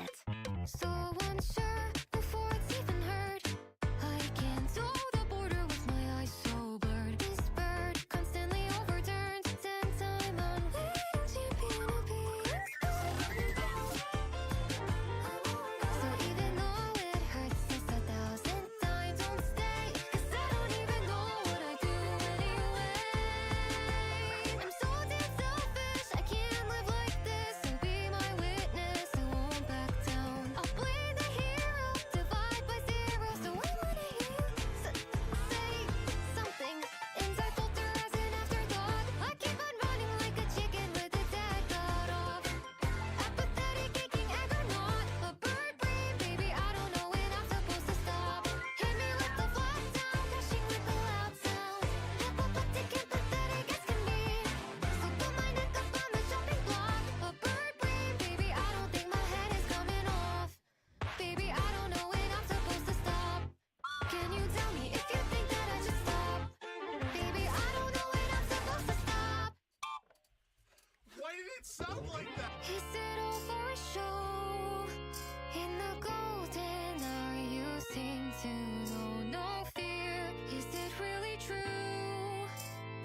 shit. So unsure before it's even heard. I can't toe the border with my eyes so blurred. This bird constantly overturns. 10-time unweighing champion of being. So even though it hurts just 1,000 times, don't stay. 'Cause I don't even know what I do anyway. I'm so damn selfish, I can't live like this. So be my witness, I won't back down. I'll play the hero, divide by 0. So I wanna hear you say something. Inside filter as an afterthought. I keep on running like a chicken with its head cut off. Apathetic, aching egg or not. A bird brain, baby, I don't know when I'm supposed to stop. Hit me with the flat sound, crashing with the loud sound. Apoplectic and pathetic as can be. So put my neck up on the chopping block. A bird brain, baby, I don't think my head is coming off. Baby, I don't know when I'm supposed to stop. Can you tell me if you think that I should stop? Baby, I don't know when I'm supposed to stop. Why did it sound like that? Is it all for a show? In the golden hour you seem to know no fear. Is it really true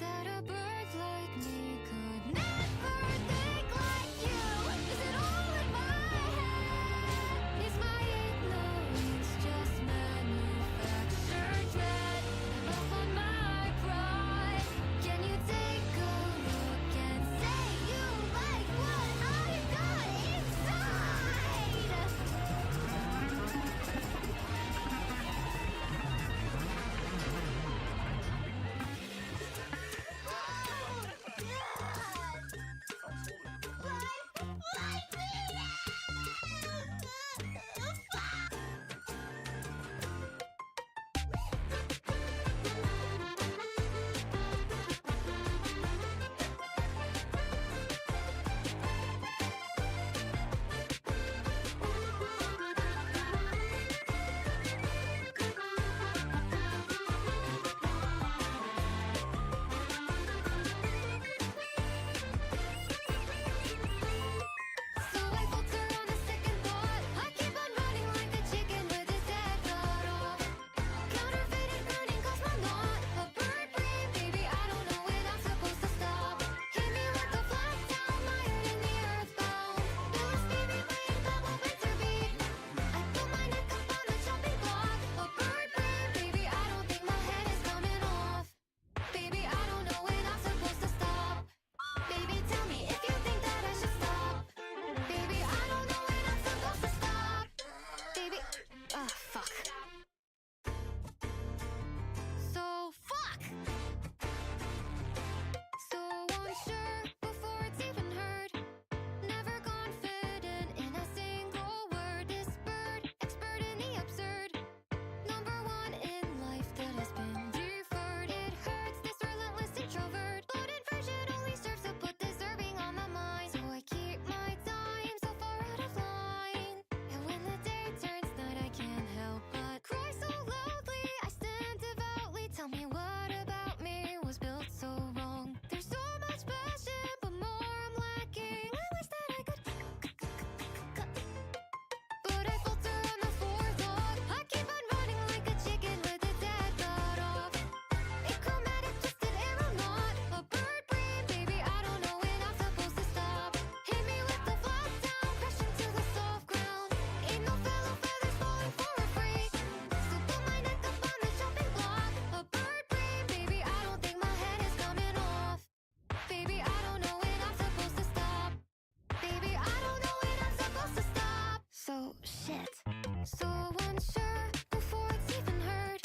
that a bird like me could never think like you? Is it all in my head? Is my ignorance just manufactured dread? I'm off on my pride. Can you take a look and say you like what I've got inside? So I falter on a second thought. I keep on running like a chicken with its head cut off. Counterfeited burning cause I'm not a bird brain, baby, I don't know when I'm supposed to stop. Hit me with the flat sound, mired in the earthbound. Bills baby playing double winter beat. I put my neck up on the chopping block. A bird brain, baby, I don't think my head is coming off. Baby, I don't know when I'm supposed to stop. Baby, tell me if you think that I should stop. Baby, I don't know when I'm supposed to stop. Baby, fuck. So fuck. So unsure before it's even heard. Never confident in a single word. This bird, expert in the absurd. Number one in life that has been deferred. It hurts, this relentless introvert. But inversion only serves to put deserving on my mind. So I keep my time so far out of line. And when the day turns night, I can't help but cry so loudly. I stand devoutly. Tell me what about me was built so wrong. There's so much passion, but more I'm lacking. I wish that I could but I falter on the forethought. I keep on running like a chicken with its head cut off. Achromatic, twisted aeronaut. A bird brain, baby, I don't know when I'm supposed to stop. Hit me with the flat sound, crashing to the soft ground. Ain't no fellow feathers falling for a freak. So put my neck up on the chopping block. A bird brain, baby, I don't think my head is coming off. Baby, I don't know when I'm supposed to stop. Baby, I don't know when I'm supposed to stop. So shit. So unsure before it's even heard.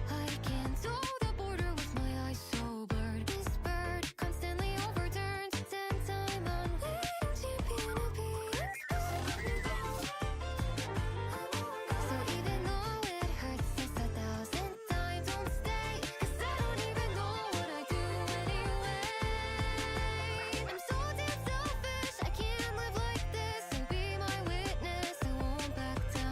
I can't toe the border with my eyes so blurred. This bird constantly overturns. 10-time unweighing champion of being. So even though it hurts just 1,000 times, don't stay. 'Cause I don't even know what I do anyway. I'm so damn selfish, I can't live like this. So be my witness, I won't back down.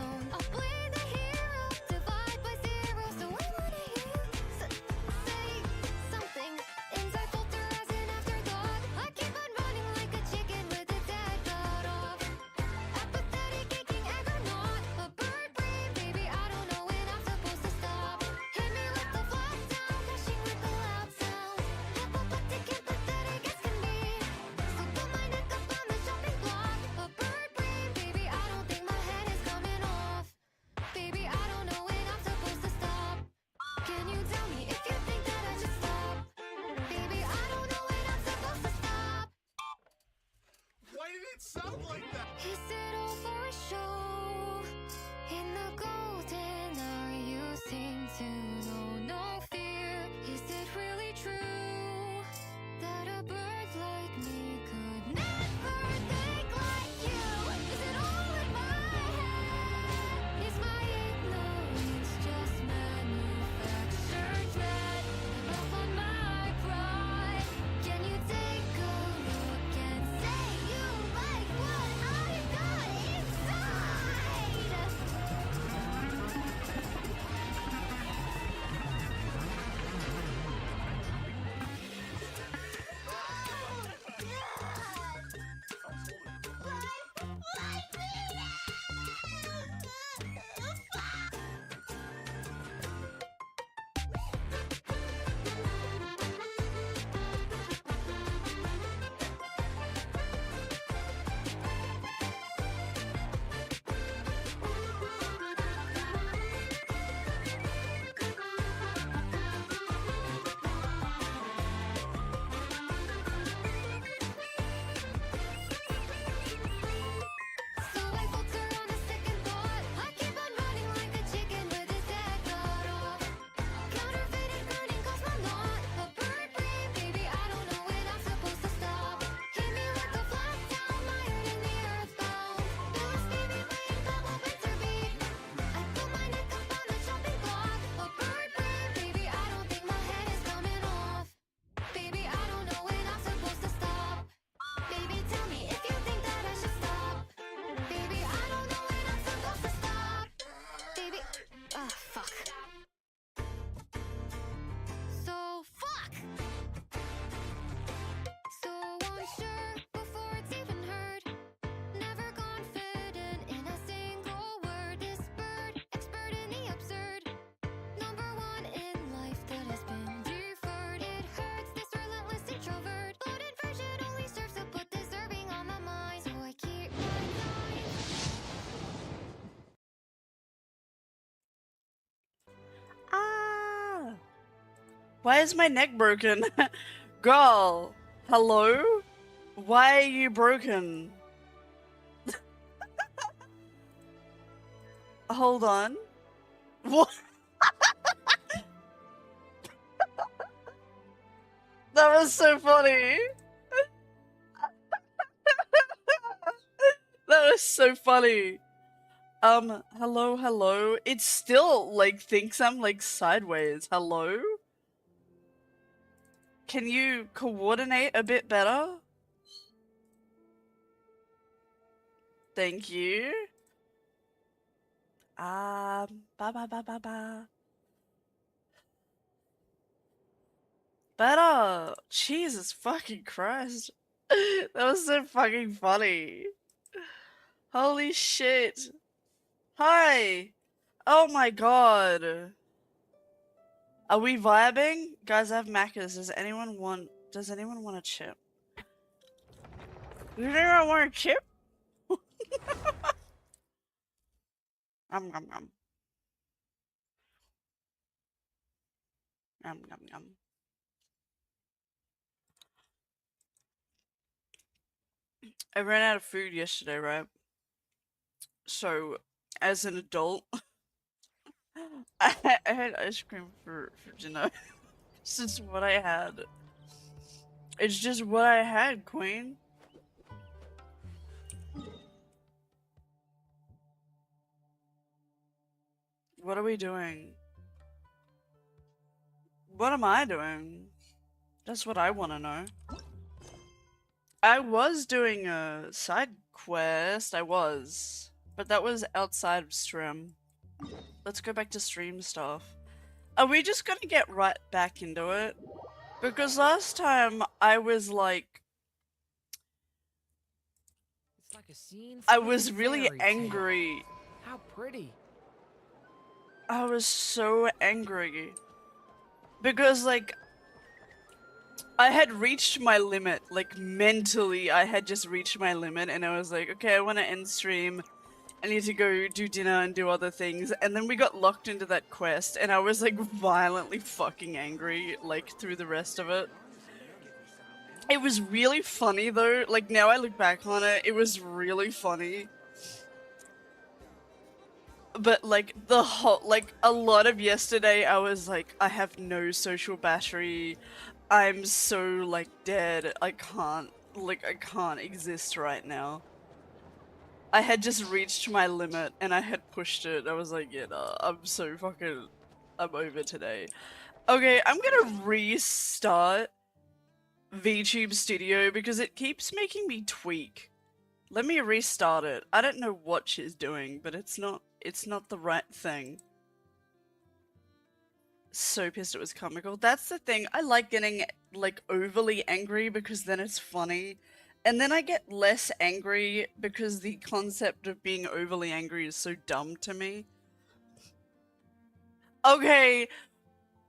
Why is my neck broken? Girl, hello? Why are you broken? Hold on. What? That was so funny. That was so funny. Hello, hello. It still, like, thinks I'm, like, sideways. Hello? Can you coordinate a bit better? Thank you. Ba ba ba ba ba. Better. Jesus fucking Christ. That was so fucking funny. Holy shit. Hi. Oh my god. Are we vibing? Guys, I have Macca's. Does anyone want a chip? Does anyone want a chip? Nom nom nom. Nom nom nom. I ran out of food yesterday, right? So, as an adult, I had ice cream for dinner. It's just what I had. It's just what I had, Queen. What are we doing? What am I doing? That's what I want to know. I was doing a side quest. I was. But that was outside of stream. Let's go back to stream stuff. Are we just gonna get right back into it? Because last time I was like... It's like a scene I from a was really fairy tale. angry. How pretty. I was so angry. Because, like, I had reached my limit. Like, mentally, I had just reached my limit, and I was like, okay, I want to end stream. I need to go do dinner and do other things. And then we got locked into that quest, and I was, like, violently fucking angry, like, through the rest of it. It was really funny, though. Like, now I look back on it, it was really funny. But, like, the whole, like, a lot of yesterday, I was like, I have no social battery. I'm so, like, dead. I can't exist right now. I had just reached my limit, and I had pushed it. I was like, yeah, nah, I'm over today. Okay, I'm gonna restart VTube Studio because it keeps making me tweak. Let me restart it. I don't know what she's doing, but it's not the right thing. So pissed it was comical. That's the thing. I like getting, like, overly angry because then it's funny. And then I get less angry because the concept of being overly angry is so dumb to me. Okay.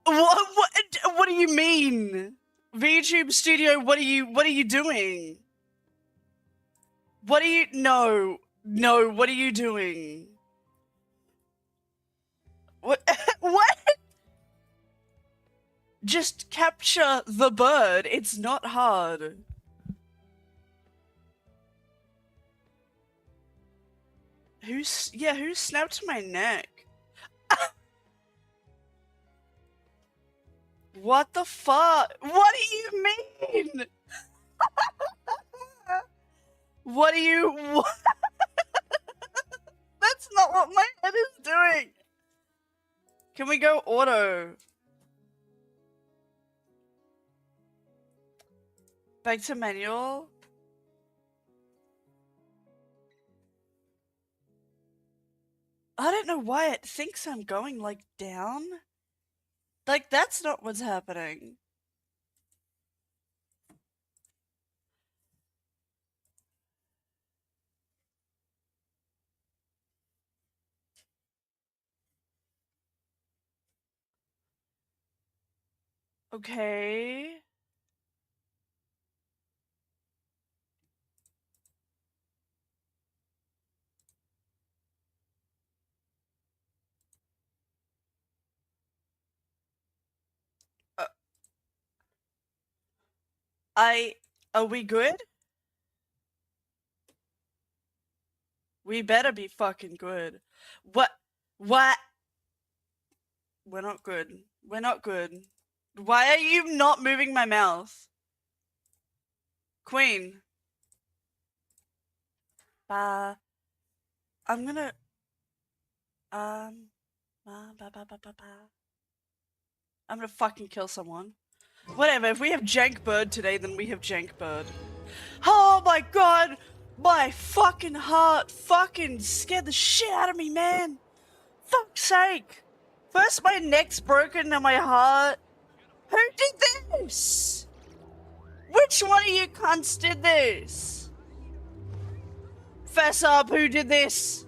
What do you mean? VTube Studio, what are you doing? No, what are you doing? What? What? Just capture the bird. It's not hard. Who snapped my neck? What the fuck? What do you mean? What do you... What? That's not what my head is doing. Can we go auto? Back to manual? I don't know why it thinks I'm going, like, down. Like, that's not what's happening. Okay. Are we good? We better be fucking good. What? What? We're not good. We're not good. Why are you not moving my mouth? Queen. I'm gonna, I'm gonna fucking kill someone. Whatever, if we have Jank Bird today, then we have Jank Bird. Oh my god! My fucking heart fucking scared the shit out of me, man! Fuck's sake! First my neck's broken, now my heart. Who did this? Which one of you cunts did this? Fess up, who did this?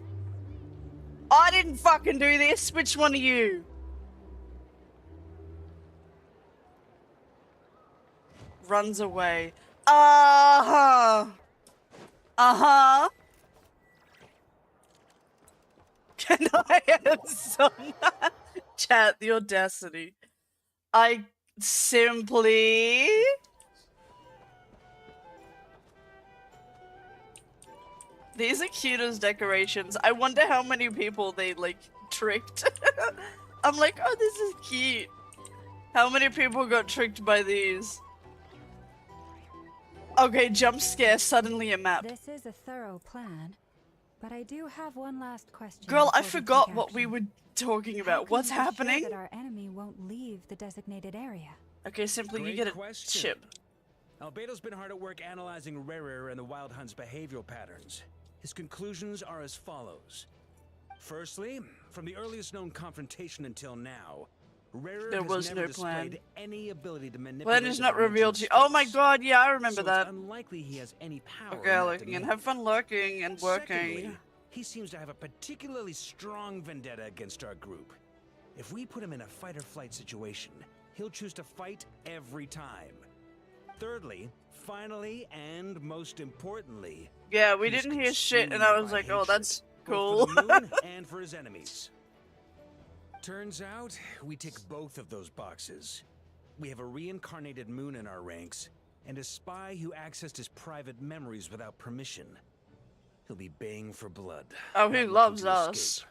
I didn't fucking do this. Which one of you? Runs away. Uh-huh. Uh-huh. Can I have some? Chat, the audacity. I simply... These are cute as decorations. I wonder how many people they, like, tricked. I'm like, oh, this is cute. How many people got tricked by these? Okay, jump scare, suddenly a map. This is a thorough plan, but I do have one last question. Girl, I before we forgot take what we action. were talking How about. can What's we be sure happening? that our enemy won't leave the designated area? Okay, simply you Great get a question. chip. Albedo's been hard at work analyzing Rarer and the Wild Hunt's behavioral patterns. His conclusions are as follows. Firstly, from the earliest known confrontation until now, Rarer There has was never no plan. displayed any ability to manipulate Plan is the not revealed to dimension you. Oh my space. god, yeah, I remember So that. It's unlikely he has any power in Okay, that lurking and domain. have fun lurking and working. Secondly, he seems to have a particularly strong vendetta against our group. If we put him in a fight-or-flight situation, he'll choose to fight every time. Thirdly, finally, and most importantly, Yeah, we he's didn't hear shit, and I consumed was by like, oh, hatred, that's both cool. for the moon and for his enemies. Turns out, we tick both of those boxes. We have a reincarnated moon in our ranks, and a spy who accessed his private memories without permission. He'll be baying for blood. Oh, not he looking loves to us. escape.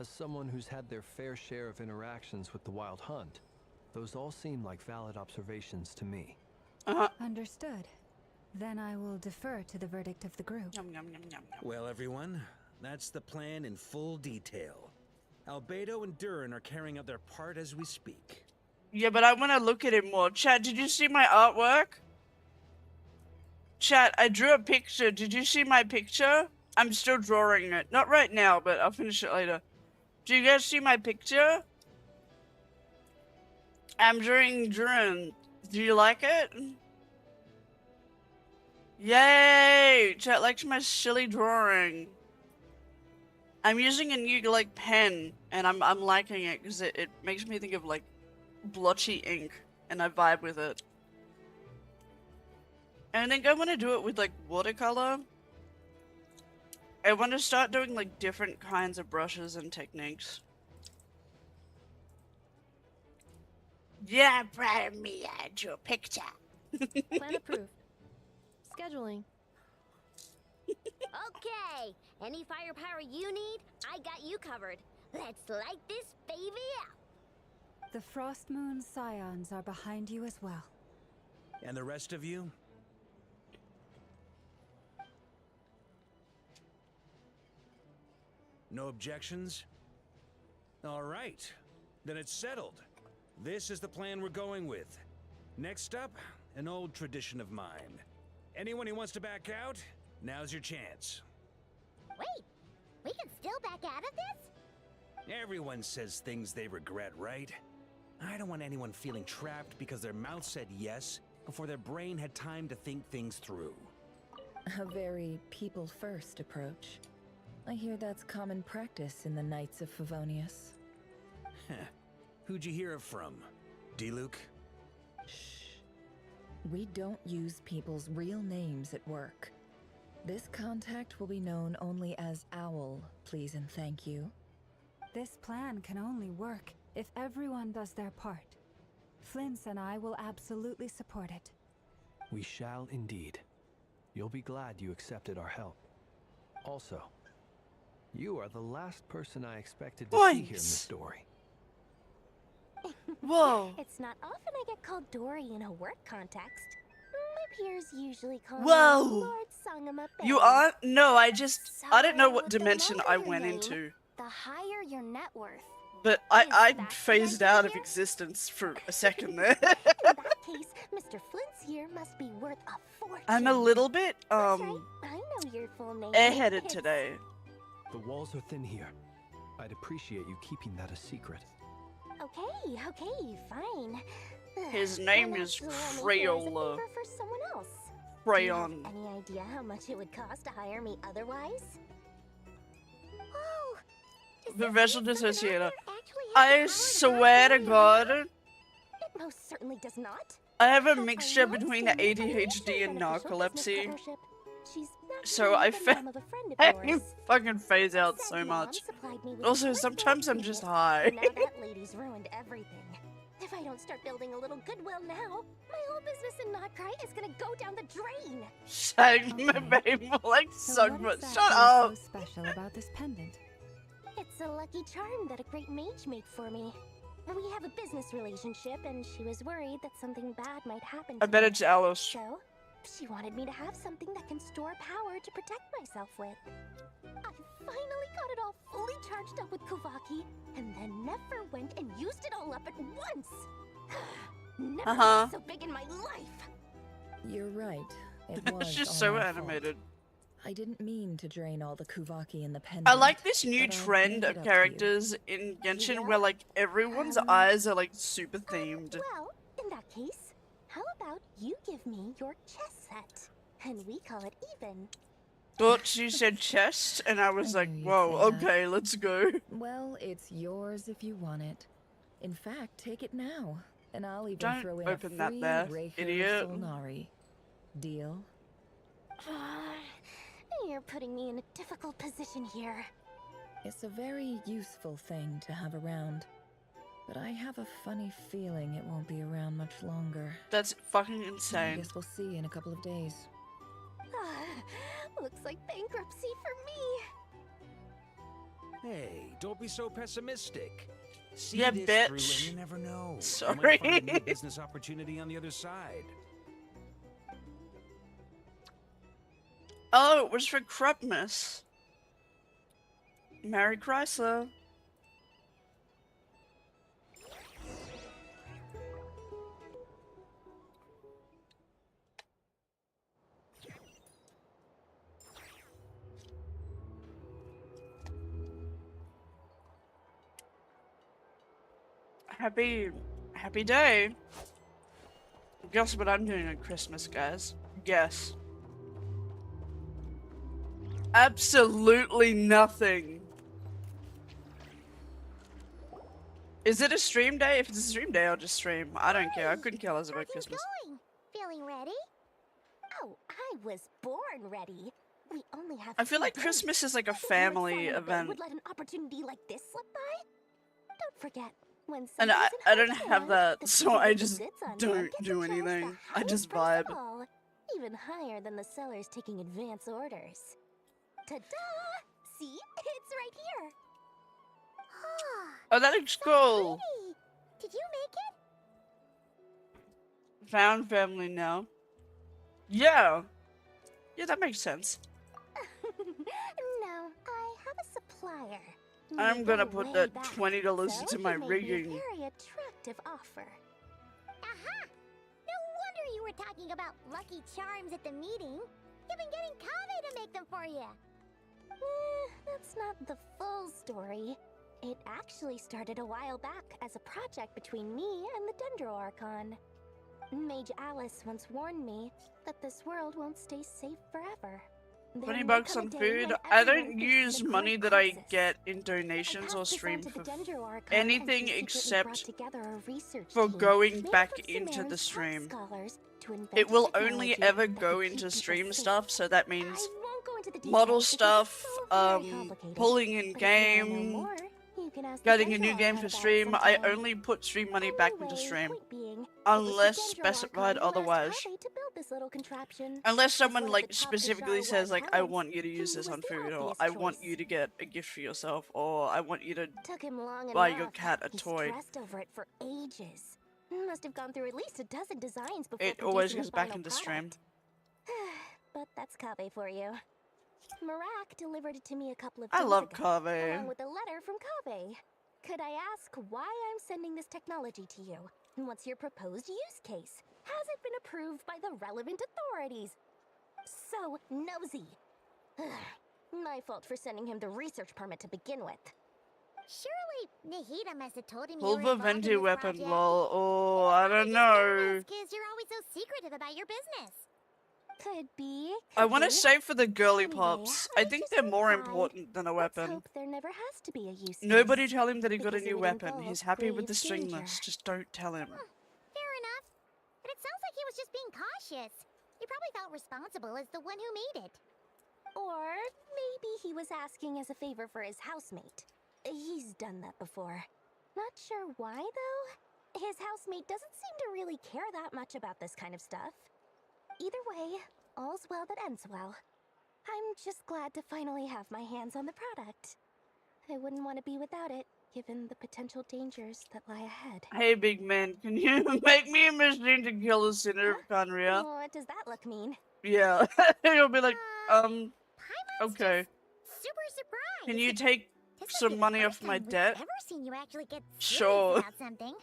As someone who's had their fair share of interactions with the Wild Hunt, those all seem like valid observations to me. Understood. Then I will defer to the verdict of the group. Yum, yum, yum, yum, yum. Well, everyone, that's the plan in full detail. Albedo and Durin are carrying out their part as we speak. Yeah, but I want to look at it more. Chat, did you see my artwork? Chat, I drew a picture. Did you see my picture? I'm still drawing it. Not right now, but I'll finish it later. Do you guys see my picture? I'm drawing Durin. Do you like it? Yay! Chat likes my silly drawing. I'm using a new like pen, and I'm liking it because it makes me think of like blotchy ink, and I vibe with it. And I think I want to do it with like watercolor. I want to start doing like different kinds of brushes and techniques. Yeah, I'm proud of me. I drew a picture. Plan approved. Scheduling. Okay, any firepower you need, I got you covered. Let's light this baby up. The Frost Moon Scions are behind you as well. And the rest of you? No objections? All right, then it's settled. This is the plan we're going with. Next up, an old tradition of mine. Anyone who wants to back out, now's your chance. Wait, we can still back out of this? Everyone says things they regret, right? I don't want anyone feeling trapped because their mouth said yes before their brain had time to think things through. A very people-first approach. I hear that's common practice in the Knights of Favonius. Heh. Who'd you hear it from? D-Luke? Shh. We don't use people's real names at work. This contact will be known only as Owl, please and thank you. This plan can only work if everyone does their part. Flint's and I will absolutely support it. We shall indeed. You'll be glad you accepted our help. Also, you are the last person I expected to see here, Miss Dory. Whoa. It's not often I get called Dory in a work context. My peers usually call Whoa. me Lord Sangama Bay. You aren't? No, I didn't know what So, the dimension longer I your went name, into. The higher your net worth. But Is I that the phased idea out of here? existence for a second there. In that case, Mr. Flint's here must be worth a fortune. I'm a little bit, That's right. I know your full name. airheaded It's- today. The walls are thin here. I'd appreciate you keeping that a secret. Okay, fine. His We're name not is doing me here as a Crayola. favor for someone else. Crayon. Do you have any idea how much it would cost to hire me otherwise? Oh, does this Professional mean someone out dissociator. there actually has I the power to swear to hack me? God, It most certainly does not. I have a But mixture my mom's between family ADHD and financial business narcolepsy. partnership. She's So I actually the mom of a friend of I yours. fucking phase out Said so mom much. supplied me with Also, a sometimes I'm birthday just ticket. high. Now that lady's ruined everything. If I don't start building a little goodwill now, my whole business in Notcry is gonna go down the drain. Segment, baby, like so what much. exactly Shut is up. so special about this pendant? It's a lucky charm that a great mage made for me. We have a business relationship, and she was worried that something bad might happen to I bet me. it's Alice. So, she wanted me to have something that can store power to protect myself with. I finally got it all fully charged up with Kovaki, and then never went and used it all up at once. Never was so big in my life. You're right. It was She's all so my fault. animated. I didn't mean to drain all the Kuvaki in the pendant. I like this new but I'll trend make of it up to you. characters in Genshin Yeah? where like everyone's eyes are like super themed. Well, in that case, how about you give me your chess set, and we call it even. Thought she said chest, and I was I like, knew you'd whoa, say that. okay, let's go. Well, it's yours if you want it. In fact, take it now, and I'll even Don't throw in open a that free there, Reiki idiot. Solnari. Deal? You're putting me in a difficult position here. It's a very useful thing to have around, but I have a funny feeling it won't be around much longer. That's fucking I insane. guess we'll see in a couple of days. Looks like bankruptcy for me. Hey, don't be so pessimistic. See Yeah, this through bitch. and you never know. Sorry. You might find a new business opportunity on the other side. Oh, it was for Krupmas. Mary Chrysler. Happy day. Guess what I'm doing on Christmas, guys? Guess. Absolutely nothing. Is it a stream day? If it's a stream day, I'll just stream. I don't care. I couldn't care less about How's it Christmas. going? Feeling ready? Oh, I was born ready. We only have. I feel 2 like days. Christmas is like a Lord family Sangama Bay event. Would let an opportunity like this slip by? Don't forget, when And something's in I don't high have demand, that, the so person I who just sits on top don't gets do to charge the anything. I highest just price vibe. of all, even higher than the sellers taking advance orders. Ta-da! See, it's right here. Oh, that looks cool. Pretty. Did you make it? Found family now. Yeah. Yeah, that makes sense. No, I have a supplier. I'm We gonna go put way that back, $20 so into he my made me a rigging. very attractive offer. Aha! No wonder you were talking about lucky charms at the meeting. You've been getting Kave to make them for you. That's not the full story. It actually started a while back as a project between me and the Dendro Archon. Mage Alice once warned me that this world won't stay safe forever. There 20 may bucks come a on day food. when I everyone don't faces use a money great that I crisis. get in I donations passed or this on stream to for the Dendro Archon, anything and she secretly except brought together a research for team going made back up of into the Sumeru's top stream. scholars to invent It will technology only that ever could go keep into people stream safe. stuff, so that I means won't go into the model details because stuff, it's all very complicated. pulling in But if you wanna know game, more, you can ask the getting a new Dendro game Archon for about it stream. I sometime. only put stream money back into Anyway, stream. point being, it was the Unless Dendro specified Archon who asked otherwise. Kave to build this little contraption. Unless As someone one of like the top specifically Bashar says like, I talents, want you to use he this was on the food, or obvious I want choice. you to get a gift for yourself, or I want you to Took him long buy enough. your cat a He toy. stressed over it for ages. Must have gone through at least a dozen designs before It always producing goes the back final into stream. product. But that's Kaveh for you. Marak delivered it to me a couple of days I love ago, Kaveh. along with a letter from Kaveh. Could I ask why I'm sending this technology to you? And what's your proposed use case? Has it been approved by the relevant authorities? So nosy. My fault for sending him the research permit to begin with. Surely Nahida must have told him you were Pulver involved in Venti this weapon, project. lol. Oh, I don't know. Because you're always so secretive about your business. Could be. I want to be. save for the girly Anyway, pops. I I think just they're hope more I- important than a Let's weapon. hope there never has to be a use Nobody case, tell him that he got a because it new would weapon. involve He's happy with the grave stringless. danger. Just don't tell him. Fair enough. But it sounds like he was just being cautious. He probably felt responsible as the one who made it. Or maybe he was asking as a favor for his housemate. He's done that before. Not sure why, though. His housemate doesn't seem to really care that much about this kind of stuff. Either way, all's well that ends well. I'm just glad to finally have my hands on the product. I wouldn't want to be without it, given the potential dangers that lie ahead. Hey, big man, can you make me a machine to kill the sinner of Conria? What does that look mean? Yeah. You'll be like, Paimon's okay. just super surprised. Can you take This must some be the money first off my time we've debt? ever seen you actually get serious Sure. about something.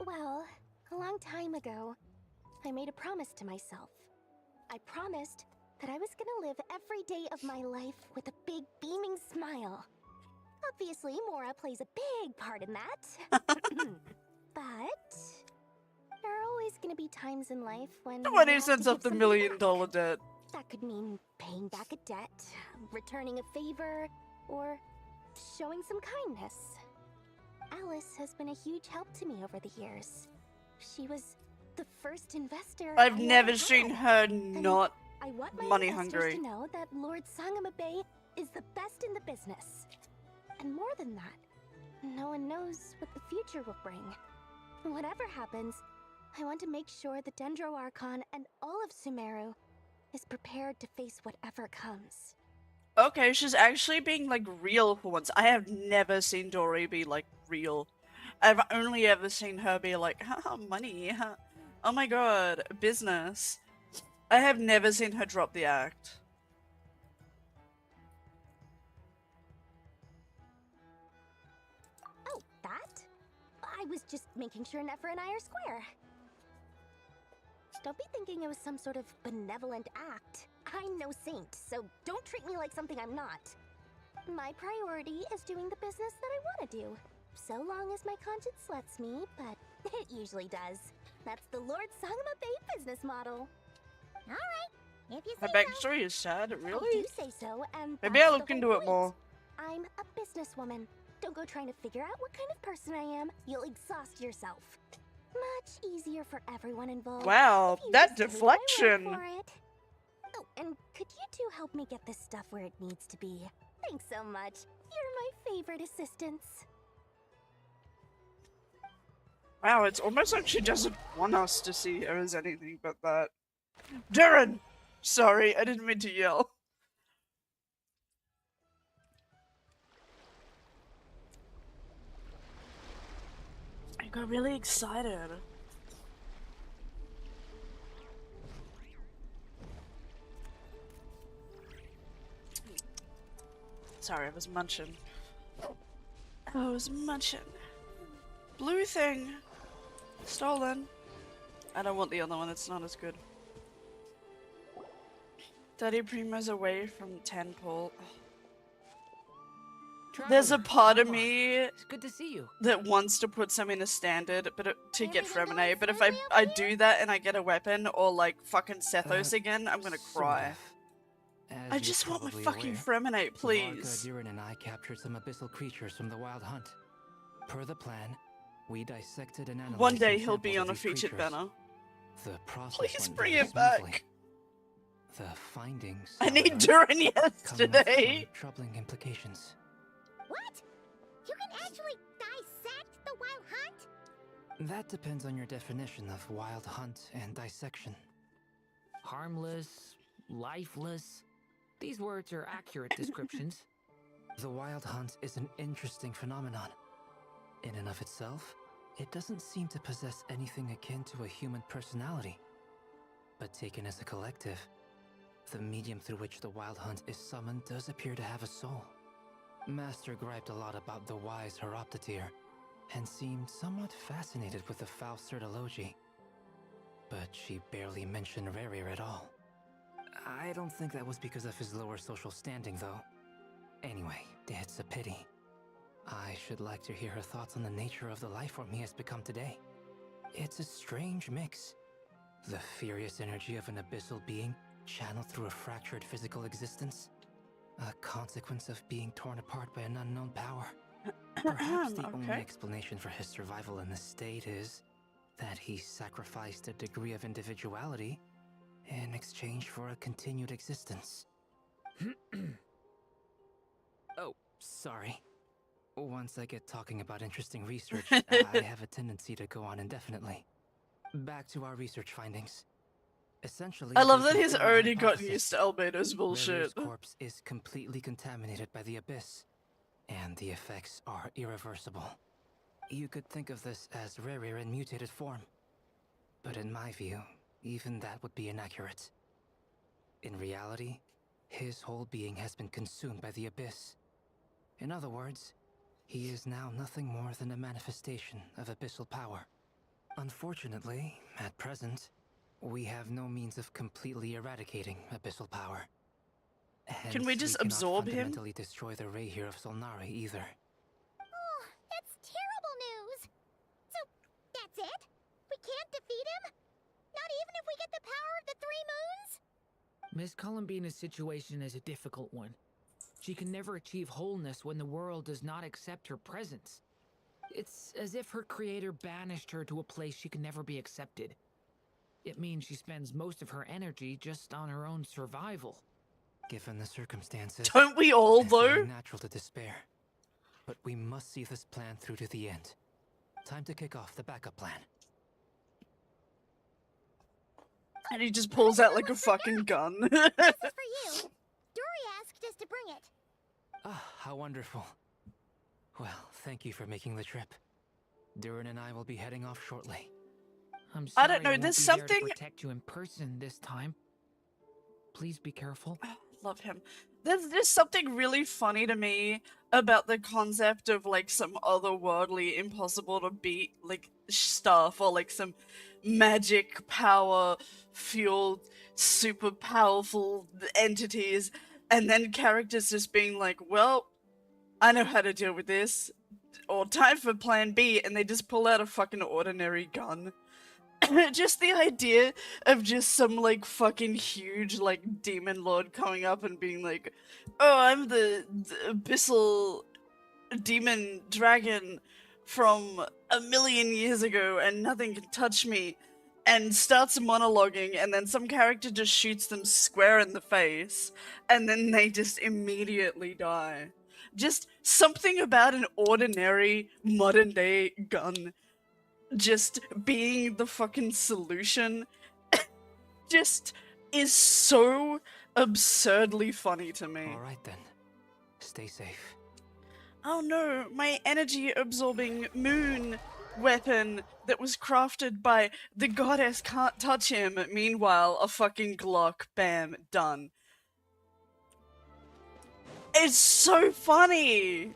Well, a long time ago, I made a promise to myself. I promised that I was gonna live every day of my life with a big beaming smile. Obviously, Mora plays a big part in that. But there are always gonna be times in life when you 20 have to cents give off the something $1,000,000 back. debt. That could mean paying back a debt, returning a favor, or showing some kindness. Alice has been a huge help to me over the years. She was the first investor I've I never ever seen had. her not I want my money investors hungry. to know that Lord Sangamabe is the best in the business. And more than that, no one knows what the future will bring. Whatever happens, I want to make sure the Dendro Archon and all of Sumeru is prepared to face whatever comes. Okay, she's actually being like real for once. I have never seen Dory be like real. I've only ever seen her be like, haha, money. Oh my god, business. I have never seen her drop the act. Oh, that? I was just making sure Nefer and I are square. Don't be thinking it was some sort of benevolent act. I'm no saint, so don't treat me like something I'm not. My priority is doing the business that I want to do. So long as my conscience lets me, but it usually does. That's the Lord Sangamabe business model. Alright, if you Her say so. backstory is sad, I really? do say so, and Maybe that's I'll the look whole into it point. more. I'm a businesswoman. Don't go trying to figure out what kind of person I am. You'll exhaust yourself. Much easier for everyone involved. Wow, if you that just take my word deflection. for it. Oh, and could you two help me get this stuff where it needs to be? Thanks so much. You're my favorite assistants. Wow, it's almost like she doesn't want us to see her as anything but that. Darren! Sorry, I didn't mean to yell. I got really excited. Sorry, I was munching. I was munching. Blue thing! Stolen. I don't want the other one, it's not as good. Daddy Primo's away from Tenpool. There's a part of me It's good to see you. that wants to put some in a standard, but to get Everything Fremine. going But if smoothly I over do that and I get a weapon or like fucking Sethos Uh, again, I'm gonna sort cry. of. As I you're just want my probably fucking aware, Freminate, please. Varka, Durin, and I captured some abyssal creatures from the Wild Hunt. Per the plan, we dissected and analyzed One day some he'll be samples on a of these featured creatures. banner. The process Please went bring very it back. smoothly. The findings. I need however, Durin come with yesterday. some troubling implications. What? You can actually dissect the Wild Hunt? That depends on your definition of wild hunt and dissection. Harmless, lifeless. These words are accurate descriptions. The wild hunt is an interesting phenomenon. In and of itself, it doesn't seem to possess anything akin to a human personality. But taken as a collective, the medium through which the wild hunt is summoned does appear to have a soul. Master griped a lot about the wise Horoptotire, and seemed somewhat fascinated with the foul Certology. But she barely mentioned Rerir at all. I don't think that was because of his lower social standing, though. Anyway, it's a pity. I should like to hear her thoughts on the nature of the life form he has become today. It's a strange mix. The furious energy of an abyssal being channeled through a fractured physical existence. A consequence of being torn apart by an unknown power. Perhaps the only explanation for his survival in this state is that he sacrificed a degree of individuality in exchange for a continued existence. Oh, sorry. Once I get talking about interesting research, I have a tendency to go on indefinitely. Back to our research findings. Essentially, I love that he's already gotten used to Albedo's bullshit. Rerir's corpse is completely contaminated by the abyss, and the effects are irreversible. You could think of this as Rerir in mutated form. But in my view, even that would be inaccurate. In reality, his whole being has been consumed by the abyss. In other words, he is now nothing more than a manifestation of abyssal power. Unfortunately, at present, we have no means of completely eradicating abyssal power. Hence, Can we just cannot absorb him? fundamentally destroy the Ray here of Solnari either. Oh, that's terrible news. So, that's it? We can't defeat him? Not even if we get the power of the Three Moons? Miss Columbina's situation is a difficult one. She can never achieve wholeness when the world does not accept her presence. It's as if her creator banished her to a place she can never be accepted. It means she spends most of her energy just on her own survival. Given the circumstances, Don't we all, it's though? very natural to despair. But we must see this plan through to the end. Time to kick off the backup plan. And he just pulls out like a fucking gun. This is for you. Dory asked us to bring it. Ah, how wonderful. Well, thank you for making the trip. Durin and I will be heading off shortly. I'm sorry I don't know, won't there's be there to something- protect you in person this time. Please be careful. Love him. There's just something really funny to me about the concept of like some otherworldly, impossible to beat like stuff, or like some magic power fueled, super powerful entities, and then characters just being like, well, I know how to deal with this, or time for plan B, and they just pull out a fucking ordinary gun. Just the idea of just some like fucking huge like demon lord coming up and being like, oh, I'm the abyssal demon dragon from 1,000,000 years ago and nothing can touch me, and starts monologuing, and then some character just shoots them square in the face and then they just immediately die. Just something about an ordinary modern day gun just being the fucking solution just is so absurdly funny to me. Alright then. Stay safe. Oh no, my energy absorbing moon weapon that was crafted by the goddess can't touch him. Meanwhile, a fucking Glock. Bam. Done. It's so funny!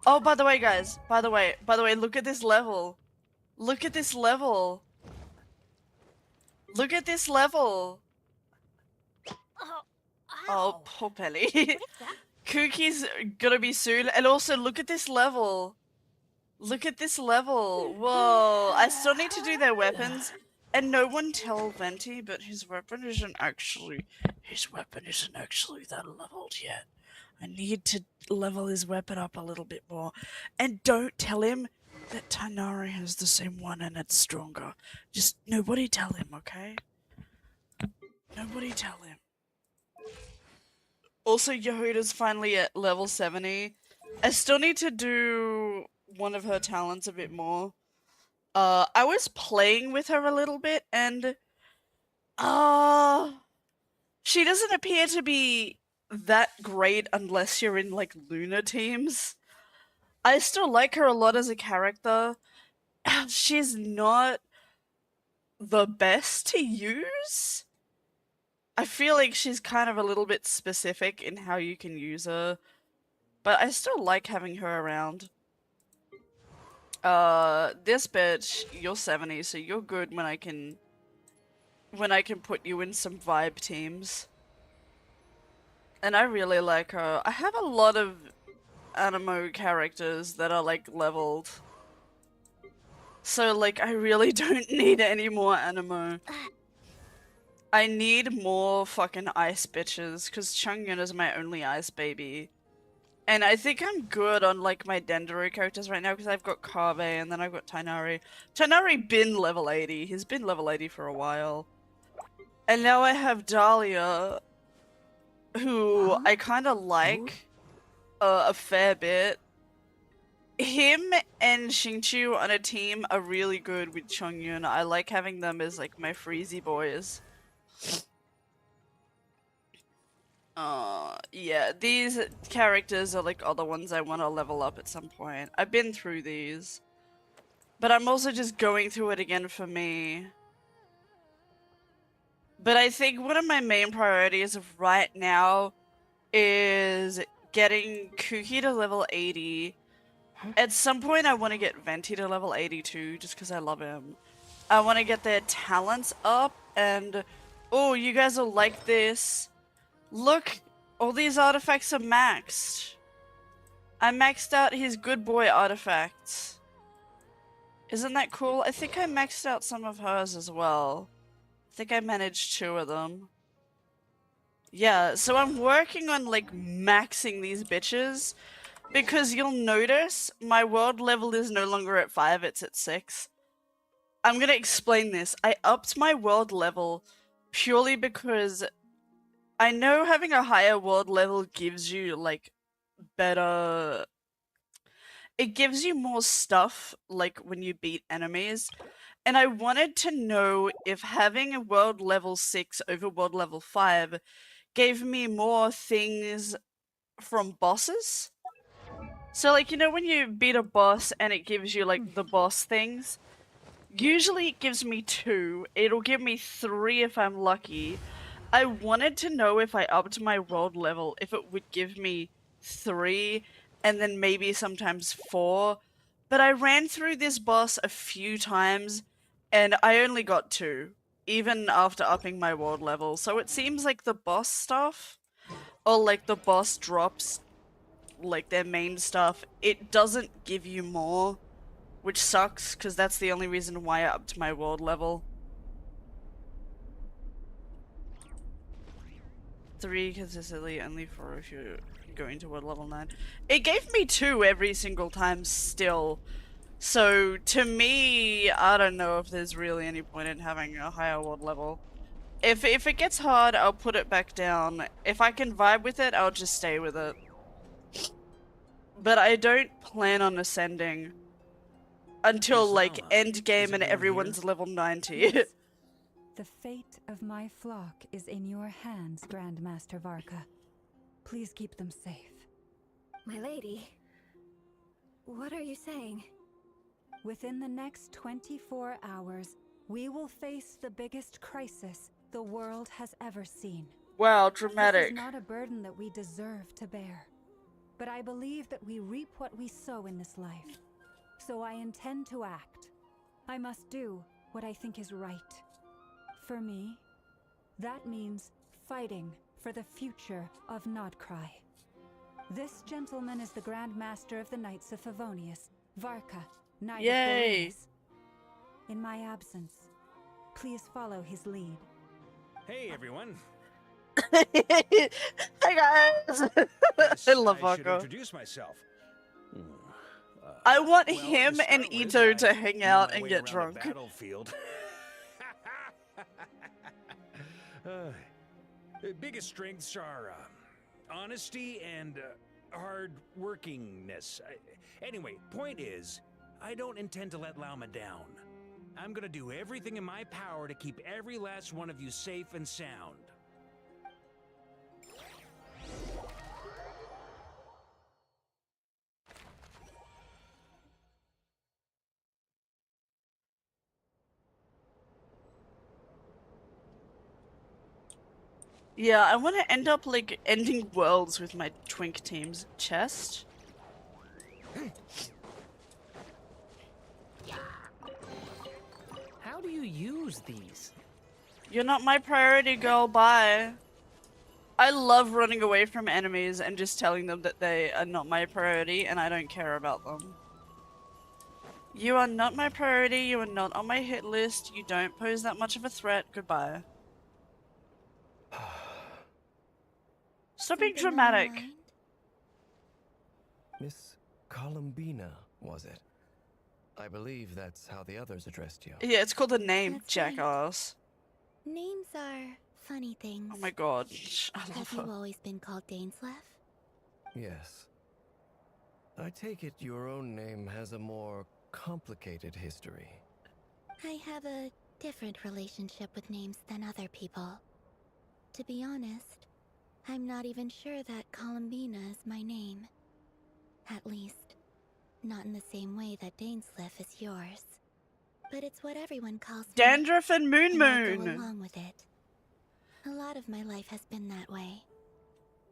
Oh, by the way, guys, by the way, look at this level. Look at this level. Look at this level. Oh, poor Pelly. Cookie's gonna be soon, and also look at this level. Look at this level. Whoa, I still need to do their weapons, and no one tell Venti, but his weapon isn't actually that leveled yet. I need to level his weapon up a little bit more. And don't tell him that Tanari has the same one and it's stronger. Just nobody tell him, okay? Nobody tell him. Also, Yehuda's finally at level 70. I still need to do one of her talents a bit more. I was playing with her a little bit, and she doesn't appear to be that great unless you're in like Luna teams. I still like her a lot as a character. She's not the best to use. I feel like she's kind of a little bit specific in how you can use her, but I still like having her around. This bitch, you're 70, so you're good when I can put you in some vibe teams. And I really like her. I have a lot of animo characters that are like leveled. So like I really don't need any more animo. I need more fucking ice bitches, cause Chungyun is my only ice baby. And I think I'm good on like my Dendero characters right now because I've got Kave and then I've got Tainari. Tainari been level 80. He's been level 80 for a while. And now I have Dahlia, who I kind of like a fair bit. Him and Xingqiu on a team are really good with Chongyun. I like having them as like my freezy boys. Yeah, these characters are like other ones I want to level up at some point. I've been through these. But I'm also just going through it again for me. But I think one of my main priorities of right now is getting Kuki to level 80. At some point I want to get Venti to level 82 just because I love him. I want to get their talents up and... Oh, you guys will like this. Look, all these artifacts are maxed. I maxed out his good boy artifacts. Isn't that cool? I think I maxed out some of hers as well. I think I managed 2 of them. Yeah, so I'm working on like maxing these bitches because you'll notice my world level is no longer at 5, it's at 6. I'm gonna explain this. I upped my world level purely because I know having a higher world level gives you like better... It gives you more stuff like when you beat enemies. And I wanted to know if having a world level 6 over world level 5 gave me more things from bosses. So like, you know when you beat a boss and it gives you like the boss things? Usually it gives me 2. It'll give me 3 if I'm lucky. I wanted to know if I upped my world level, if it would give me 3 and then maybe sometimes 4. But I ran through this boss a few times and I only got 2, even after upping my world level. So it seems like the boss stuff, or like the boss drops, like their main stuff, it doesn't give you more, which sucks because that's the only reason why I upped my world level. 3 consistently, only 4 if you're going to world level 9. It gave me 2 every single time still. So, to me, I don't know if there's really any point in having a higher world level. If it gets hard, I'll put it back down. If I can vibe with it, I'll just stay with it. But I don't plan on ascending until, like, end game and everyone's level 90. The fate of my flock is in your hands, Grandmaster Varka. Please keep them safe. My lady, what are you saying? Within the next 24 hours, we will face the biggest crisis the world has ever seen. Wow, This dramatic. is not a burden that we deserve to bear. But I believe that we reap what we sow in this life. So I intend to act. I must do what I think is right. For me, that means fighting for the future of Nodcry. This gentleman is the Grand Master of the Knights of Favonius, Varka, Knight of Boreas. In my absence, please follow his lead. Hey everyone. Hey guys! I love I should Varka. introduce myself. I want Well, him to and start with, Ito I to hang know out my and way get around the drunk. battlefield. Biggest strengths are honesty and hard workingness. Anyway, point is, I don't intend to let Lauma down. I'm gonna do everything in my power to keep every last one of you safe and sound. Yeah, I want to end up like ending worlds with my Twink team's chest. How do you use these? You're not my priority, girl. Bye. I love running away from enemies and just telling them that they are not my priority and I don't care about them. You are not my priority. You are not on my hit list. You don't pose that much of a threat. Goodbye. Stop being dramatic. Miss Columbina, was it? I believe that's how the others addressed you. Yeah, it's called a name, That's jackass. Names are funny things. Oh my god, I love Have you her. always been called Dainsleff? Yes. I take it your own name has a more complicated history. I have a different relationship with names than other people. To be honest, I'm not even sure that Columbina is my name. At least, not in the same way that Dainsleff is yours. But it's what everyone calls me. Dandruff and Moon And I go Moon. along with it. A lot of my life has been that way.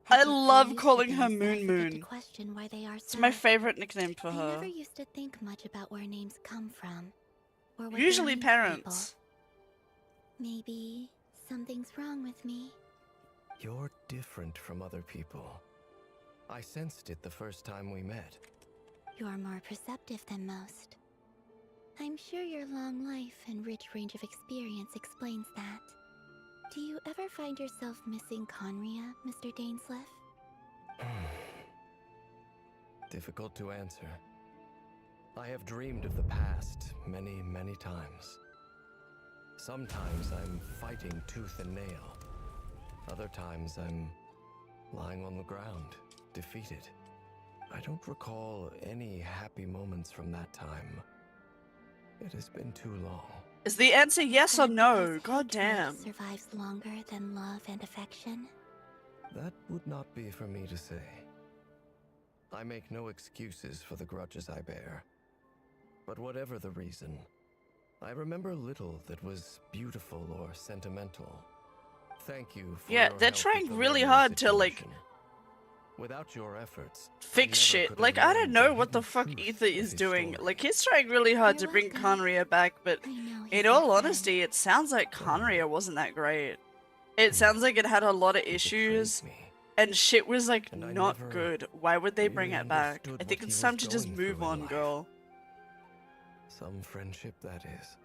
I get so love used to calling her things that I Moon forget to Moon. question why they are It's so. my favorite nickname for I her. never used to think much about where names come from, or what they Usually mean to parents. people. Maybe something's wrong with me. You're different from other people. I sensed it the first time we met. You're more perceptive than most. I'm sure your long life and rich range of experience explains that. Do you ever find yourself missing Conria, Mr. Dainsleff? Difficult to answer. I have dreamed of the past many, many times. Sometimes I'm fighting tooth and nail. Other times I'm lying on the ground, defeated. I don't recall any happy moments from that time. It has been too long. Is the answer yes or That no? because God hatred damn. survives longer than love and affection? That would not be for me to say. I make no excuses for the grudges I bear. But whatever the reason, I remember little that was beautiful or sentimental. Thank you for Yeah, your they're help trying with the really Romeo hard to, like, situation. Without your efforts, I fix never shit. could Like, have I don't learned know the what the hidden fuck truth Ether of is his doing. story. Like, he's trying really hard You're to bring welcome. Conria back, but I know he's in your all friend. honesty, it sounds like Conria wasn't that great. It sounds like it had a lot of He betrayed issues, me. and shit was, like, And I not never good. Why would they bring really it back? understood I think what it's he time was to just going move through in on, life. girl. Some friendship, that is.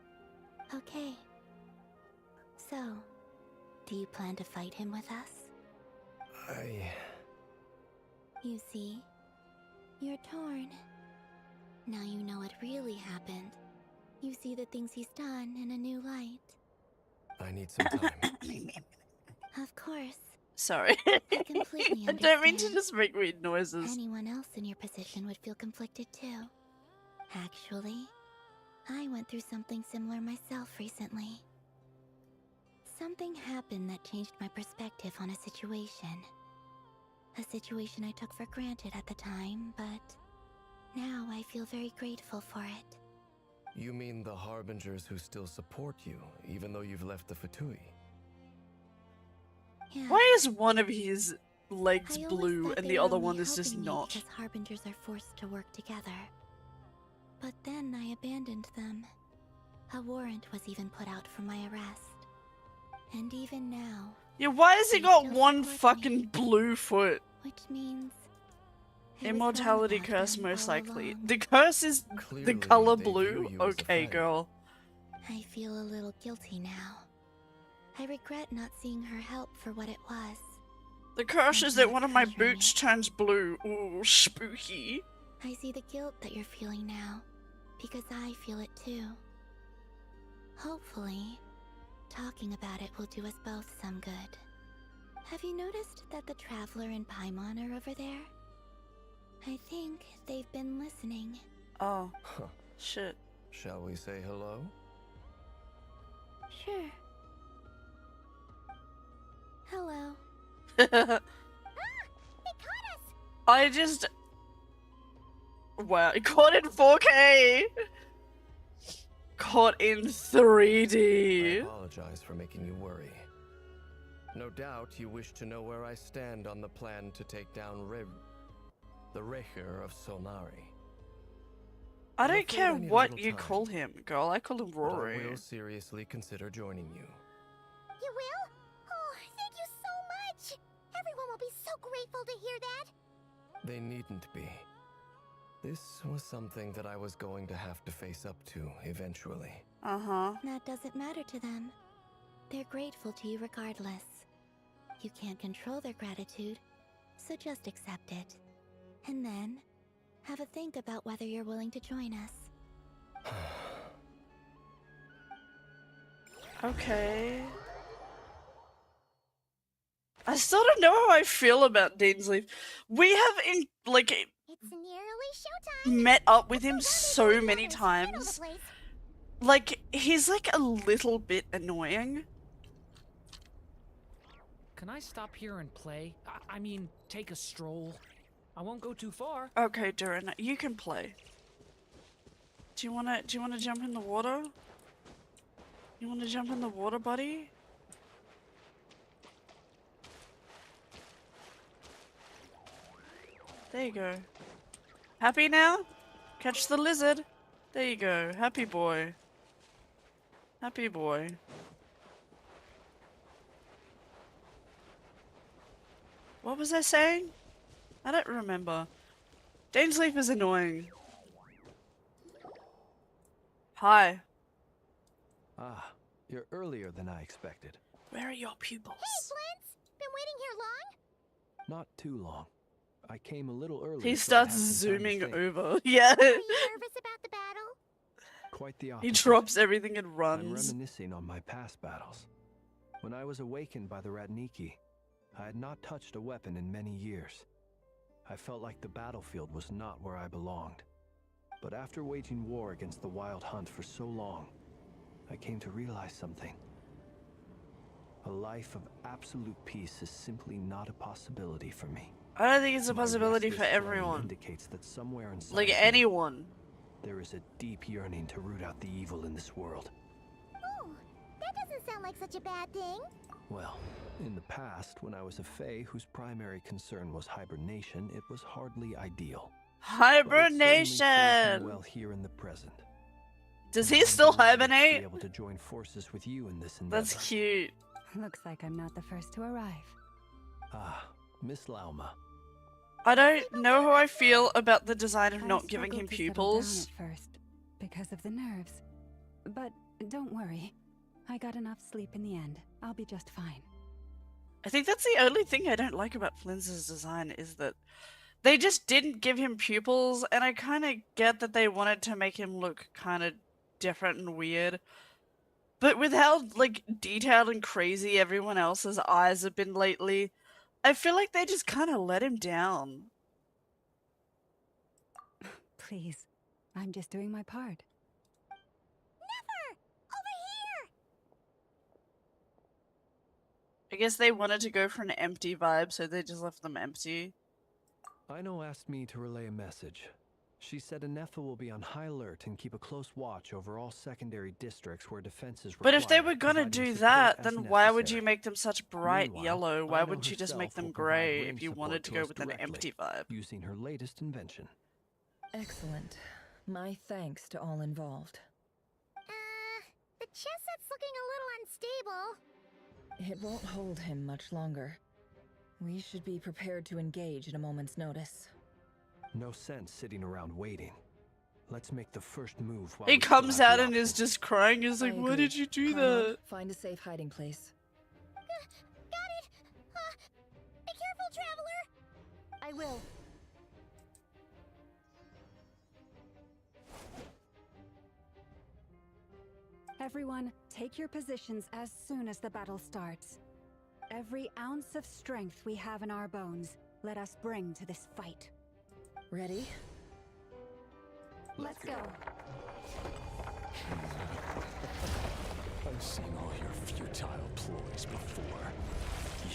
Okay. So, do you plan to fight him with us? You see, you're torn. Now you know what really happened. You see the things he's done in a new light. I need some time. Of course, Sorry. I completely I don't mean to understand. just make weird noises. anyone else in your position would feel conflicted too. Actually, I went through something similar myself recently. Something happened that changed my perspective on a situation. A situation I took for granted at the time, but now I feel very grateful for it. You mean the Harbingers who still support you, even though you've left the Fatui? Yeah. Why is one of his legs I always blue thought and they the were other only one is just helping me not? Because Harbingers are forced to work together. But then I abandoned them. A warrant was even put out for my arrest. And even now, Yeah, why has he they got still one support me, fucking blue foot? which means I was wrong Immortality about curse, them most all likely. along. The curse is the Clearly, color they view blue? you as a Okay, friend. girl. I feel a little guilty now. I regret not seeing her help for what it was. The curse is that not one of my treasuring boots it. turns blue. Ooh, spooky. I see the guilt that you're feeling now, because I feel it too. Hopefully, talking about it will do us both some good. Have you noticed that the Traveler and Paimon are over there? I think they've been listening. Oh, Huh. shit. Shall we say hello? Sure. Hello. I just... Wow, caught in 4K! Caught in I 3D! apologize for making you worry. No doubt you wish to know where I stand on the plan to take down the Recher of Solnari. I I'm don't afraid care I need a what little you time, call him, girl. I call him but Rory. I will seriously consider joining you. You will? Oh, thank you so much! Everyone will be so grateful to hear that! They needn't be. This was something that I was going to have to face up to eventually. Uh-huh. That doesn't matter to them. They're grateful to you regardless. You can't control their gratitude, so just accept it. And then, have a think about whether you're willing to join us. Okay. I still don't know how I feel about Deansleaf. We have, It's nearly showtime! met up with him Let's go so round these many others, hit all the times. place. Like, he's like a little bit annoying. Can I stop here and play? I mean, take a stroll. I won't go too far. Okay, Durin, you can play. Do you wanna jump in the water? You wanna jump in the water, buddy? There you go. Happy now? Catch the lizard. There you go. Happy boy. Happy boy. What was I saying? I don't remember. Dainsleaf is annoying. Hi. Ah, you're earlier than I expected. Where are your pupils? Hey, Flint! Been waiting here long? Not too long. I came a little early. He so I had starts some time to zooming think. over. Yeah. Are you nervous about the battle? Quite the He opposite. drops everything and I'm runs. reminiscing on my past battles. When I was awakened by the Radniki, I had not touched a weapon in many years. I felt like the battlefield was not where I belonged. But after waging war against the Wild Hunt for so long, I came to realize something. A life of absolute peace is simply not a possibility for me. I don't think it's a My possibility for restless flame everyone. indicates that somewhere inside Like of me, anyone. there is a deep yearning to root out the evil in this world. Oh, that doesn't sound like such a bad thing. Well, in the past, when I was a Fae whose primary concern was hibernation, it was hardly ideal. But it certainly serves me Hibernation! well here in the present. Does And he I'm still delighted to hibernate? be able to join forces with you in this endeavor. That's cute. Looks like I'm not the first to arrive. Ah, Miss Lauma. I don't know how I feel about the design of I not giving him struggled to settle pupils. down at first, because of the nerves. But don't worry. I got enough sleep in the end. I'll be just fine. I think that's the only thing I don't like about Flinz's design is that they just didn't give him pupils, and I kind of get that they wanted to make him look kind of different and weird. But with how, like, detailed and crazy everyone else's eyes have been lately, I feel like they just kind of let him down. Please. I'm just doing my part. Never! Over here! I guess they wanted to go for an empty vibe, so they just left them empty. Aino asked me to relay a message. She said Anefa will be on high alert and keep a close watch over all secondary districts where defense is required. But if they were gonna providing do support that, as then why would necessary. you make them such bright Meanwhile, yellow? Why Aino wouldn't you just make herself them will provide grey range if you support wanted to to go us with an directly, empty vibe? using her latest invention. Excellent. My thanks to all involved. The chess set's looking a little unstable. It won't hold him much longer. We should be prepared to engage at a moment's notice. No sense sitting around waiting. Let's make the first move while He we still comes have out the and is option. just crying. He's I like, why agree. did you do Paimon, that? Find a safe hiding place. Got it! Be careful, Traveler! I will. Everyone, take your positions as soon as the battle starts. Every ounce of strength we have in our bones, let us bring to this fight. Ready? Let's go. I've seen all your futile ploys before.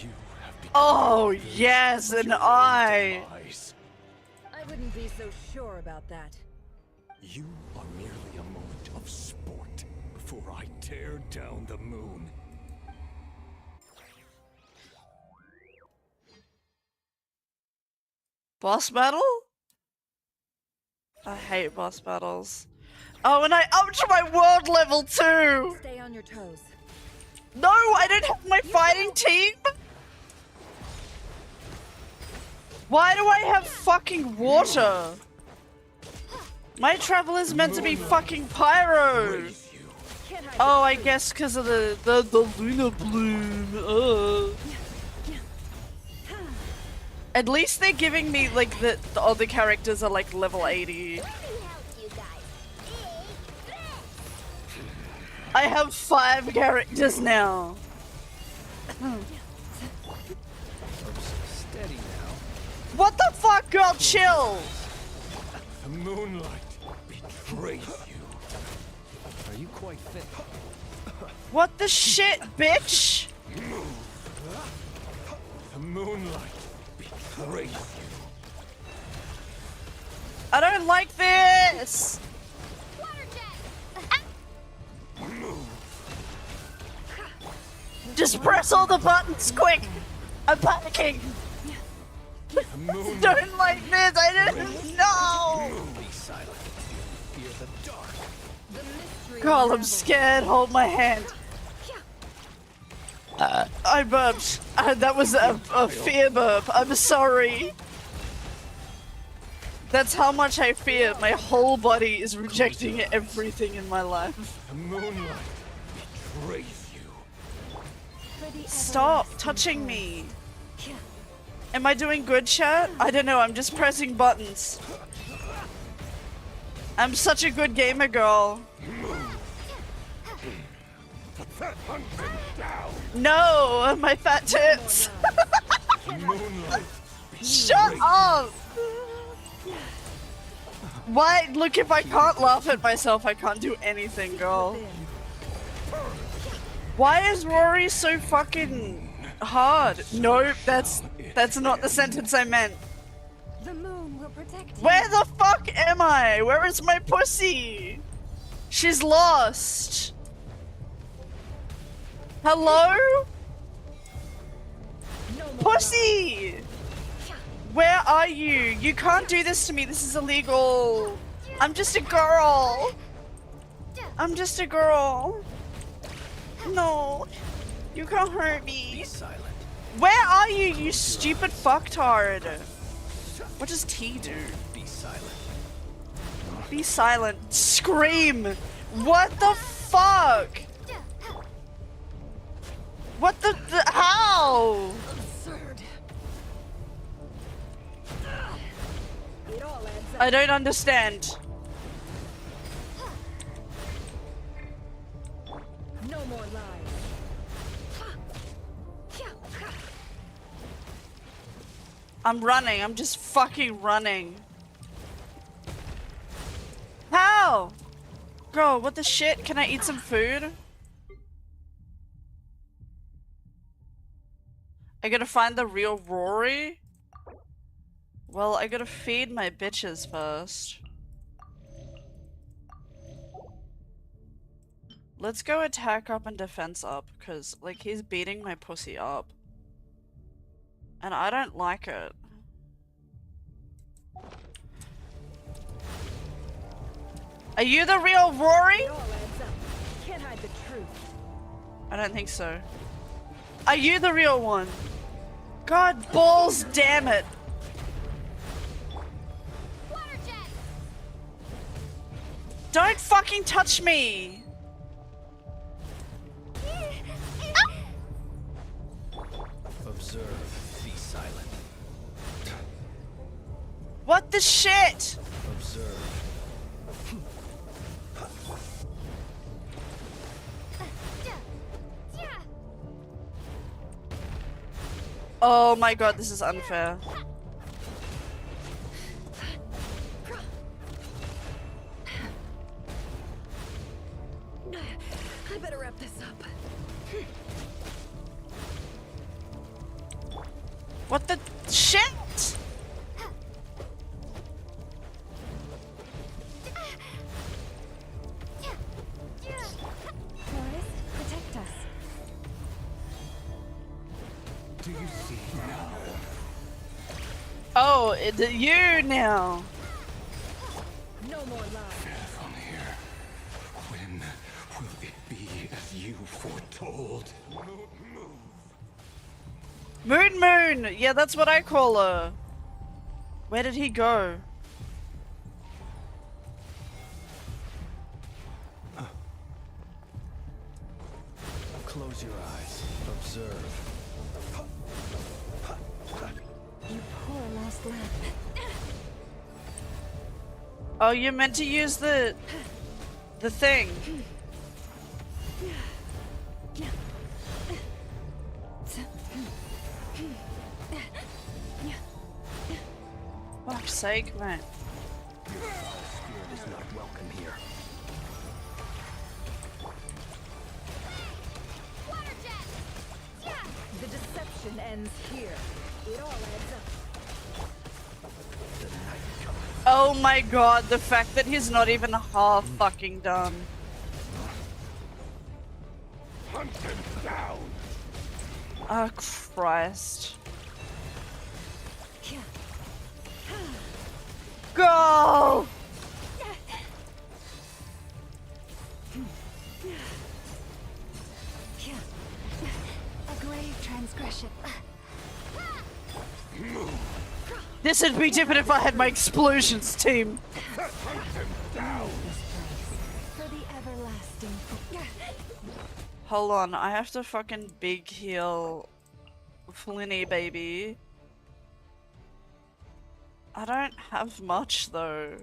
You have become Oh, yes, an eye. demise. I wouldn't be so sure about that. You are merely a moment of sport before I tear down the moon. Boss battle? I hate boss battles. Oh, and I upped my world level too! Stay on your toes. No, I don't have my fighting team! Why do I have fucking water? My travel is meant to be fucking pyro! Oh, I guess because of the lunar bloom. At least they're giving me like the other characters are like level 80. I have 5 characters now. Steady now. What the fuck, girl? Chill. The moonlight betrays you. Are you quite fit? What the shit, bitch? The moonlight betrays you. I don't like this. Just press all the buttons quick. I'm panicking. Don't like this. I didn't know. Be silent. Fear the dark. Girl, I'm scared. Hold my hand. I burped. That was a fear burp. I'm sorry. That's how much I fear. My whole body is rejecting everything in my life. The moonlight betrays you. Stop touching me. Am I doing good, chat? I don't know. I'm just pressing buttons. I'm such a good gamer, girl. No, my fat tits. Shut up. Why? Look, if I can't laugh at myself, I can't do anything, girl. Why is Rory so fucking hard? Nope, that's not the sentence I meant. The moon will protect you. Where the fuck am I? Where is my pussy? She's lost. Hello? Pussy! Where are you? You can't do this to me. This is illegal. I'm just a girl. I'm just a girl. No. You can't hurt me. Be silent. Where are you, you stupid fucktard? What does T do? Be silent. Be silent. Scream! What the fuck? What the how? Absurd. It all adds up. I don't understand. No more lies. I'm running. I'm just fucking running. How? Girl, what the shit? Can I eat some food? I gotta find the real Rory? Well, I gotta feed my bitches first. Let's go attack up and defense up, because, like, he's beating my pussy up. And I don't like it. Are you the real Rory? It all adds up. Can't hide the truth. I don't think so. Are you the real one? God balls, damn it. Don't fucking touch me. Observe. Be silent. What the shit? Observe. Oh my god, this is unfair. I better wrap this up. What the shit? Forest, protect us. Do you see now? Oh, it's you now. No more lies. From here, when will it be as you foretold? Moon! Yeah, that's what I call her. Where did he go? Close your eyes. Observe. You poor lost lamb. Oh, you're meant to use the thing. Fuck's sake, man. Spirit is not welcome here. Water jet! Yeah! The deception ends here. It all adds up. Oh my god, the fact that he's not even half fucking done. Hunt him down! Oh Christ. Go! A grave transgression. This would be different if I had my explosions team. Hunt him down! For the everlasting. Hold on, I have to fucking big heal Flinny baby. I don't have much though.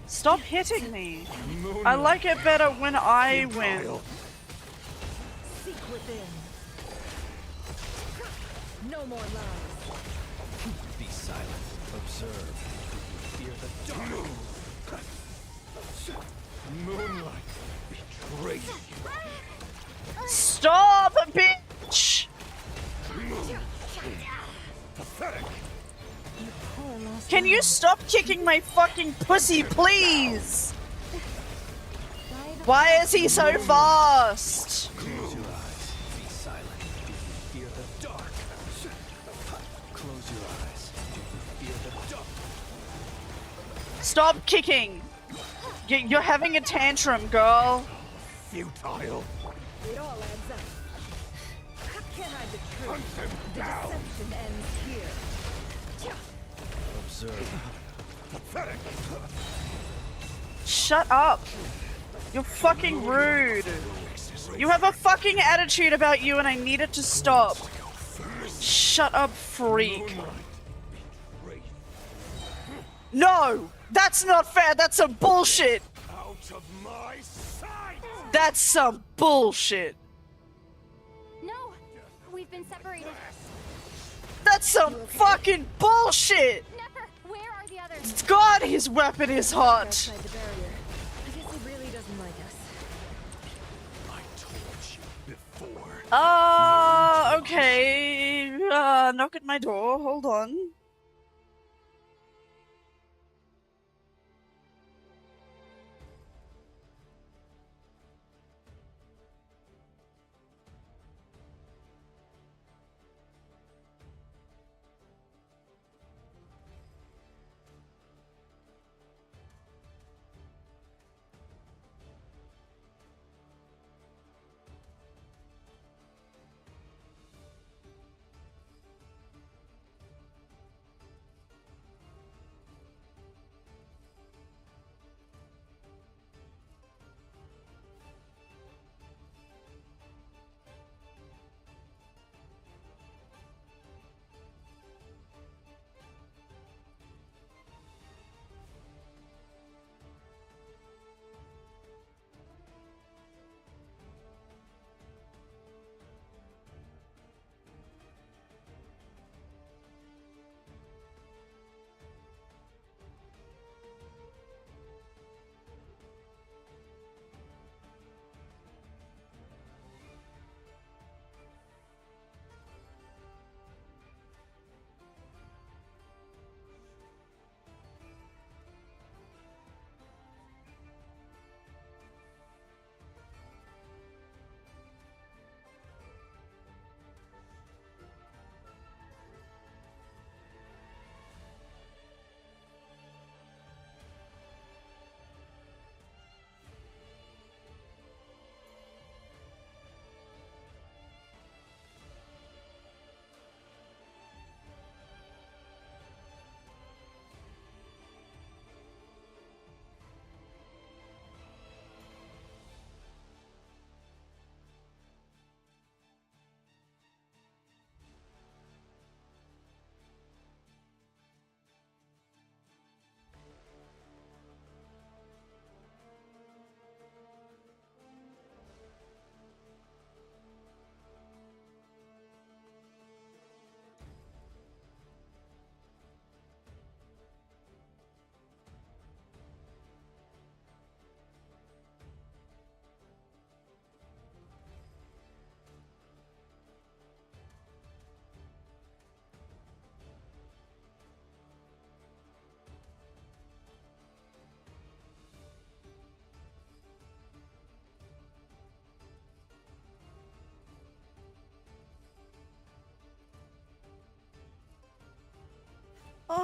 Stop hitting me. I like it better when I win. Seek within. No more lies. Be silent. Observe. Fear the dark. Moonlight betrays you. Stop, bitch! Pathetic. Poor lost Can you stop kicking my fucking pussy, please? Why is he so fast? Close your eyes. Be silent. Do you fear the dark? Close your eyes. Do you fear the dark? Stop kicking! You're having a tantrum, girl. Futile. It all adds up. Can't hide the truth. Hunt him The down. deception ends here. Observe. Pathetic. Shut up. You're fucking rude. You have a fucking attitude about you and I need it to stop. Shut up, freak. No! That's not fair! That's some bullshit! Out of my sight! That's some bullshit! No! We've been separated. That's some fucking bullshit! Never! Where are the others? God, his weapon is hot! Outside the barrier. I guess he really doesn't like us. I told you before. Okay. Knock at my door. Hold on.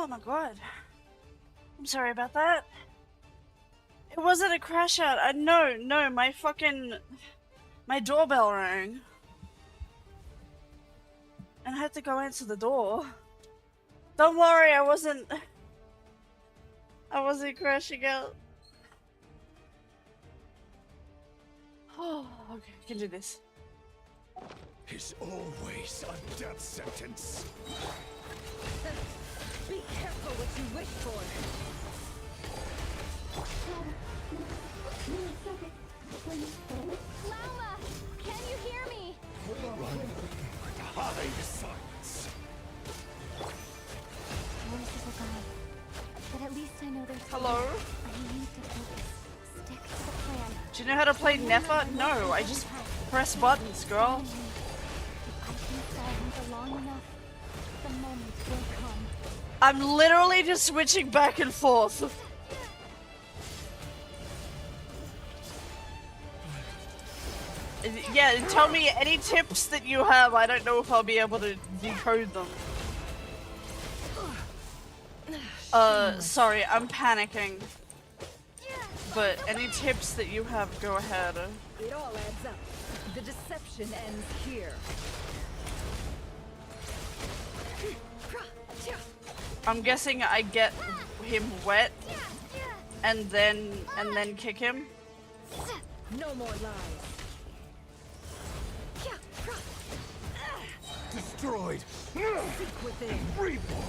Oh my god. I'm sorry about that. It wasn't a crash out. No, my doorbell rang. And I had to go answer the door. Don't worry, I wasn't crashing out. Oh, okay, I can do this. Is always a death sentence. Be careful what you wish for. Lauma, can you hear me? Run or die, silence. Voices are gone, but at least I know they're still Hello? there. I need to focus. Stick to the plan. Do you know how to play Nefa? No, I just press buttons, girl. If I can solve him for long enough, the moment will come. I'm literally just switching back and forth. Yeah, tell me any tips that you have. I don't know if I'll be able to decode them. Sorry, I'm panicking. But any tips that you have, go ahead. It all adds up. The deception ends here. I'm guessing I get him wet and then kick him. No more lies. Destroyed. Seek within. Reborn.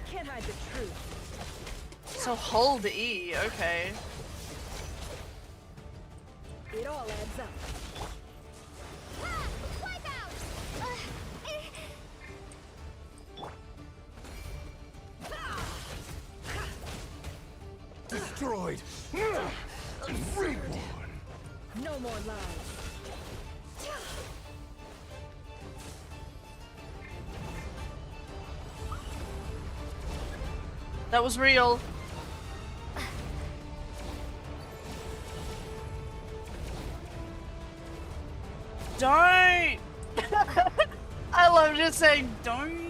Can't hide the truth. So hold E, okay. It all adds up. Wipe out! Destroyed. Reborn. No more lies. That was real. Don't! I love just saying don't.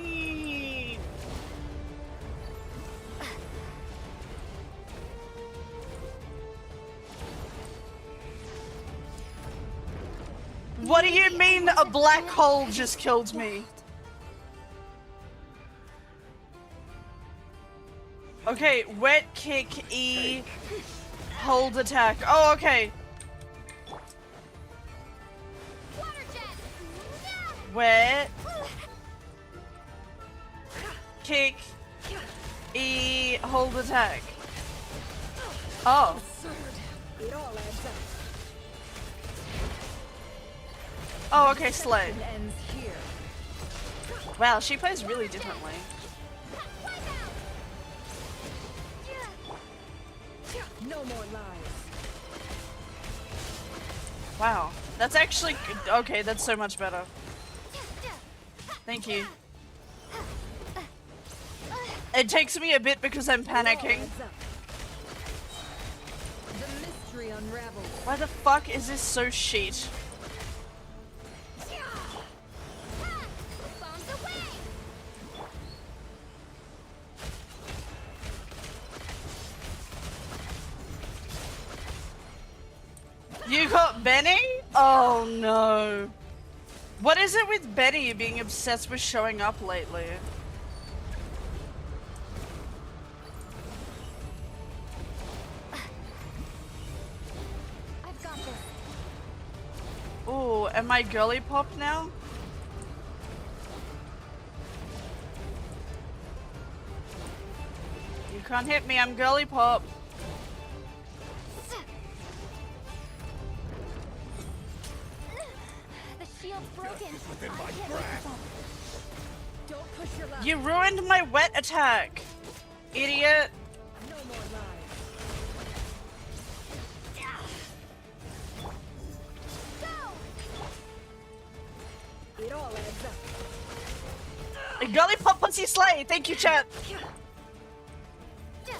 What do you mean a black hole just killed me? Okay, wet kick E, hold attack. Oh, okay. Wet kick E, hold attack. Oh. It all adds up. Oh, okay, slay. Deception ends here. Wow, she plays really differently. No more lies. Wow, that's actually okay. That's so much better. Thank you. It takes me a bit because I'm panicking. The mystery unravels. Why the fuck is this so shit? You got Benny? Oh no. What is it with Benny being obsessed with showing up lately? I've got this. Ooh, am I girly pop now? You can't hit me, I'm girly pop. The shield's broken. Within I my can't grasp. Don't push your luck. You ruined my wet attack, idiot. No more lies. It all adds up. Girly pop pussy slay. Thank you, chat.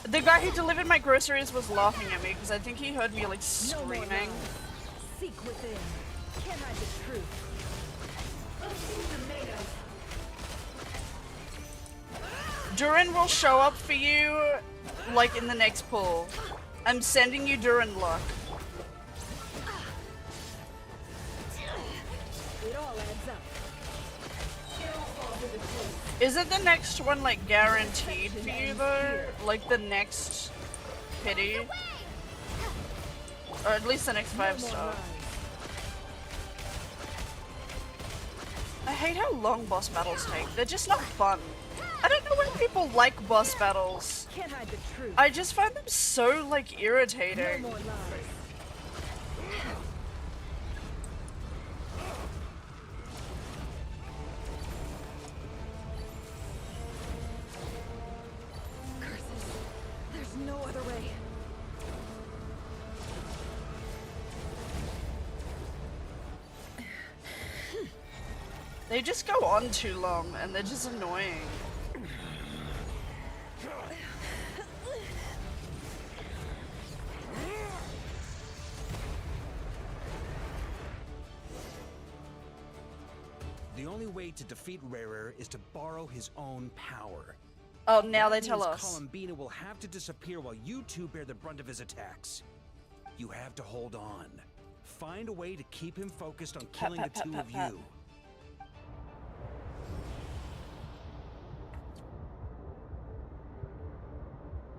The guy who delivered my groceries was laughing at me because I think he heard me like No more screaming. lies. Seek within. Can't hide the truth. Durin will show up for you, like, in the next pull. I'm sending you Durin luck. It all adds up. Isn't the next one, like, guaranteed for you, though? Like, the next pity? Or at least the next 5-star. I hate how long boss battles take. They're just not fun. I don't know why people like boss battles. Can't hide the truth. I just find them so, like, irritating. No more lies. Curses. There's no other way. They just go on too long, and they're just annoying. The only way to defeat Rarer is to borrow his own power. Oh, now That they tell means us. Columbina will have to disappear while you two bear the brunt of his attacks. You have to hold on. Find a way to keep him focused on killing the two of you.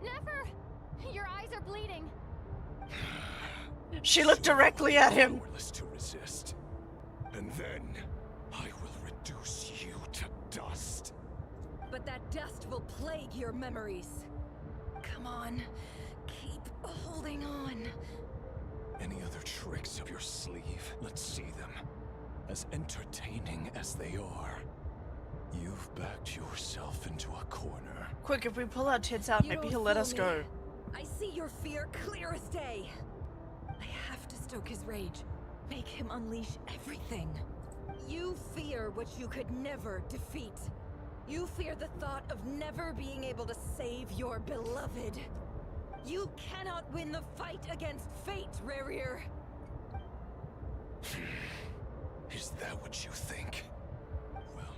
Never! Your eyes are bleeding. She looked directly at him. Powerless to resist. And then I will reduce you to dust. But that dust will plague your memories. Come on. Keep holding on. Any other tricks up your sleeve? Let's see them. As entertaining as they are, you've backed yourself into a corner. Quick, if we pull our tits out, You maybe don't he'll let fool us me. go. I see your fear clear as day. I have to stoke his rage. Make him unleash everything. You fear what you could never defeat. You fear the thought of never being able to save your beloved. You cannot win the fight against fate, Rarir. Is that what you think? Well,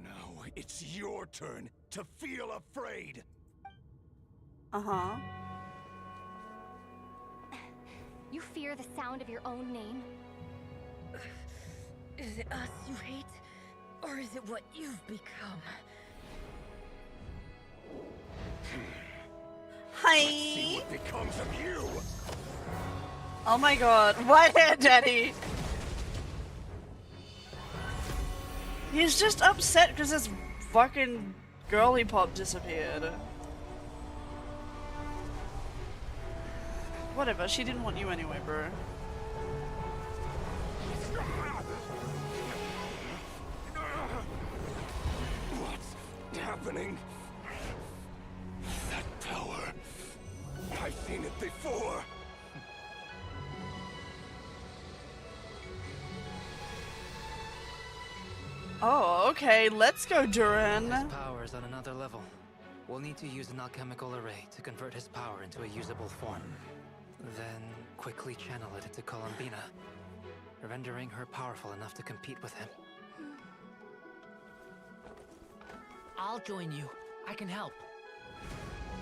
now it's your turn to feel afraid. Uh-huh. You fear the sound of your own name? Is it us you hate? Or is it what you've become? See Hi. what becomes of you. Oh my god. White hair daddy. He's just upset because his fucking girly pop disappeared. Whatever, she didn't want you anyway, bro. What's happening? That power. I've seen it before. Oh, okay, let's go, Durin. His power is on another level. We'll need to use an alchemical array to convert his power into a usable form. Then quickly channel it into Columbina, rendering her powerful enough to compete with him. I'll join you. I can help.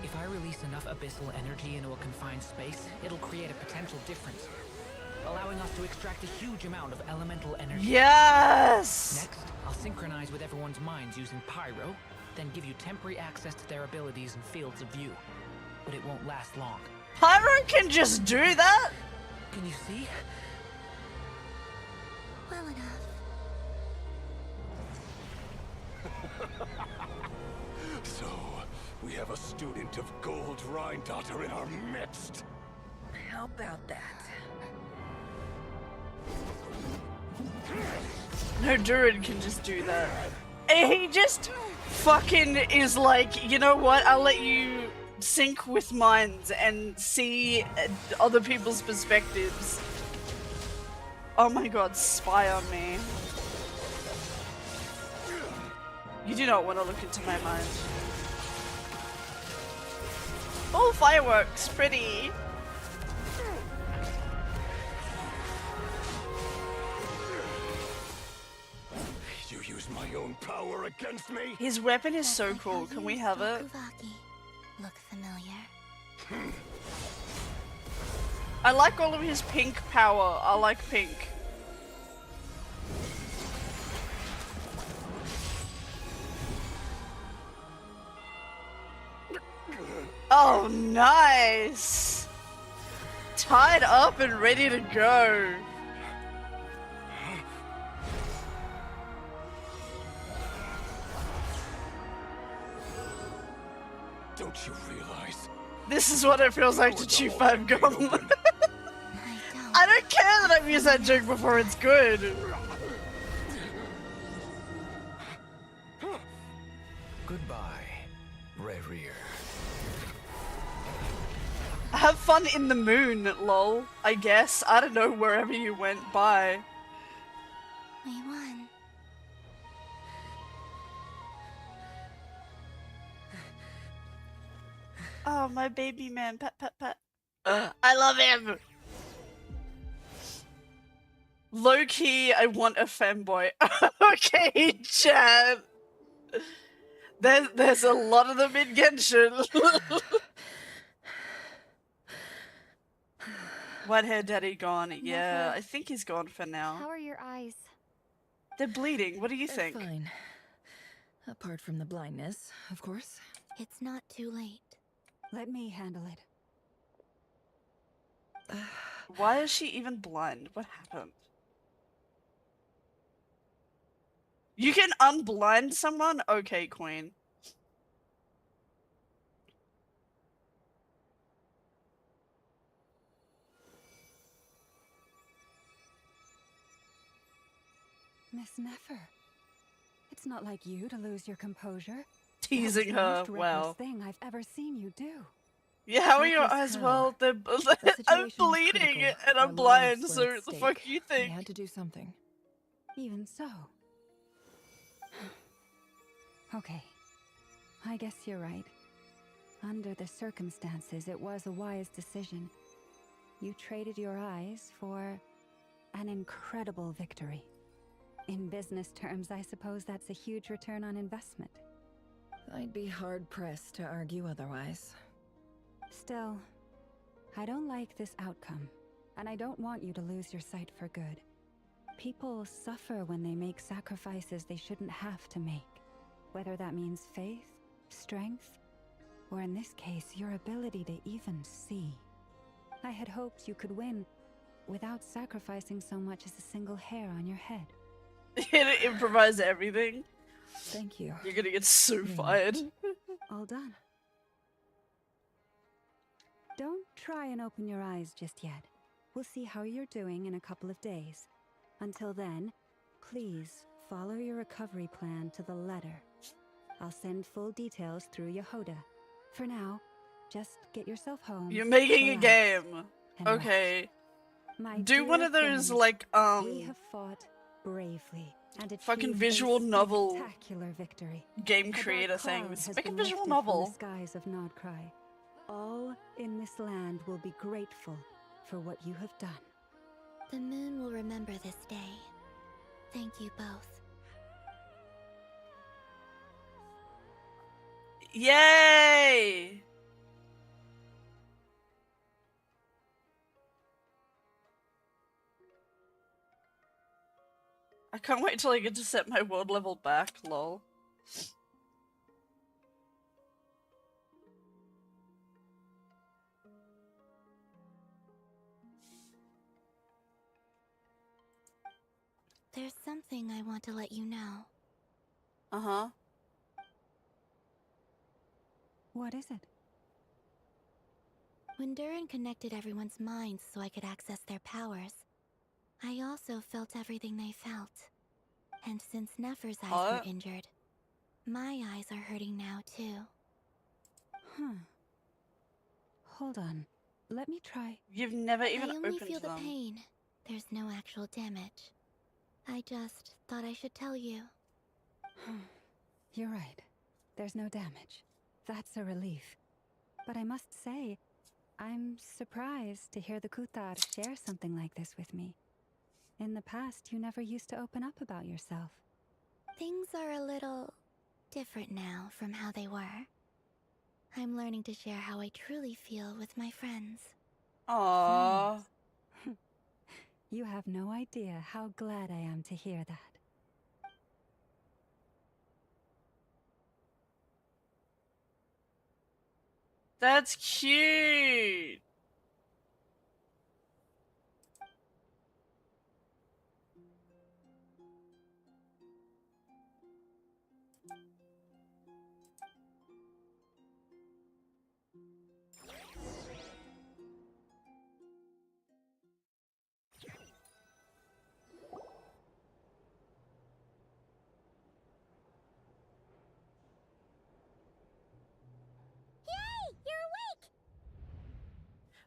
If I release enough abyssal energy into a confined space, it'll create a potential difference, allowing us to extract a huge amount of elemental energy. Yes! Next, I'll synchronize with everyone's minds using Pyro, then give you temporary access to their abilities and fields of view. But it won't last long. Pyro can just do that? Can you see? Well enough. So, we have a student of Gold Rhine-Daughter in our midst. How about that? No, Durin can just do that. And he just fucking is like, you know what, I'll let you sync with minds and see other people's perspectives. Oh my god, spy on me. You do not want to look into my mind. Oh, fireworks, pretty. You use my my own power against me? His weapon is so cool. Can we have it? Kuvaki. Look familiar? I like all of his pink power. I like pink. Oh, nice! Tied up and ready to go. Don't you realize? This is what it feels like to chew 5 gum. I don't care that I've used that joke before, it's good. Goodbye, Rerir. Have fun in the moon, lol. I guess. I don't know, wherever you went by. We won. Oh, my baby man. Pat, pat, pat. I love him! Low-key, I want a femboy. Okay, chat. There's a lot of them in Genshin. Whitehair daddy gone. Yeah, Never. I think he's gone for now. How are your eyes? They're bleeding. What do you They're think? fine. Apart from the blindness, of course. It's not too late. Let me handle it. Why is she even blind? What happened? You can unblind someone? Okay, queen. Miss Nefer. It's not like you to lose your composure. Teasing That's the her. most Wow. reckless thing I've ever seen you do. Yeah, how are your Reckless eyes? how? Well, they're I'm situation was bleeding critical. and Our I'm blind, lives so were at the fuck stake. you We think? had to do something. Even so. Okay. I guess you're right. Under the circumstances, it was a wise decision. You traded your eyes for an incredible victory. In business terms, I suppose that's a huge return on investment. I'd be hard-pressed to argue otherwise. Still, I don't like this outcome, and I don't want you to lose your sight for good. People suffer when they make sacrifices they shouldn't have to make, whether that means faith, strength, or in this case, your ability to even see. I had hoped you could win without sacrificing so much as a single hair on your head. Improvise everything. Thank you. You're gonna get so Yeah. fired. All done. Don't try and open your eyes just yet. We'll see how you're doing in a couple of days. Until then, please follow your recovery plan to the letter. I'll send full details through Yehoda. For now, just get yourself home. You're making a relax, game. and Okay. My Do one dear of those friends, like we have fought bravely and fucking achieved visual a novel spectacular victory. game A dark creator cloud things. has Make a been visual lifted from novel. The skies of Nodcry. All in this land will be grateful for what you have done. The moon will remember this day. Thank you both. Yay! I can't wait till I get to set my world level back, lol. There's something I want to let you know. Uh-huh. What is it? When Durin connected everyone's minds so I could access their powers, I also felt everything they felt. And since Nefer's eyes were injured, my eyes are hurting now too. Huh. Hold on. Let me try. You've never even I only opened feel the them. pain. There's no actual damage. I just thought I should tell you. You're right. There's no damage. That's a relief. But I must say, I'm surprised to hear the Kutar share something like this with me. In the past, you never used to open up about yourself. Things are a little different now from how they were. I'm learning to share how I truly feel with my friends. Aww. You have no idea how glad I am to hear that. That's cute.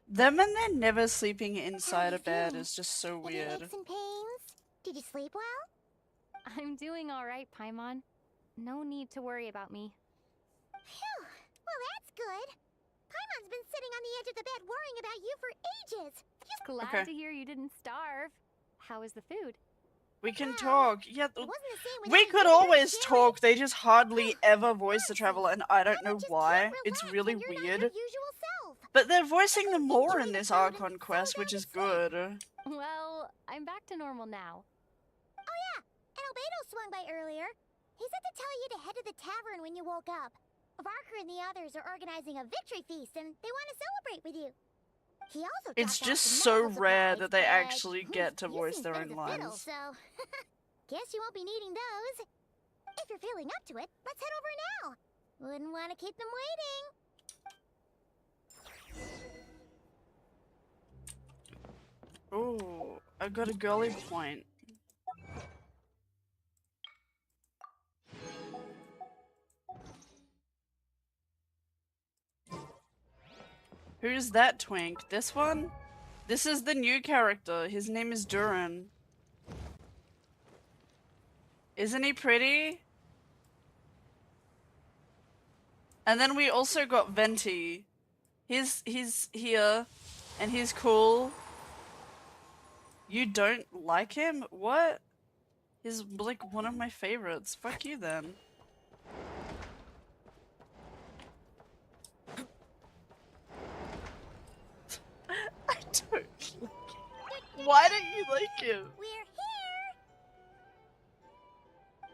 Them and they're never sleeping inside a bed is just so Any weird. aches and pains? Did you sleep well? I'm doing all right, Paimon. No need to worry about me. Phew. Well, that's good. Paimon's been sitting on the edge of the bed worrying about you for ages. Glad to hear you didn't starve. How is the food? We can talk. Yeah, It wasn't the same we without could you always sharing. talk. They just hardly ever voice the traveler, and I don't know why. It's Relax really when you're not weird. your usual self. But they're voicing them more in Enjoy the this food Archon and quest, slow which down is to sleep. good. Well, I'm back to normal now. Oh yeah, and Albedo swung by earlier. He said to tell you to head to the tavern when you woke up. Varker and the others are organizing a victory feast, and they want to celebrate with you. He also It's dropped off just some so medical rare supplies, that they but actually get to you voice seem their fit own as a fiddle, lines. so guess you won't be needing those. If you're feeling up to it, let's head over now. Wouldn't want to keep them waiting. Ooh, I got a girly point. Who's that twink? This one? This is the new character. His name is Duran. Isn't he pretty? And then we also got Venti. He's here, and he's cool. You don't like him? What? He's like one of my favorites. Fuck you then. I don't like him. Why don't you like him? We're here.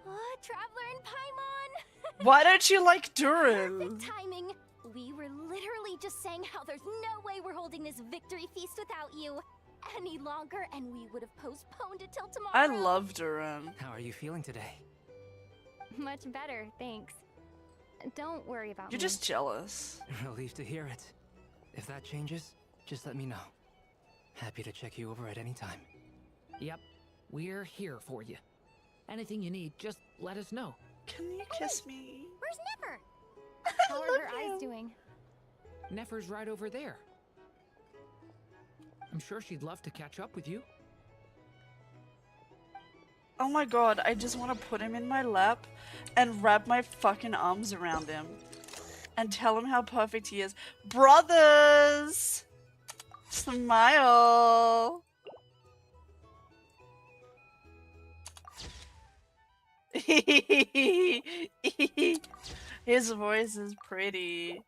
Oh, Traveler and Paimon! Why don't you like Duran? Perfect timing. We were literally just saying how there's no way we're holding this victory feast without you any longer, and we would have postponed it till tomorrow. I love Duran. How are you feeling today? Much better, thanks. Don't worry about You're me. just jealous. Relieved to hear it. If that changes, just let me know. Happy to check you over at any time. Yep, we're here for you. Anything you need, just let us know. Can you kiss me? Where's Nipper? How are her eyes doing? Nefer's right over there. I'm sure she'd love to catch up with you. Oh my god, I just want to put him in my lap and wrap my fucking arms around him and tell him how perfect he is. Brothers! Smile! His voice is pretty.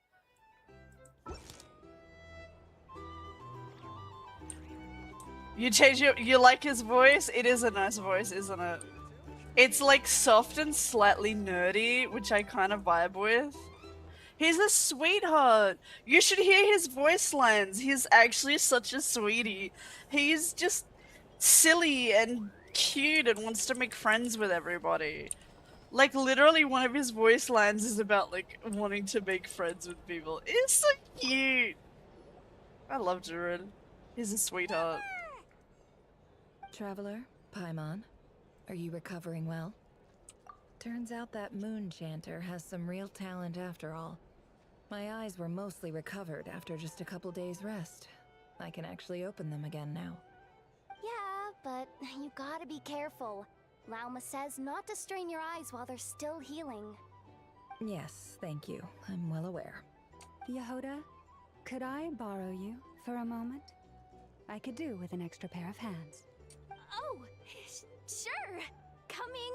You like his voice? It is a nice voice, isn't it? It's like soft and slightly nerdy, which I kind of vibe with. He's a sweetheart. You should hear his voice lines. He's actually such a sweetie. He's just silly and cute and wants to make friends with everybody. Like literally one of his voice lines is about like wanting to make friends with people. It's so cute. I love Duran. He's a sweetheart. Traveler, Paimon, are you recovering well? Turns out that moon chanter has some real talent after all. My eyes were mostly recovered after just a couple days rest. I can actually open them again now. Yeah, but you gotta be careful. Lauma says not to strain your eyes while they're still healing. Yes, thank you. I'm well aware. Yehoda, could I borrow you for a moment? I could do with an extra pair of hands. Oh, sure. Coming.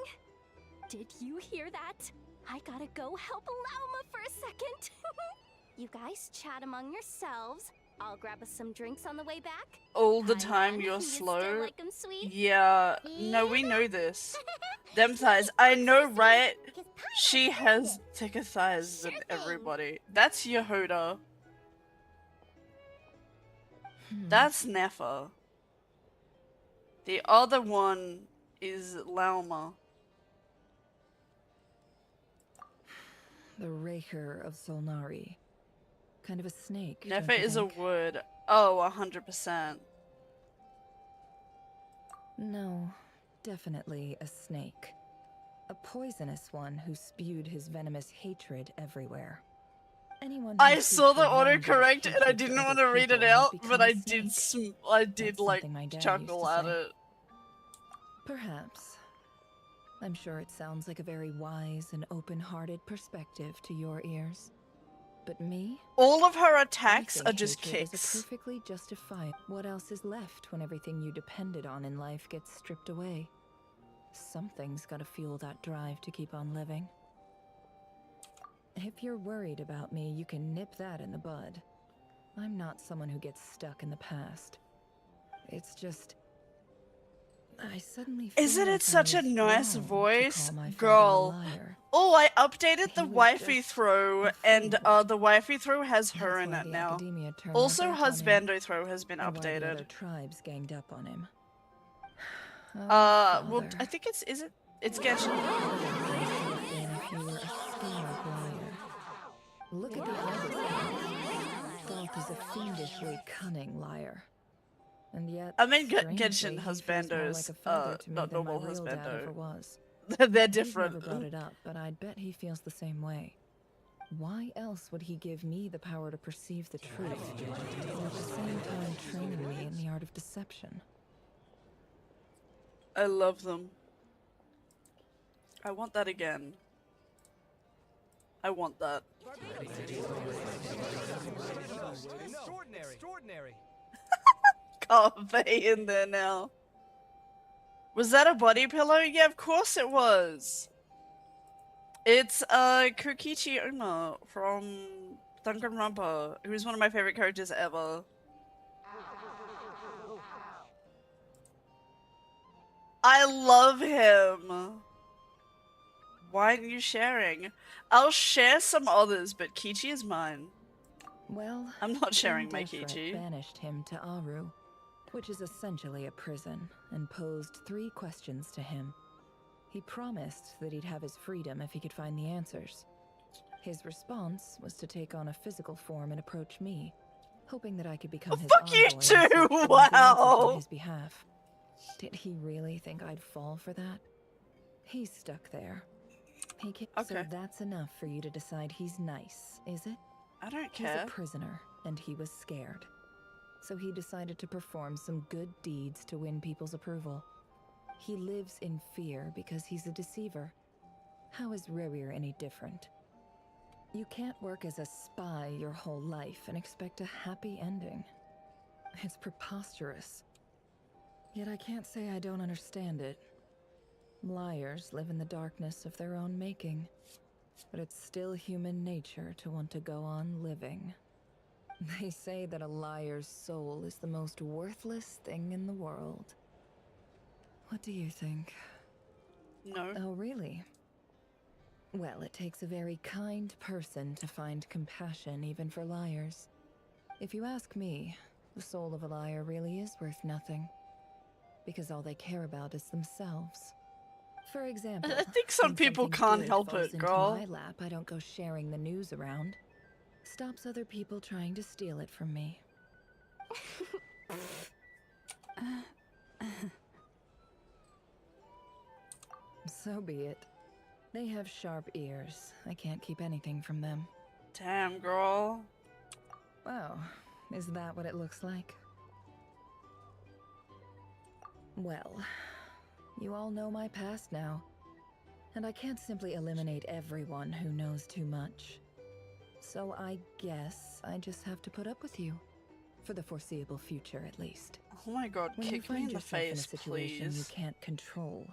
Did you hear that? I gotta go help Lauma for a second. You guys chat among yourselves. I'll grab us some drinks on the way back. All the Hi, time Ren. you're You still slow. like 'em sweet? Yeah, no, we know this. Them thighs, I know, right? She has thicker thighs than everybody. That's Yehoda. That's Nefa. The other one is Lauma. The Raker of Solnari. Kind of a snake. Nefa don't you is a think? word. Oh, 100%. No, definitely a snake. A poisonous one who spewed his venomous hatred everywhere. Anyone who I seeks saw the revenge or autocorrect and I hatred for didn't other want to read it people has out, but become a I did snake. I did That's like something my dad used chuckle to at say. it. Perhaps. I'm sure it sounds like a very wise and open-hearted perspective to your ears. But me? All of her I attacks think are just hatred is kicks. a perfectly justified. What else is left when everything you depended on in life gets stripped away? Something's gotta fuel that drive to keep on living. If you're worried about me, you can nip that in the bud. I'm not someone who gets stuck in the past. It's just... I suddenly feel Isn't like it such I a was nice wrong to voice? call my father a Girl. liar. Oh, I updated the He was wifey just throw, a and fool. the wifey throw has her That's in why it the now. academia turned their Also, back on him, husbando throw has been and why the updated. other tribes ganged up on him. Oh, Well, father. I think it's Genshin. If you were a scared liar. Look at the evidence. Thoth is a fiendishly cunning liar. And yet, I mean, strangely, Genshin he feels more husbandos, like a father to me not than my normal real dad ever husbando. was. They're He's different. never brought it up, but I'd bet he feels the same way. Why else would he give me the power to perceive the truth, while at the same time training me in the art of deception? I love them. I want that again. I want that. Extraordinary. Extraordinary. Carve in there now. Was that a body pillow? Yeah, of course it was. It's Kokichi Oma from Danganronpa, who's one of my favorite characters ever. I love him. Why aren't you sharing? I'll share some others, but Kichi is mine. Well, I'm not sharing my King Defret Kichi. banished him to Aru, which is essentially a prison, and posed 3 questions to him. He promised that he'd have his freedom if he could find the answers. His response was to take on a physical form and approach me, hoping that I could become his fuck you envoy and too! search for the answers Wow! on his behalf. Did he really think I'd fall for that? He's stuck there. So that's enough for you to decide he's nice, is it? I don't He's care. a prisoner, and he was scared. So he decided to perform some good deeds to win people's approval. He lives in fear because he's a deceiver. How is Rerir any different? You can't work as a spy your whole life and expect a happy ending. It's preposterous. Yet I can't say I don't understand it. Liars live in the darkness of their own making, but it's still human nature to want to go on living. They say that a liar's soul is the most worthless thing in the world. What do you think? No. Oh, really? Well, it takes a very kind person to find compassion even for liars. If you ask me, the soul of a liar really is worth nothing. Because all they care about is themselves. For example, I think some when people something can't good help falls it, into girl. my lap, I don't go sharing the news around. Stops other people trying to steal it from me. So be it. They have sharp ears. I can't keep anything from them. Damn, girl. Wow, is that what it looks like? Well, you all know my past now, and I can't simply eliminate everyone who knows too much. So I guess I just have to put up with you. For the foreseeable future, at least. Oh my god, When you kick me find in the yourself in a face, situation you please. can't control,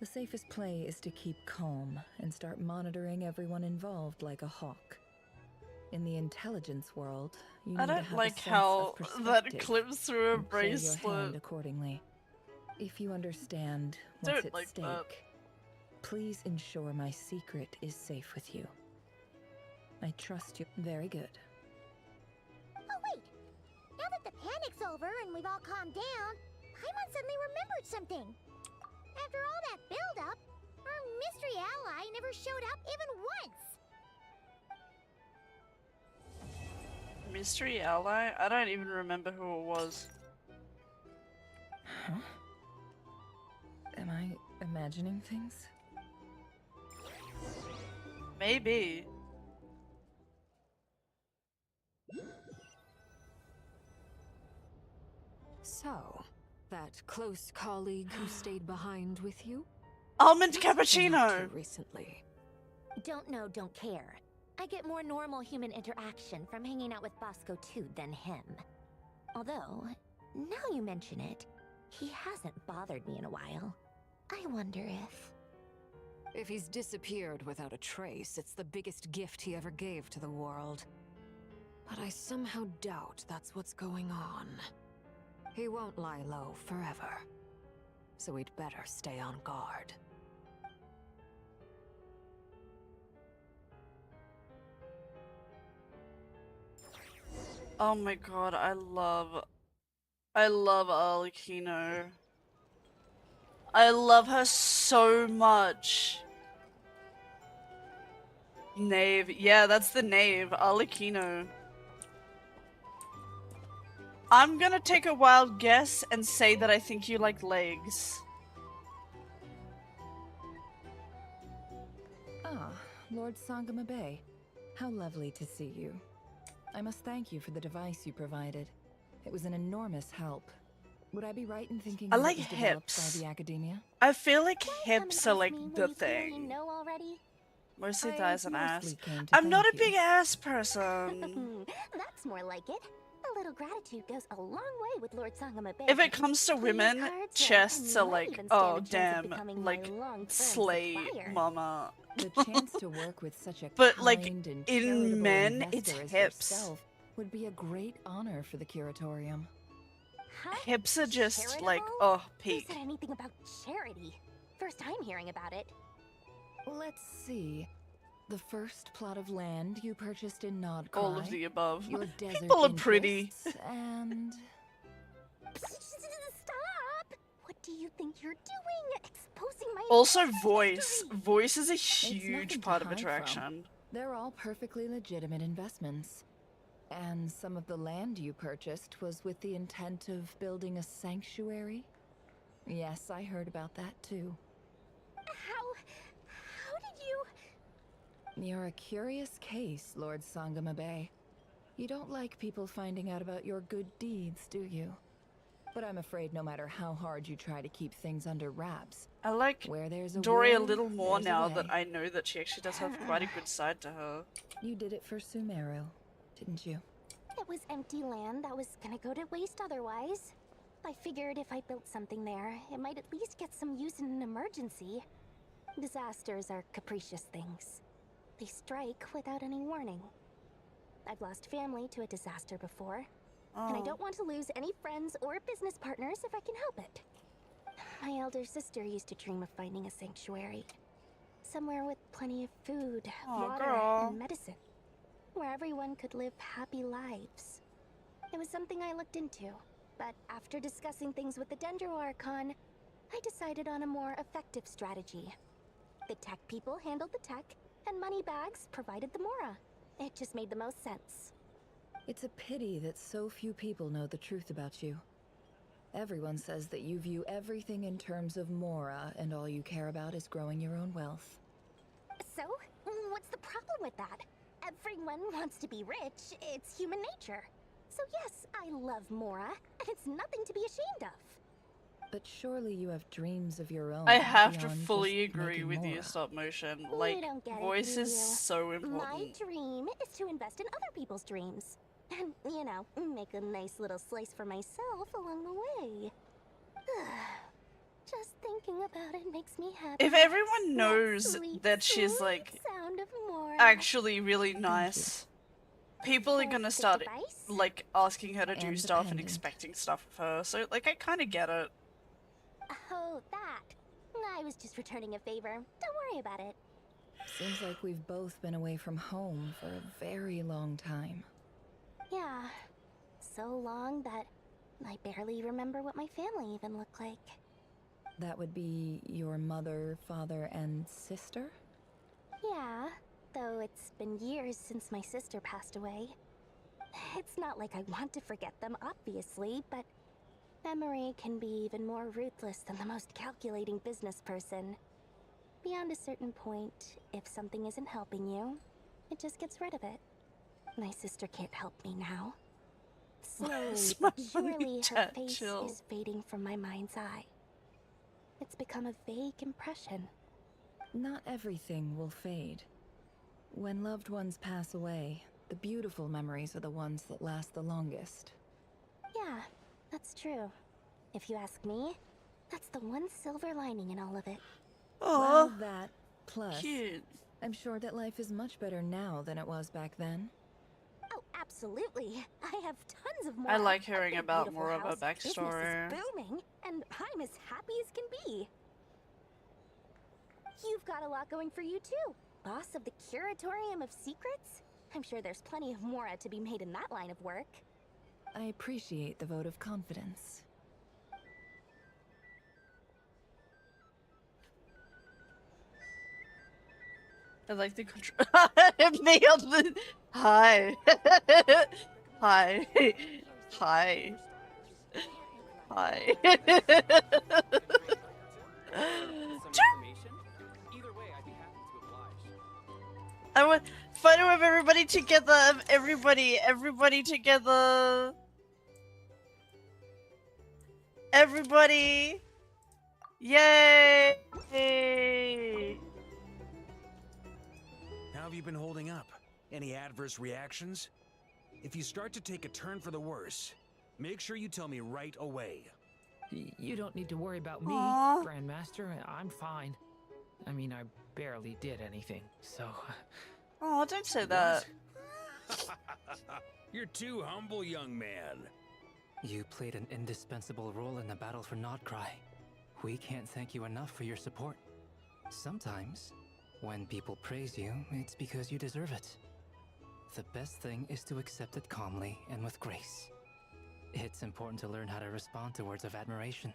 The safest play is to keep calm and start monitoring everyone involved like a hawk. In the intelligence world, you I need to don't have like a sense how of perspective that clips through a and play your hand bracelet. accordingly. If you understand what's Don't at like stake, that. please ensure my secret is safe with you. I trust you. Very good. Oh, wait! Now that the panic's over and we've all calmed down, Paimon suddenly remembered something. After all that build-up, our mystery ally never showed up even once! Mystery ally? I don't even remember who it was. Huh? Am I imagining things? Maybe. So, that close colleague who stayed behind with you? Almond What's been up cappuccino! to recently? Don't know, don't care. I get more normal human interaction from hanging out with Bosco too than him. Although, now you mention it, he hasn't bothered me in a while. I wonder if... If he's disappeared without a trace, it's the biggest gift he ever gave to the world. But I somehow doubt that's what's going on. He won't lie low forever. So we'd better stay on guard. Oh my god, I love Alikino. I love her so much. Knave. Yeah, that's the knave. Alikino. I'm gonna take a wild guess and say that I think you like legs. Ah, Lord Sangama Bay. How lovely to see you. I must thank you for the device you provided. It was an enormous help. Would I be right in thinking I that like it was developed hips. by the academia? I feel like hips are like the You thing. know already? Mostly I thighs and ass. mostly came to I'm not a thank you. big ass person. That's more like it. A little gratitude goes a long way with Lord Sangama Bay. If it comes to women, cards, chests and are you might like, even stand oh a chance of damn, becoming like my long-term slay supplier. mama. The chance to work with such a But, kind like, and in charitable men, it's investor as hips. yourself would be a great honor for the curatorium. Huh? Hips are just like, Charitable? oh, Who peak. said anything about charity? First time hearing about it. Let's see. The first plot of land you purchased in Nodcry. All of the above. Your desert People are pretty. interests, and Stop! What do you think you're doing? Exposing my Also, entire voice. history. Voice is a It's huge nothing to part of hide from. attraction. They're all perfectly legitimate investments. And some of the land you purchased was with the intent of building a sanctuary? Yes, I heard about that too. How did you... You're a curious case, Lord Sangama Bay. You don't like people finding out about your good deeds, do you? But I'm afraid no matter how hard you try to keep things under wraps, I like where there's a Dory a will, little more there's a now way. that I know that she actually does have quite a good side to her. You did it for Sumeru, didn't you? It was empty land that was gonna go to waste otherwise. I figured if I built something there, it might at least get some use in an emergency. Disasters are capricious things. They strike without any warning. I've lost family to a disaster before, and I Oh. don't want to lose any friends or business partners if I can help it. My elder sister used to dream of finding a sanctuary. Somewhere with plenty of food, Aw, water, girl. and medicine. Where everyone could live happy lives. It was something I looked into, but after discussing things with the Dendro Archon, I decided on a more effective strategy. The tech people handled the tech, and Moneybags provided the Mora. It just made the most sense. It's a pity that so few people know the truth about you. Everyone says that you view everything in terms of Mora, and all you care about is growing your own wealth. So, what's the problem with that? Everyone wants to be rich. It's human nature. So yes, I love Mora, and it's nothing to be ashamed of. But surely you have dreams of your own. I have to beyond fully just agree making with you, Mora. stop motion. You Like, don't get it, voice do is you? so My important. dream is to invest in other people's dreams. And, you know, make a nice little slice for myself along the way. Just thinking about it makes me happy. If everyone That knows sweet, that she's sweet like sound of Mora. actually really nice, people are gonna The start device? like asking her to do And the stuff and pendant. expecting stuff of her. So like I kind of get it. Oh, that. I was just returning a favor. Don't worry about it. Seems like we've both been away from home for a very long time. Yeah. So long that I barely remember what my family even looked like. That would be your mother, father, and sister? Yeah, though it's been years since my sister passed away. It's not like I want to forget them, obviously, but memory can be even more ruthless than the most calculating business person. Beyond a certain point, if something isn't helping you, it just gets rid of it. My sister can't help me now. Slowly but surely, her face is fading from my mind's eye. It's become a vague impression. Not everything will fade. When loved ones pass away, the beautiful memories are the ones that last the longest. Yeah, that's true. If you ask me, that's the one silver lining in all of it. Well, that, plus, cute. I'm sure that life is much better now than it was back then. Oh, absolutely. I have tons of more. I like hearing about beautiful more of her house. backstory. Business is booming, and I'm as happy as can be. You've got a lot going for you too. Boss of the Curatorium of Secrets? I'm sure there's plenty of Mora to be made in that line of work. I appreciate the vote of confidence. I like the control. Nailed the. Hi. Hi. Hi. Hi. I want photo of everybody together. Everybody together. Everybody. Yay! How have you been holding up? Any adverse reactions? If you start to take a turn for the worse, make sure you tell me right away. You don't need to worry about me, Aw. Grandmaster. I'm fine. I mean, I barely did anything, so... Oh, don't say that. You're too humble, young man. You played an indispensable role in the battle for Nodcry. We can't thank you enough for your support. Sometimes, when people praise you, it's because you deserve it. The best thing is to accept it calmly and with grace. It's important to learn how to respond to words of admiration.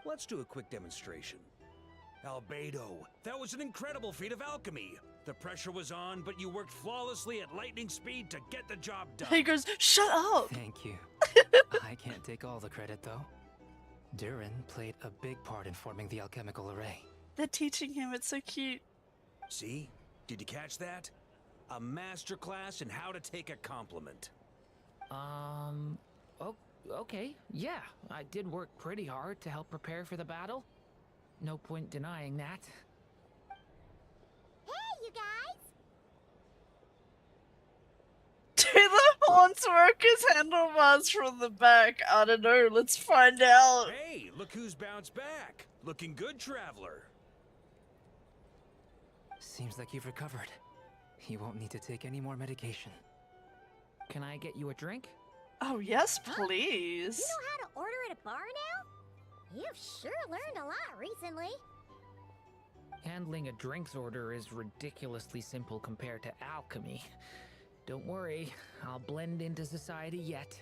Let's do a quick demonstration. Albedo, that was an incredible feat of alchemy. The pressure was on, but you worked flawlessly at lightning speed to get the job done. He goes, shut up! Thank you. I can't take all the credit, though. Durin played a big part in forming the alchemical array. They're teaching him, it's so cute. See? Did you catch that? A masterclass in how to take a compliment. Okay, yeah. I did work pretty hard to help prepare for the battle. No point denying that. Hey, you guys! Do the horns work as handlebars from the back? I don't know, let's find out. Hey, look who's bounced back. Looking good, traveler. Seems like you've recovered. You won't need to take any more medication. Can I get you a drink? Oh, yes, please. You know how to order at a bar now? You've sure learned a lot recently. Handling a drinks order is ridiculously simple compared to alchemy. Don't worry, I'll blend into society yet.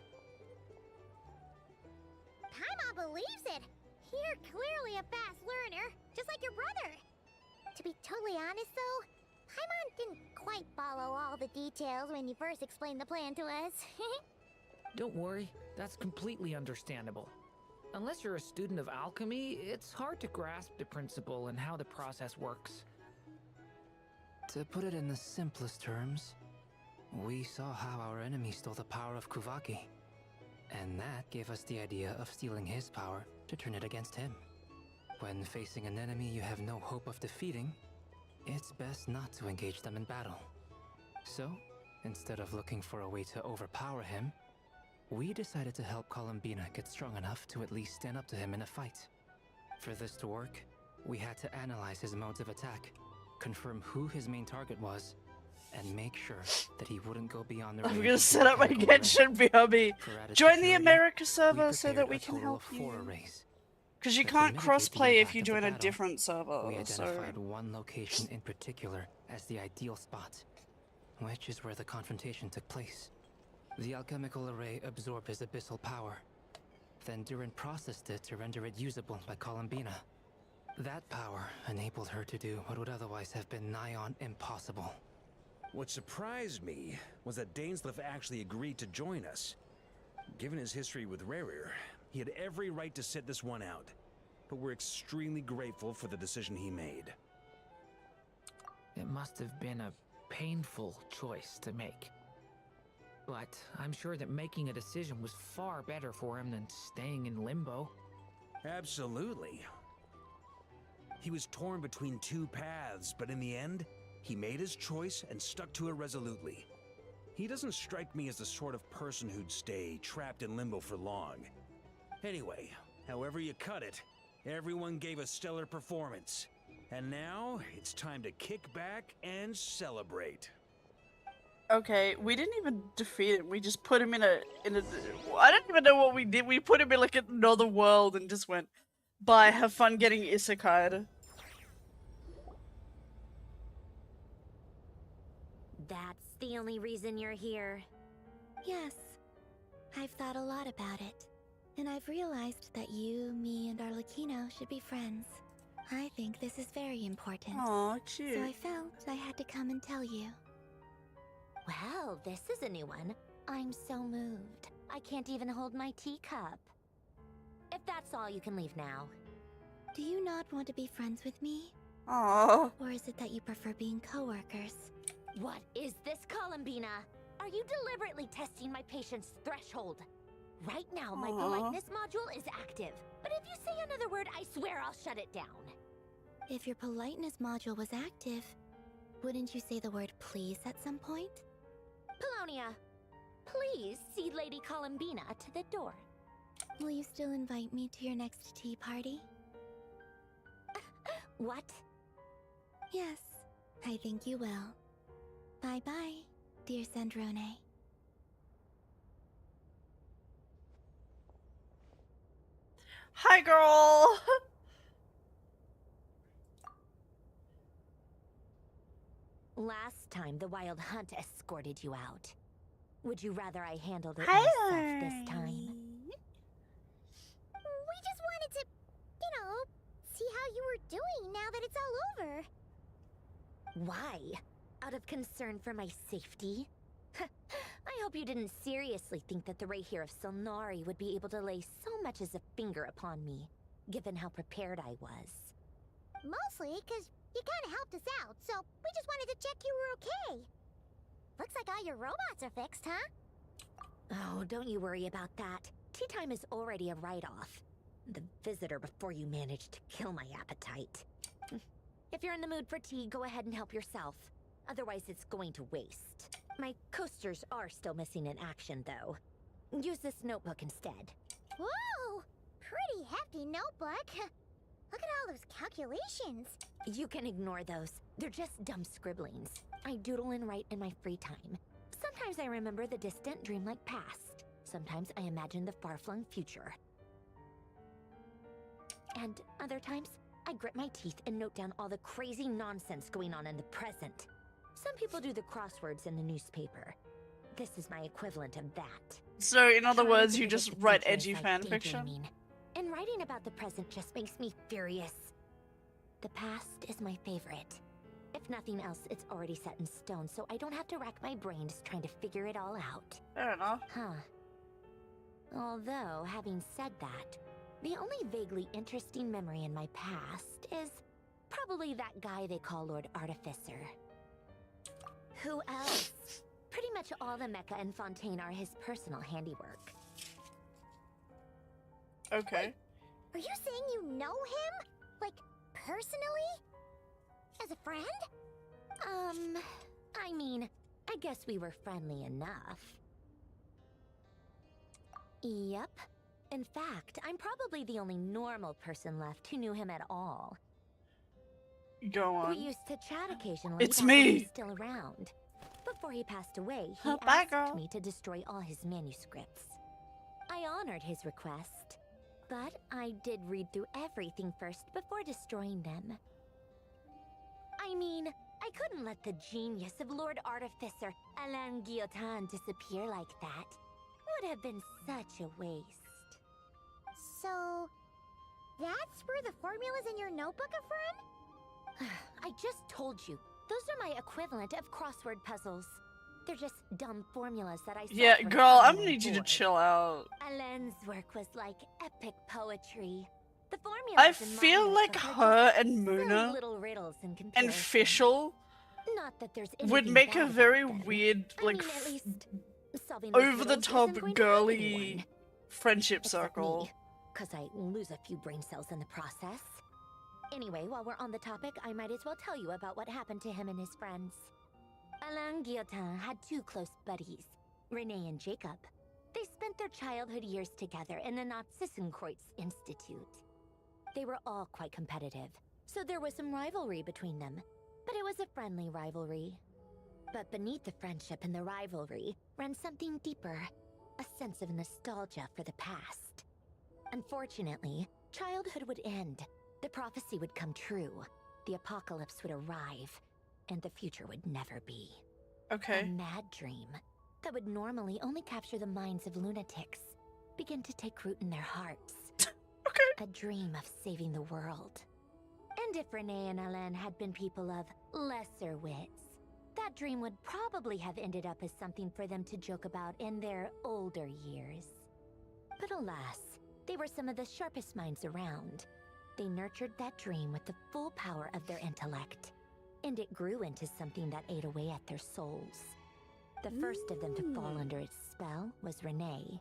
Paimon believes it. You're clearly a fast learner, just like your brother. To be totally honest, though, Paimon didn't quite follow all the details when you first explained the plan to us. Don't worry, that's completely understandable. Unless you're a student of alchemy, it's hard to grasp the principle and how the process works. To put it in the simplest terms, we saw how our enemy stole the power of Kuvaki. And that gave us the idea of stealing his power to turn it against him. When facing an enemy you have no hope of defeating, it's best not to engage them in battle. So, instead of looking for a way to overpower him, we decided to help Columbina get strong enough to at least stand up to him in a fight. For this to work, we had to analyze his modes of attack, confirm who his main target was, and make sure that he wouldn't go beyond the I'm range gonna of the set up my mechanical array. Genshin BRB. For added Join the security, America server we so that prepared we a can total help of 4 you. arrays. Because you But to can't mitigate the crossplay if impact you of the join a battle, different server. We So identified one location in particular as the ideal spot, which is where the confrontation took place. The alchemical array absorbed his abyssal power. Then Durin processed it to render it usable by Columbina. That power enabled her to do what would otherwise have been nigh on impossible. What surprised me was that Dainsleif actually agreed to join us. Given his history with Rerir, he had every right to sit this one out. But we're extremely grateful for the decision he made. It must have been a painful choice to make. But I'm sure that making a decision was far better for him than staying in limbo. Absolutely. He was torn between 2 paths, but in the end, he made his choice and stuck to it resolutely. He doesn't strike me as the sort of person who'd stay trapped in limbo for long. Anyway, however you cut it, everyone gave a stellar performance. And now, it's time to kick back and celebrate. okay, we didn't even defeat him. We just put him in a. I don't even know what we did. We put him in like another world and just went, bye. Have fun getting isekai'd. That's the only reason you're here. Yes. I've thought a lot about it. And I've realized that you, me, and Arlecchino should be friends. I think this is very important. Aw, cute. So I felt I had to come and tell you. Well, this is a new one. I'm so moved. I can't even hold my teacup. If that's all, you can leave now. Do you not want to be friends with me? Aww. Or is it that you prefer being co-workers? What is this, Columbina? Are you deliberately testing my patience threshold? Right now, my Aw. politeness module is active. But if you say another word, I swear I'll shut it down. If your politeness module was active, wouldn't you say the word please at some point? Polonia, please see Lady Columbina to the door. Will you still invite me to your next tea party? What? Yes, I think you will. Bye-bye, dear Sandrone. Hi, girl. Last time, the Wild Hunt escorted you out. Would you rather I handled it myself this time? We just wanted to, see how you were doing now that it's all over. Why? Out of concern for my safety? I hope you didn't seriously think that the Rayhir of Solnari would be able to lay so much as a finger upon me, given how prepared I was. Mostly because you kind of helped us out, so we just wanted to check you were okay. Looks like all your robots are fixed, huh? Oh, don't you worry about that. Tea time is already a write-off. The visitor before you managed to kill my appetite. If you're in the mood for tea, go ahead and help yourself. Otherwise, it's going to waste. My coasters are still missing in action, though. Use this notebook instead. Whoa! Pretty hefty notebook. Look at all those calculations. You can ignore those. They're just dumb scribblings. I doodle and write in my free time. Sometimes I remember the distant dreamlike past. Sometimes I imagine the far-flung future. And other times, I grit my teeth and note down all the crazy nonsense going on in the present. Some people do the crosswords in the newspaper. This is my equivalent of that. So, in other Trying words, to you predict just the write future edgy is like fan fiction? daydreaming. And writing about the present just makes me furious. The past is my favorite. If nothing else, it's already set in stone, so I don't have to rack my brains trying to figure it all out. Fair enough. Huh. Although, having said that, the only vaguely interesting memory in my past is probably that guy they call Lord Artificer. Who else? Pretty much all the mecha and Fontaine are his personal handiwork. Okay. Are you saying you know him? Like, personally? As a friend? I mean, I guess we were friendly enough. Yep. In fact, I'm probably the only normal person left who knew him at all. Go on. We used to chat occasionally. It's back when he me. was still around. Before he passed away, he Bye, asked girl. me to destroy all his manuscripts. I honored his request, but I did read through everything first before destroying them. I mean, I couldn't let the genius of Lord Artificer Alain Guillotin disappear like that. Would have been such a waste. So, that's where the formulas in your notebook are from? I just told you. Those are my equivalent of crossword puzzles. They're just dumb formulas that I solved Yeah, for girl, fun I'm on gonna need you to board. chill out. Alain's work was like epic poetry. The formulas I in my feel like notebook her are just and silly Muna little riddles in and comparison. Fischl Not that there's would anything make bad a about very them. weird, I like, mean, at least solving those over the riddles top isn't going to hurt anyone. girly friendship Except circle. me, 'cause I lose a few brain cells in the process. Anyway, while we're on the topic, I might as well tell you about what happened to him and his friends. Alain Guillotin had two close buddies, Renee and Jacob. They spent their childhood years together in the Narzissenkreuz Institute. They were all quite competitive, so there was some rivalry between them, but it was a friendly rivalry. But beneath the friendship and the rivalry ran something deeper, a sense of nostalgia for the past. Unfortunately, childhood would end, the prophecy would come true, the apocalypse would arrive, and the future would never be. Okay. A mad dream that would normally only capture the minds of lunatics begin to take root in their hearts. Okay. A dream of saving the world. And if Renee and Alain had been people of lesser wits, that dream would probably have ended up as something for them to joke about in their older years. But alas, they were some of the sharpest minds around. They nurtured that dream with the full power of their intellect, and it grew into something that ate away at their souls. The first of them to fall under its spell was Renee.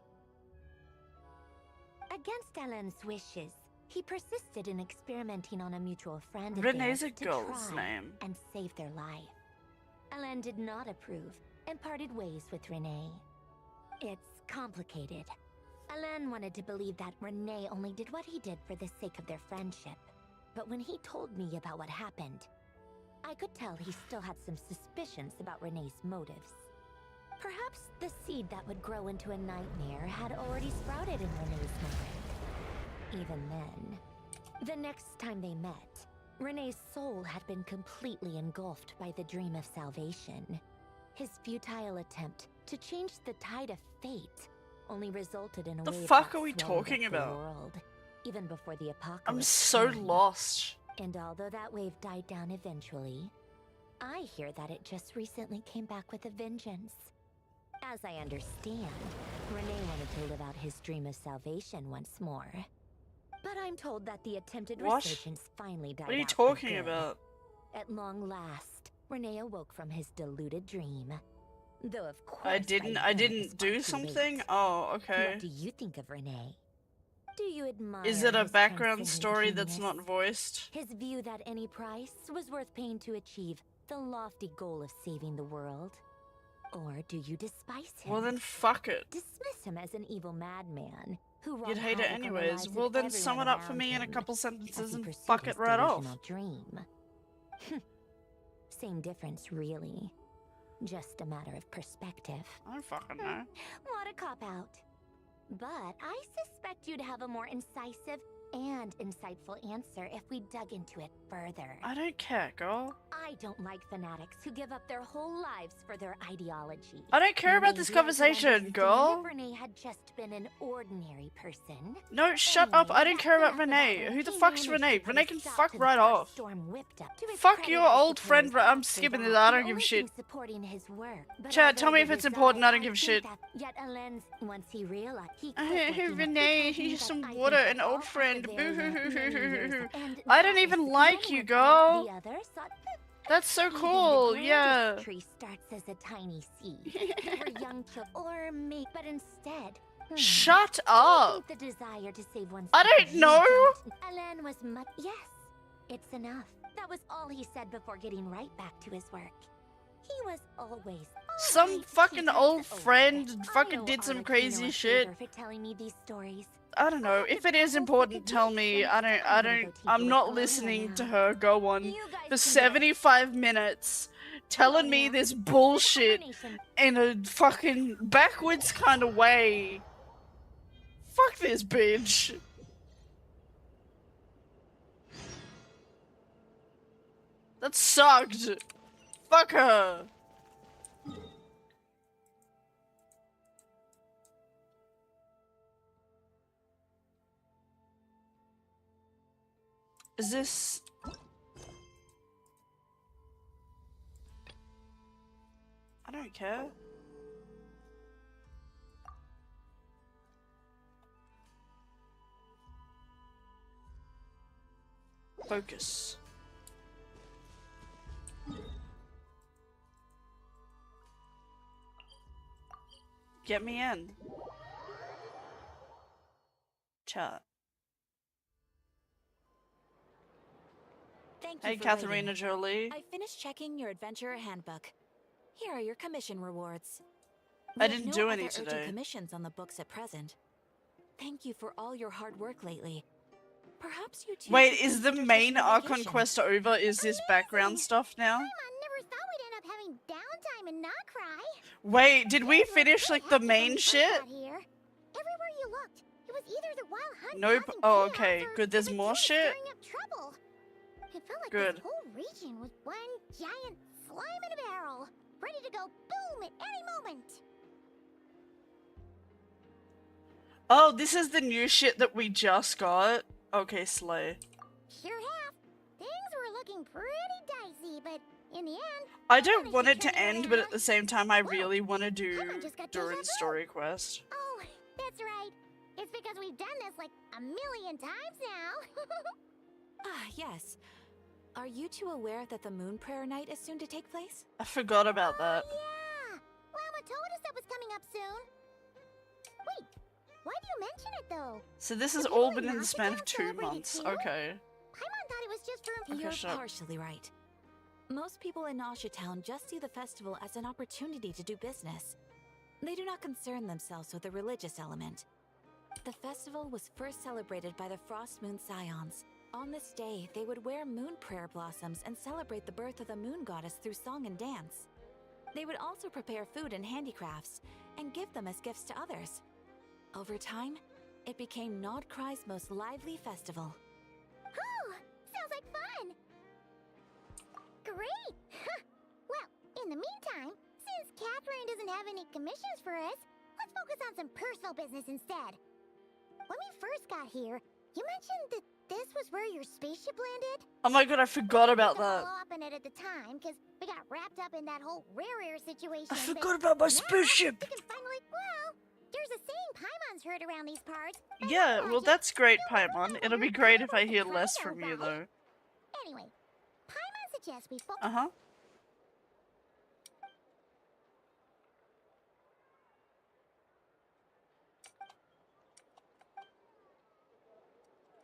Against Alain's wishes, he persisted in experimenting on a mutual friend of Renee's theirs a to girl's try name. and save their life. Alain did not approve and parted ways with Renee. It's complicated. Alain wanted to believe that Renee only did what he did for the sake of their friendship. But when he told me about what happened, I could tell he still had some suspicions about Renee's motives. Perhaps the seed that would grow into a nightmare had already sprouted in Renee's mind. Even then, the next time they met, Renee's soul had been completely engulfed by the dream of salvation. His futile attempt to change the tide of fate only resulted in a The wave fuck that are we swallowed talking up the about? world, even before the apocalypse I'm so came. lost. And although that wave died down eventually, I hear that it just recently came back with a vengeance. As I understand, Renee wanted to live out his dream of salvation once more. But I'm told that the attempted What? resurgence finally died out. What are you for talking good. about? At long last, Renee awoke from his deluded dream. Though of course I by didn't then it was do far too something? late. Oh, okay. What do you think of Renee? Do you admire Is it a his background transcendent story that's genius? not voiced? His view that any price was worth paying to achieve the lofty goal of saving the world? Or do you despise him? Well then fuck it. Dismiss him as an evil madman who You'd wrought hate it havoc on the anyways. lives of Well then sum everyone it up for around me in a him couple as sentences he and pursued fuck his it right off. delusional dream. Same difference, really. Just a matter of perspective. I don't fucking know. What a cop-out. But I suspect you'd have a more incisive and insightful answer if we dug into it further. I don't care, girl. I don't like fanatics who give up their whole lives for their ideology. I don't care about this Maybe I could conversation, understand girl. If Renee had just been an ordinary person. No, shut up. I don't Anyway, care about that's enough Renee. about Who it. the He fuck's managed Renee? to put Renee a can stop fuck to the right dark off. storm whipped up. To his Fuck credit, your I old suppose, friend, I'm after skipping that, this. I the don't give a only shit. thing supporting his work. But Chad, tell me although if it's the important. I don't result, give a I shit. think that yet Alain, once he realized he Hey, Renee, here's some I water, think an that all old friend. after very many years, and I don't that even is like when you, one girl. the other sought That's so even cool, the yeah. grandest tree starts as a tiny seed. They were young children, or maybe, but instead. Shut I up. think the desire to save one's I don't know. Alain was much. Yes, it's enough. That was all he said before getting right back to his work. He was always Some fucking old friend I fucking owe did some Arlecchino crazy a shit. favor for telling me these stories. I don't know. If it is important, tell me. I'm not listening to her go on for 75 minutes telling me this bullshit in a fucking backwards kind of way. Fuck this bitch. That sucked. Fuck her. Is this... I don't care. Focus. Get me in. Chat. Thank you Hey, for Katharina waiting. Jolie. I finished checking your adventurer handbook. Here are your commission rewards. I We have didn't no do any other urgent today. commissions on the books at present. Thank you for all your hard work lately. Perhaps you two Wait, should is the consider main taking a Archon vacation. quest over? Is this background stuff now? Never thought we'd end up having downtime and not cry. Wait, did we finish like the main shit? Got here. Everywhere you looked, it was either the wild hunt Nope. causing Oh, chaos okay. or Good. There's the more Vituber shit. stirring up trouble. It felt like Good. this whole region was one giant slime in a barrel, ready to go boom at any moment. Oh, this is the new shit that we just got. Okay, slay. Sure have. Things were looking pretty dicey, but in the end, I don't want it to end, but at the same time, I really want to do Durin's story quest. oh, that's right. It's because we've done this like a million times now. Ah, yes. Are you two aware that the Moon Prayer Night is soon to take place? I forgot about that. Yeah, Llama told us that was coming up soon. Wait, why do you mention it though? So this has The all people been in in the span of Nashville 2 celebrated months. too? Okay. Paimon thought it was just for. You're shut up. partially right. Most people in Asha Town just see the festival as an opportunity to do business. They do not concern themselves with the religious element. The festival was first celebrated by the Frost Moon Scions. On this day, they would wear moon prayer blossoms and celebrate the birth of the moon goddess through song and dance. They would also prepare food and handicrafts and give them as gifts to others. Over time, it became Nodcry's most lively festival. Oh, sounds like fun. Great. Well, in the meantime, since Catherine doesn't have any commissions for us, let's focus on some personal business instead. When we first got here, you mentioned that this was where your spaceship landed? Oh my god, I forgot about that. Follow up on it at the time, because we got wrapped up in that whole rare situation. I but forgot about my now spaceship. We can finally, well, there's a saying Paimon's heard around these parts. and Yeah, I well like that's great, it. Paimon. It'll be great if I hear less from you, though. Anyway, Paimon suggests we focus. Uh-huh.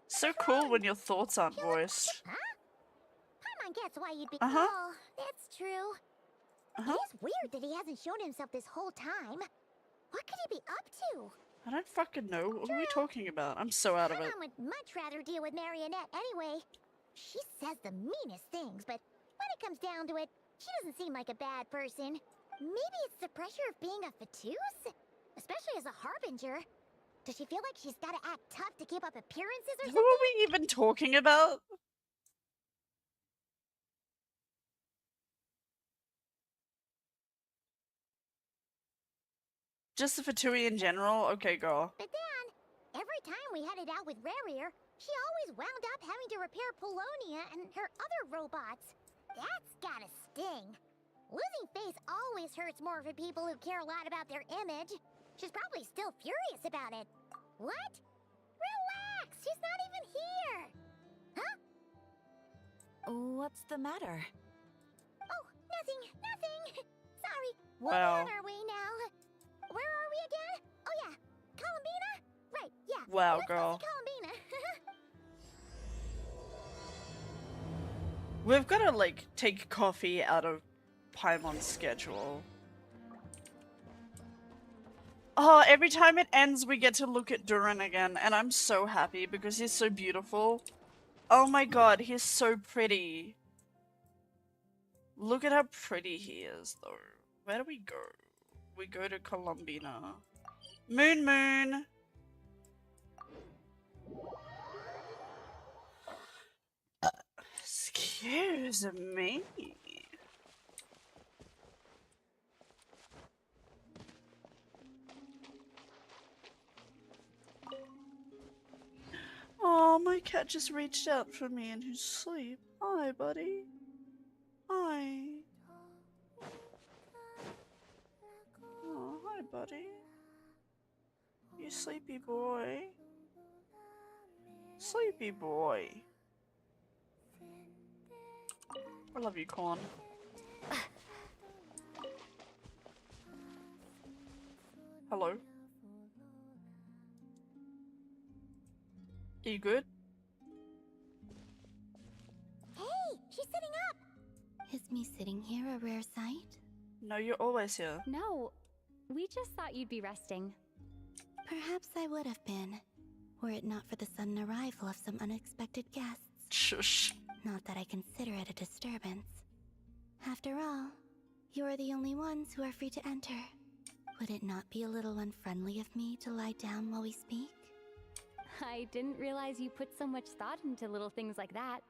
So cool when your thoughts aren't voiced. Huh? Paimon gets why you'd be. Uh-huh. Oh, that's true. Uh-huh. It is weird that he hasn't shown himself this whole time. What could he be up to? I don't fucking know. What are we talking about? I'm so out of it. Paimon would much rather deal with Marionette anyway. She says the meanest things, but when it comes down to it, she doesn't seem like a bad person. Maybe it's the pressure of being a Fatuse? Especially as a Harbinger. Does she feel like she's gotta act tough to keep up appearances or Who something? are we even talking about? Just the Fatui in general? Okay, go. But then, every time we headed out with Rarier, she always wound up having to repair Polonia and her other robots. That's gotta sting. Losing face always hurts more for people who care a lot about their image. She's probably still furious about it. What? Relax, she's not even here. Huh? What's the matter? Oh, nothing. Sorry. Wow. We're on our way now. Where are we again? Oh yeah, Columbina? Right, yeah. Wow, Let's go girl. see Columbina. We've got to, like, take coffee out of Paimon's schedule. Oh, every time it ends, we get to look at Durin again, and I'm so happy because he's so beautiful. Oh my god, he's so pretty. Look at how pretty he is, though. Where do we go? We go to Columbina. Moon Moon! Excuse me. Oh, my cat just reached out for me in his sleep. Hi, buddy. Hi. Oh, hi, buddy. You sleepy boy. Sleepy boy. I love you, Corn. Hello? Are you good? Hey, she's sitting up! Is me sitting here a rare sight? No, you're always here. No, we just thought you'd be resting. Perhaps I would have been, were it not for the sudden arrival of some unexpected guests. Shush. Not that I consider it a disturbance. After all, you are the only ones who are free to enter. Would it not be a little unfriendly of me to lie down while we speak? I didn't realize you put so much thought into little things like that.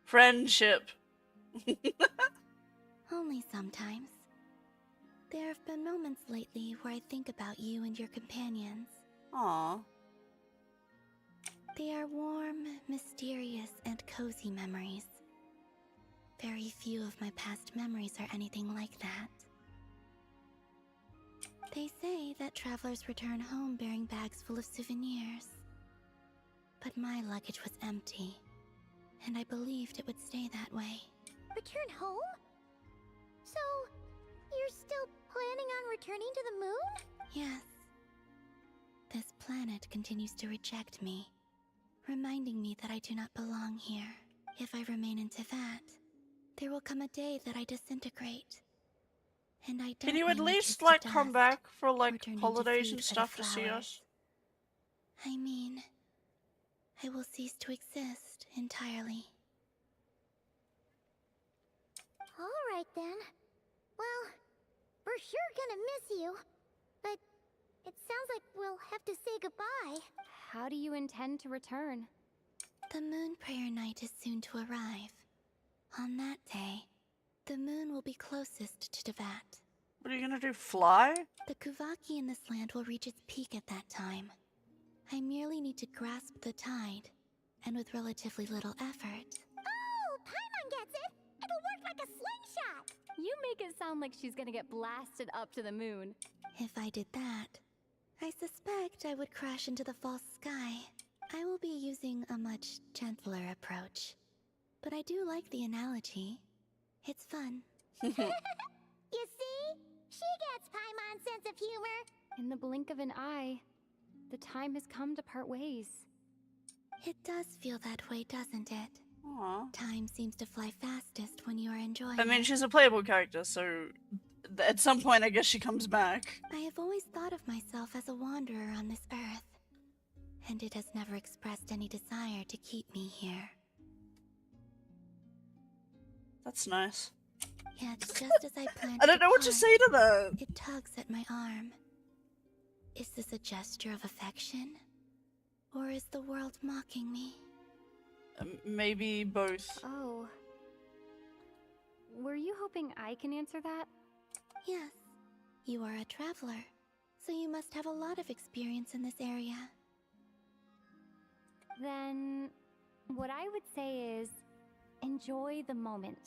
Friendship. Only sometimes. There have been moments lately where I think about you and your companions. Aww. They are warm, mysterious, and cozy memories. Very few of my past memories are anything like that. They say that travelers return home bearing bags full of souvenirs. But my luggage was empty, and I believed it would stay that way. Return home? So, you're still planning on returning to the moon? Yes. This planet continues to reject me, reminding me that I do not belong here. If I remain in Teyvat, there will come a day that I disintegrate. And I don't Can you at mean least, reduced to like, come dust back for, or like, turned into holidays food and for the stuff to see flowers. us? I mean, I will cease to exist entirely. Alright then. Well, we're sure gonna miss you. But it sounds like we'll have to say goodbye. How do you intend to return? The moon prayer night is soon to arrive. On that day, the moon will be closest to Teyvat. What are you gonna do, fly? The Kuvaki in this land will reach its peak at that time. I merely need to grasp the tide, and with relatively little effort. Oh, Paimon gets it! It'll work like a slingshot! You make it sound like she's gonna get blasted up to the moon. If I did that, I suspect I would crash into the false sky. I will be using a much gentler approach. But I do like the analogy. It's fun. You see? She gets Paimon's sense of humor. In the blink of an eye, the time has come to part ways. It does feel that way, doesn't it? Aww. Time seems to fly fastest when you are enjoying I mean, it. she's a playable character, so at some point I guess she comes back. I have always thought of myself as a wanderer on this earth, and it has never expressed any desire to keep me here. That's nice. Yet, just as I planned I don't know what to depart, say to that. it tugs at my arm. Is this a gesture of affection? Or is the world mocking me? Maybe both. Oh. Were you hoping I can answer that? Yes. You are a traveler, so you must have a lot of experience in this area. Then, what I would say is, enjoy the moment.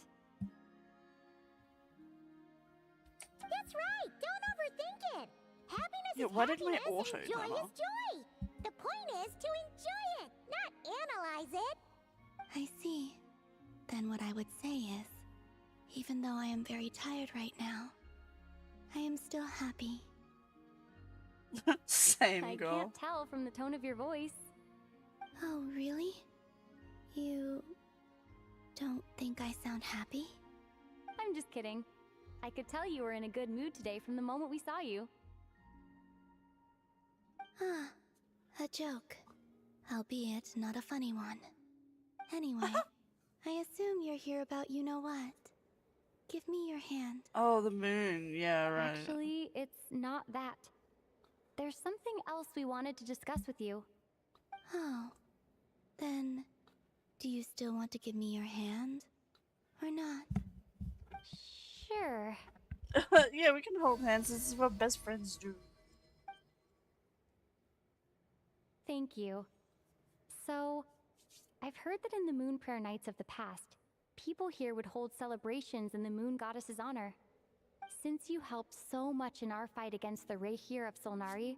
That's right! Don't overthink it! Happiness Yeah, is why did my happiness auto and joy turn is off? joy! The point is to enjoy it, not analyze it! I see. Then what I would say is, even though I am very tired right now, I am still happy. Same I girl. can't tell from the tone of your voice. Oh, really? You don't think I sound happy? I'm just kidding. I could tell you were in a good mood today from the moment we saw you. Ah, a joke. Albeit not a funny one. Anyway, I assume you're here about you-know-what. Give me your hand. Oh, the moon. Yeah, right. Actually, it's not that. There's something else we wanted to discuss with you. Oh. Then, do you still want to give me your hand? Or not? Sure. Yeah, we can hold hands. This is what best friends do. Thank you. So, I've heard that in the Moon Prayer Nights of the past, people here would hold celebrations in the Moon Goddess's honor. Since you helped so much in our fight against the Rehir of Solnari,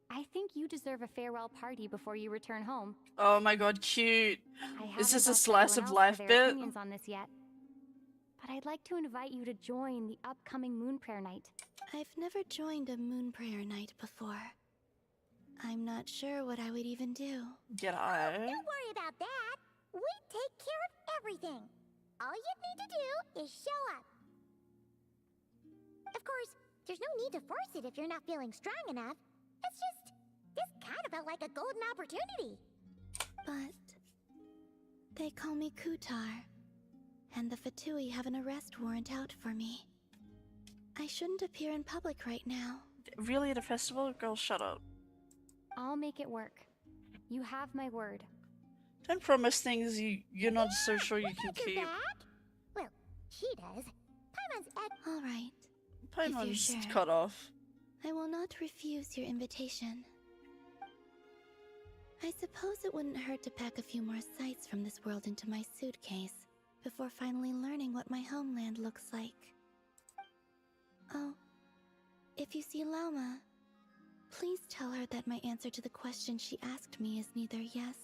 I think you deserve a farewell party before you return home. Oh my god, cute. I Is this haven't a asked slice everyone of else life for their bit? opinions on this yet, but I'd like to invite you to join the upcoming Moon Prayer Night. I've never joined a Moon Prayer Night before. I'm not sure what I would even do. Get I. Don't worry about that. We take care of everything. All you need to do is show up. Of course, there's no need to force it if you're not feeling strong enough. It's just, this kind of felt like a golden opportunity. But they call me Kutar, and the Fatui have an arrest warrant out for me. I shouldn't appear in public right now. Really at a festival? Girl, shut up. I'll make it work. You have my word. Don't promise things you're not so sure you can keep. Well, she does. Paimon's at... All right. Paimon's sure. cut off. I will not refuse your invitation. I suppose it wouldn't hurt to pack a few more sights from this world into my suitcase before finally learning what my homeland looks like. Oh, if you see Lauma, please tell her that my answer to the question she asked me is neither yes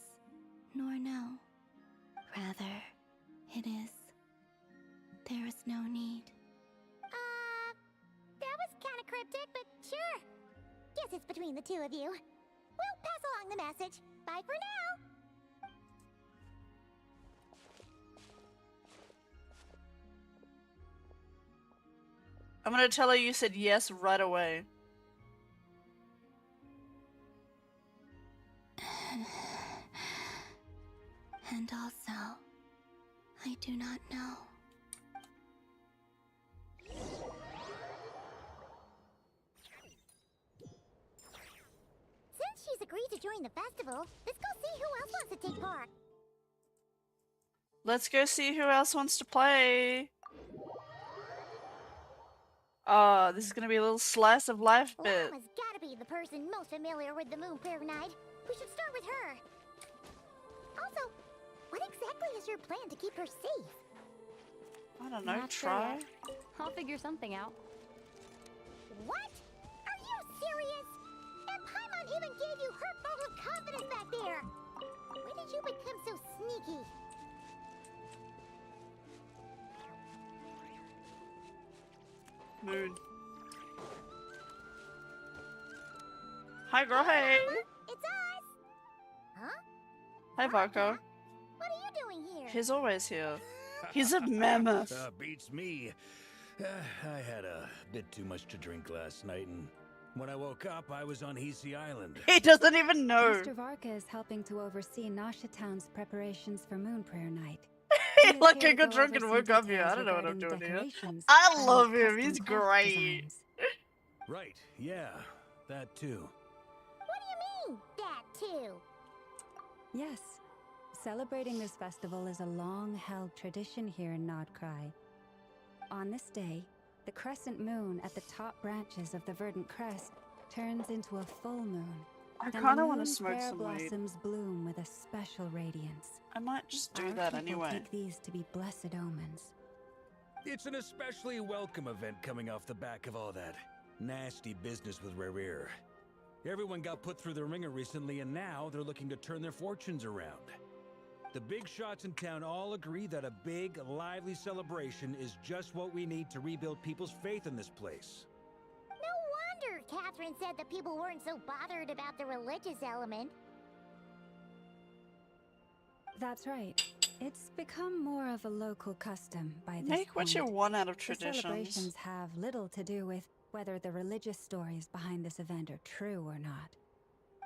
nor no. Rather, it is. There is no need. That was kind of cryptic, but sure. Guess it's between the two of you. We'll pass along the message. Bye for now. I'm gonna tell her you said yes right away. And also, I do not know. Since she's agreed to join the festival, let's go see who else wants to take part. Let's go see who else wants to play. Oh, this is gonna be a little slice of life bit. Lama's gotta be the person most familiar with the Moon Prayer Night. We should start with her. Also, what exactly is your plan to keep her safe? I don't know, Not sure try. yet. I'll figure something out. What? Are you serious? And Paimon even gave you her vote of confidence back there. When did you become so sneaky? Moon. Hi, girl. Hey. It's us. Huh? Hi, Varco. What are you doing here? He's always here. He's a mammoth. Beats me. I had a bit too much to drink last night, and when I woke up, I was on Hisi Island. He doesn't even know. Mr. Varka is helping to oversee Nasha Town's preparations for Moon Prayer Night. Like I got drunk and woke up here. I don't know what I'm doing here. I love him. He's great. Right, yeah, that too. What do you mean, that too? Yes. Celebrating this festival is a long-held tradition here in Nodcry. On this day, the crescent moon at the top branches of the verdant crest turns into a full moon. I and the kind of want to moon's smoke fair some weed. blossoms bloom with a special radiance. I might just do Our that people anyway. take these to be blessed omens. It's an especially welcome event coming off the back of all that nasty business with Rehir. Everyone got put through the ringer recently, and now they're looking to turn their fortunes around. The big shots in town all agree that a big, lively celebration is just what we need to rebuild people's faith in this place. No wonder Catherine said that people weren't so bothered about the religious element. That's right. It's become more of a local custom by this Make what you point. want out of The traditions. celebrations have little to do with whether the religious stories behind this event are true or not.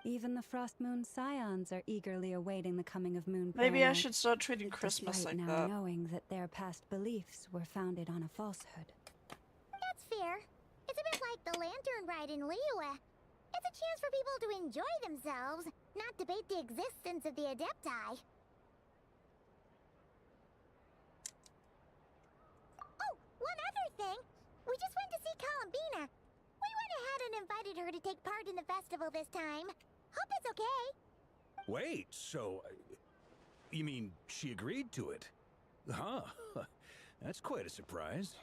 Even the Frost Moon Scions are eagerly awaiting the coming of Moon Maybe I Night, should start treating Christmas despite like now that. knowing that their past beliefs were founded on a falsehood. That's fair. It's a bit like the lantern ride in Liyue. It's a chance for people to enjoy themselves, not debate the existence of the Adepti. Oh, one other thing. We just went to see Columbina. We went ahead and invited her to take part in the festival this time. Hope it's okay. Wait, so... you mean she agreed to it? Huh. That's quite a surprise.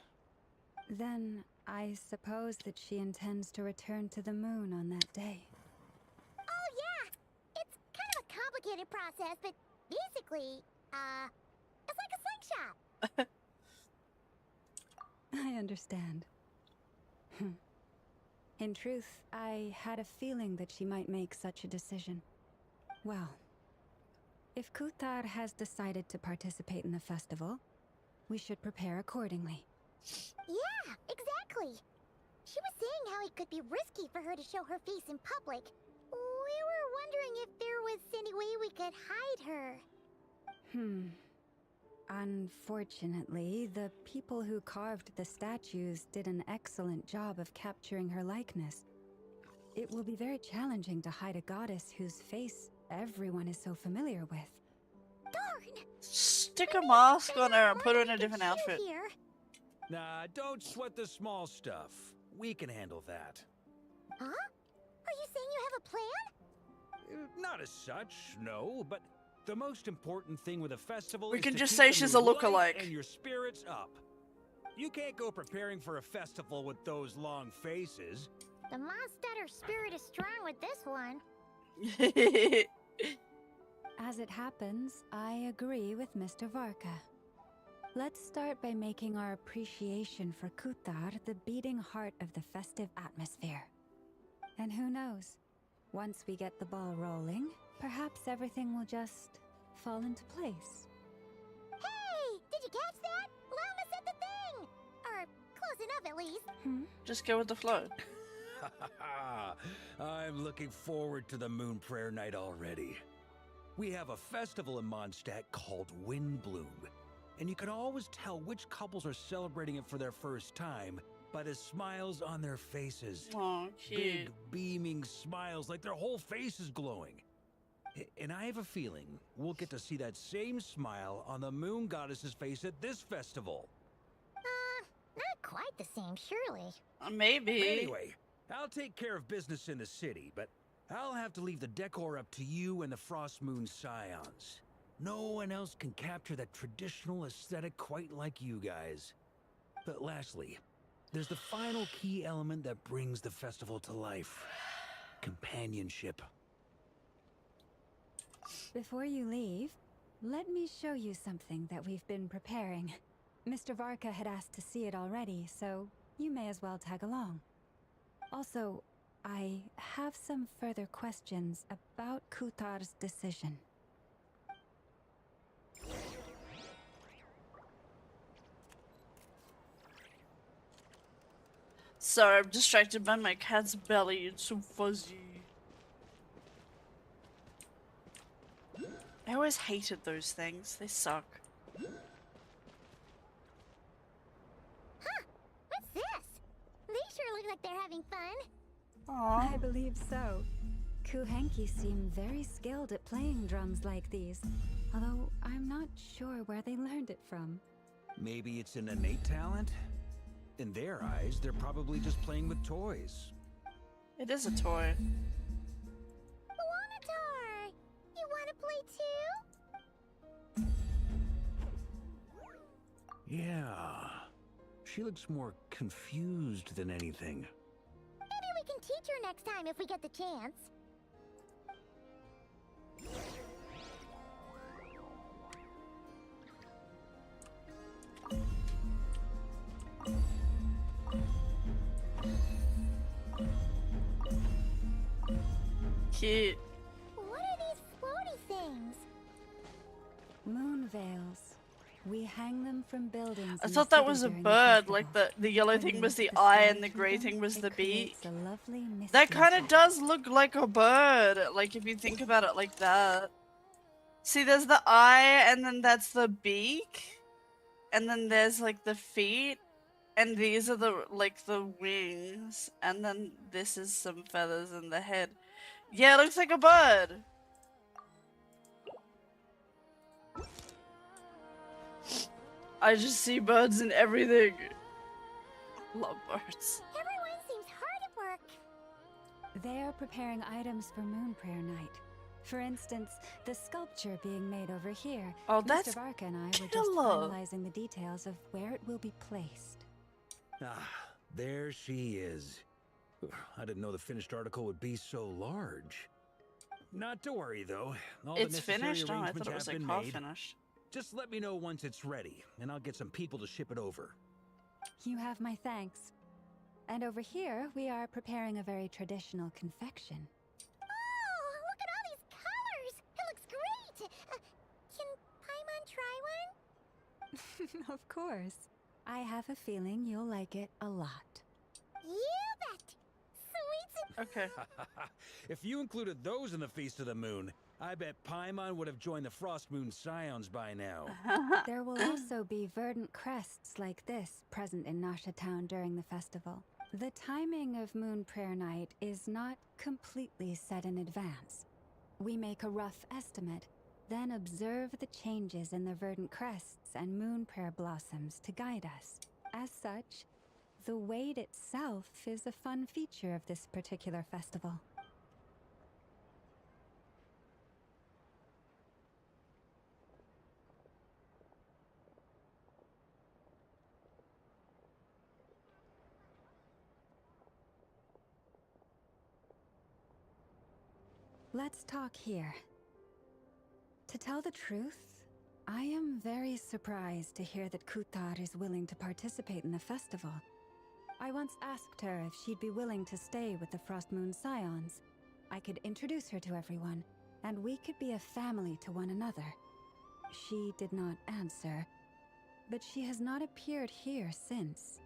Then I suppose that she intends to return to the moon on that day. Oh, yeah. It's kind of a complicated process, but basically, it's like a slingshot. I understand. In truth, I had a feeling that she might make such a decision. Well, if Kuthar has decided to participate in the festival, we should prepare accordingly. Yeah, exactly. She was saying how it could be risky for her to show her face in public. We were wondering if there was any way we could hide her. Unfortunately, the people who carved the statues did an excellent job of capturing her likeness. It will be very challenging to hide a goddess whose face everyone is so familiar with. Darn! Stick a mask on her and put her in a different outfit. Here. Nah, don't sweat the small stuff. We can handle that. Huh? Are you saying you have a plan? Not as such, no, but the most important thing with a festival We is can to just keep say the she's a mood light lookalike. and your spirits up. You can't go preparing for a festival with those long faces. The Mondstatter spirit is strong with this one. As it happens, I agree with Mr. Varka. Let's start by making our appreciation for Kuthar the beating heart of the festive atmosphere. And who knows, once we get the ball rolling, perhaps everything will just fall into place. Hey! Did you catch that? Lama said the thing! Or close enough at least. Just go with the flow. I'm looking forward to the Moon Prayer Night already. We have a festival in Mondstadt called Windbloom, and you can always tell which couples are celebrating it for their first time by the smiles on their faces. Oh, cute. Big, beaming smiles like their whole face is glowing. And I have a feeling we'll get to see that same smile on the Moon Goddess's face at this festival. Not quite the same, surely. Maybe. Anyway, I'll take care of business in the city, but I'll have to leave the decor up to you and the Frost Moon Scions. No one else can capture that traditional aesthetic quite like you guys. But lastly, there's the final key element that brings the festival to life. Companionship. Before you leave, let me show you something that we've been preparing. Mr. Varka had asked to see it already, so you may as well tag along. Also, I have some further questions about Kuthar's decision. Sorry, I'm distracted by my cat's belly. It's so fuzzy. I always hated those things. They suck. Huh? What's this? They sure look like they're having fun. I believe so. Kuhenki seem very skilled at playing drums like these, although I'm not sure where they learned it from. Maybe it's an innate talent? In their eyes, they're probably just playing with toys. It is a toy. Wanatar! You want to play too? Yeah. She looks more confused than anything. Maybe we can teach her next time if we get the chance. Cute. What are these floaty things? Moon veils. We hang them from buildings. I in the thought that city was a during the bird, festival. like the yellow When thing we was look the at eye sky and the through grey them, thing was it the beak. creates a lovely misty That kind of effect. does look like a bird, like if you think about it like that. See, there's the eye, and then that's the beak, and then there's like the feet, and these are the like the wings, and then this is some feathers in the head. Yeah, it looks like a bird. I just see birds in everything. Love birds. Everyone seems hard at work. They're preparing items for Moon Prayer Night. For instance, the sculpture being made over here. Oh, Mr. that's Barca and I were just killer. finalizing the details of where it will be placed. Ah, there she is. I didn't know the finished article would be so large. Not to worry, though. All It's the necessary finished? Oh, I arrangements thought it was have like been half made. finished. Just let me know once it's ready, and I'll get some people to ship it over. You have my thanks. And over here, we are preparing a very traditional confection. Oh, look at all these colors! It looks great! Can Paimon try one? Of course. I have a feeling you'll like it a lot. You bet! Sweet! Okay. If you included those in the Feast of the Moon, I bet Paimon would have joined the Frost Moon Scions by now. There will also be verdant crests like this present in Nasha Town during the festival. The timing of Moon Prayer Night is not completely set in advance. We make a rough estimate, then observe the changes in the verdant crests and moon prayer blossoms to guide us. As such, the wait itself is a fun feature of this particular festival. Let's talk here. To tell the truth, I am very surprised to hear that Kutar is willing to participate in the festival. I once asked her if she'd be willing to stay with the Frost Moon Scions. I could introduce her to everyone, and we could be a family to one another. She did not answer, but she has not appeared here since.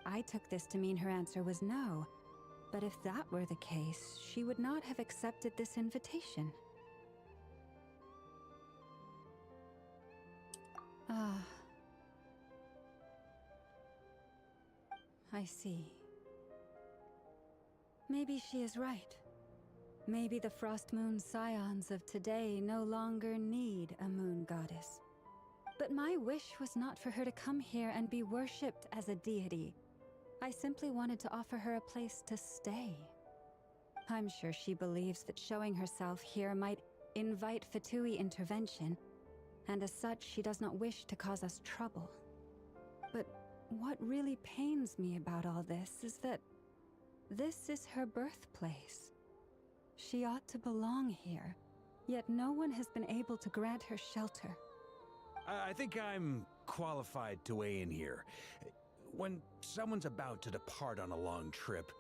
I took this to mean her answer was no, but if that were the case, she would not have accepted this invitation. Ah. I see. Maybe she is right. Maybe the Frost Moon Scions of today no longer need a moon goddess. But my wish was not for her to come here and be worshipped as a deity. I simply wanted to offer her a place to stay. I'm sure she believes that showing herself here might invite Fatui intervention, and as such she does not wish to cause us trouble. But what really pains me about all this is that this is her birthplace. She ought to belong here, yet no one has been able to grant her shelter. I think I'm qualified to weigh in here. When someone's about to depart on a long trip,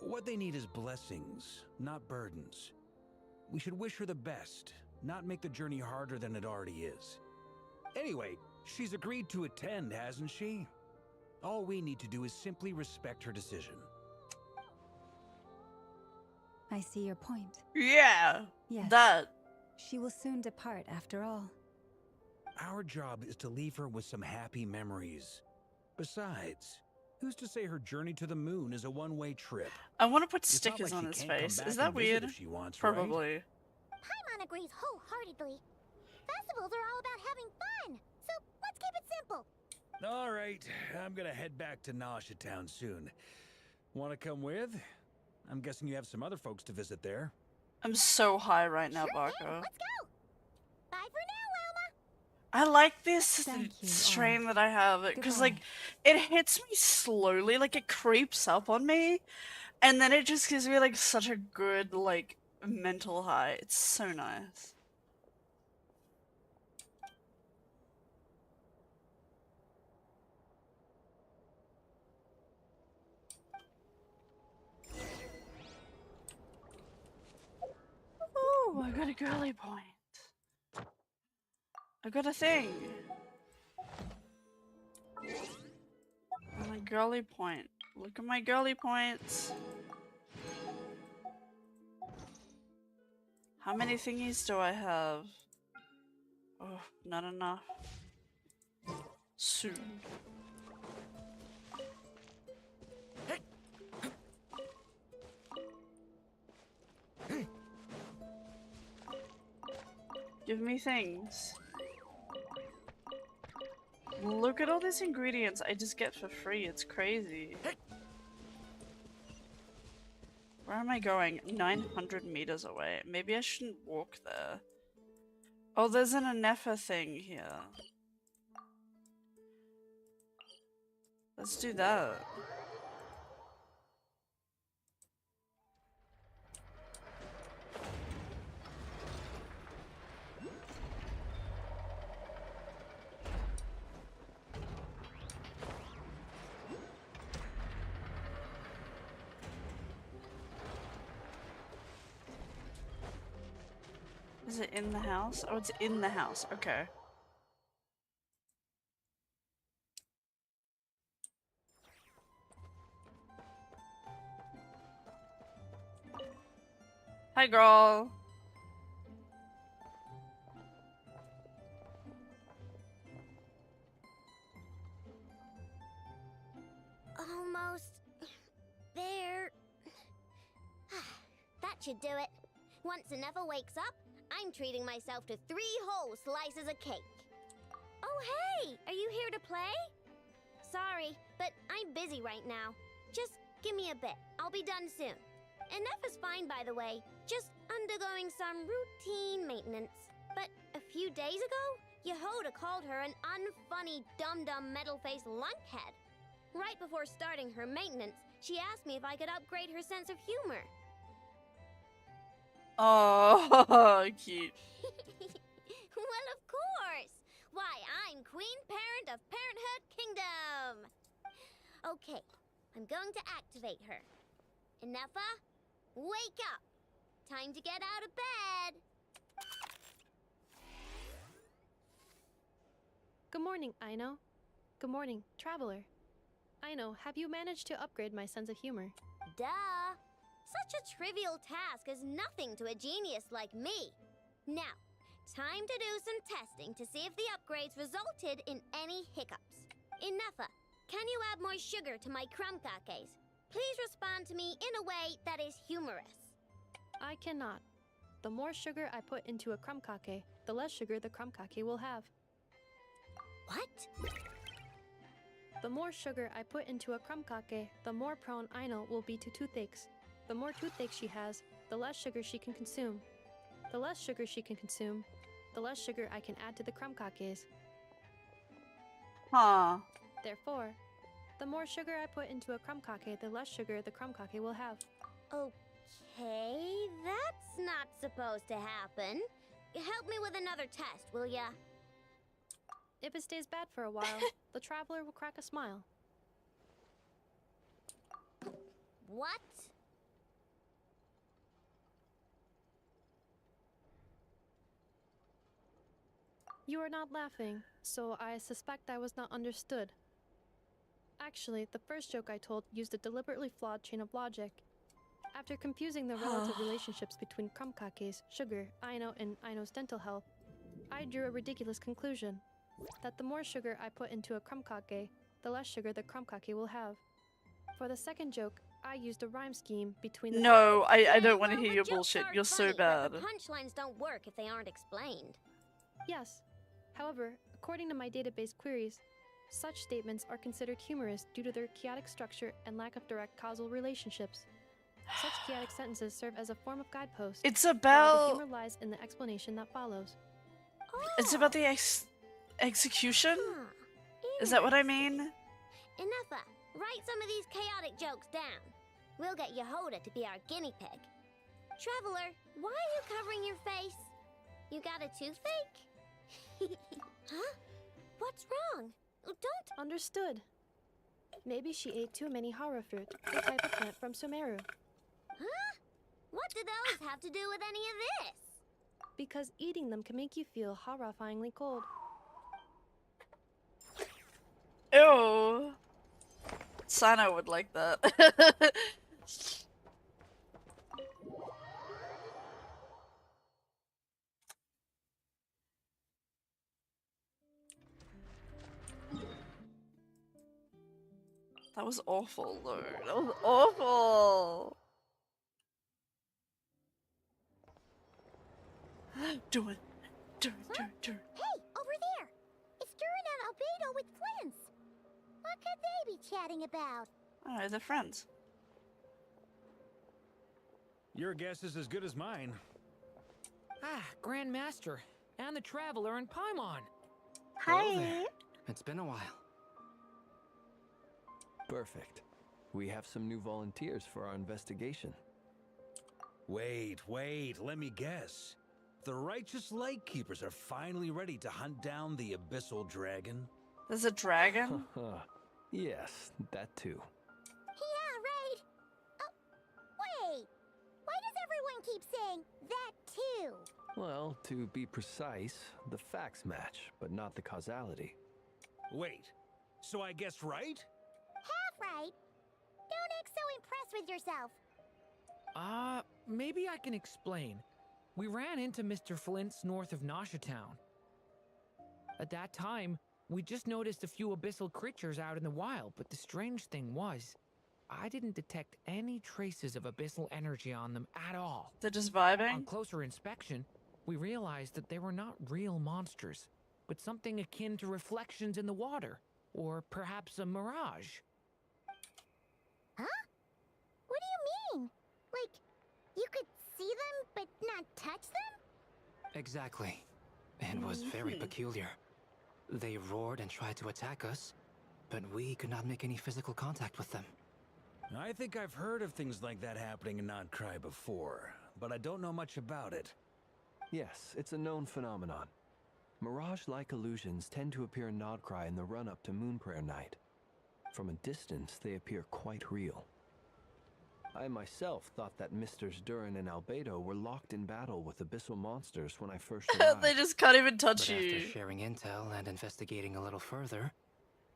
what they need is blessings, not burdens. We should wish her the best, not make the journey harder than it already is. Anyway, she's agreed to attend, hasn't she? All we need to do is simply respect her decision. I see your point. Yeah. Yes. That. She will soon depart after all. Our job is to leave her with some happy memories. Besides, who's to say her journey to the moon is a one-way trip? I want to put It's not stickers like on she his can't come face. back Is that and visit weird? if she wants, right? Probably. Paimon agrees wholeheartedly. Festivals are all about having fun, so let's keep it simple. All right, I'm gonna head back to Nasha Town soon. Want to come with? I'm guessing you have some other folks to visit there. I'm so high right now, Sure Barco. thing, let's go. Bye for now, Wilma. I like this Thank you, strain that I have because like goodbye. it hits me slowly, like it creeps up on me, and then it just gives me like such a good like mental high. It's so nice. I got a girly point. I got a thing. My girly point. Look at my girly points. How many thingies do I have? Oh, not enough. Soon. Give me things. Look at all these ingredients I just get for free. It's crazy. Where am I going? 900 meters away. Maybe I shouldn't walk there. Oh, there's an Anefa thing here. Let's do that. Is it in the house? Oh, it's in the house. Okay. Hi, girl. Almost there. That should do it. Once Anefa wakes up, I'm treating myself to 3 whole slices of cake. Oh, hey! Are you here to play? Sorry, but I'm busy right now. Just give me a bit. I'll be done soon. Anefa's fine, by the way. Just undergoing some routine maintenance. But a few days ago, Yehoda called her an unfunny, dum-dum, metal-faced lunkhead. Right before starting her maintenance, she asked me if I could upgrade her sense of humor. Oh, cute. Well, of course! Why, I'm Queen Parent of Parenthood Kingdom! Okay, I'm going to activate her. Anefa, wake up! Time to get out of bed! Good morning, Aino. Good morning, Traveler. Aino, have you managed to upgrade my sense of humor? Duh! Such a trivial task is nothing to a genius like me. Now, time to do some testing to see if the upgrades resulted in any hiccups. Anefa, can you add more sugar to my crumb cakes? Please respond to me in a way that is humorous. I cannot. The more sugar I put into a crumb cake, the less sugar the crumb cake will have. What? The more sugar I put into a crumb cake, the more prone Aino will be to toothaches. The more toothaches she has, the less sugar she can consume. The less sugar she can consume, the less sugar I can add to the crumb cakes. Huh. Therefore, the more sugar I put into a crumb cake, the less sugar the crumb cake will have. Okay, that's not supposed to happen. Help me with another test, will ya? If it stays bad for a while, the Traveler will crack a smile. What? You are not laughing, so I suspect I was not understood. Actually, the first joke I told used a deliberately flawed chain of logic. After confusing the relative relationships between crumb cakes, sugar, Aino, and Aino's dental health, I drew a ridiculous conclusion. That the more sugar I put into a crumb cake, the less sugar the crumb cake will have. For the second joke, I used a rhyme scheme between the— No, I don't want to hear your bullshit. You're so bad. But the punchlines don't work if they aren't explained. Yes. However, according to my database queries, such statements are considered humorous due to their chaotic structure and lack of direct causal relationships. Such chaotic sentences serve as a form of guidepost. It's while about- the humor lies in the explanation that follows. It's about the execution? Is that what I mean? Anefa, write some of these chaotic jokes down. We'll get Yehoda to be our guinea pig. Traveler, why are you covering your face? You got a toothache? Huh? What's wrong? Don't— Understood. Maybe she ate too many hara fruit, a type of plant from Sumeru. Huh? What do those have to do with any of this? because eating them can make you feel horrifyingly cold. Ew. Sana would like that. That was awful, though. That was awful. Do it. Hey, over there! It's Durin and Albedo with Flints! What could they be chatting about? Oh, they're friends. Your guess is as good as mine. Ah, Grand Master, and the Traveler and Paimon. Hello there. It's been a while. Perfect. We have some new volunteers for our investigation. Wait, let me guess. The righteous Lightkeepers are finally ready to hunt down the Abyssal Dragon? There's a dragon? Yes, that too. Yeah, right! Oh, wait! Why does everyone keep saying that too? Well, to be precise, the facts match, but not the causality. Wait, so I guessed right? Half right! Don't act so impressed with yourself. Maybe I can explain. We ran into Mr. Flint's north of Town. At that time, we just noticed a few abyssal creatures out in the wild, but the strange thing was, I didn't detect any traces of abyssal energy on them at all. They're just vibing? On closer inspection, we realized that they were not real monsters, but something akin to reflections in the water, or perhaps a mirage. Huh? What do you mean? Like, you could see them, but not touch them? Exactly. It was very peculiar. They roared and tried to attack us, but we could not make any physical contact with them. I think I've heard of things like that happening in Notcry before, but I don't know much about it. Yes, it's a known phenomenon. Mirage-like illusions tend to appear in Notcry in the run-up to Moonprayer Night. From a distance, they appear quite real. I myself thought that Misters Durin and Albedo were locked in battle with abyssal monsters when I first arrived. They just can't even touch But you. after sharing intel and investigating a little further,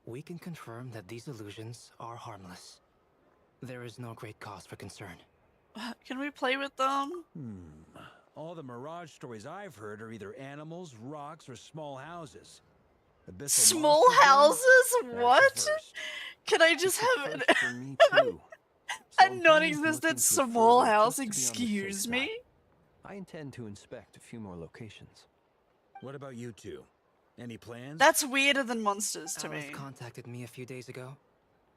we can confirm that these illusions are harmless. There is no great cause for concern. Can we play with them? All the Mirage stories I've heard are either animals, rocks, or small houses. Abyssal Small monsters, houses? then? What? That's a first. Can I just It's a have first for me too. a So I'm non-existent looking into it small further house? just to be on the safe Excuse me? side. I intend to inspect a few more locations. What about you two? Any plans? That's weirder than monsters to Alice me. contacted me a few days ago.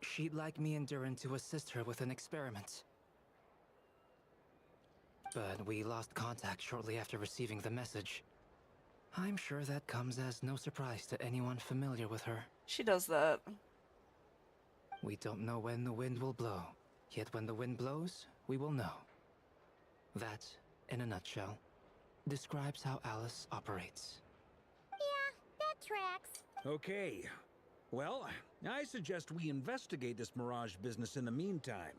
She'd like me and Durin to assist her with an experiment. But we lost contact shortly after receiving the message. I'm sure that comes as no surprise to anyone familiar with her. She does that. We don't know when the wind will blow, yet when the wind blows, we will know. That, in a nutshell, describes how Alice operates. Yeah, that tracks. Okay. Well, I suggest we investigate this Mirage business in the meantime.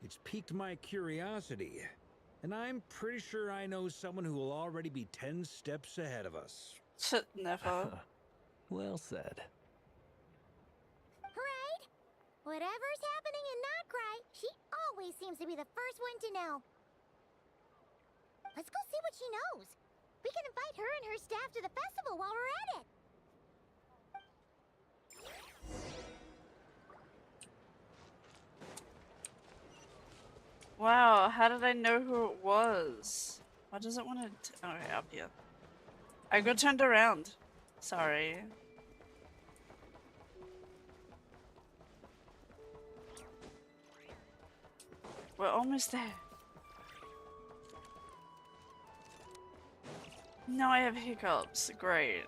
It's piqued my curiosity, and I'm pretty sure I know someone who will already be 10 steps ahead of us. Never. Well said. Right? Whatever's happening in Notcry, she always seems to be the first one to know. Let's go see what she knows. We can invite her and her staff to the festival while we're at it. Wow, how did I know who it was? Why does it want to... Okay, up here. I got turned around. Sorry. We're almost there. Now I have hiccups. Great.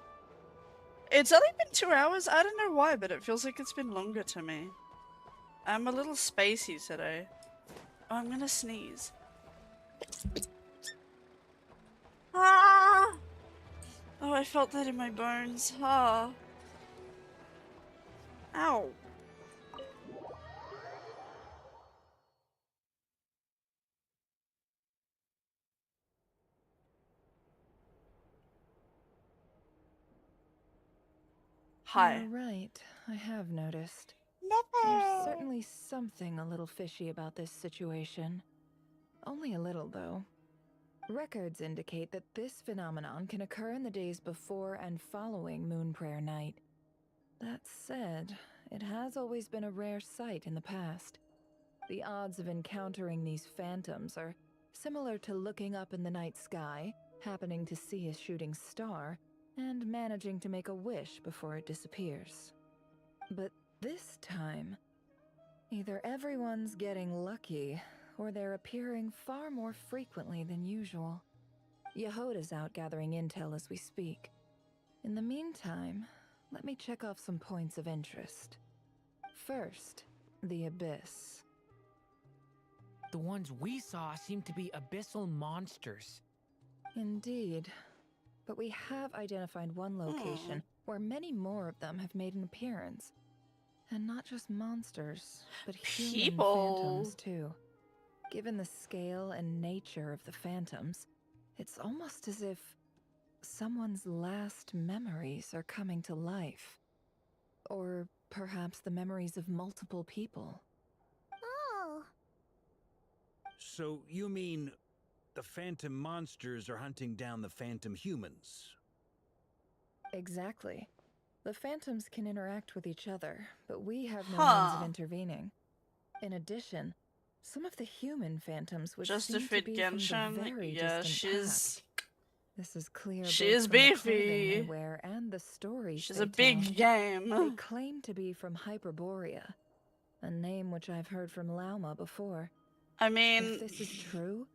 It's only been 2 hours? I don't know why, but it feels like it's been longer to me. I'm a little spacey today. Oh, I'm gonna sneeze. Ah! Oh, I felt that in my bones. Ah. Ow. Hi. You're right. I have noticed. Never. There's certainly something a little fishy about this situation. Only a little, though. Records indicate that this phenomenon can occur in the days before and following Moon Prayer Night. That said, it has always been a rare sight in the past. The odds of encountering these phantoms are similar to looking up in the night sky, happening to see a shooting star, and managing to make a wish before it disappears. But this time, either everyone's getting lucky, or they're appearing far more frequently than usual. Yehoda's out gathering intel as we speak. In the meantime, let me check off some points of interest. First, the Abyss. The ones we saw seem to be abyssal monsters. Indeed. But we have identified one location where many more of them have made an appearance. And not just monsters, but human phantoms too. Given the scale and nature of the phantoms, it's almost as if someone's last memories are coming to life. Or perhaps the memories of multiple people. Oh. So you mean the phantom monsters are hunting down the phantom humans? Exactly. The phantoms can interact with each other, but we have no means of intervening. In addition, some of the human phantoms would Just to seem fit to be from the Genshin, very yeah, distant she's past. This is clear she both is from the clothing beefy. they wear and the stories She's they a big tell. game. They claim to be from Hyperborea, a name which I've heard from Lauma before. I mean, if this is true,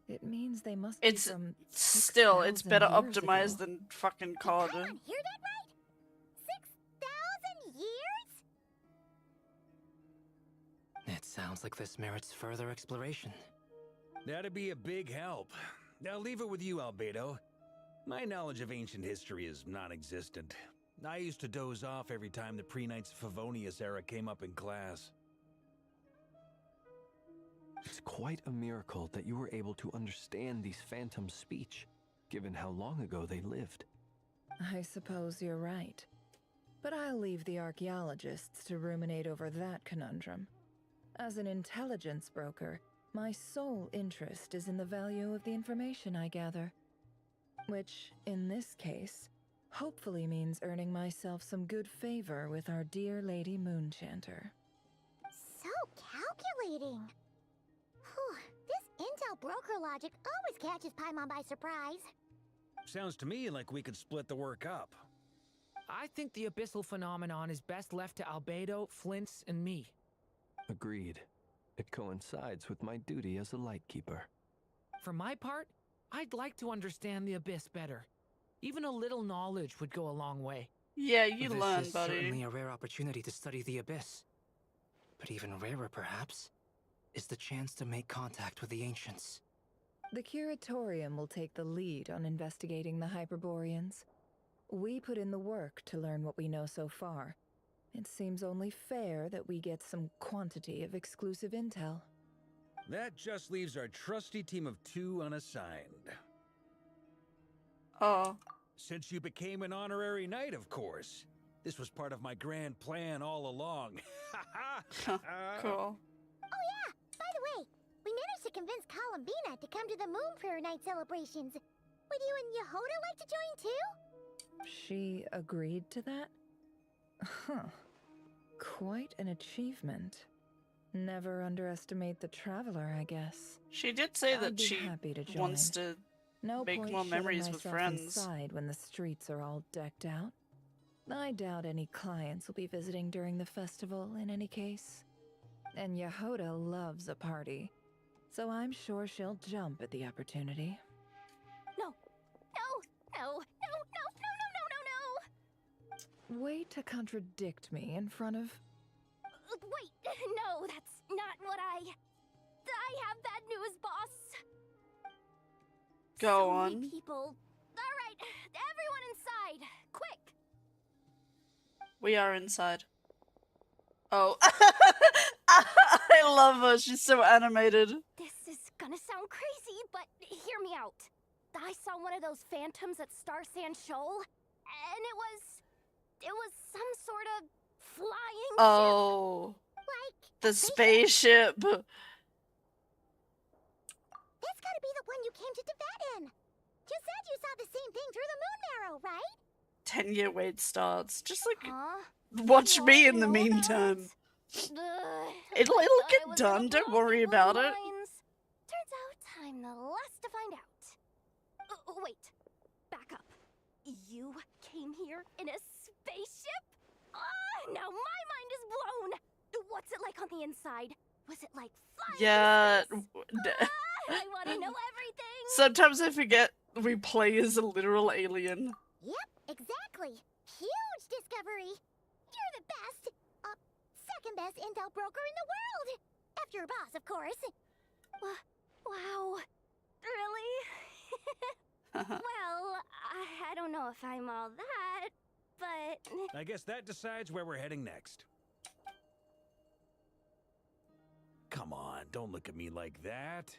it means they must it's be from still it's 6,000 better years optimized ago. than fucking COD. Hear that right? 6,000 years? It sounds like this merits further exploration. That'd be a big help. I'll leave it with you, Albedo. My knowledge of ancient history is non-existent. I used to doze off every time the pre-Knights of Favonius era came up in class. It's quite a miracle that you were able to understand these phantoms' speech, given how long ago they lived. I suppose you're right. But I'll leave the archaeologists to ruminate over that conundrum. As an intelligence broker, my sole interest is in the value of the information I gather. Which, in this case, hopefully means earning myself some good favor with our dear Lady Moonchanter. So calculating. Whew, this intel broker logic always catches Paimon by surprise. Sounds to me like we could split the work up. I think the abyssal phenomenon is best left to Albedo, Flint's, and me. Agreed. It coincides with my duty as a lightkeeper. For my part, I'd like to understand the abyss better. Even a little knowledge would go a long way. Yeah, you This learn, is buddy. certainly a rare opportunity to study the abyss. But even rarer, perhaps, is the chance to make contact with the ancients. The Curatorium will take the lead on investigating the Hyperboreans. We put in the work to learn what we know so far. It seems only fair that we get some quantity of exclusive intel. That just leaves our trusty team of 2 unassigned. Oh. Since you became an honorary knight, of course. This was part of my grand plan all along. Cool. Oh yeah, by the way, we managed to convince Columbina to come to the Moon Prayer Night celebrations. Would you and Yehoda like to join too? She agreed to that? Huh. Quite an achievement. Never underestimate the traveler, I guess. She did say I'd that be she happy to join. wants to No make point more shutting memories with myself friends. inside when the streets are all decked out. I doubt any clients will be visiting during the festival in any case. And Yehoda loves a party, so I'm sure she'll jump at the opportunity. No, no, no, no, no, no, no, no, no, no! Way to contradict me in front of... Wait, no, that's not what I have bad news, boss. Go so on. Many people. All right, everyone inside, quick! We are inside. Oh. I love her. She's so animated. This is gonna sound crazy, but hear me out. I saw one of those phantoms at Star Sand Shoal, and it was It was some sort of flying Oh, the spaceship. That's gotta be the one you came to Tibet in. You said you saw the same thing through the moon marrow, right? 10-year wait starts. Just like Huh? watch me in the know about meantime. Ugh, It'll I thought I get was gonna done. Don't blow worry people's about it. minds. Turns out I'm the last to find out. Wait, back up. You came here in a spaceship? Now my mind is blown. What's it like on the inside? Was it like flying? Yeah. I want to know everything. Sometimes I forget we play as a literal alien. Yep, exactly. Huge discovery. You're the best. Second best intel broker in the world. After your boss, of course. Wow. Really? Well, I don't know if I'm all that, but... I guess that decides where we're heading next. Come on, don't look at me like that.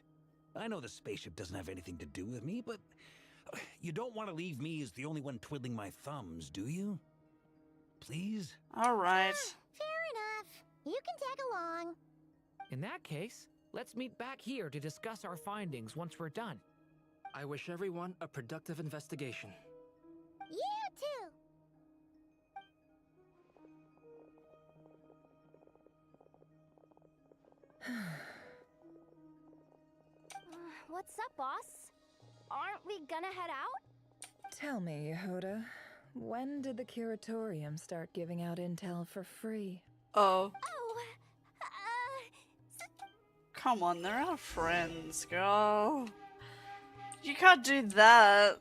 I know the spaceship doesn't have anything to do with me, but you don't want to leave me as the only one twiddling my thumbs, do you? Please? All right. Fair enough. You can tag along. In that case, let's meet back here to discuss our findings once we're done. I wish everyone a productive investigation. You too. What's up, boss? Aren't we gonna head out? Tell me, Yehuda, when did the curatorium start giving out intel for free? Oh. Come on, they're our friends, girl. You can't do that.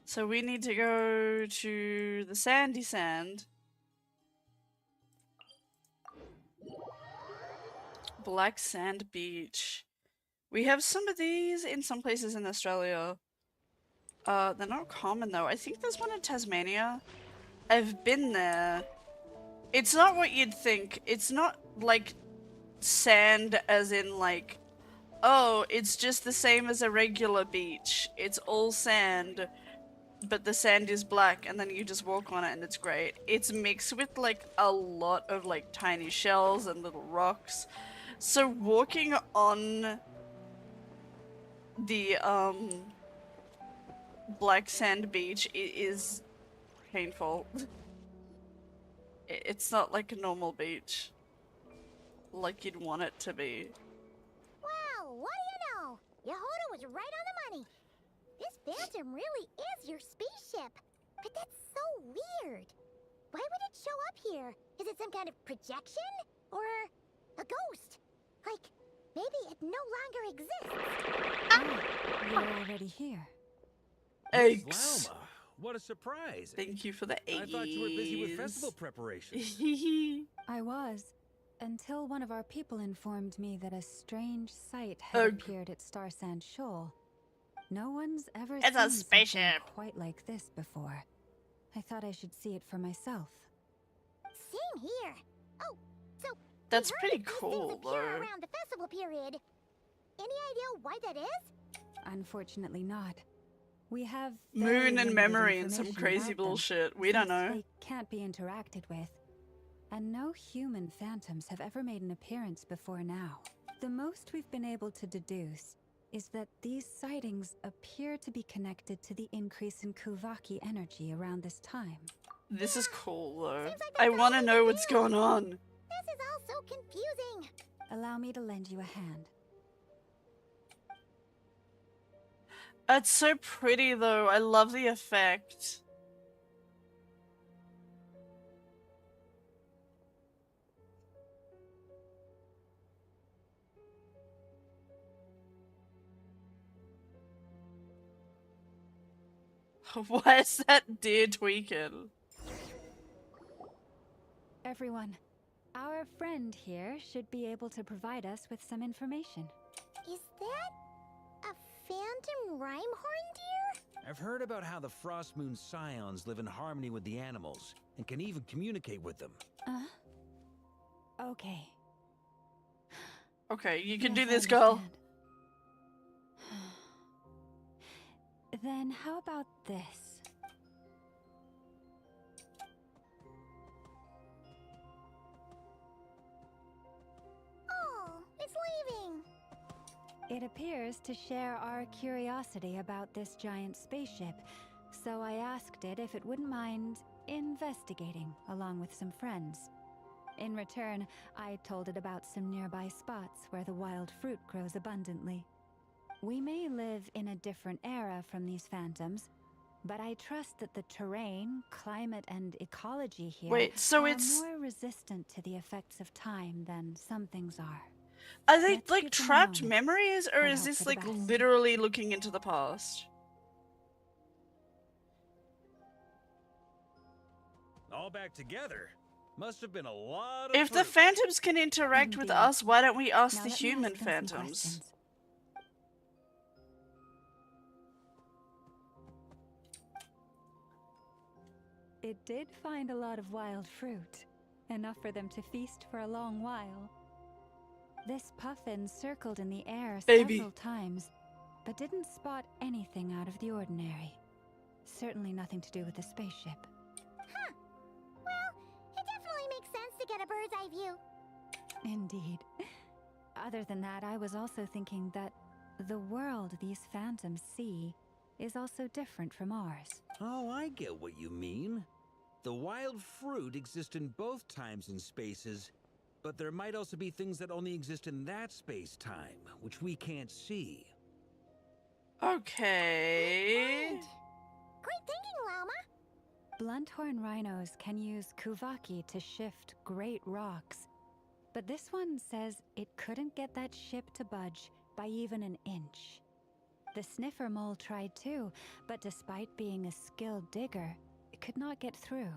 So we need to go to the sandy sand. Black Sand Beach. We have some of these in some places in Australia. They're not common though. I think there's one in Tasmania. I've been there. It's not what you'd think. It's not like sand as in like, oh, it's just the same as a regular beach. It's all sand, but the sand is black and then you just walk on it and it's great. It's mixed with like a lot of like tiny shells and little rocks. So walking on the black sand beach is painful. It's not like a normal beach like you'd want it to be. Wow, what do you know? Yehuda was right on the money. This phantom really is your spaceship. But that's so weird. Why would it show up here? Is it some kind of projection? Or a ghost? Like, maybe it no longer exists. You're already here. Eggs. Lauma, what a surprise. Thank you for the eggs. I thought you were busy with festival preparations. I was, until one of our people informed me that a strange sight had appeared at Star Sand Shoal. No one's ever It's seen a spaceship. something quite like this before. I thought I should see it for myself. Same here. Oh, so That's we heard pretty that these cool, things appear though. around the festival period. Any idea why that is? Unfortunately not. We have Moon very and limited memory and some information crazy about them, bullshit. We don't since know. They can't be interacted with. And no human phantoms have ever made an appearance before now. The most we've been able to deduce is that these sightings appear to be connected to the increase in Kuvaki energy around this time. This is cool though. I want to know what's going on. This is all so confusing. Allow me to lend you a hand. It's so pretty though. I love the effect. Why is that deer tweaking? Everyone, our friend here should be able to provide us with some information. Is that a phantom Rhymehorn deer? I've heard about how the Frost Moon Scions live in harmony with the animals and can even communicate with them. Okay. Okay, you can Yes, do I this, girl. understand. Then how about this? It appears to share our curiosity about this giant spaceship, so I asked it if it wouldn't mind investigating along with some friends. In return, I told it about some nearby spots where the wild fruit grows abundantly. We may live in a different era from these phantoms, but I trust that the terrain, climate, and ecology here Wait, so are it's... more resistant to the effects of time than some things are. Are they Let's like give them a trapped moment memories, or and is hope this for the like best. literally looking into the past? All back together. Must have been a lot of If the fruit. phantoms can interact with Indeed. us, why don't we ask Now the let me human ask them some phantoms? questions. It did find a lot of wild fruit, enough for them to feast for a long while. This puffin circled in the air Baby. several times, but didn't spot anything out of the ordinary. Certainly nothing to do with the spaceship. Huh. Well, it definitely makes sense to get a bird's eye view. Indeed. Other than that, I was also thinking that the world these phantoms see is also different from ours. Oh, I get what you mean. The wild fruit exist in both times and spaces, but there might also be things that only exist in that space-time, which we can't see. Okay. Great thinking, Llama. Blunthorn rhinos can use kuvaki to shift great rocks, but this one says it couldn't get that ship to budge by even an inch. The sniffer mole tried too, but despite being a skilled digger, it could not get through.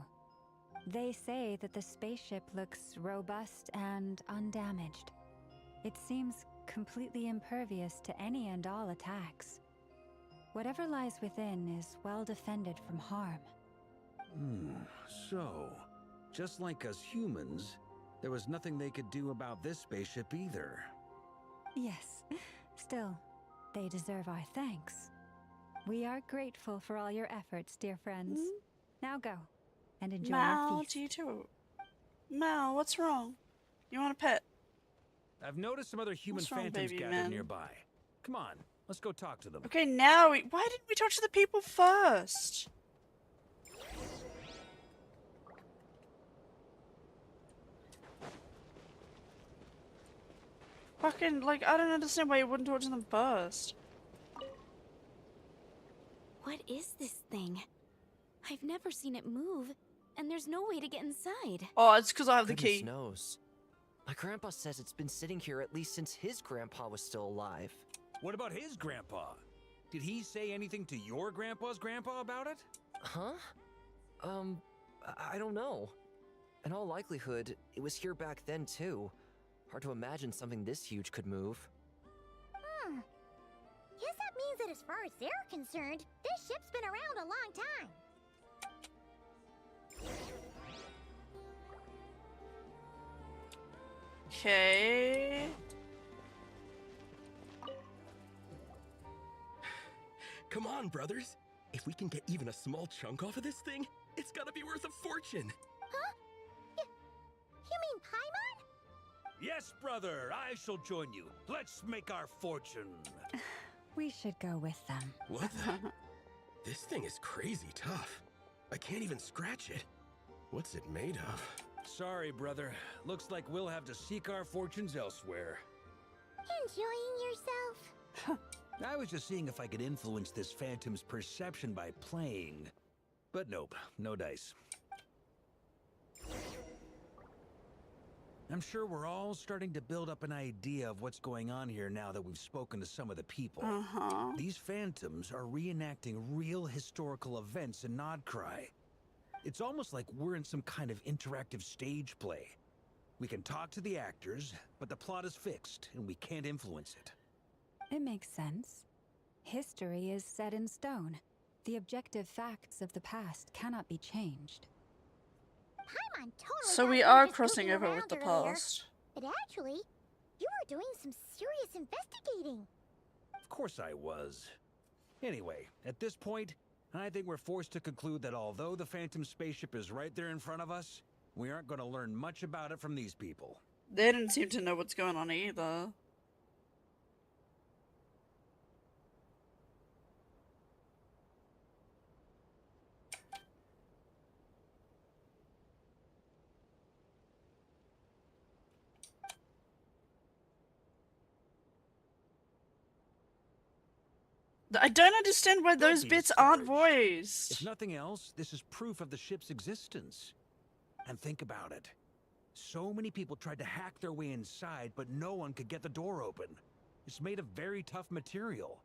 They say that the spaceship looks robust and undamaged. It seems completely impervious to any and all attacks. Whatever lies within is well defended from harm. So, just like us humans, there was nothing they could do about this spaceship either. Yes, still, they deserve our thanks. We are grateful for all your efforts, dear friends. Now go and enjoy Mal, your feast. do you too? Mal, what's wrong? You want a pet? I've noticed some other human What's wrong, phantoms baby gathered man? nearby. Come on, let's go talk to them. Okay, now, why didn't we talk to the people first? Fucking, like, I don't understand why you wouldn't talk to them first. What is this thing? I've never seen it move, and there's no way to get inside. Oh, it's because I have the Goodness key. knows. My grandpa says it's been sitting here at least since his grandpa was still alive. What about his grandpa? Did he say anything to your grandpa's grandpa about it? Huh? I don't know. In all likelihood, it was here back then too. Hard to imagine something this huge could move. Guess that means that as far as they're concerned, this ship's been around a long time. Okay. Come on, brothers. If we can get even a small chunk off of this thing, it's gotta be worth a fortune. Huh? You mean Paimon? Yes, brother, I shall join you. Let's make our fortune. We should go with them. What the? This thing is crazy tough. I can't even scratch it. What's it made of? Sorry, brother. Looks like we'll have to seek our fortunes elsewhere. Enjoying yourself? I was just seeing if I could influence this phantom's perception by playing. But nope, no dice. I'm sure we're all starting to build up an idea of what's going on here now that we've spoken to some of the people. These phantoms are reenacting real historical events in Nodcry. It's almost like we're in some kind of interactive stage play. We can talk to the actors, but the plot is fixed, and we can't influence it. It makes sense. History is set in stone. The objective facts of the past cannot be changed. Paimon totally So got we you are just crossing goofing over with the around earlier. past. But actually, you were doing some serious investigating. Of course I was. Anyway, at this point, I think we're forced to conclude that although the Phantom spaceship is right there in front of us, we aren't going to learn much about it from these people. They didn't seem to know what's going on either. I don't understand why Don't those be bits aren't discouraged. voiced. If nothing else, this is proof of the ship's existence. And think about it. So many people tried to hack their way inside, but no one could get the door open. It's made of very tough material.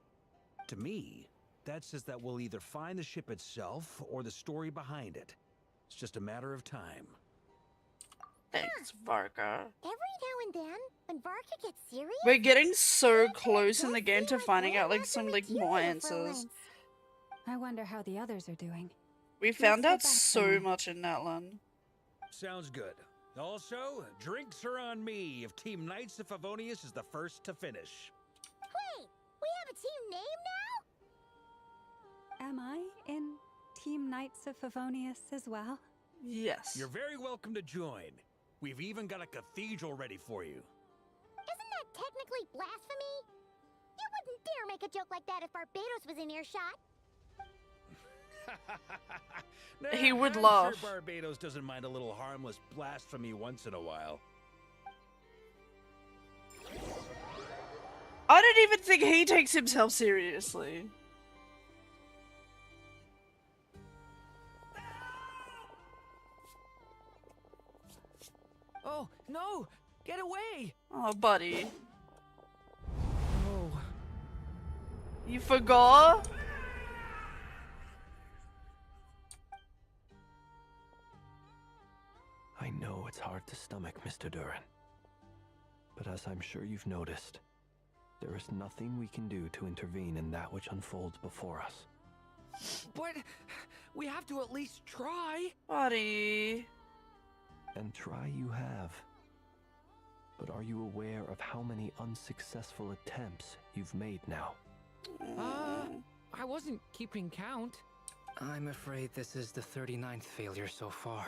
To me, that says that we'll either find the ship itself or the story behind it. It's just a matter of time. Thanks, Varka. Every now and then, when Varka gets serious, We're getting so close in the game to finding out like some like more answers. I wonder how the others are doing. We found Let's out head back so then. much in that one. Sounds good. Also, drinks are on me if Team Knights of Favonius is the first to finish. Wait, we have a team name now? Am I in Team Knights of Favonius as well? Yes. You're very welcome to join. We've even got a cathedral ready for you. Isn't that technically blasphemy? You wouldn't dare make a joke like that if Barbados was in earshot. He would I'm laugh. Sure Barbados doesn't mind a little harmless blasphemy once in a while. I don't even think he takes himself seriously. Oh, no! Get away! Oh, buddy. Oh. You forgot? I know it's hard to stomach, Mr. Duran. But as I'm sure you've noticed, there is nothing we can do to intervene in that which unfolds before us. But we have to at least try. Buddy. And try you have. But are you aware of how many unsuccessful attempts you've made now? I wasn't keeping count. I'm afraid this is the 39th failure so far.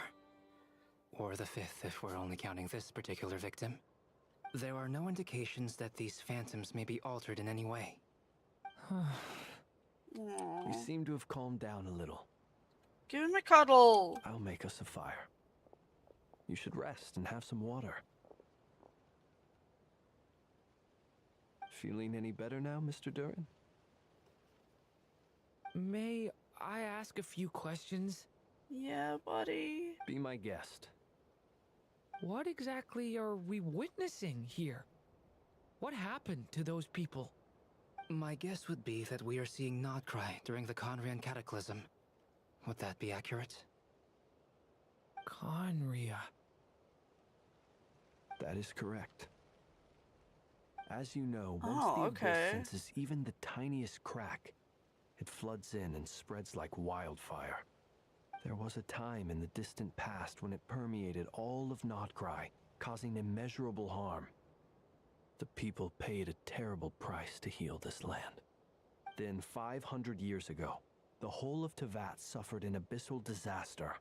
Or the 5th if we're only counting this particular victim. There are no indications that these phantoms may be altered in any way. You seem to have calmed down a little. Give him a cuddle. I'll make us a fire. You should rest and have some water. Feeling any better now, Mr. Duran? May I ask a few questions? Yeah, buddy. Be my guest. What exactly are we witnessing here? What happened to those people? My guess would be that we are seeing Nodcry during the Conrian Cataclysm. Would that be accurate? Conria. That is correct. As you know, once Oh, the okay. abyss senses even the tiniest crack, it floods in and spreads like wildfire. There was a time in the distant past when it permeated all of Nodcry, causing immeasurable harm. The people paid a terrible price to heal this land. Then 500 years ago, the whole of Tevat suffered an abyssal disaster.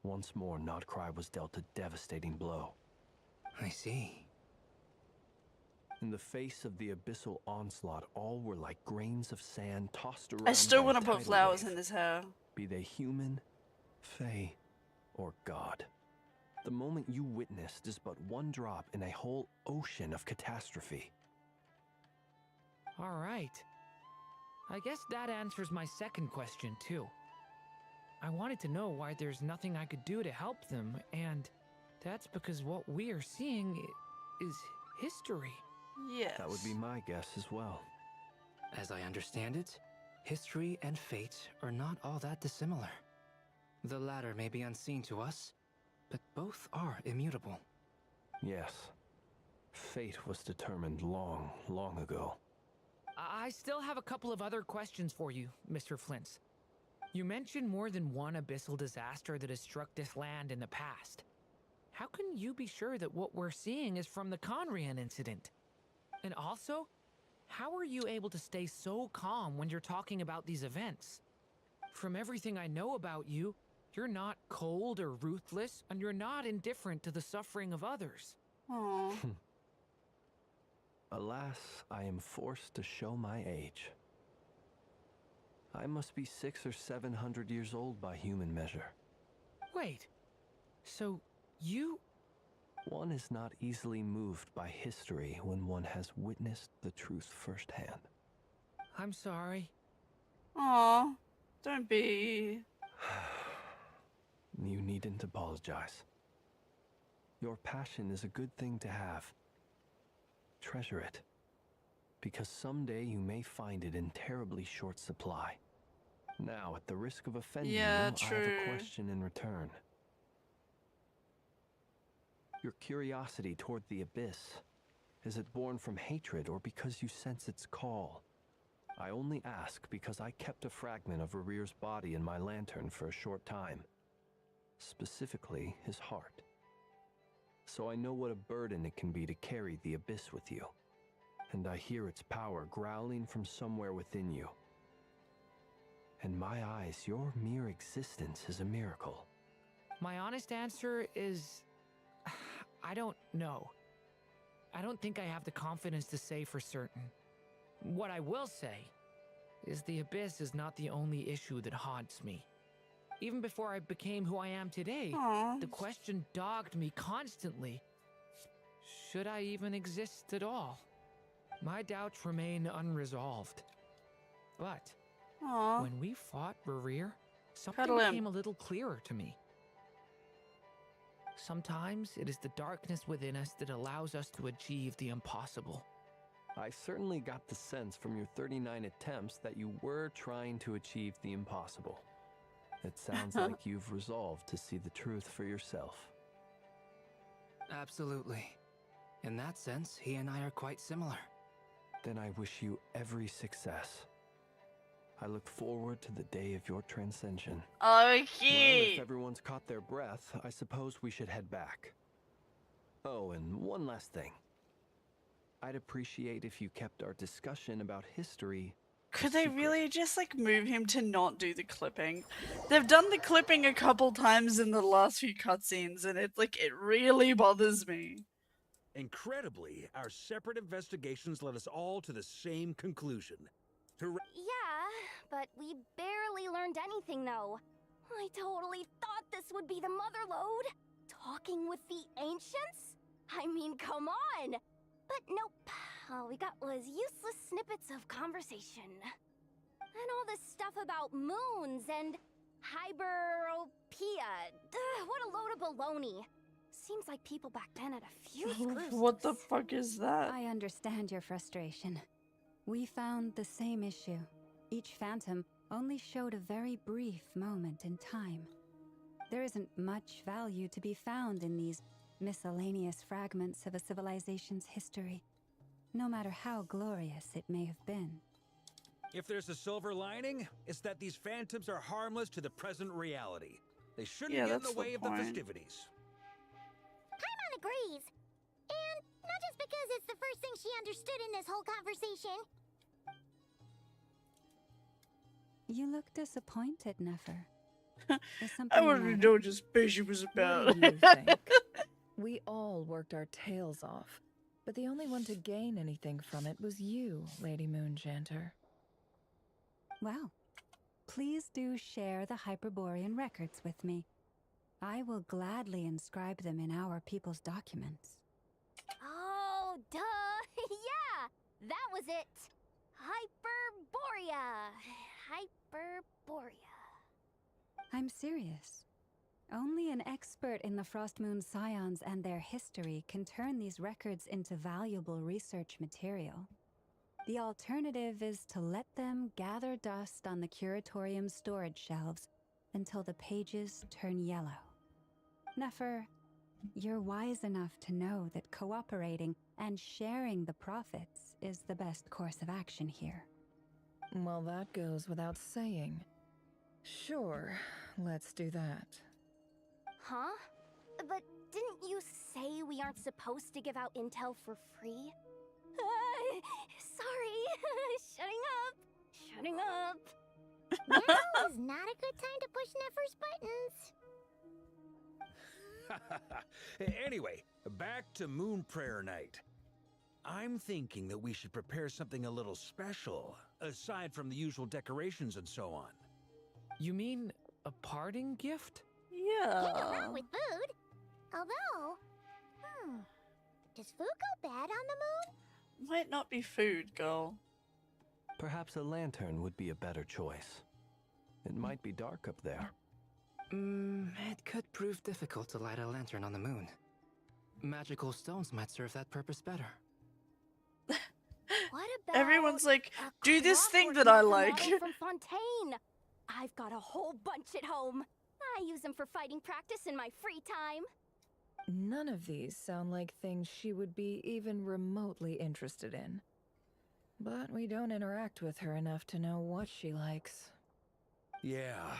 Once more, Nodcry was dealt a devastating blow. I see. In the face of the abyssal onslaught, all were like grains of sand tossed around. I still by want a to put tidal flowers wave. in his hair. Be they human, fae, or god. The moment you witnessed is but one drop in a whole ocean of catastrophe. All right. I guess that answers my second question, too. I wanted to know why there's nothing I could do to help them, and that's because what we are seeing is history. Yes. That would be my guess as well. As I understand it, history and fate are not all that dissimilar. The latter may be unseen to us, but both are immutable. Yes. Fate was determined long, long ago. I still have a couple of other questions for you, Mr. Flint's. You mentioned more than one abyssal disaster that has struck this land in the past. How can you be sure that what we're seeing is from the Conrian incident? And also, how are you able to stay so calm when you're talking about these events? From everything I know about you, you're not cold or ruthless, and you're not indifferent to the suffering of others. Aww. Alas, I am forced to show my age. I must be 600 or 700 years old by human measure. Wait, so you... One is not easily moved by history when one has witnessed the truth firsthand. I'm sorry. Aw, don't be. You needn't apologize. Your passion is a good thing to have. Treasure it. Because someday you may find it in terribly short supply. Now, at the risk of offending Yeah, you, I have a true. question in return. Your curiosity toward the abyss, is it born from hatred or because you sense its call? I only ask because I kept a fragment of Rerear's body in my lantern for a short time. Specifically, his heart. So I know what a burden it can be to carry the abyss with you. And I hear its power growling from somewhere within you. In my eyes, your mere existence is a miracle. My honest answer is... I don't know. I don't think I have the confidence to say for certain. What I will say is the abyss is not the only issue that haunts me. Even before I became who I am today, Aww. the question dogged me constantly. Should I even exist at all? My doubts remain unresolved. But Aww. when we fought Rerear, something Cuddle him. became a little clearer to me. Sometimes it is the darkness within us that allows us to achieve the impossible. I certainly got the sense from your 39 attempts that you were trying to achieve the impossible. It sounds like you've resolved to see the truth for yourself. Absolutely. In that sense, he and I are quite similar. Then I wish you every success. I look forward to the day of your transcension. Well, Okay. if everyone's caught their breath, I suppose we should head back. Oh, and one last thing. I'd appreciate if you kept our discussion about history. Could they really just like move him to not do the clipping? They've done the clipping a couple times in the last few cutscenes, and it's like it really bothers me. Incredibly, our separate investigations led us all to the same conclusion. Yeah, but we barely learned anything, though. I totally thought this would be the mother lode. Talking with the ancients? I mean, come on! But nope. All we got was useless snippets of conversation. And all this stuff about moons and hyperopia. What a load of baloney. Seems like people back then had a few screws. What the fuck is that? I understand your frustration. We found the same issue. Each phantom only showed a very brief moment in time. There isn't much value to be found in these miscellaneous fragments of a civilization's history, no matter how glorious it may have been. If there's a silver lining, it's that these phantoms are harmless to the present reality. They shouldn't get in the way of the festivities. Paimon agrees. And not just because it's the first thing she understood in this whole conversation. You look disappointed, Nefer. Is I something wanted to wrong? know what this bitch was about. What do you think? We all worked our tails off, but the only one to gain anything from it was you, Lady Moonjanter. Well, please do share the Hyperborean records with me. I will gladly inscribe them in our people's documents. Oh, duh! Yeah! That was it! Hyperborea! Hyperborea. I'm serious. Only an expert in the Frostmoon Scions and their history can turn these records into valuable research material. The alternative is to let them gather dust on the Curatorium's storage shelves until the pages turn yellow. Nefer, you're wise enough to know that cooperating and sharing the profits is the best course of action here. Well, that goes without saying. Sure, let's do that. Huh? But didn't you say we aren't supposed to give out intel for free? Sorry. Shutting up. Now is not a good time to push Nefer's buttons. Anyway, back to Moon Prayer Night. I'm thinking that we should prepare something a little special, aside from the usual decorations and so on. You mean a parting gift? Can't go wrong with food. Although, does food go bad on the moon? Might not be food, girl. Perhaps a lantern would be a better choice. It might be dark up there. It could prove difficult to light a lantern on the moon. Magical stones might serve that purpose better. What about Everyone's like, a do this clock thing or that I another like. model from Fontaine. I've got a whole bunch at home. I use them for fighting practice in my free time. None of these sound like things she would be even remotely interested in. But we don't interact with her enough to know what she likes. Yeah.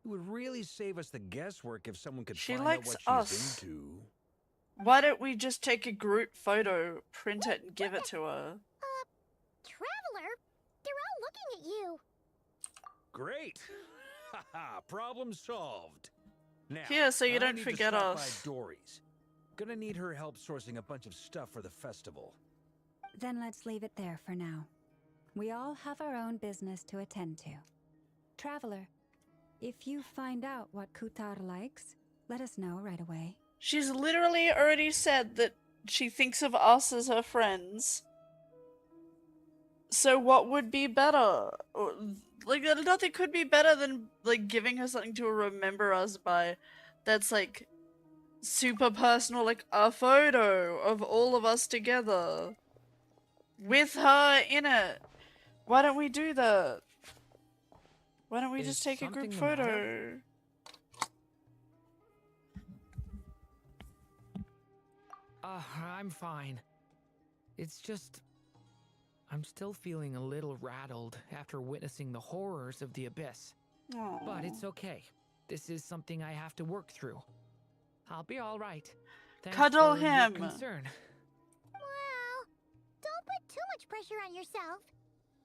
It would really save us the guesswork if someone could She find likes out what us. she's into. Why don't we just take a group photo, print it, and give it to her? Traveler, they're all looking at you. Great! Haha, problem solved. Now, Here, so you I don't need forget to stop us. by Dory's. Gonna need her help sourcing a bunch of stuff for the festival. Then let's leave it there for now. We all have our own business to attend to. Traveler, if you find out what Kutar likes, let us know right away. She's literally already said that she thinks of us as her friends. So what would be better? Like, nothing could be better than, like, giving her something to remember us by. That's, like, super personal, like, a photo of all of us together. With her in it. Why don't we do that? Why don't we Is just take a group something the matter? photo? I'm fine. It's just... I'm still feeling a little rattled after witnessing the horrors of the Abyss. But it's okay. This is something I have to work through. I'll be alright. Thanks Cuddle for your him. concern. Well, don't put too much pressure on yourself.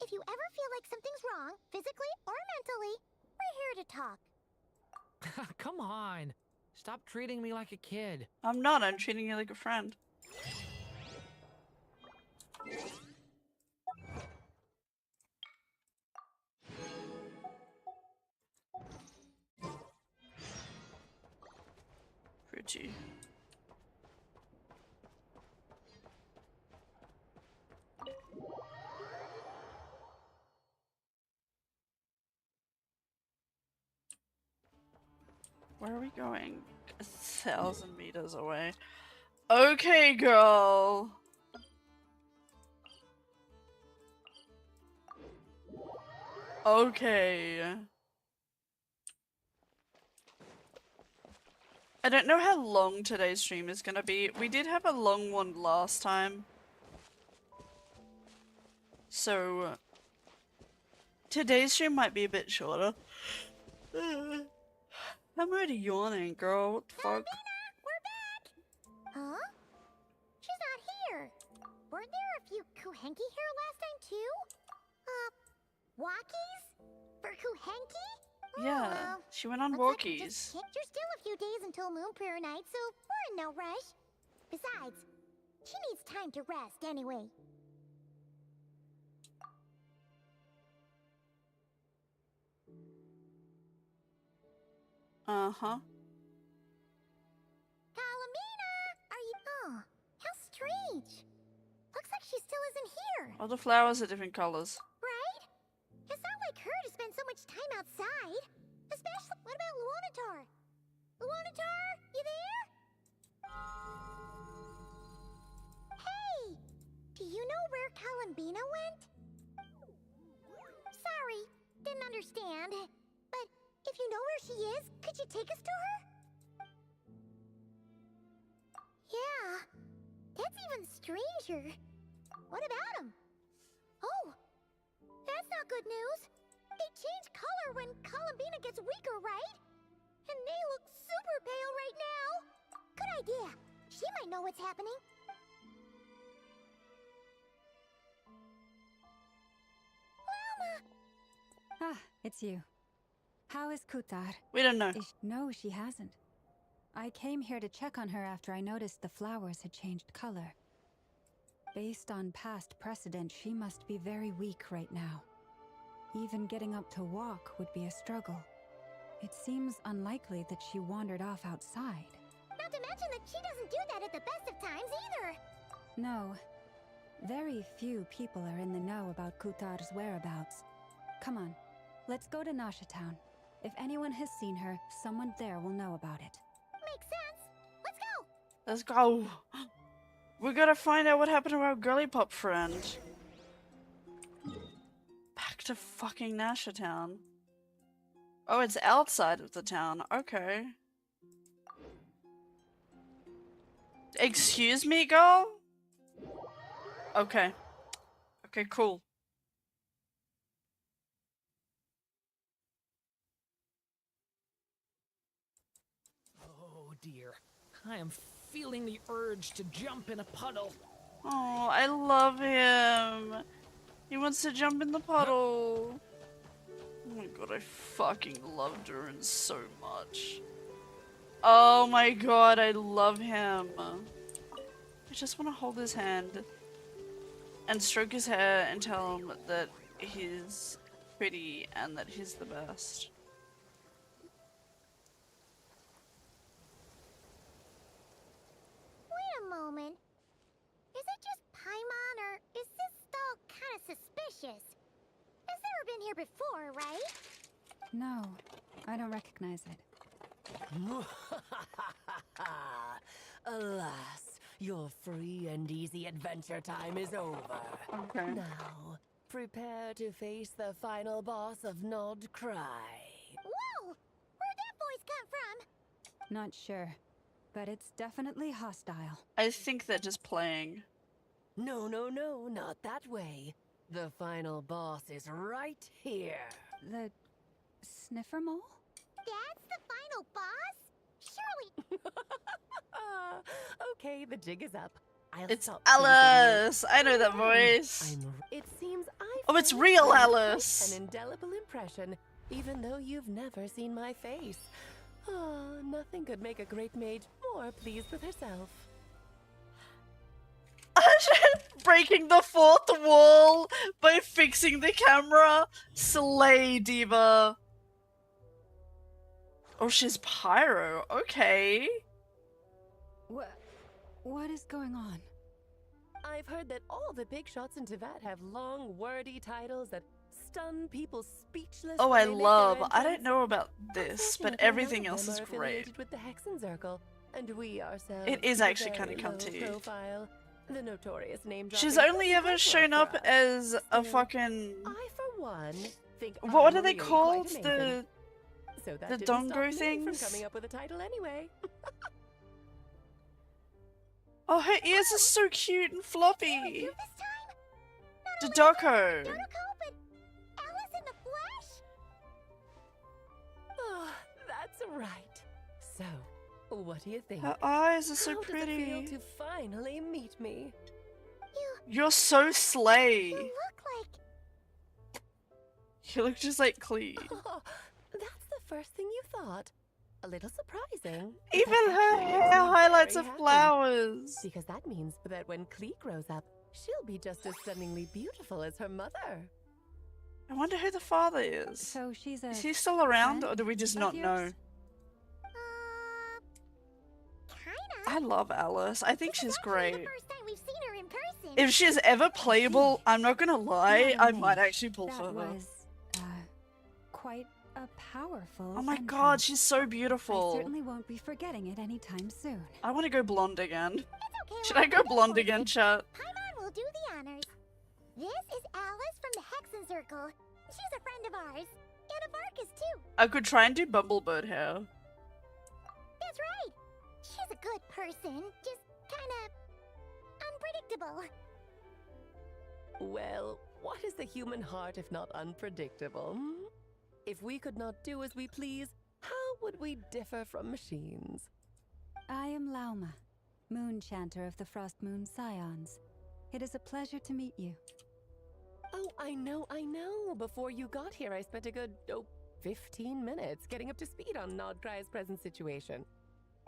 If you ever feel like something's wrong, physically or mentally, we're here to talk. Come on. Stop treating me like a kid. I'm not. I'm treating you like a friend. Pretty. Where are we going? 1,000 meters away. Okay, girl. Okay. I don't know how long today's stream is gonna be. We did have a long one last time. So today's stream might be a bit shorter. I'm already yawning, girl. What the fuck? We're back! Huh? She's not here. Weren't there a few Kuhenki here last time, too? Walkies? For Kuhenki? Yeah, she went on Looks like we walkies. just kicked her still a few days until Moon Prayer Night, so we're in no rush. Besides, she needs time to rest anyway. Uh-huh. Calamina! Are you... Oh, how strange. Looks like she still isn't here. All the flowers are different colors. Right? It's not like her to spend so much time outside. Especially... What about Luonatar? Luonatar, you there? Hey! Do you know where Calambina went? Sorry, didn't understand. But if you know where she is, could you take us to her? Yeah, that's even stranger. What about him? Oh, that's not good news. They change color when Calambina gets weaker, right? And they look super pale right now. Good idea. She might know what's happening. Ah, it's you. How is Kutar? We don't know. No, she hasn't. I came here to check on her after I noticed the flowers had changed color. Based on past precedent, she must be very weak right now. Even getting up to walk would be a struggle. It seems unlikely that she wandered off outside. Not to mention that she doesn't do that at the best of times either. No. Very few people are in the know about Kutar's whereabouts. Come on, let's go to Nasha Town. If anyone has seen her, someone there will know about it. Makes sense. Let's go. Let's go. We gotta find out what happened to our girly pop friend. Back to fucking Nasha Town. Oh, it's outside of the town. Okay. Excuse me, girl? Okay. Okay, cool. Oh dear. I am feeling the urge to jump in a puddle. Oh, I love him. He wants to jump in the puddle. Oh my god, I fucking love Durin so much. Oh my god, I love him. I just want to hold his hand and stroke his hair and tell him that he's pretty and that he's the best. Wait a moment. Is it just Paimon, or is this stall kind of suspicious? It's never been here before, right? No, I don't recognize it. Alas, your free and easy adventure time is over. Okay. Now, prepare to face the final boss of Nod Cry. Whoa! Where'd that voice come from? Not sure, but it's definitely hostile. I think they're just playing. No, not that way. The final boss is right here. The sniffer mole? That's the final boss? Surely. Okay, the jig is up. I'll It's stop teasing you. Alice! I know that voice. It seems I Oh, it's real quite Alice! an indelible impression, even though you've never seen my face. Ah, nothing could make a great mage more pleased with herself. Breaking the fourth wall by fixing the camera. Slay, Diva. Oh, she's pyro. Okay. What is going on? I've heard that all the big shots in Teyvat have long, wordy titles that stun people speechless. Oh, when I they make their love. I entrance. don't know about this, but Unfortunately, everything none of else them is are great. affiliated with the Hexen Circle, and we ourselves It is keep a actually very kinda low cunty. profile. The notorious name She's dropping only doesn't ever work shown for up us. as a Still, fucking. I, for one, think What I'm are they really called? quite The amazing. So that the didn't stop dongo me things? from coming up with a title anyway. Oh, her ears are so cute and floppy. You this time? The Not Doko. only Dodoko, but Alice in the flesh? Oh, that's right. So, what do you think? Her eyes are so How pretty. Does it feel to finally meet me? You're so slay. You look like... You look just like Clee. Oh, that's the first thing you thought. A little surprising. Even but her actually hair makes me highlights very of happy. flowers. Because that means that when Clee grows up, she'll be just as stunningly beautiful as her mother. I wonder who the father is. So she's a Is he still around, friend or do we just of not yours? know? Kinda. I love Alice. I think This she's is actually great. the first time we've seen her in person. If she's ever playable, I'm not gonna lie, Not I only might actually pull that for her. was, quite a powerful Oh my entrance. god, she's so I beautiful. certainly won't be forgetting it anytime soon. I want to go blonde again. It's okay, Should I Rob, go we'll get blonde sorted. again, chat? Paimon will do the honors. This is Alice from the Hexen Circle. She's a friend of ours. And of Arcus, too. I could try and do Bumblebird hair. That's right. She's a good person. Just kinda... unpredictable. Well, what is the human heart if not unpredictable? Hmm? If we could not do as we please, how would we differ from machines? I am Lauma, Moon Chanter of the Frost Moon Scions. It is a pleasure to meet you. Oh, I know. Before you got here, I spent a good, 15 minutes getting up to speed on Nodcry's present situation.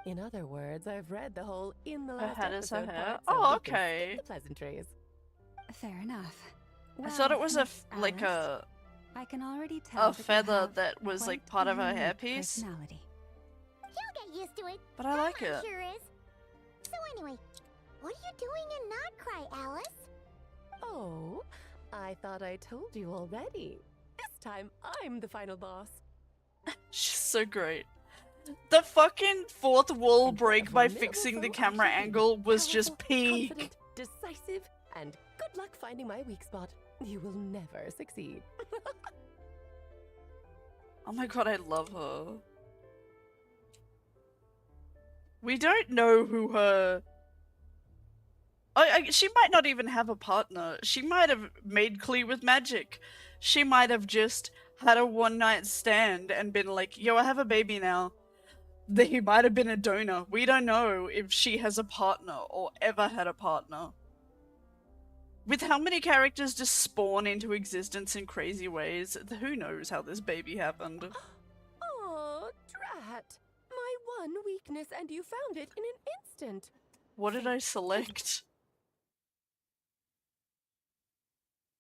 In other words, I've read the whole in the Her last head is her episode hair? part, so Oh, we can okay. skip the pleasantries. Fair enough. I thought it was a Miss like Alice, a I can already tell that you feather have that was quite like part a of her unique hairpiece. personality. You'll get used to it. But I like Paimon it. sure is. So anyway, what are you doing in Nodcry, Alice? thought I told you already. This time, I'm the final boss. She's so great. The fucking fourth wall break by fixing the camera angle was just peak. Confident, decisive, and good luck finding my weak spot. You will never succeed. Oh my god, I love her. We don't know who her... she might not even have a partner. She might have made clear with magic. She might have just had a one-night stand and been like, yo, I have a baby now. He might have been a donor. We don't know if she has a partner or ever had a partner. With how many characters just spawn into existence in crazy ways, who knows how this baby happened. Oh, drat. My one weakness, and you found it in an instant. What did I select?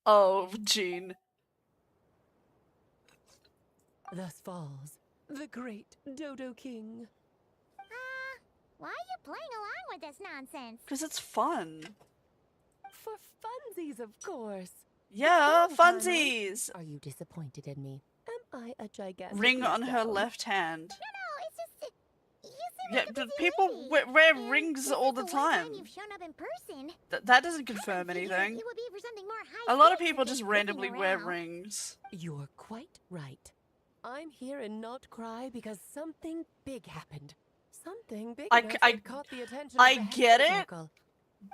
Oh, Jean. Thus falls the great Dodo King. Why are you playing along with this nonsense? Because it's fun. For funsies, of course. Yeah, Fun, funsies! Are you disappointed in me? Am I a gigantic Ring on her letdown? left hand. No, it's just... You seem Yeah, like a but busy people lady. wear And rings since all it's the the one time. You've shown up in person. That doesn't confirm I figured anything. It would be for something more high A lot of stakes people than just looking randomly wear around. rings. You're quite right. I'm here in Not Cry because something big happened. Something big enough that caught the attention I of the head get it, circle.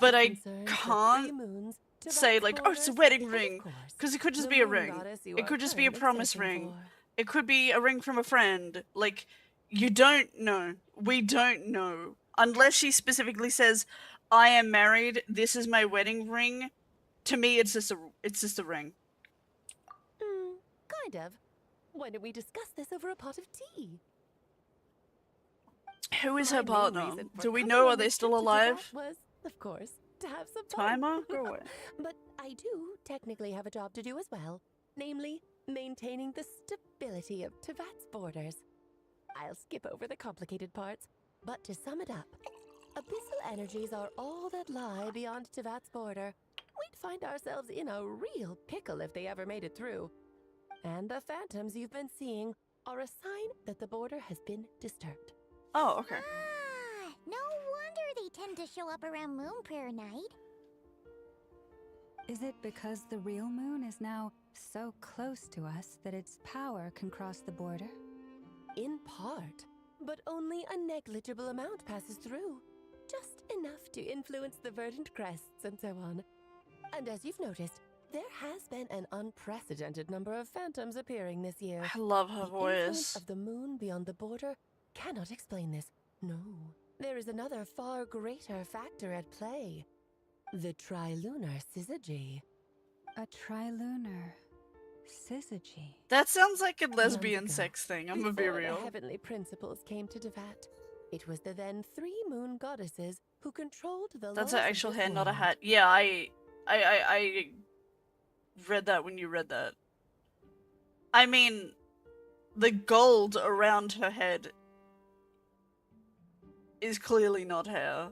but I Concerns the can't three moons, say Tibet's like, oh, it's a borders, wedding and of ring. course, Because it could just the be a moon ring. goddess you It are could just be a currently promise searching ring. for. It could be a ring from a friend. Like, you don't know. We don't know. Unless she specifically says, I am married, this is my wedding ring. To me, it's just a ring. Kind of. Why don't we discuss this over a pot of tea? Who is My her main partner? reason for Do we coming know? on Are they this still trip to alive? Tibet was, of course, to have some fun. Timer? Go away. But I do technically have a job to do as well, namely maintaining the stability of Tibet's borders. I'll skip over the complicated parts, but to sum it up, abyssal energies are all that lie beyond Tibet's border. We'd find ourselves in a real pickle if they ever made it through. And the phantoms you've been seeing are a sign that the border has been disturbed. Oh, okay. Ah, no wonder they tend to show up around Moon Prayer Night. Is it because the real moon is now so close to us that its power can cross the border? In part, but only a negligible amount passes through. Just enough to influence the verdant crests and so on. And as you've noticed, there has been an unprecedented number of phantoms appearing this year. I love her The influence voice. of the moon beyond the border cannot explain this. No, there is another far greater factor at play. The trilunar syzygy. A trilunar syzygy. That sounds like a lesbian Months ago, sex thing. I'm gonna be before real. The heavenly principles came to Devat. It was the then three moon goddesses who controlled the That's laws an of actual this hand, not a world. hat. Yeah, I read that when you read that. I mean, the gold around her head is clearly not hair.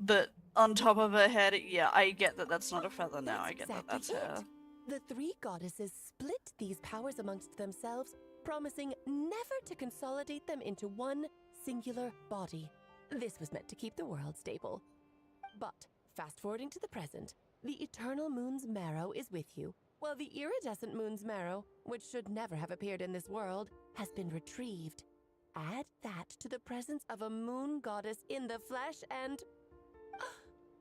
But on top of her head, yeah, I get that that's not a feather now. I get that that's exactly hair. The three goddesses split these powers amongst themselves, promising never to consolidate them into one singular body. This was meant to keep the world stable. But, fast forwarding to the present, the eternal moon's marrow is with you, while the iridescent moon's marrow, which should never have appeared in this world, has been retrieved. Add that to the presence of a moon goddess in the flesh and...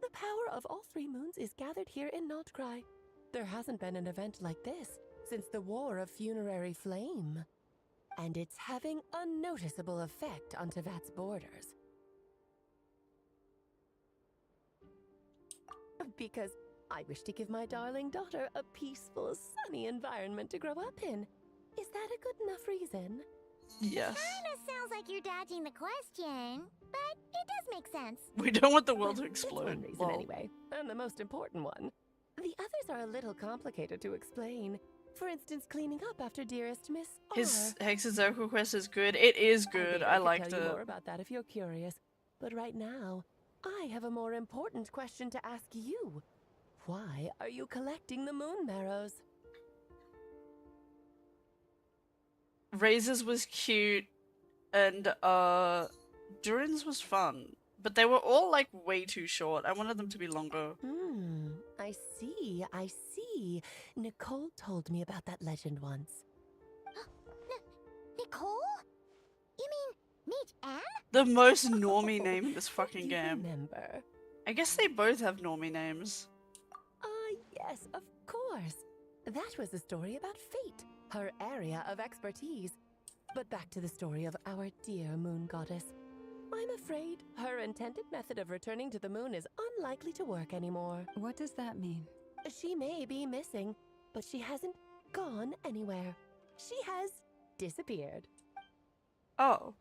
the power of all three moons is gathered here in Notcry. There hasn't been an event like this since the War of Funerary Flame. And it's having a noticeable effect on Tevat's borders. Because I wish to give my darling daughter a peaceful, sunny environment to grow up in. Is that a good enough reason? Yes. Kinda sounds like you're dodging the question, but it does make sense. We don't want the world to It's one explode. reason Lol. anyway, and the most important one. The others are a little complicated to explain. For instance, cleaning up after dearest Miss R. His Hexazoku quest is good. It is I'd good. be I able to liked tell you it. more about that if you're curious. But right now, I have a more important question to ask you. Why are you collecting the moon marrows? Razor's was cute, and Durin's was fun. But they were all like way too short. I wanted them to be longer. I see, I see. Nicole told me about that legend once. Nicole? You mean meet Anne? The most normie name in this fucking Do you game. remember? I guess they both have normie names. Yes, of course. That was a story about fate, her area of expertise. But back to the story of our dear moon goddess. I'm afraid her intended method of returning to the moon is unlikely to work anymore. What does that mean? She may be missing, but she hasn't gone anywhere. She has disappeared. Oh.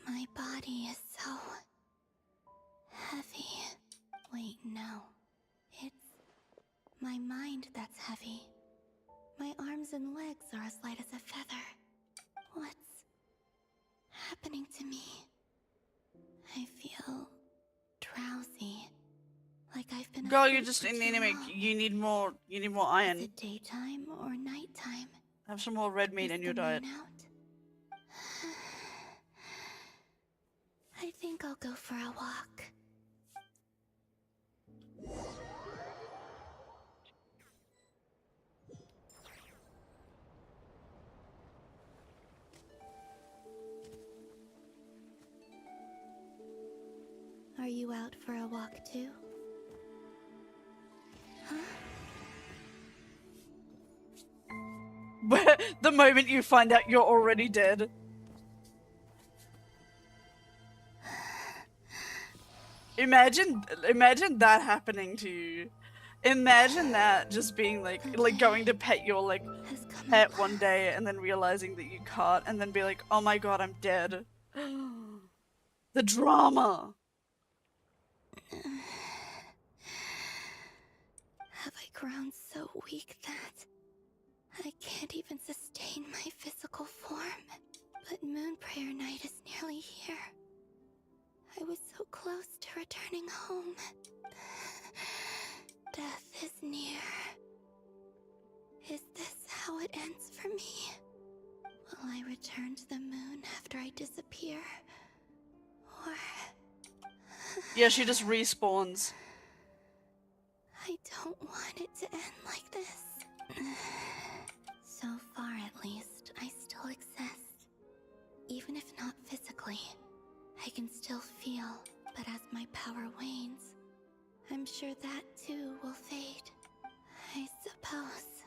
My body is so heavy. Wait, no. It's my mind that's heavy. My arms and legs are as light as a feather. What's happening to me? I feel drowsy. Like I've been Girl, you're asleep just for too anemic. long. You need more iron. Is it daytime or nighttime? Have some more red meat Is in your the moon diet. out? I think I'll go for a walk. Are you out for a walk too? The moment you find out you're already dead. Imagine that happening to you. Imagine that just being like going to pet your pet one day and then realizing that you can't and then be like, oh my god, I'm dead. The drama. Have I grown so weak that I can't even sustain my physical form? But Moon Prayer Night is nearly here. I was so close to returning home. Death is near. Is this how it ends for me? Will I return to the moon after I disappear? Or... Yeah, she just respawns. I don't want it to end like this. So far, at least, I still exist. Even if not physically, I can still feel, but as my power wanes, I'm sure that too will fade. I suppose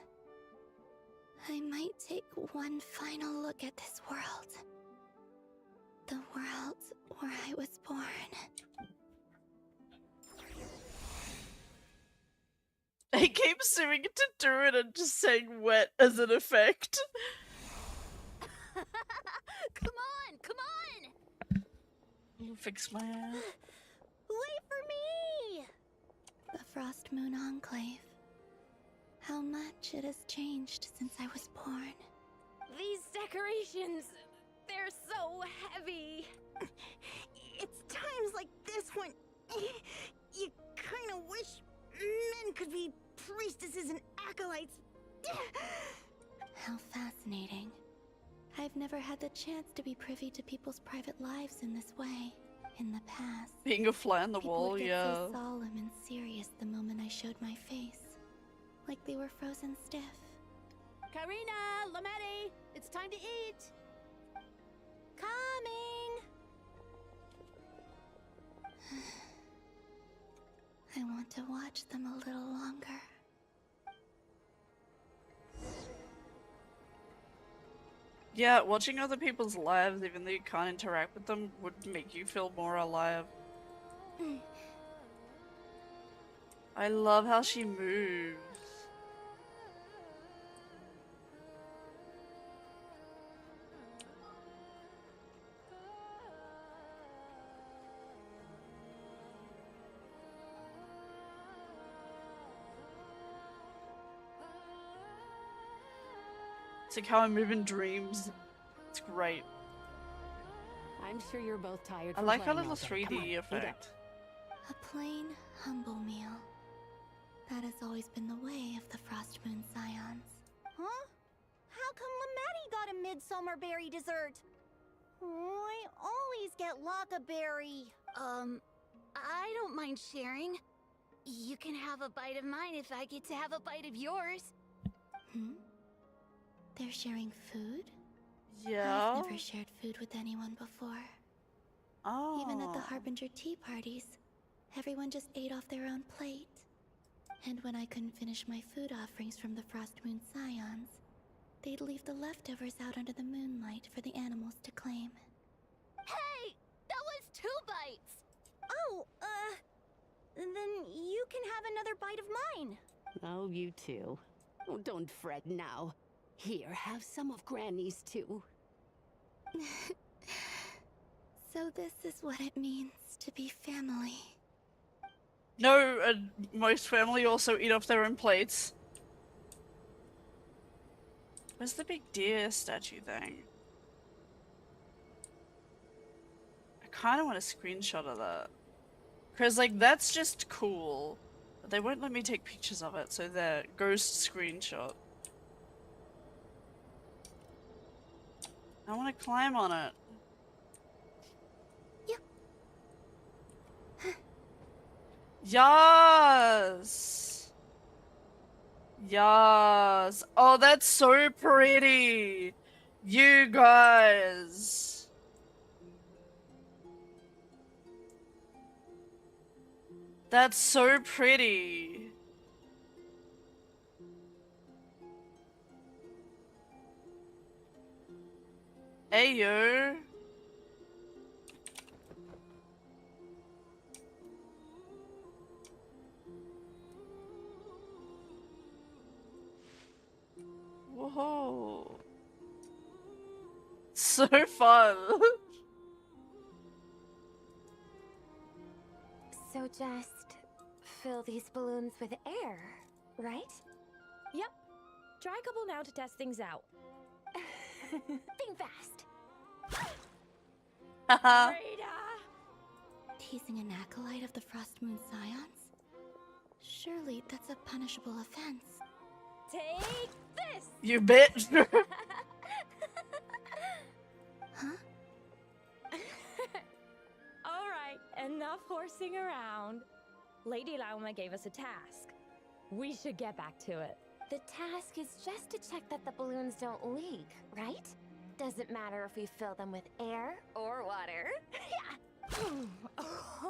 I might take one final look at this world. The world where I was born. He keeps doing it to do it and just saying wet as an effect. Come on, come on! You fix my ass. Wait for me! The Frost Moon Enclave. How much it has changed since I was born. These decorations, they're so heavy. It's times like this when you kind of wish men could be priestesses and acolytes. How fascinating. I've never had the chance to be privy to people's private lives in this way. In the past, Being a fly on the people wall, would get yeah. so solemn and serious the moment I showed my face. Like they were frozen stiff. Karina, Lametti, it's time to eat. Coming! I want to watch them a little longer. Yeah, watching other people's lives, even though you can't interact with them, would make you feel more alive. I love how she moves. It's like how I move in dreams. It's great. I'm sure you're both tired. I from like our playing little all day. Come on, 3D eat up. effect. A plain, humble meal. That has always been the way of the Frost Moon Scions. Huh? How come Lametti got a midsummer berry dessert? Oh, I always get Lockaberry. I don't mind sharing. You can have a bite of mine if I get to have a bite of yours. Hmm? They're sharing food? Yeah. I've never shared food with anyone before. Oh. Even at the Harbinger tea parties, everyone just ate off their own plate. And when I couldn't finish my food offerings from the Frost Moon Scions, they'd leave the leftovers out under the moonlight for the animals to claim. Hey! That was 2 bites! Oh, then you can have another bite of mine. Oh, you too. Oh, don't fret now. Here, have some of Granny's too. So this is what it means to be family. No, most family also eat off their own plates. Where's the big deer statue thing? I kind of want a screenshot of that. Because, like, that's just cool. But they won't let me take pictures of it, so there. Ghost screenshot. I want to climb on it. Yes! Yes! Oh, that's so pretty! You guys! That's so pretty! Ayo! Whoa. So fun. So just fill these balloons with air, right? Yep. Try a couple now to test things out. Think fast. Teasing an acolyte of the Frost Moon Scions? Surely that's a punishable offense. Take this! You bitch! Huh? Alright, enough horsing around. Lady Lauma gave us a task. We should get back to it. The task is just to check that the balloons don't leak, right? Doesn't matter if we fill them with air or water.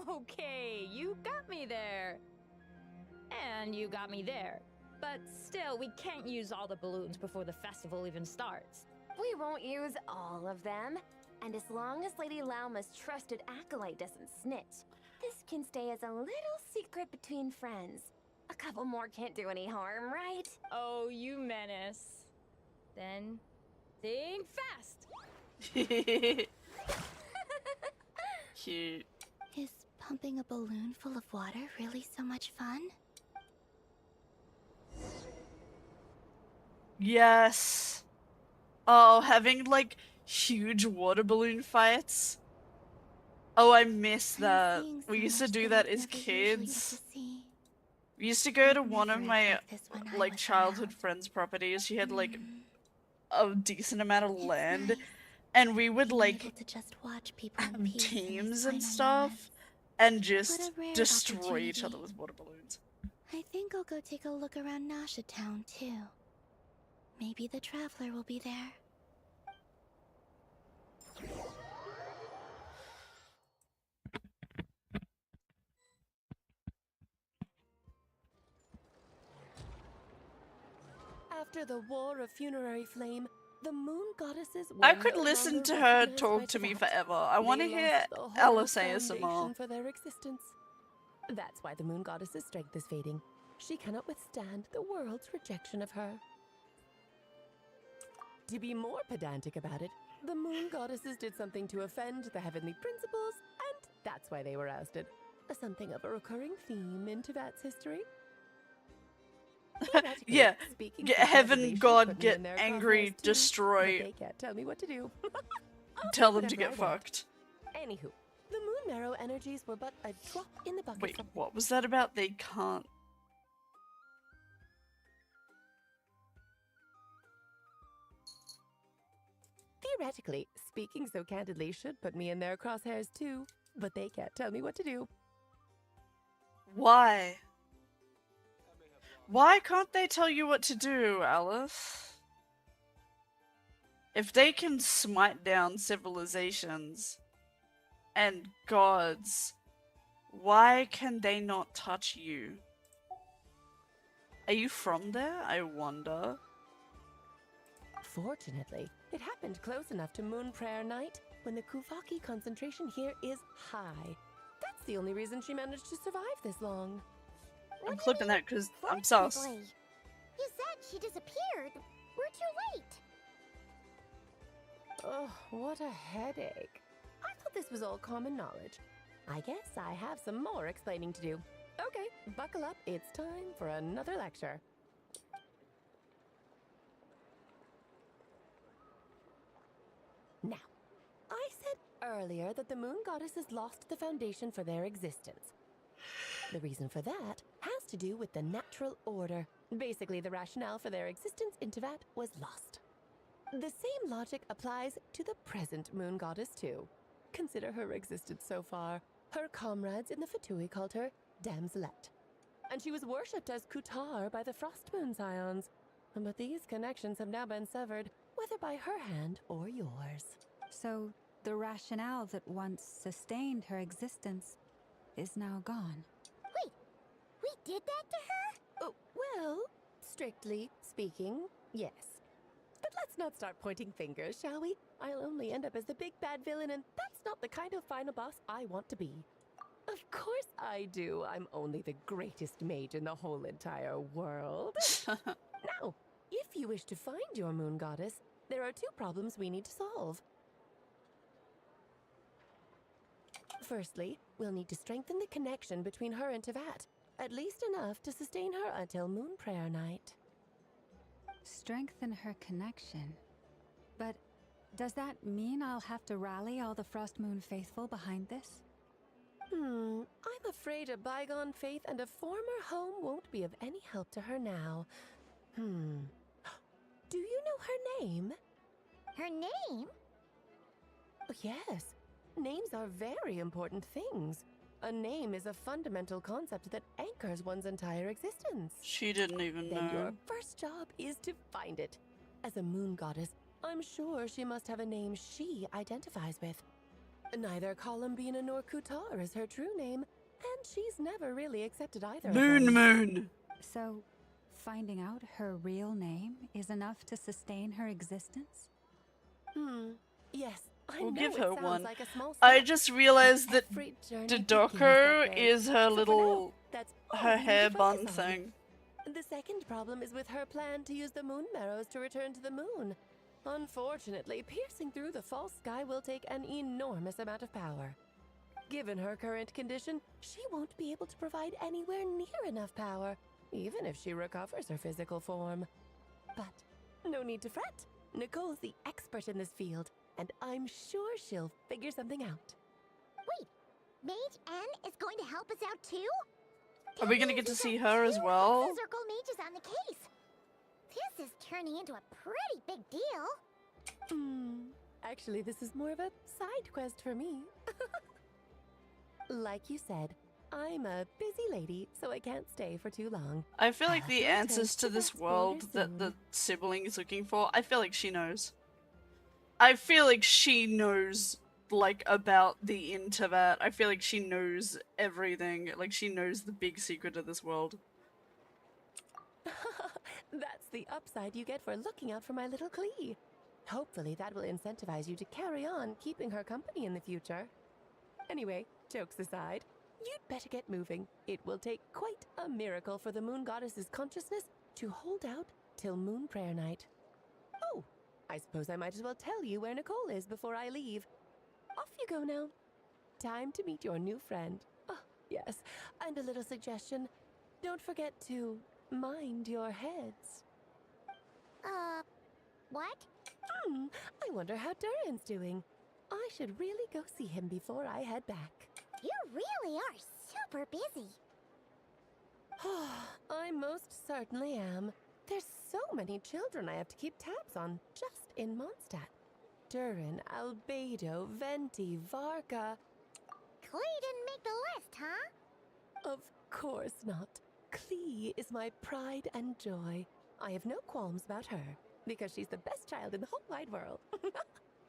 Okay, you got me there. And you got me there. But still, we can't use all the balloons before the festival even starts. We won't use all of them. And as long as Lady Lauma's trusted acolyte doesn't snitch, this can stay as a little secret between friends. A couple more can't do any harm, right? Oh, you menace. Then, think fast! Cute. Is pumping a balloon full of water really so much fun? Yes. Oh, having like huge water balloon fights. Oh, I miss that. We used to do that as kids. We used to go to one of my like childhood friends' properties. She had like a decent amount of land, and we would like have teams and stuff, and just destroy each other with water balloons. I think I'll go take a look around Nasha Town too. Maybe the Traveler will be there. After the War of Funerary Flame, the Moon Goddesses were I could no listen longer to her recognized talk by to me Teyvat. forever. I want to They hear lost the whole Ella say ASMR. foundation for their existence. That's why the Moon Goddess's strength is fading. She cannot withstand the world's rejection of her. To be more pedantic about it, the Moon Goddesses did something to offend the heavenly principles, and that's why they were ousted. Something of a recurring theme in Teyvat's history. Theoretically, Yeah, speaking get so heaven, candidly, should God, put me get in their angry, crosshairs too, but destroy, they can't tell me what to do. I'll tell do them to whatever get I want. fucked. Anywho, the moon marrow energies were but a drop in the bucket. Wait, what was that about? They can't. Theoretically, speaking so candidly should put me in their crosshairs too, but they can't tell me what to do. Why? Why can't they tell you what to do, Alice? If they can smite down civilizations and gods, why can they not touch you? Are you from there, I wonder? Fortunately, it happened close enough to Moon Prayer Night when the Kuvaki concentration here is high. That's the only reason she managed to survive this long. I'm clipping that because I'm sus. Fortunately. You said she disappeared. We're too late. Oh, what a headache. I thought this was all common knowledge. I guess I have some more explaining to do. Okay, buckle up. It's time for another lecture. Now, I said earlier that the moon goddesses lost the foundation for their existence. The reason for that has to do with the natural order. Basically, the rationale for their existence in Tevat was lost. The same logic applies to the present moon goddess too. Consider her existence so far. Her comrades in the Fatui called her Damselette. And she was worshipped as Kutar by the Frost Moon Scions. But these connections have now been severed, whether by her hand or yours. So, the rationale that once sustained her existence is now gone. Wait, we did that to her? Oh, well, strictly speaking, yes. But let's not start pointing fingers, shall we? I'll only end up as the big bad villain, and that's not the kind of final boss I want to be. Of course I do. I'm only the greatest mage in the whole entire world. Now, if you wish to find your moon goddess, there are two problems we need to solve. Firstly, we'll need to strengthen the connection between her and Tevat, at least enough to sustain her until Moon Prayer Night. Strengthen her connection. But does that mean I'll have to rally all the Frost Moon faithful behind this? I'm afraid a bygone faith and a former home won't be of any help to her now. Do you know her name? Her name? Oh, yes. Names are very important things. A name is a fundamental concept that anchors one's entire existence. She didn't even Then know. your first job is to find it. As a moon goddess, I'm sure she must have a name she identifies with. Neither Columbina nor Kutar is her true name, and she's never really accepted either of them. Moon! So, finding out her real name is enough to sustain her existence? Yes, I We'll know give it her sounds one. like a small I step, just realized that every journey Dodoko begins that way. is her So for little, now, that's all her we need hair to bun focus on. thing. The second problem is with her plan to use the moon marrows to return to the moon. Unfortunately, piercing through the false sky will take an enormous amount of power. Given her current condition, she won't be able to provide anywhere near enough power, even if she recovers her physical form. But no need to fret. Nicole's the expert in this field, and I'm sure she'll figure something out. Wait, Mage N is going to help us out too? Are we gonna get to see her as well? Circle mages on the case. This is turning into a pretty big deal. Actually, this is more of a side quest for me. Like you said, I'm a busy lady, so I can't stay for too long. I feel like the I'll answers to return this Tevat's world border that soon. the sibling is looking for, I feel like she knows. I feel like she knows, like, about the Intervat. I feel like she knows everything. Like, she knows the big secret of this world. That's the upside you get for looking out for my little Klee. Hopefully that will incentivize you to carry on keeping her company in the future. Anyway, jokes aside, you'd better get moving. It will take quite a miracle for the moon goddess's consciousness to hold out till Moon Prayer Night. Oh, I suppose I might as well tell you where Nicole is before I leave. Off you go now. Time to meet your new friend. Oh, yes, and a little suggestion. Don't forget to mind your heads. What? I wonder how Durin's doing. I should really go see him before I head back. You really are super busy. I most certainly am. There's so many children I have to keep tabs on just in Mondstadt. Durin, Albedo, Venti, Varka. Klee didn't make the list, huh? Of course not. Klee is my pride and joy. I have no qualms about her, because she's the best child in the whole wide world.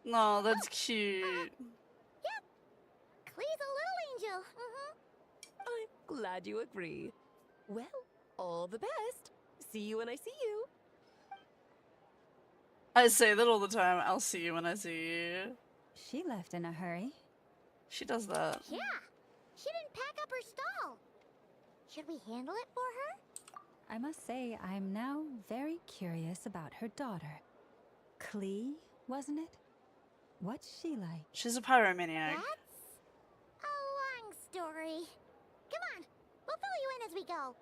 No, that's cute. Yep. Klee's a little angel. I'm glad you agree. Well, all the best. See you when I see you. I say that all the time. I'll see you when I see you. She left in a hurry. She does that. Yeah. She didn't pack up her stall. Should we handle it for her? I must say, I'm now very curious about her daughter. Klee, wasn't it? What's she like? She's a pyromaniac. That's a long story. Come on, we'll fill you in as we go.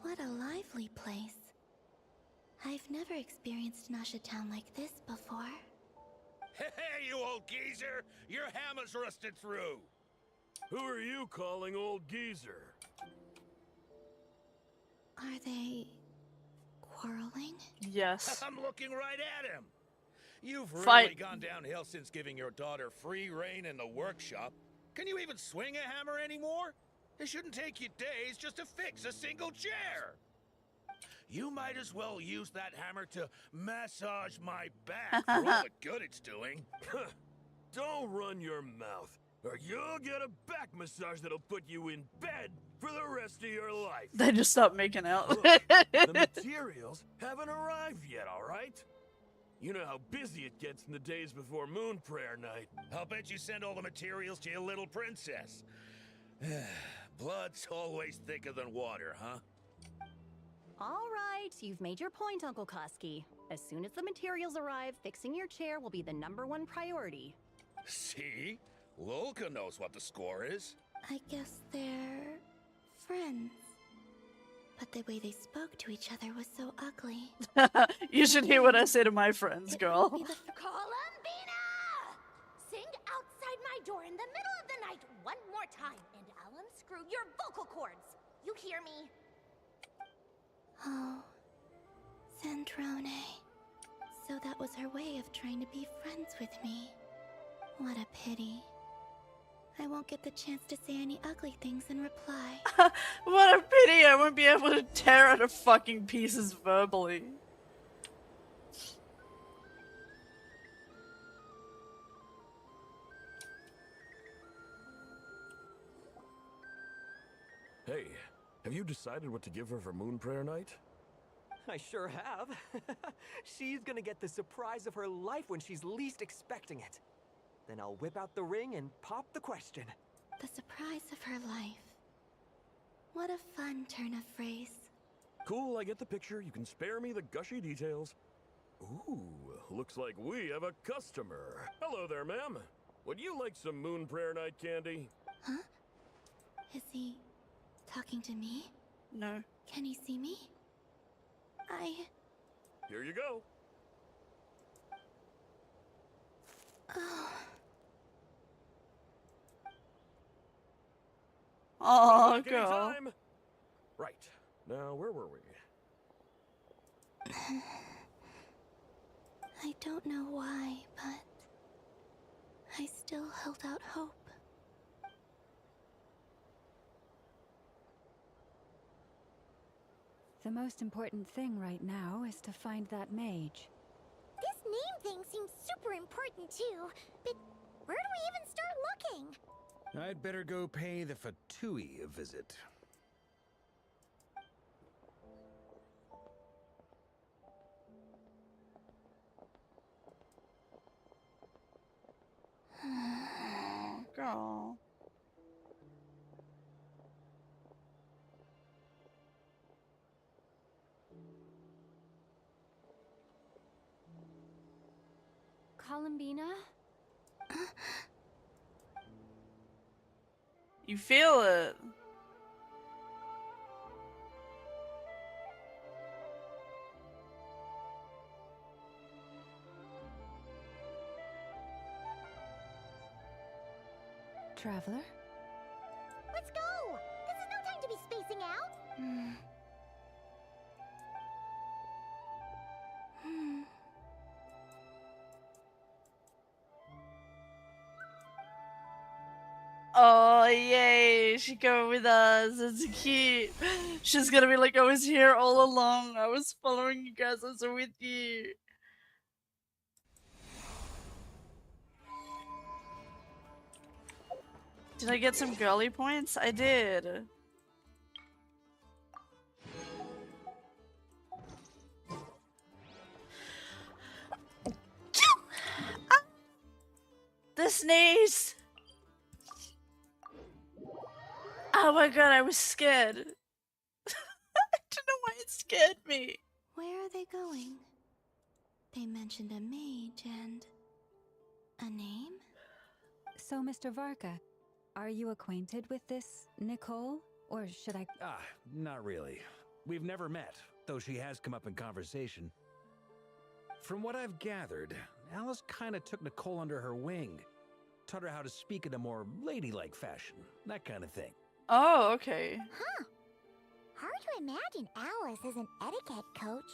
What a lively place. I've never experienced Nasha Town like this before. Hey, you old geezer! Your hammer's rusted through! Who are you calling old geezer? Are they quarreling? Yes. I'm looking right at him! You've really Fight. gone downhill since giving your daughter free reign in the workshop. Can you even swing a hammer anymore? It shouldn't take you days just to fix a single chair! You might as well use that hammer to massage my back for all the good it's doing. Don't run your mouth, or you'll get a back massage that'll put you in bed for the rest of your life. They just stopped making out. Look, the materials haven't arrived yet, all right? You know how busy it gets in the days before Moon Prayer Night. I'll bet you send all the materials to your little princess. Blood's always thicker than water, huh? All right, you've made your point, Uncle Kusky. As soon as the materials arrive, fixing your chair will be the #1 priority. See? Lolka knows what the score is. I guess they're friends. But the way they spoke to each other was so ugly. You should hear what I say to my friends, girl. Columbina! Sing outside my door in the middle of the night one more time, and I'll unscrew your vocal cords. You hear me? Oh, Zandrone. So that was her way of trying to be friends with me. What a pity. I won't get the chance to say any ugly things in reply. What a pity I won't be able to tear her to fucking pieces verbally. Hey, have you decided what to give her for Moon Prayer Night? I sure have. She's gonna get the surprise of her life when she's least expecting it. Then I'll whip out the ring and pop the question. The surprise of her life. What a fun turn of phrase. Cool, I get the picture. You can spare me the gushy details. Ooh, looks like we have a customer. Hello there, ma'am. Would you like some Moon Prayer Night candy? Huh? Is he talking to me? No. Can he see me? Here you go. Oh. Oh, Back girl. anytime. Right. Now, where were we? I don't know why, but I still held out hope. The most important thing right now is to find that mage. This name thing seems super important too, but where do we even start looking? I'd better go pay the Fatui a visit. Oh, girl. Columbina? You feel it. Traveler? Let's go! This is no time to be spacing out! Oh, yay, she going with us. It's cute. She's gonna be like, I was here all along. I was following you guys. I was with you. Did I get some girly points? I did. The sneeze! Oh my god, I was scared. I don't know why it scared me. Where are they going? They mentioned a mage and... a name? So, Mr. Varka, are you acquainted with this Nicole? Or should I... Ah, not really. We've never met, though she has come up in conversation. From what I've gathered, Alice kinda took Nicole under her wing. Taught her how to speak in a more ladylike fashion, that kind of thing. Oh, okay. Huh. Hard to imagine Alice as an etiquette coach.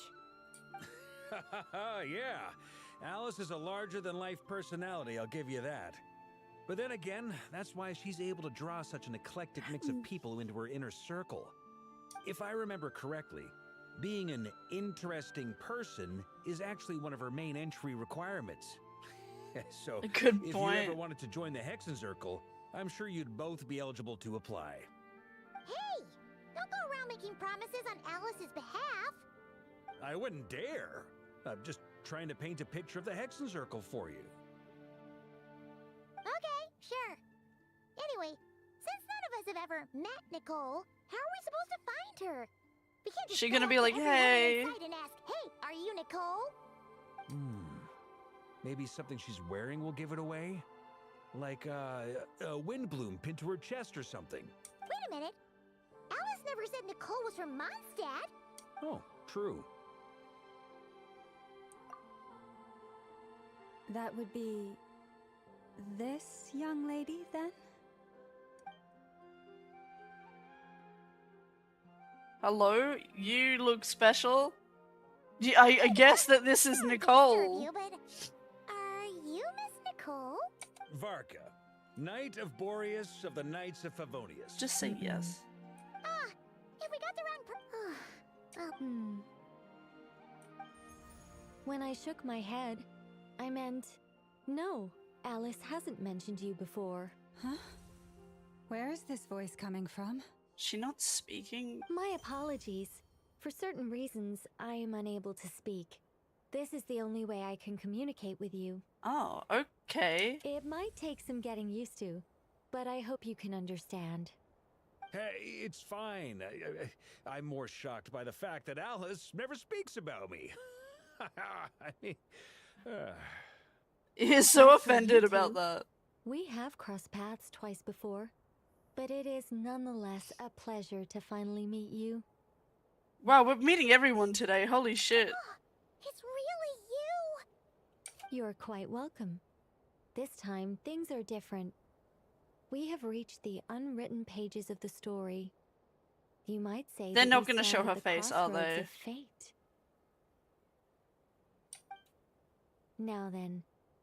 Yeah, Alice is a larger-than-life personality, I'll give you that. But then again, that's why she's able to draw such an eclectic mix of people into her inner circle. If I remember correctly, being an interesting person is actually one of her main entry requirements. So, Good if point. you ever wanted to join the Hexencircle, I'm sure you'd both be eligible to apply. Hey! Don't go around making promises on Alice's behalf! I wouldn't dare. I'm just trying to paint a picture of the Hexencircle for you. Okay, sure. Anyway, since none of us have ever met Nicole, how are we supposed to find her? We can't just She go gonna up be to like, everyone hey. inside and ask, hey, are you Nicole? Maybe something she's wearing will give it away? Like, a wind bloom pinned to her chest or something. Wait a minute. Alice never said Nicole was from Mondstadt. Oh, true. That would be... this young lady, then? Hello? You look special? I guess that this is Nicole. You, but are you Miss Nicole? Varka, Knight of Boreas of the Knights of Favonius. Just say yes. Ah, if we got the wrong When I shook my head, I meant, no, Alice hasn't mentioned you before. Huh? Where is this voice coming from? She not speaking? My apologies. For certain reasons, I am unable to speak. This is the only way I can communicate with you. Oh, okay. It might take some getting used to, but I hope you can understand. Hey, it's fine. I'm more shocked by the fact that Alice never speaks about me. I mean, He is so offended about that. We have crossed paths twice before, but it is nonetheless a pleasure to finally meet you. Wow, we're meeting everyone today. Holy shit. It's really you! You're quite welcome. This time, things are different. We have reached the unwritten pages of the story. You might say They're that not we gonna stand show at her the face, are crossroads they? of fate. Now then,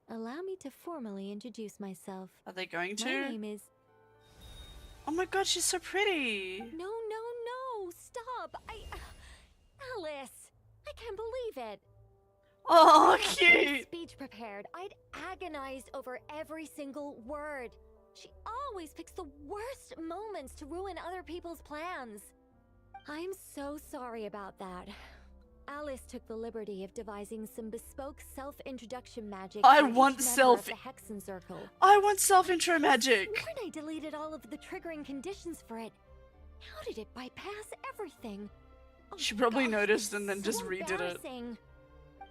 allow me to formally introduce myself. Are they going to? My name is... Oh my god, she's so pretty. No, stop! Alice! I can't believe it! Oh, I had a cute. speech prepared. I'd agonized over every single word. She always picks the worst moments to ruin other people's plans. I'm so sorry about that. Alice took the liberty of devising some bespoke self-introduction magic I for each want member self- of the Hexencircle. I want self-intro magic. Sworn I deleted all of the triggering conditions for it. How did it bypass everything? Oh She probably gosh, noticed it's and then just so redid it. embarrassing.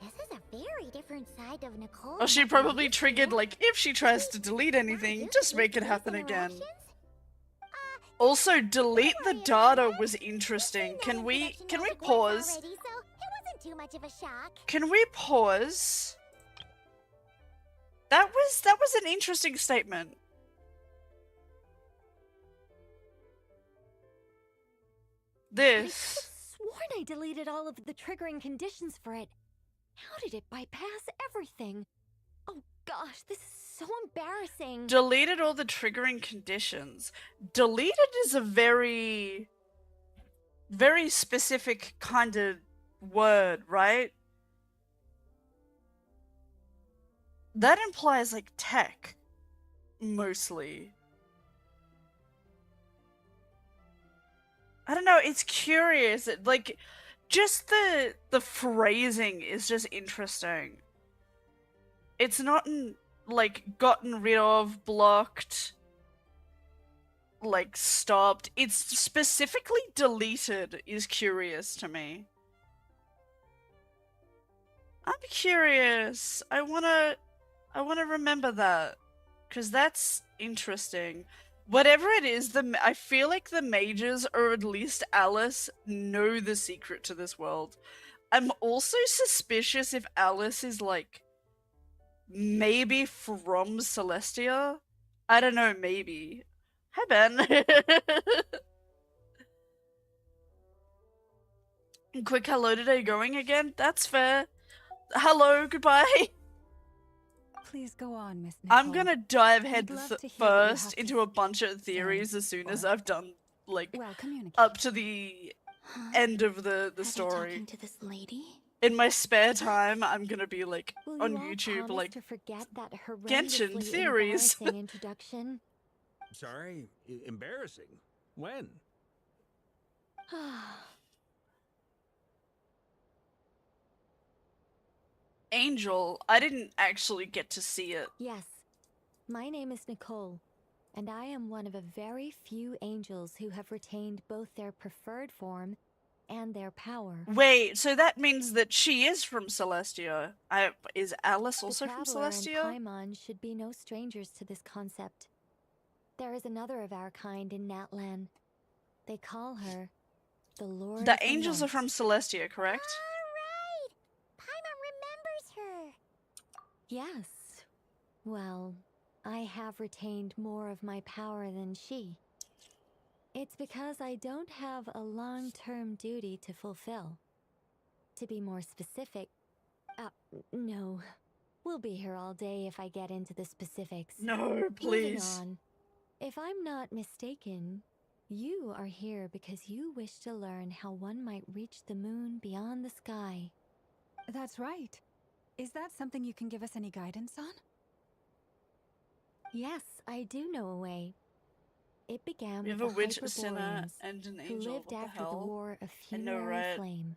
This is a very different side of Nicole. Or she probably triggered, like, if she tries to delete anything, just make it happen again. Also, delete the data was interesting. Can we pause? Already, so it wasn't too much of a shock. Can we pause? That was an interesting statement. This. I sworn I deleted all of the triggering conditions for it. How did it bypass everything? Oh gosh, this is so embarrassing. Deleted all the triggering conditions. Deleted is a very, very specific kind of word, right? That implies like tech, mostly. I don't know, it's curious. Like, just the phrasing is just interesting. It's not like gotten rid of, blocked, like stopped. It's specifically deleted is curious to me. I'm curious. I wanna remember that, cause that's interesting. Whatever it is, I feel like the mages, or at least Alice, know the secret to this world. I'm also suspicious if Alice is like maybe from Celestia. I don't know, maybe. Hi, Ben. Quick hello today going again? That's fair. Hello, goodbye. Please go on, Miss Nicole. I'm gonna dive head love to hear what you first have to into a bunch of theories as soon as I've done, like, Well, communicate. up to the end of the story. Talking to this lady? In my spare time, I'm gonna be, like, Will on you all YouTube, promise like, to forget that Genshin horrendously theories. embarrassing introduction? Sorry, embarrassing. When? Angel, I didn't actually get to see it. Yes, my name is Nicole, and I am one of a very few angels who have retained both their preferred form and their power. Wait, so that means that she is from Celestia. Is Alice also the from Traveler Celestia? and Paimon should be no strangers to this concept. There is another of our kind in Natlan. They call her the Lord The of angels are Night. from Celestia, correct? Paimon remembers her. Yes. Well, I have retained more of my power than she. It's because I don't have a long-term duty to fulfill. To be more specific, no. We'll be here all day if I get into the specifics. No, please. Moving on. If I'm not mistaken, you are here because you wish to learn how one might reach the moon beyond the sky. That's right. Is that something you can give us any guidance on? Yes, I do know a way. It began We with have a the witch, a sinner, Hyperboreans, and an who angel. lived What the after the hell? War of I know, Funerary right? Flame.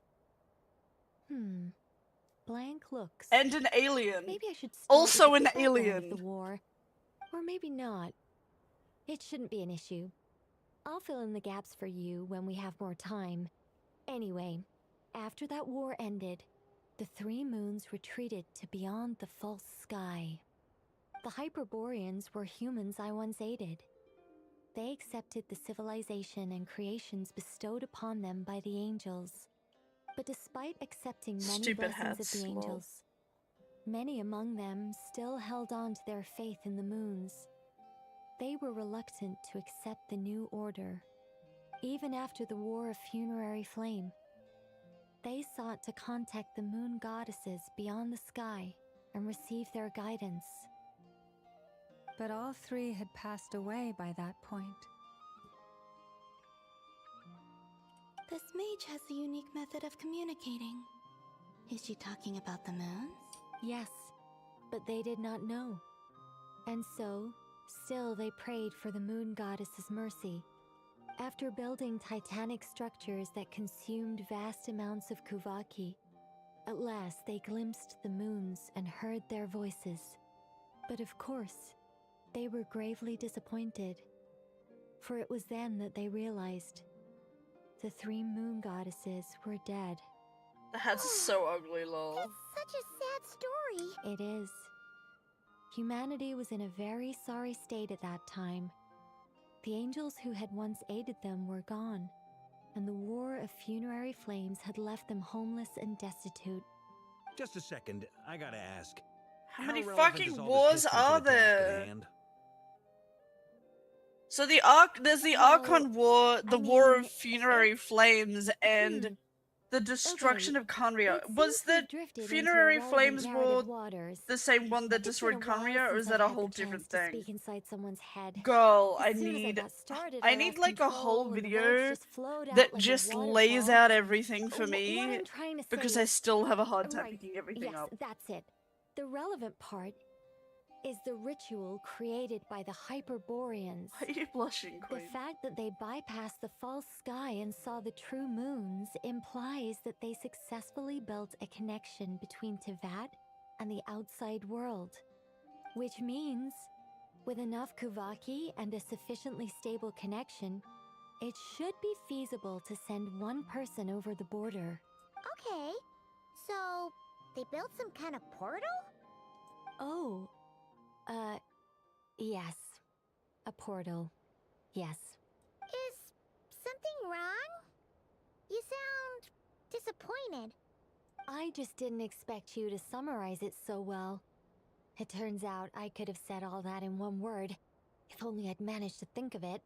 Blank looks. And an alien. Maybe I should start Also with an the background of alien. the war, or maybe not. It shouldn't be an issue. I'll fill in the gaps for you when we have more time. Anyway, after that war ended, the three moons retreated to beyond the false sky. The Hyperboreans were humans I once aided. They accepted the civilization and creations bestowed upon them by the angels. But despite accepting many Stupid blessings hats, of the lol. angels, many among them still held on to their faith in the moons. They were reluctant to accept the new order, even after the War of Funerary Flame. They sought to contact the moon goddesses beyond the sky and receive their guidance. But all three had passed away by that point. This mage has a unique method of communicating. Is she talking about the moons? Yes, but they did not know. And so, still they prayed for the moon goddess's mercy. After building titanic structures that consumed vast amounts of Kuvaki, at last they glimpsed the moons and heard their voices. But of course, they were gravely disappointed, for it was then that they realized the three moon goddesses were dead. That's so ugly, lol. Such a sad story. It is. Humanity was in a very sorry state at that time. The angels who had once aided them were gone, and the war of funerary flames had left them homeless and destitute. Just a second, I gotta ask. How many relevant fucking is all this wars history to are the task at there? hand? So there's the Archon War, the War of Funerary Flames, and the destruction of Conria. Was the Funerary Flames War the same one that destroyed Conria, or is that a whole different thing? Speak inside someone's head. Girl, As soon as I got started, I I need lost like a whole control and the video words just flowed out that like a just lays waterfall. out everything for What me, I'm trying to because say I still have a hard time Right, picking everything yes, up. that's it. The relevant part is the ritual created by the Hyperboreans. Why are you blushing, The Queen? fact that they bypassed the false sky and saw the true moons implies that they successfully built a connection between Tevat and the outside world. Which means, with enough Kuvaki and a sufficiently stable connection, it should be feasible to send one person over the border. Okay, so they built some kind of portal? Oh, yes. A portal. Yes. Is something wrong? You sound disappointed. I just didn't expect you to summarize it so well. It turns out I could have said all that in one word, if only I'd managed to think of it.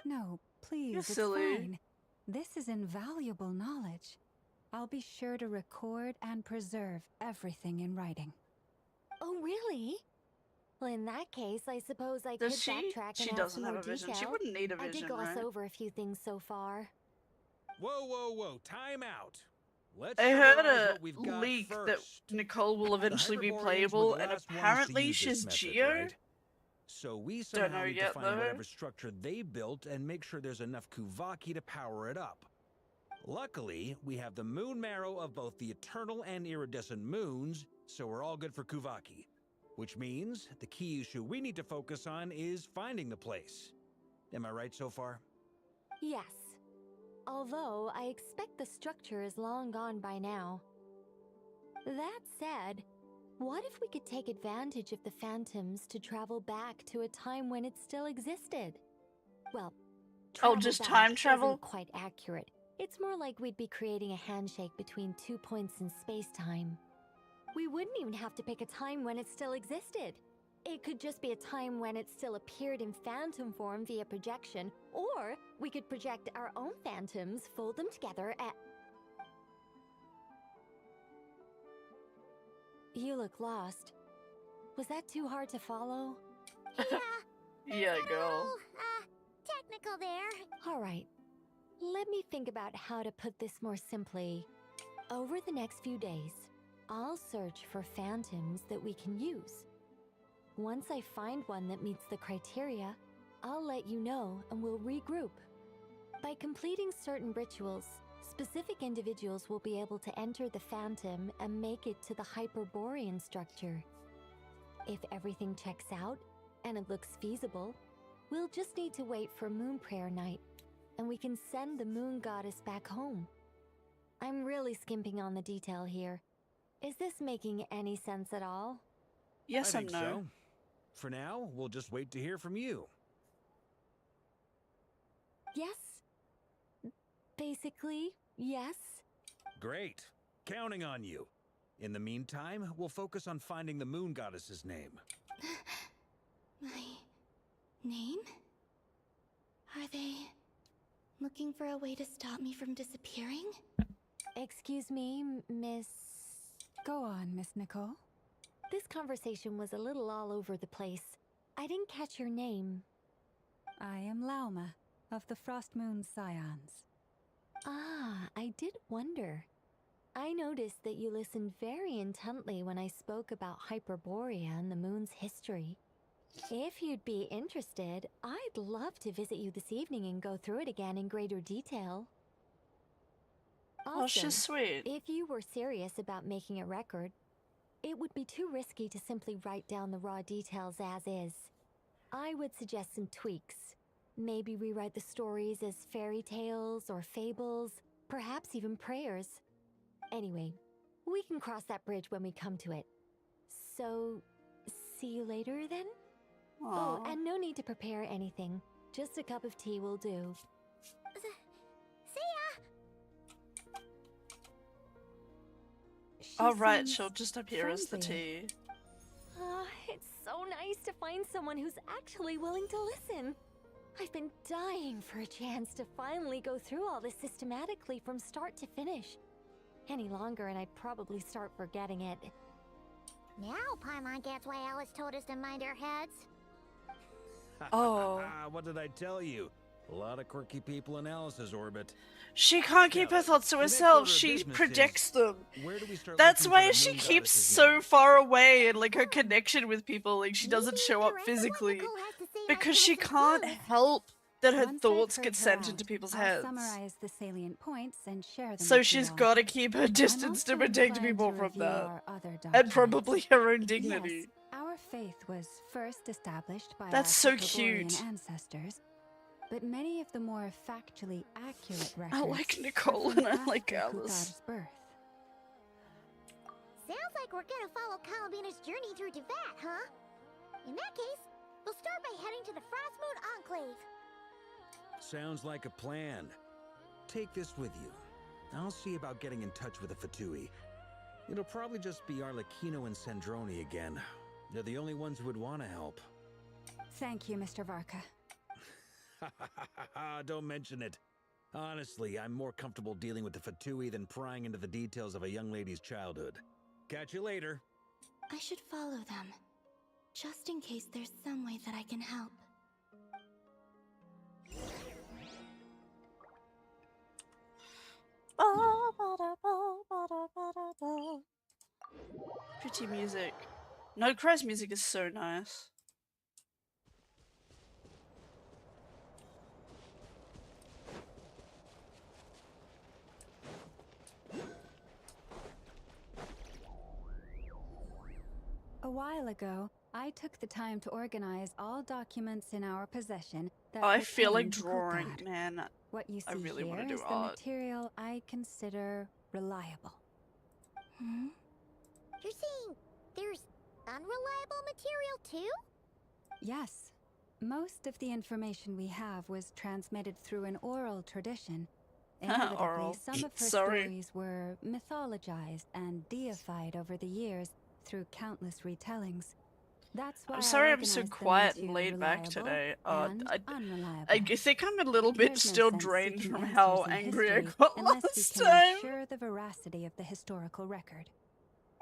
No, please, You're it's silly. fine. This is invaluable knowledge. I'll be sure to record and preserve everything in writing. Oh, really? Well, in that case, I suppose I Does could she? backtrack She and add doesn't some have more a vision. She detail. wouldn't need a I did vision, gloss right? over a few things so far. Whoa, whoa, whoa! Time out. Let's I heard summarize a what we've got leak first. that Nicole will eventually be Hyperboreans were playable, the and last ones to apparently use she's this method, Geo? right? So we Don't somehow know need yet, to find though. whatever structure they built and make sure there's enough Kuvaki to power it up. Luckily, we have the moon marrow of both the eternal and iridescent moons, so we're all good for Kuvaki. Which means the key issue we need to focus on is finding the place. Am I right so far? Yes. Although I expect the structure is long gone by now. That said, what if we could take advantage of the phantoms to travel back to a time when it still existed? Well, Oh, just back time travel? isn't quite accurate. It's more like we'd be creating a handshake between 2 points in space-time. We wouldn't even have to pick a time when it still existed. It could just be a time when it still appeared in phantom form via projection, or we could project our own phantoms, fold them together, and... You look lost. Was that too hard to follow? Yeah, girl. Technical there. Alright. Let me think about how to put this more simply. Over the next few days, I'll search for phantoms that we can use. Once I find one that meets the criteria, I'll let you know and we'll regroup. By completing certain rituals, specific individuals will be able to enter the phantom and make it to the Hyperborean structure. If everything checks out and it looks feasible, we'll just need to wait for Moon Prayer Night, and we can send the Moon Goddess back home. I'm really skimping on the detail here. Is this making any sense at all? Yes I and think no. so. For now, we'll just wait to hear from you. Yes. Basically, yes. Great. Counting on you. In the meantime, we'll focus on finding the moon goddess's name. My name? Are they looking for a way to stop me from disappearing? Excuse me, Miss... Go on, Miss Nicole. This conversation was a little all over the place. I didn't catch your name. I am Lauma, of the Frost Moon Scions. Ah, I did wonder. I noticed that you listened very intently when I spoke about Hyperborea and the moon's history. If you'd be interested, I'd love to visit you this evening and go through it again in greater detail. Oh, she's sweet. If you were serious about making a record, it would be too risky to simply write down the raw details as is. I would suggest some tweaks. Maybe rewrite the stories as fairy tales or fables, perhaps even prayers. Anyway, we can cross that bridge when we come to it. So, see you later then? Oh, and no need to prepare anything. Just a cup of tea will do. See ya! Alright, she'll just appear as the tea. It's so nice to find someone who's actually willing to listen. I've been dying for a chance to finally go through all this systematically from start to finish. Any longer and I'd probably start forgetting it. Now Paimon gets why Alice told us to mind our heads. Oh. What did I tell you? A lot of quirky people in Alice's orbit. She can't keep her thoughts to herself, she projects them. That's why she keeps so far away and like her connection with people, like she doesn't show up physically. Because she can't help that her thoughts get sent into people's heads. Summarize the salient points and share them. So she's gotta keep her distance to protect people from that. And probably her own dignity. Yes, our faith was first established by That's our so cute. ancestors. But many of the more factually accurate records I like Nicole and I like Alice. birth. Sounds like we're gonna follow Columbina's journey through Teyvat, huh? In that case, we'll start by heading to the Frostmoon Enclave. Sounds like a plan. Take this with you. I'll see about getting in touch with the Fatui. It'll probably just be Arlecchino and Sandroni again. They're the only ones who would want to help. Thank you, Mr. Varka. Don't mention it. Honestly, I'm more comfortable dealing with the Fatui than prying into the details of a young lady's childhood. Catch you later. I should follow them, just in case there's some way that I can help. Pretty music. Nodecry's music is so nice. A while ago, I took the time to organize all documents in our possession that I feel like pertain to drawing, Kuthad. man. What you see I really here want to is do the art. material I consider reliable. You're saying there's unreliable material too? Yes. Most of the information we have was transmitted through an oral tradition. Inevitably, Oral. some of her Sorry. stories were mythologized and deified over the years through countless retellings. That's why I'm sorry I I'm so organized them quiet and into laid back reliable today. and I unreliable. think I'm a little bit There's no still sense drained seeking from answers how in angry I history got unless last we can time. ensure the veracity of the historical record.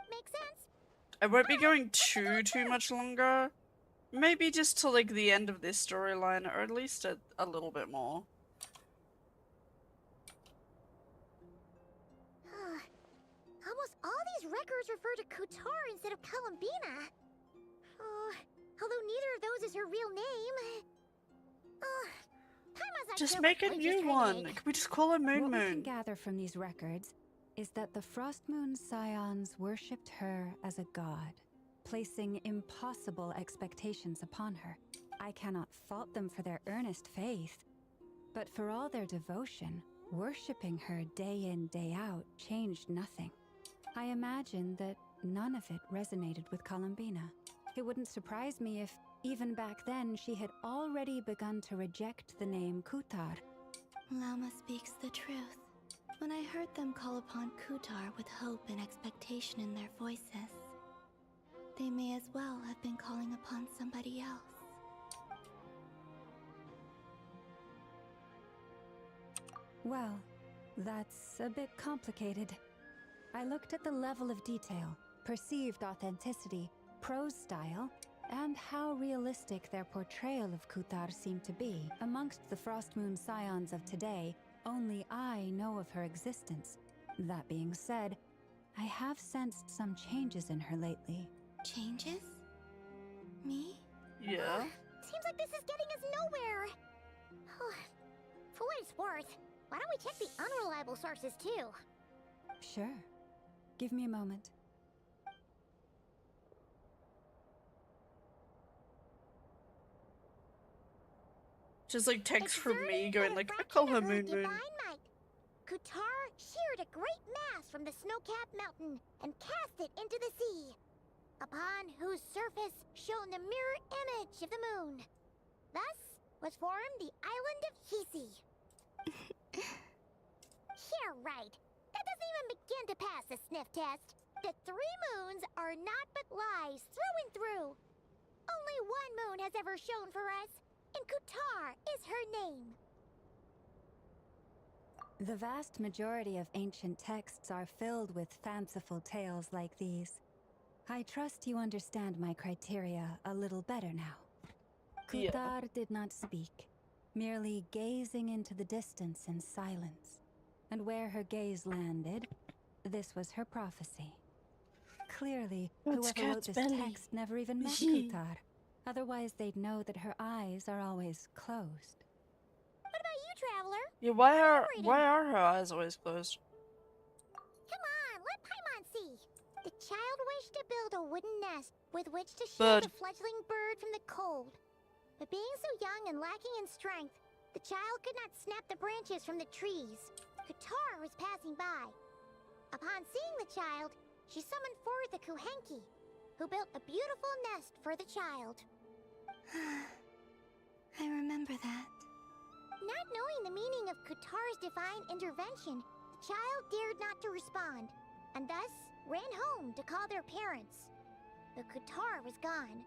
Makes sense. I won't be going too much longer. Maybe just to like the end of this storyline, or at least a little bit more. Almost all these records refer to Kutar instead of Columbina. Although neither of those is her real name. Paimon's not Just sure make what a point she's new trying to one. make. Can we just call her Moon What we can Moon? gather from these records is that the Frostmoon Scions worshipped her as a god, placing impossible expectations upon her. I cannot fault them for their earnest faith, but for all their devotion, worshipping her day in, day out changed nothing. I imagine that none of it resonated with Columbina. It wouldn't surprise me if, even back then, she had already begun to reject the name Kutar. Lama speaks the truth. When I heard them call upon Kutar with hope and expectation in their voices, they may as well have been calling upon somebody else. Well, that's a bit complicated. I looked at the level of detail, perceived authenticity, prose style, and how realistic their portrayal of Kutar seemed to be. Amongst the Frostmoon Scions of today, only I know of her existence. That being said, I have sensed some changes in her lately. Changes? Me? Yeah. Seems like this is getting us nowhere. For what it's worth, why don't we check the unreliable sources too? Sure. Give me a moment. Just like text from me going like, I call her Moon Moon. Divine might. Kutar sheared a great mass from the snow-capped mountain and cast it into the sea, upon whose surface shone the mirror image of the moon. Thus was formed the island of Hisi. Yeah, right. That doesn't even begin to pass the sniff test. The 3 moons are not but lies through and through. Only one moon has ever shone for us, and Kutar is her name. The vast majority of ancient texts are filled with fanciful tales like these. I trust you understand my criteria a little better now. Yeah. Kutar did not speak, merely gazing into the distance in silence. And where her gaze landed, this was her prophecy. Clearly, That's whoever wrote Cat's this belly. text never even met Yee. Kutar. Otherwise, they'd know that her eyes are always closed. What about you, Traveler? Yeah, why are her eyes always closed? Come on, let Paimon see. The child wished to build a wooden nest with which to shield the fledgling bird from the cold. But being so young and lacking in strength, the child could not snap the branches from the trees. Kutar was passing by. Upon seeing the child, she summoned forth the Kuhenki, who built a beautiful nest for the child. I remember that. Not knowing the meaning of Kutar's divine intervention, the child dared not to respond, and thus ran home to call their parents. But Kutar was gone.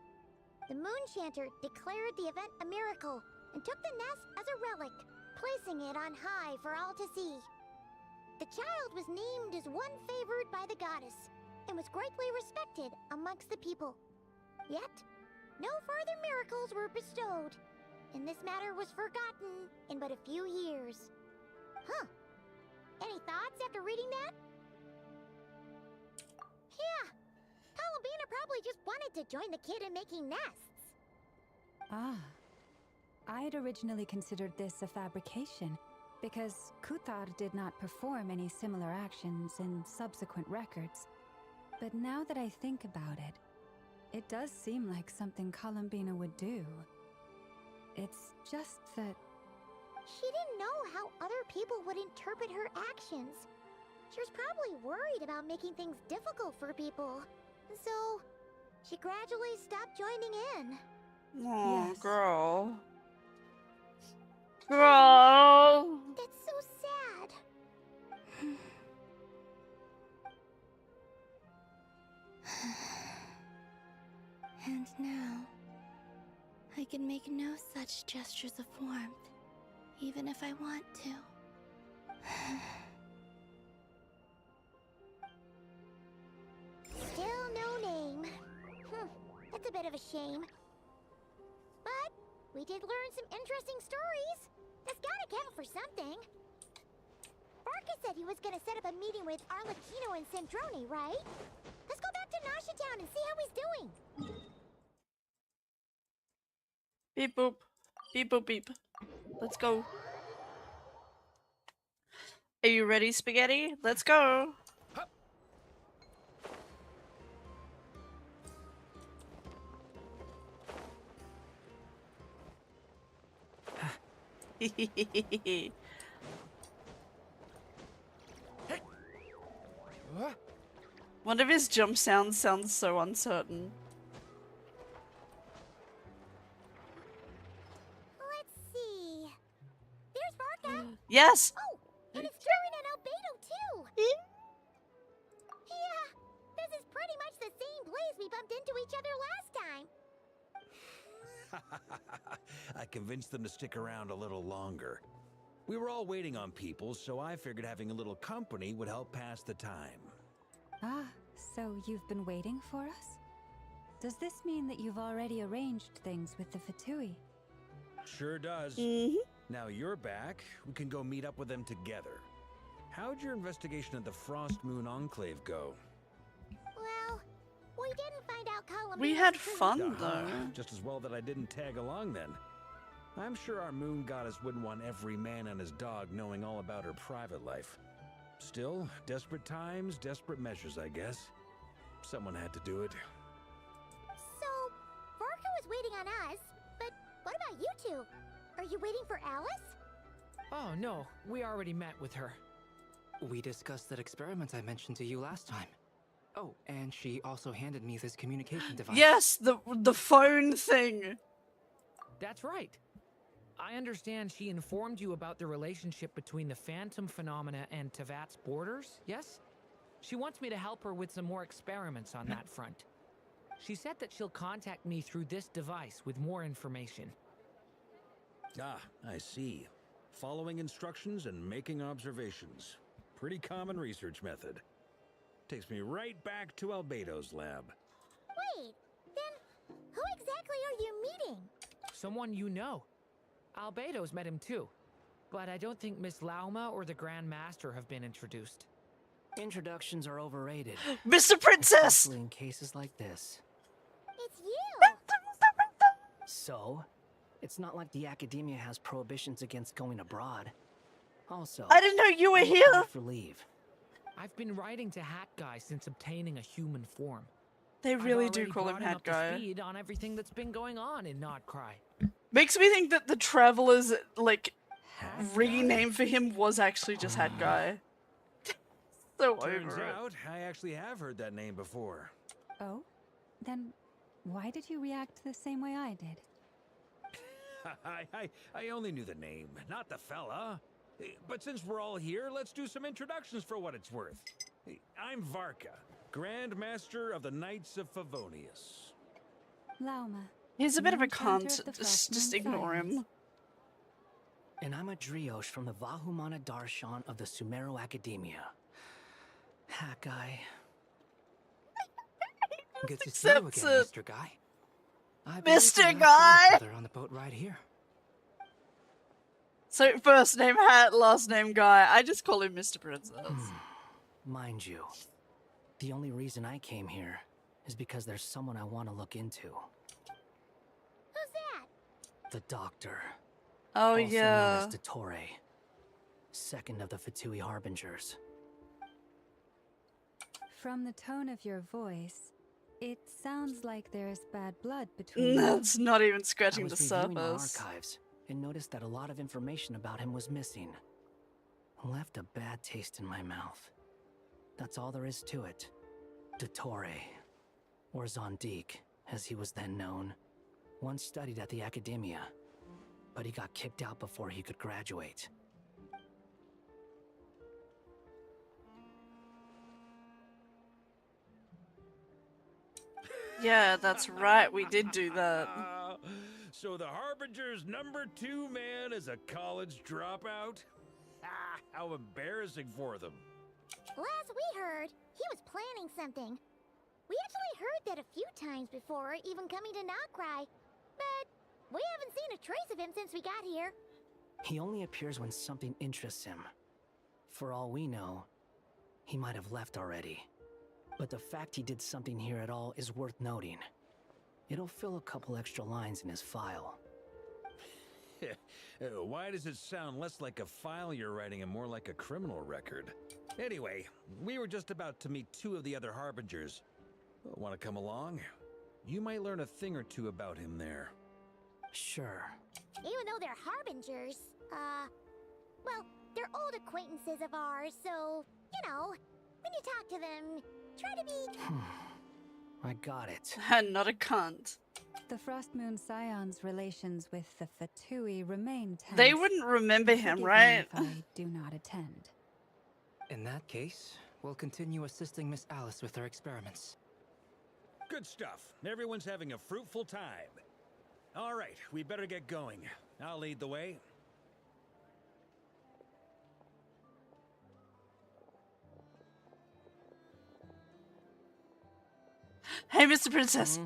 The Moon Chanter declared the event a miracle and took the nest as a relic, placing it on high for all to see. The child was named as one favored by the goddess, and was greatly respected amongst the people. Yet, no further miracles were bestowed, and this matter was forgotten in but a few years. Huh. Any thoughts after reading that? Yeah. Columbina probably just wanted to join the kid in making nests. Ah. I'd originally considered this a fabrication, because Kutar did not perform any similar actions in subsequent records. But now that I think about it, it does seem like something Columbina would do. It's just that... She didn't know how other people would interpret her actions. She was probably worried about making things difficult for people. So, she gradually stopped joining in. Oh, Yes. girl. Girl! That's so sad. And now, I can make no such gestures of warmth, even if I want to. Still no name. That's a bit of a shame. But we did learn some interesting stories. That's gotta count for something. Barca said he was gonna set up a meeting with Arlecchino and Sandrone, right? Let's go back to Nasha Town and see how he's doing. Beep boop. Beep boop beep. Let's go. Are you ready, Spaghetti? Let's go. One of his jump sounds sounds so uncertain. Let's see. There's Barca. Yes! Oh, and it's Karen and Albedo too. Yeah, this is pretty much the same place we bumped into each other last time. I convinced them to stick around a little longer. We were all waiting on people, so I figured having a little company would help pass the time. Ah, so you've been waiting for us? Does this mean that you've already arranged things with the Fatui? Sure does. Now you're back, we can go meet up with them together. How'd your investigation of the Frost Moon Enclave go? Well, we didn't find out Columbine. We had fun though. Just as well that I didn't tag along then. I'm sure our moon goddess wouldn't want every man and his dog knowing all about her private life. Still, desperate times, desperate measures, I guess. Someone had to do it. So, Barca was waiting on us, but what about you two? Are you waiting for Alice? Oh no, we already met with her. We discussed that experiment I mentioned to you last time. Oh, and she also handed me this communication device. Yes, the phone thing. That's right. I understand she informed you about the relationship between the phantom phenomena and Tevat's borders, yes? She wants me to help her with some more experiments on that front. She said that she'll contact me through this device with more information. Ah, I see. Following instructions and making observations. Pretty common research method. Takes me right back to Albedo's lab. Wait, then who exactly are you meeting? Someone you know. Albedo's met him too. But I don't think Miss Lauma or the Grand Master have been introduced. Introductions are overrated. Mr. Princess! Especially in cases like this. It's you! So, it's not like the academia has prohibitions against going abroad. Also, I didn't know you were when here! you for leave. I've been writing to Hat Guy since obtaining a human form. They really I've do already call him brought Hat up to Guy. speed on everything that's been going on in Nodcry. Makes me think that the Traveler's, like, rename for him was actually just Hat Guy. So Turns over it. out, I actually have heard that name before. Oh? Then why did you react the same way I did? I only knew the name, not the fella. But since we're all here, let's do some introductions for what it's worth. I'm Varka, Grand Master of the Knights of Favonius. Lauma. He's a bit of a Enchanter cunt. of the Just Frostmourne ignore Scions. him. And I'm a Drioche from the Vahumana Darshan of the Sumero Academia. Hat Guy. Good to see you again, accepts it. Mr. Guy. Mr. Guy! They're on the boat right here. So first name Hat, last name Guy. I just call him Mr. Princess. Mind you, the only reason I came here is because there's someone I want to look into. Who's that? The Doctor. Oh, also yeah. known as Dottore. Second of the Fatui Harbingers. From the tone of your voice, it sounds like there's bad blood between That's not even scratching I the was reviewing our surface. archives and noticed that a lot of information about him was missing. Left a bad taste in my mouth. That's all there is to it. Dottore, or Zondique, as he was then known, once studied at the Academia, but he got kicked out before he could graduate. Yeah, that's right. We did do that. So the Harbinger's #2 man is a college dropout? How embarrassing for them. Last we heard, he was planning something. We actually heard that a few times before, even coming to Nodcry. But we haven't seen a trace of him since we got here. He only appears when something interests him. For all we know, he might have left already. But the fact he did something here at all is worth noting. It'll fill a couple extra lines in his file. Why does it sound less like a file you're writing and more like a criminal record? Anyway, we were just about to meet 2 of the other Harbingers. Want to come along? You might learn a thing or two about him there. Sure. Even though they're Harbingers, well, they're old acquaintances of ours, so, you know, when you talk to them, try to be... I got it. Not a cunt. The Frostmourne Scions' relations with the Fatui remain tense. They wouldn't remember him, Forgive me right? if I do not attend. In that case, we'll continue assisting Miss Alice with her experiments. Good stuff. Everyone's having a fruitful time. All right, we better get going. I'll lead the way. Hey, Mr. Princess.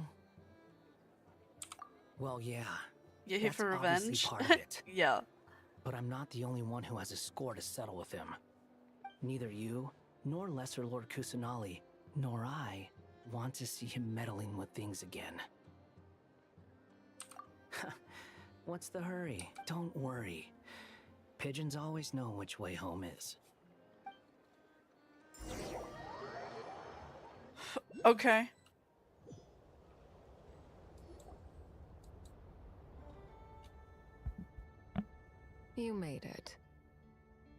Well, yeah. You're here that's for obviously revenge? part of it. Yeah. But I'm not the only one who has a score to settle with him. Neither you, nor Lesser Lord Kusanali, nor I want to see him meddling with things again. What's the hurry? Don't worry. Pigeons always know which way home is. Okay. You made it.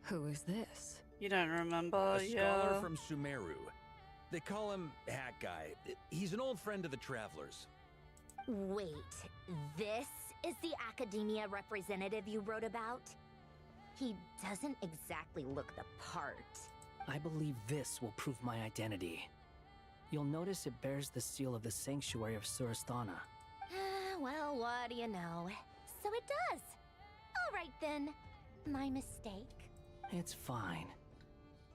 Who is this? You don't remember? A scholar Yeah. from Sumeru. They call him Hat Guy. He's an old friend of the Travelers. Wait, this is the academia representative you wrote about? He doesn't exactly look the part. I believe this will prove my identity. You'll notice it bears the seal of the Sanctuary of Surasthana. Well, what do you know? So it does. All right then. My mistake. It's fine.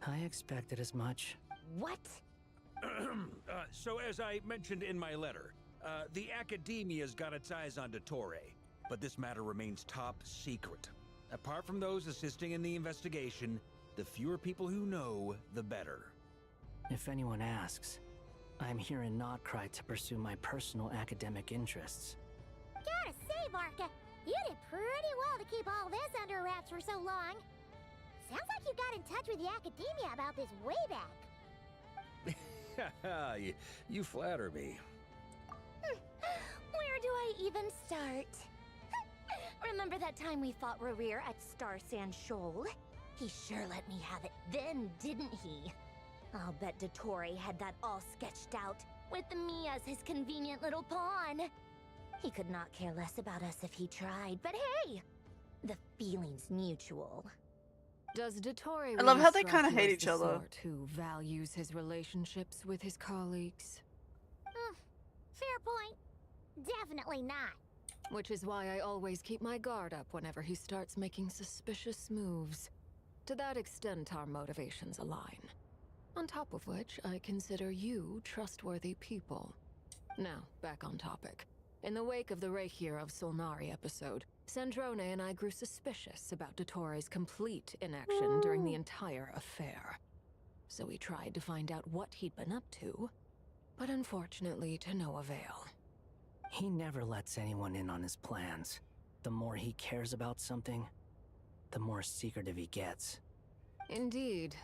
I expected as much. What? So as I mentioned in my letter, the Academia's got its eyes on Dottore, but this matter remains top secret. Apart from those assisting in the investigation, the fewer people who know, the better. If anyone asks, I'm here in Notcry to pursue my personal academic interests. Gotta say, Varka, you did pretty well to keep all this under wraps for so long. Sounds like you got in touch with the academia about this way back. You flatter me. Where do I even start? Remember that time we fought Rerir at Star Sand Shoal? He sure let me have it then, didn't he? I'll bet Dottore had that all sketched out, with me as his convenient little pawn. He could not care less about us if he tried, but hey! The feeling's mutual. Does Dottore I love how they strike kind of you hate as each the other. sort who values his relationships with his colleagues? Fair point. Definitely not. Which is why I always keep my guard up whenever he starts making suspicious moves. To that extent, our motivations align. On top of which, I consider you trustworthy people. Now, back on topic. In the wake of the Reikir of Solnari episode, Sandrone and I grew suspicious about Dottore's complete inaction during the entire affair. So we tried to find out what he'd been up to, but unfortunately to no avail. He never lets anyone in on his plans. The more he cares about something, the more secretive he gets. Indeed.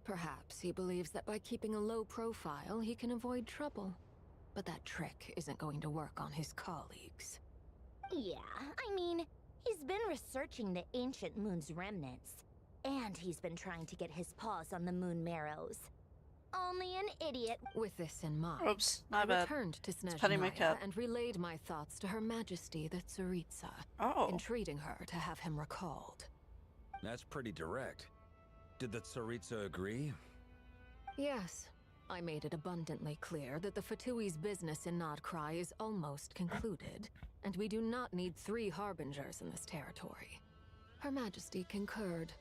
Perhaps he believes that by keeping a low profile, he can avoid trouble. But that trick isn't going to work on his colleagues. Yeah, I mean, he's been researching the ancient moon's remnants. And he's been trying to get his paws on the moon marrows. Only an idiot. With this in mind, Oops, my I bad. returned to Petting my Snezhnaya cat. and relayed my thoughts to Her Majesty the Tsaritsa, Oh. entreating her to have him recalled. That's pretty direct. Did the Tsaritsa agree? Yes, I made it abundantly clear that the Fatui's business in Nodcry is almost concluded, and we do not need 3 harbingers in this territory. Her Majesty concurred.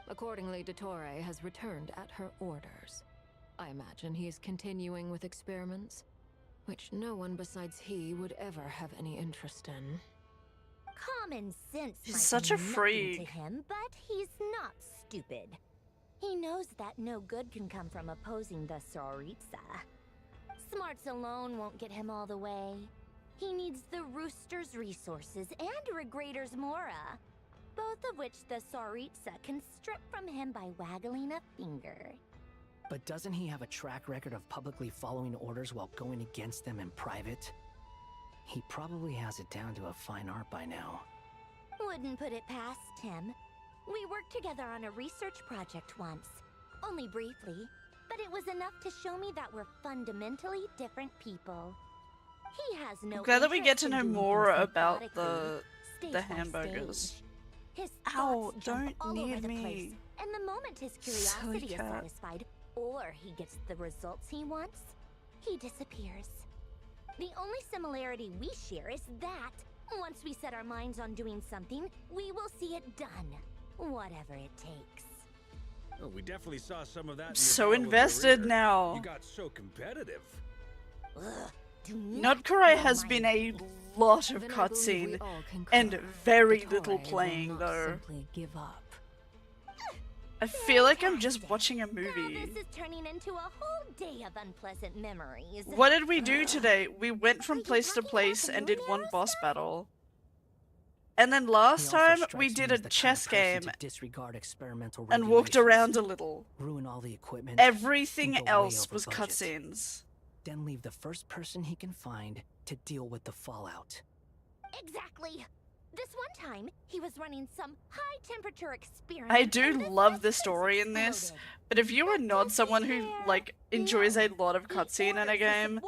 Accordingly, Dottore has returned at her orders. I imagine he is continuing with experiments, which no one besides he would ever have any interest in. Common sense He's might such mean a nothing freak. to him, but he's not stupid. He knows that no good can come from opposing the Tsaritsa. Smarts alone won't get him all the way. He needs the Rooster's resources and Regrator's Mora, both of which the Tsaritsa can strip from him by waggling a finger. But doesn't he have a track record of publicly following orders while going against them in private? He probably has it down to a fine art by now. Wouldn't put it past him. We worked together on a research project once. Only briefly, but it was enough to show me that we're fundamentally different people. He has no I'm glad that we get interest to in know doing more things about methodically, the stage by hamburgers. stage. His Ow, thoughts jump don't all over need the me. place, and the moment his Silly curiosity is cat. satisfied, or he gets the results he wants, he disappears. The only similarity we share is that once we set our minds on doing something, we will see it done, whatever it takes. Oh, we definitely saw some of that. in your So battle with invested Rerir. now. You got so competitive. Ugh, do not Nodkrai blow has my been a mind. lot of Then I believe cutscene we all concur. and very Dottore little will playing not though. simply give up. I feel like I'm just Fantastic. watching a Now movie. this is turning into a whole day of unpleasant memories. What did we do today? We went from place to place and did one boss battle. And then last He also time strikes we me did as a the kind of chess person game to disregard experimental and walked regulations, around a little. ruin all the equipment, Everything and go way else over was budget. cutscenes. Then leave the first person he can find to deal with the fallout. Exactly. This one time, he was running some high-temperature experiment. I do love the story in this, but if you are not someone who like enjoys a lot of cutscene in a game,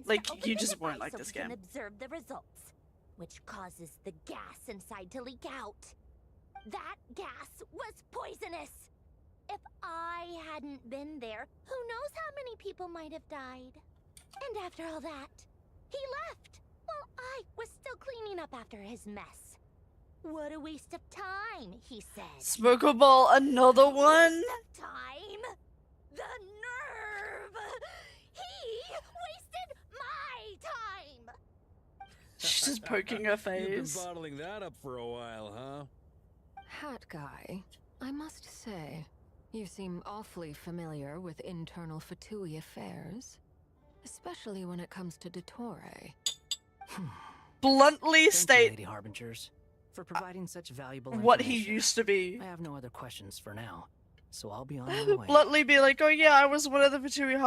like you just won't like this game. Observe the results, which causes the gas inside to leak out. That gas was poisonous. If I hadn't been there, who knows how many people might have died. And after all that, he left while I was still cleaning up after his mess. What a waste of time, he said. Smoker Ball, another one? Time? The nerve! He wasted my time! She's just poking her You've face. been bottling that up for a while, huh? Hat guy, I must say, you seem awfully familiar with internal Fatui affairs. Especially when it comes to Dottore. Bluntly Thank state you, Lady Harbingers, for providing such valuable what he information. used to be. I have no other questions for now, so I'll be on my way. Bluntly be like, oh yeah, I was one of the Fatui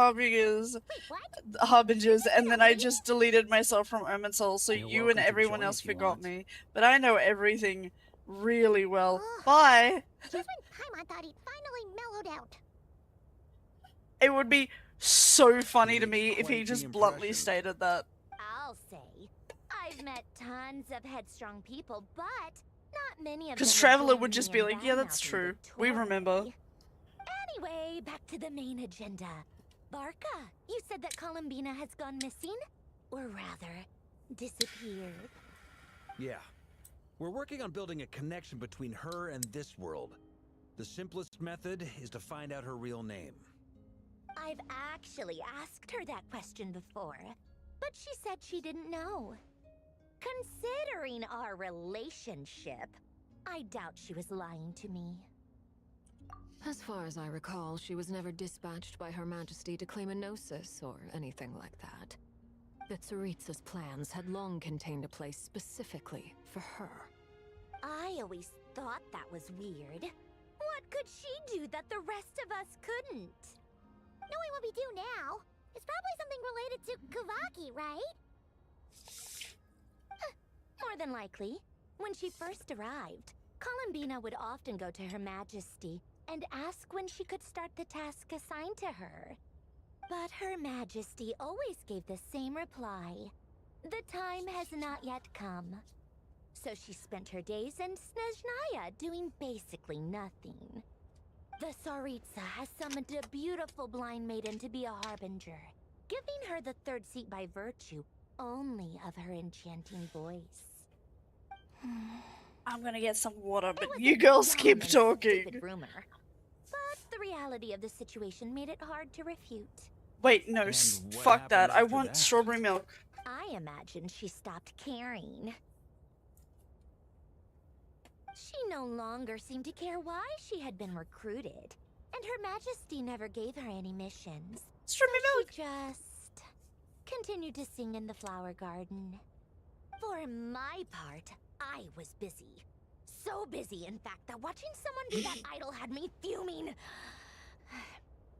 Harbingers, and then I just deleted myself from Omen Soul, so You're you welcome and to everyone join else if you forgot want. me. But I know everything really well. Bye! Just when Paimon thought he'd finally mellowed out. It would be so funny to Makes me if quite he the just bluntly impression. stated that. I'll say, I've met tons of headstrong people, but not many of them. Because have Traveler joined would me just in be like, yeah, that's badmouthing true. Dottore. We remember. Anyway, back to the main agenda. Barca, you said that Columbina has gone missing? Or rather, disappeared. Yeah. We're working on building a connection between her and this world. The simplest method is to find out her real name. I've actually asked her that question before, but she said she didn't know. Considering our relationship, I doubt she was lying to me. As far as I recall, she was never dispatched by Her Majesty to claim a gnosis or anything like that. The Tsaritsa's plans had long contained a place specifically for her. I always thought that was weird. What could she do that the rest of us couldn't? Knowing what we do now, it's probably something related to Kavaki, right? More than likely. When she first arrived, Columbina would often go to Her Majesty and ask when she could start the task assigned to her. But Her Majesty always gave the same reply. The time has not yet come. So she spent her days in Snezhnaya doing basically nothing. The Tsaritsa has summoned a beautiful blind maiden to be a harbinger, giving her the third seat by virtue only of her enchanting voice. I'm gonna get some water, but It was you a girls dumb keep and talking. stupid rumor. But the reality of the situation made it hard to refute. Wait, no, And what fuck that. happened I after want that? strawberry milk. I imagine she stopped caring. She no longer seemed to care why she had been recruited, and Her Majesty never gave her any missions. Strawberry milk! She just continued to sing in the flower garden. For my part, I was busy. So busy, in fact, that watching someone be that idol had me fuming.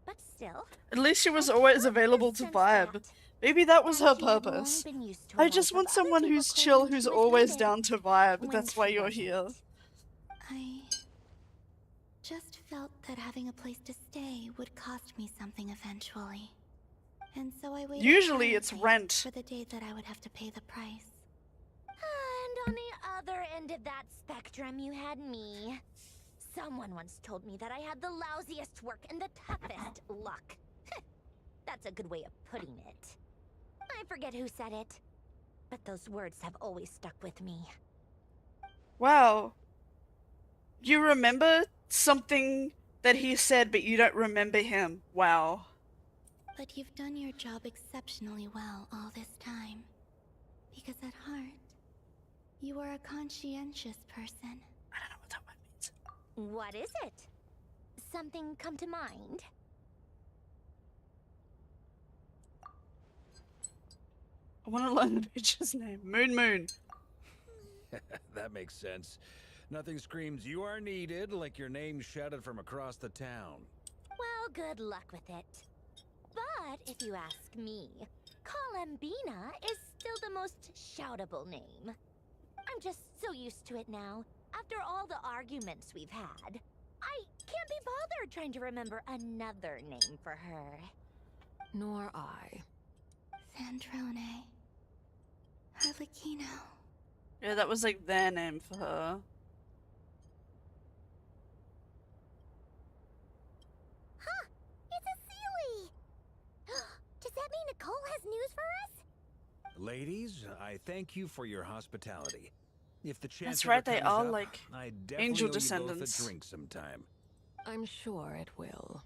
But still, At least she was always available to vibe. Maybe that was her purpose. I just want someone who's chill, who's always down to vibe. That's why you're here. I just felt that having a place to stay would cost me something eventually. And so I waited Usually it's quietly rent. for the day that I would have to pay the price. And on the other end of that spectrum, you had me. Someone once told me that I had the lousiest work and the toughest luck. That's a good way of putting it. I forget who said it, but those words have always stuck with me. Wow. You remember something that he said, but you don't remember him. Wow. But you've done your job exceptionally well all this time. Because at heart, you are a conscientious person. I don't know what that word means. What is it? Something come to mind? I want to learn the bitch's name. Moon Moon. That makes sense. Nothing screams you are needed like your name shouted from across the town. Well, good luck with it. But if you ask me, Columbina is still the most shoutable name. I I'm just so used to it now. After all the arguments we've had, I can't be bothered trying to remember another name for her. Nor I. Sandrone. Harlequino. Yeah, that was like their name for her. Huh! It's a Sealy! Does that mean Nicole has news for us? Ladies, I thank you for your hospitality. If the chance That's ever right, they comes are up, like I definitely angel owe you both descendants. a drink sometime. I'm sure it will.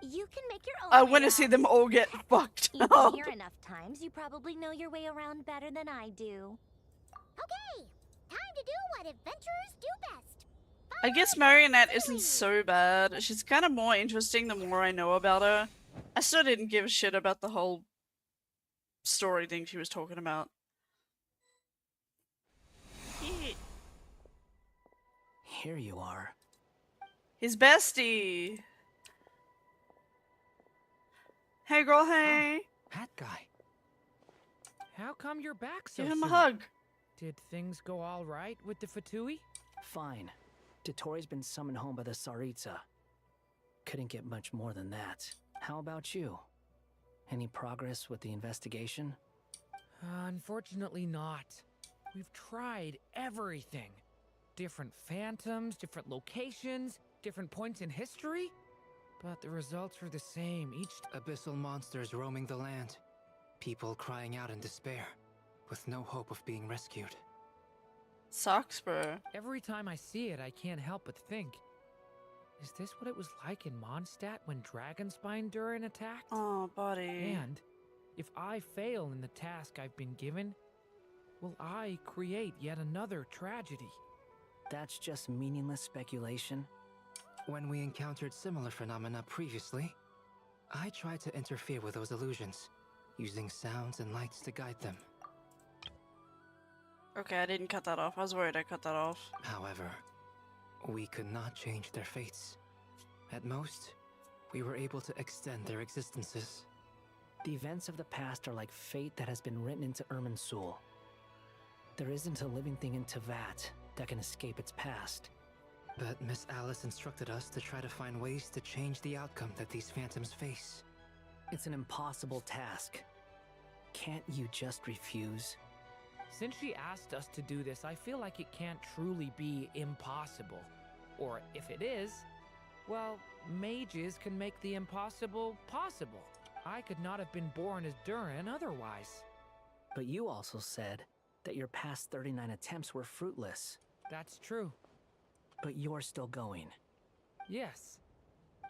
You can make your own I way want to see around. them all get fucked You've up. been here enough times, you probably know your way around better than I do. Okay, time to do what adventurers do best. I guess Marionette isn't so bad. She's kind of more interesting the more I know about her. I still didn't give a shit about the whole story thing she was talking about. Here you are. His bestie. Hey girl, hey. That guy. How come you're back so Give him a soon? hug. Did things go all right with the Fatui? Fine. Dottoro's been summoned home by the Tsaritsa. Couldn't get much more than that. How about you? Any progress with the investigation? Unfortunately not. We've tried everything. Different phantoms, different locations, different points in history. But the results are the same each Abyssal monsters roaming the land. People crying out in despair, with no hope of being rescued. Sucks, bro. Every time I see it, I can't help but think. Is this what it was like in Mondstadt when Dragonspine Durin attacked? Oh, buddy. And if I fail in the task I've been given, will I create yet another tragedy? That's just meaningless speculation. When we encountered similar phenomena previously, I tried to interfere with those illusions, using sounds and lights to guide them. Okay, I didn't cut that off. I was worried I cut that off. However, we could not change their fates. At most, we were able to extend their existences. The events of the past are like fate that has been written into Irminsul. There isn't a living thing in Teyvat that can escape its past. But Miss Alice instructed us to try to find ways to change the outcome that these phantoms face. It's an impossible task. Can't you just refuse? Since she asked us to do this, I feel like it can't truly be impossible. Or if it is, well, mages can make the impossible possible. I could not have been born as Durin otherwise. But you also said that your past 39 attempts were fruitless. That's true. But you're still going. Yes.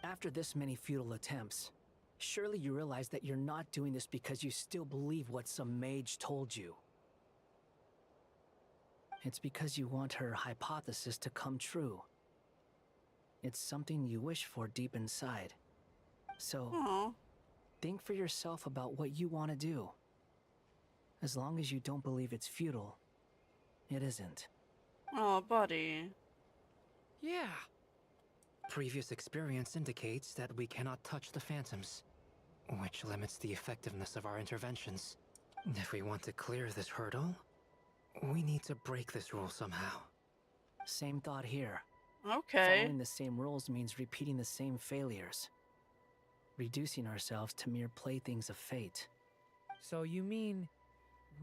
After this many futile attempts, surely you realize that you're not doing this because you still believe what some mage told you. It's because you want her hypothesis to come true. It's something you wish for deep inside. So, think for yourself about what you want to do. As long as you don't believe it's futile, it isn't. Oh, buddy. Yeah. Previous experience indicates that we cannot touch the phantoms, which limits the effectiveness of our interventions. If we want to clear this hurdle, we need to break this rule somehow. Same thought here. Okay. Following the same rules means repeating the same failures. Reducing ourselves to mere playthings of fate. So you mean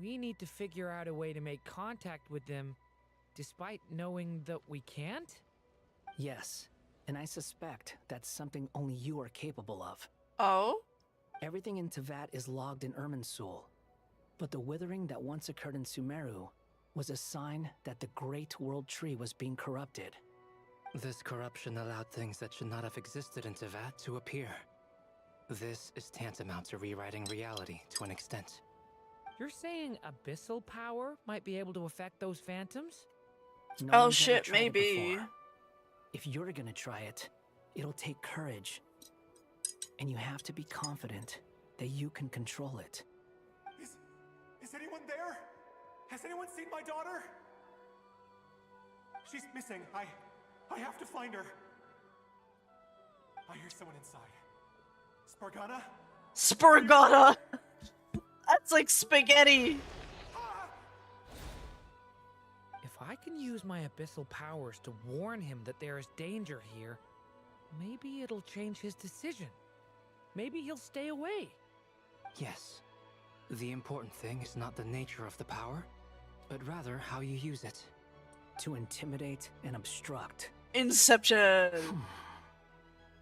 we need to figure out a way to make contact with them despite knowing that we can't? Yes, and I suspect that's something only you are capable of. Oh? Everything in Teyvat is logged in Irminsul, but the withering that once occurred in Sumeru was a sign that the Great World Tree was being corrupted. This corruption allowed things that should not have existed in Teyvat to appear. This is tantamount to rewriting reality to an extent. You're saying abyssal power might be able to affect those phantoms? No Oh one's ever shit, tried it maybe. before. If you're gonna try it, it'll take courage. And you have to be confident that you can control it. Is anyone there? Has anyone seen my daughter? She's missing. I have to find her. I hear someone inside. Spargana? Spargana! That's like spaghetti. If I can use my abyssal powers to warn him that there is danger here, maybe it'll change his decision. Maybe he'll stay away. Yes. The important thing is not the nature of the power, but rather how you use it. To intimidate and obstruct. Inception!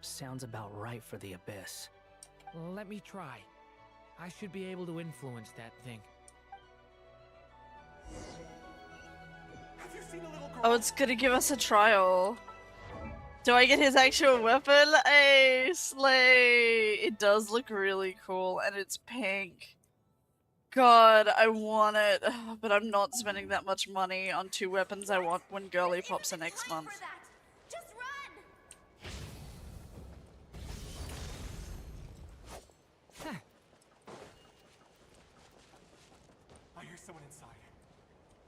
Sounds about right for the Abyss. Let me try. I should be able to influence that thing. Have you seen a little girl? Oh, it's gonna give us a trial. Do I get his actual weapon? Hey, slay! It does look really cool, and it's pink. God, I want it, but I'm not spending that much money on 2 weapons I want when Girly pops in next month. Just run! I hear someone inside.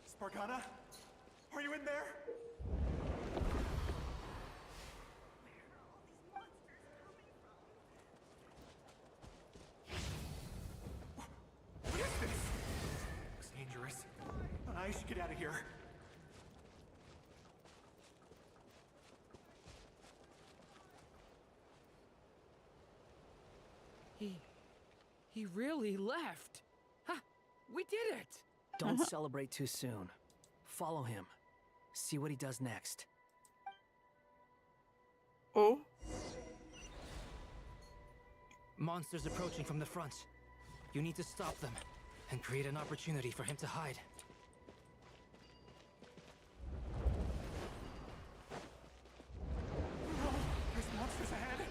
Spargana? Are you in there? What is this? Looks dangerous. I should get out of here. He really left. Huh, we did it! Don't celebrate too soon. Follow him. See what he does next. Oh? Monsters approaching from the front. You need to stop them and create an opportunity for him to hide. No! There's monsters ahead!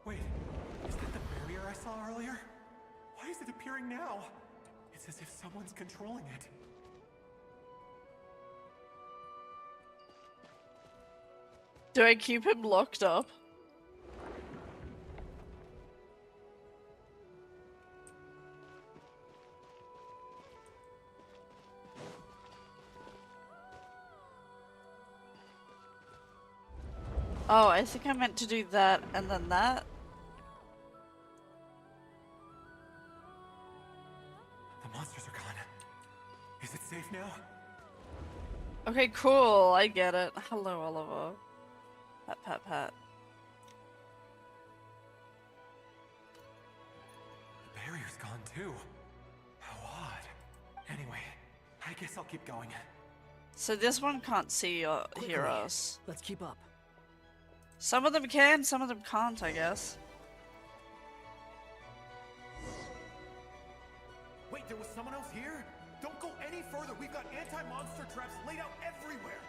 Wait, is that the barrier I saw earlier? Why is it appearing now? It's as if someone's controlling it. Do I keep him locked up? Oh, I think I meant to do that and then that. The monsters are gone. Is it safe now? Okay, cool. I get it. Hello, Oliver. Pat, pat, pat. The barrier's gone too. How odd. Anyway, I guess I'll keep going. So this one can't see or hear Quickly. us. Let's keep up. Some of them can, some of them can't, I guess. Wait, there was someone else here? Don't go any further. We've got anti-monster traps laid out everywhere.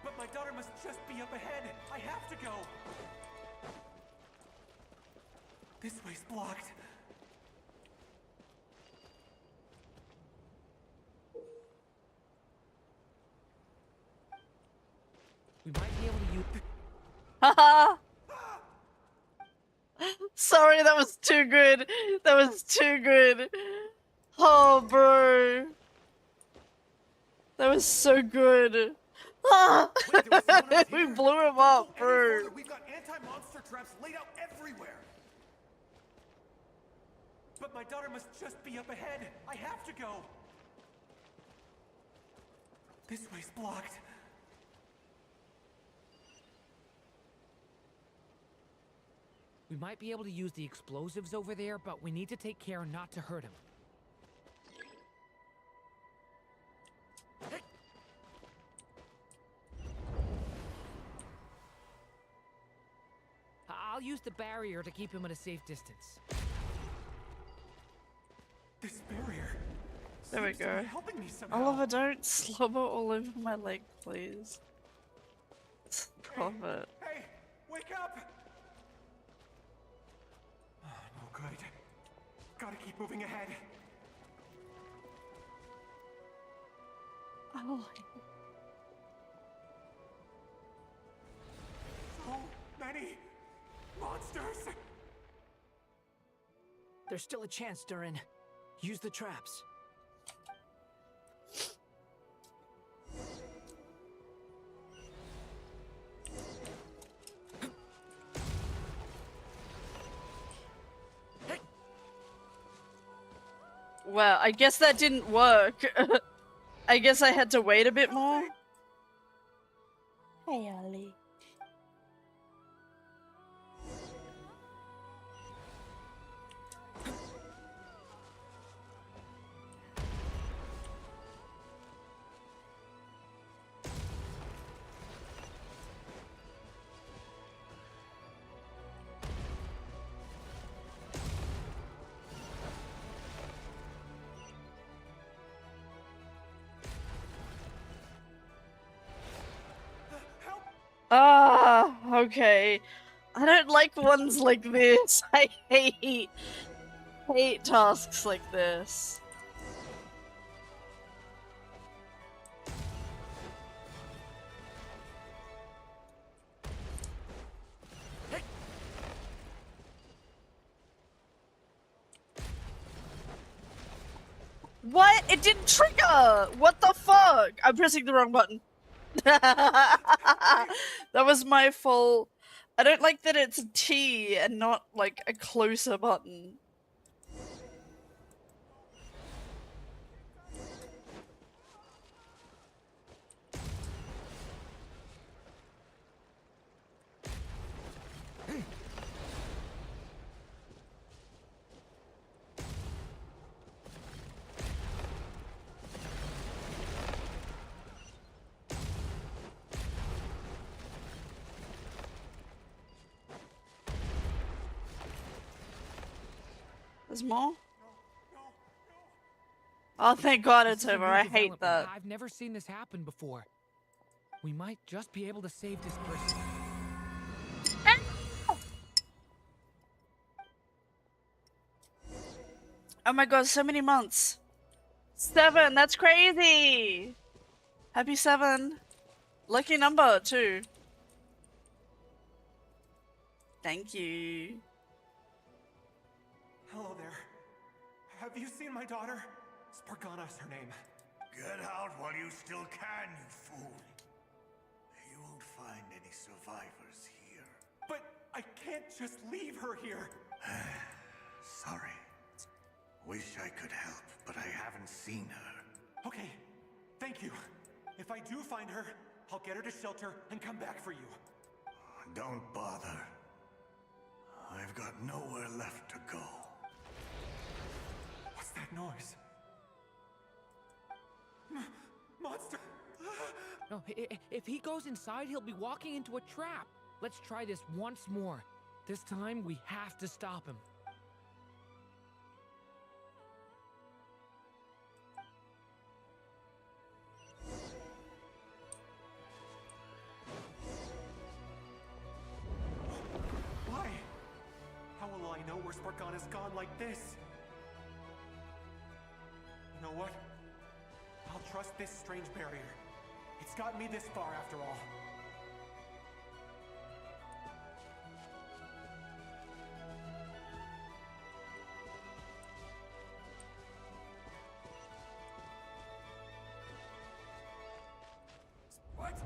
But my daughter must just be up ahead. I have to go. This way's blocked. We might be able to use... Haha! Sorry, that was too good. That was too good. Oh, bro. That was so good. Ah! We blew him up, bro. We've got anti-monster traps laid out everywhere. But my daughter must just be up ahead. I have to go. This way's blocked. We might be able to use the explosives over there, but we need to take care not to hurt him. I'll use the barrier to keep him at a safe distance. This barrier. There we seems to be go. helping me somehow. Oliver, don't slobber all over my leg, please. Stop it. Hey, wake up! Oh, no good. Gotta keep moving ahead. Oh. So many monsters! There's still a chance, Durin. Use the traps. Well, I guess that didn't work. I guess I had to wait a bit more. Hey, Ollie. Ah, okay. I don't like ones like this. I hate tasks like this. What? It didn't trigger! What the fuck? I'm pressing the wrong button. That was my fault. I don't like that it's a T and not like a closer button. There's more? Oh, thank God it's over. I hate that. I've never seen this happen before. We might just be able to save this person. Oh my God, so many months. 7, that's crazy. Happy 7. Lucky number, too. Thank you. Hello there. Have you seen my daughter? Spargana is her name. Get out while you still can, you fool. You won't find any survivors here. But I can't just leave her here. Sorry. Wish I could help, but I haven't seen her. Okay, thank you. If I do find her, I'll get her to shelter and come back for you. Don't bother. I've got nowhere left to go. What's that noise? Monster! No, if he goes inside, he'll be walking into a trap. Let's try this once more. This time, we have to stop him. Why? How will I know where Spargana's gone like this? You know what? I'll trust this strange barrier. It's gotten me this far after all. What?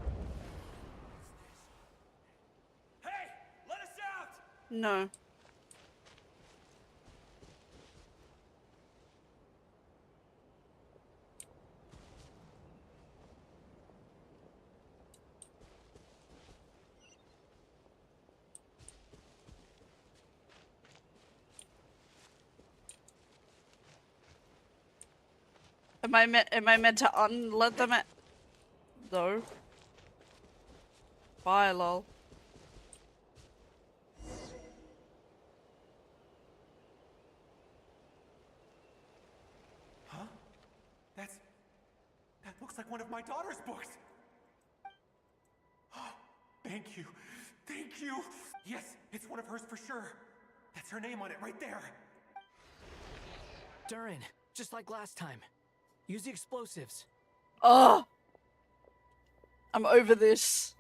Hey! Let us out! No. Am I meant to unlet them at though? Bye, lol. Huh? That looks like one of my daughter's books. Thank you. Thank you. Yes, it's one of hers for sure. That's her name on it right there. Durin, just like last time. Use the explosives. Oh! I'm over this.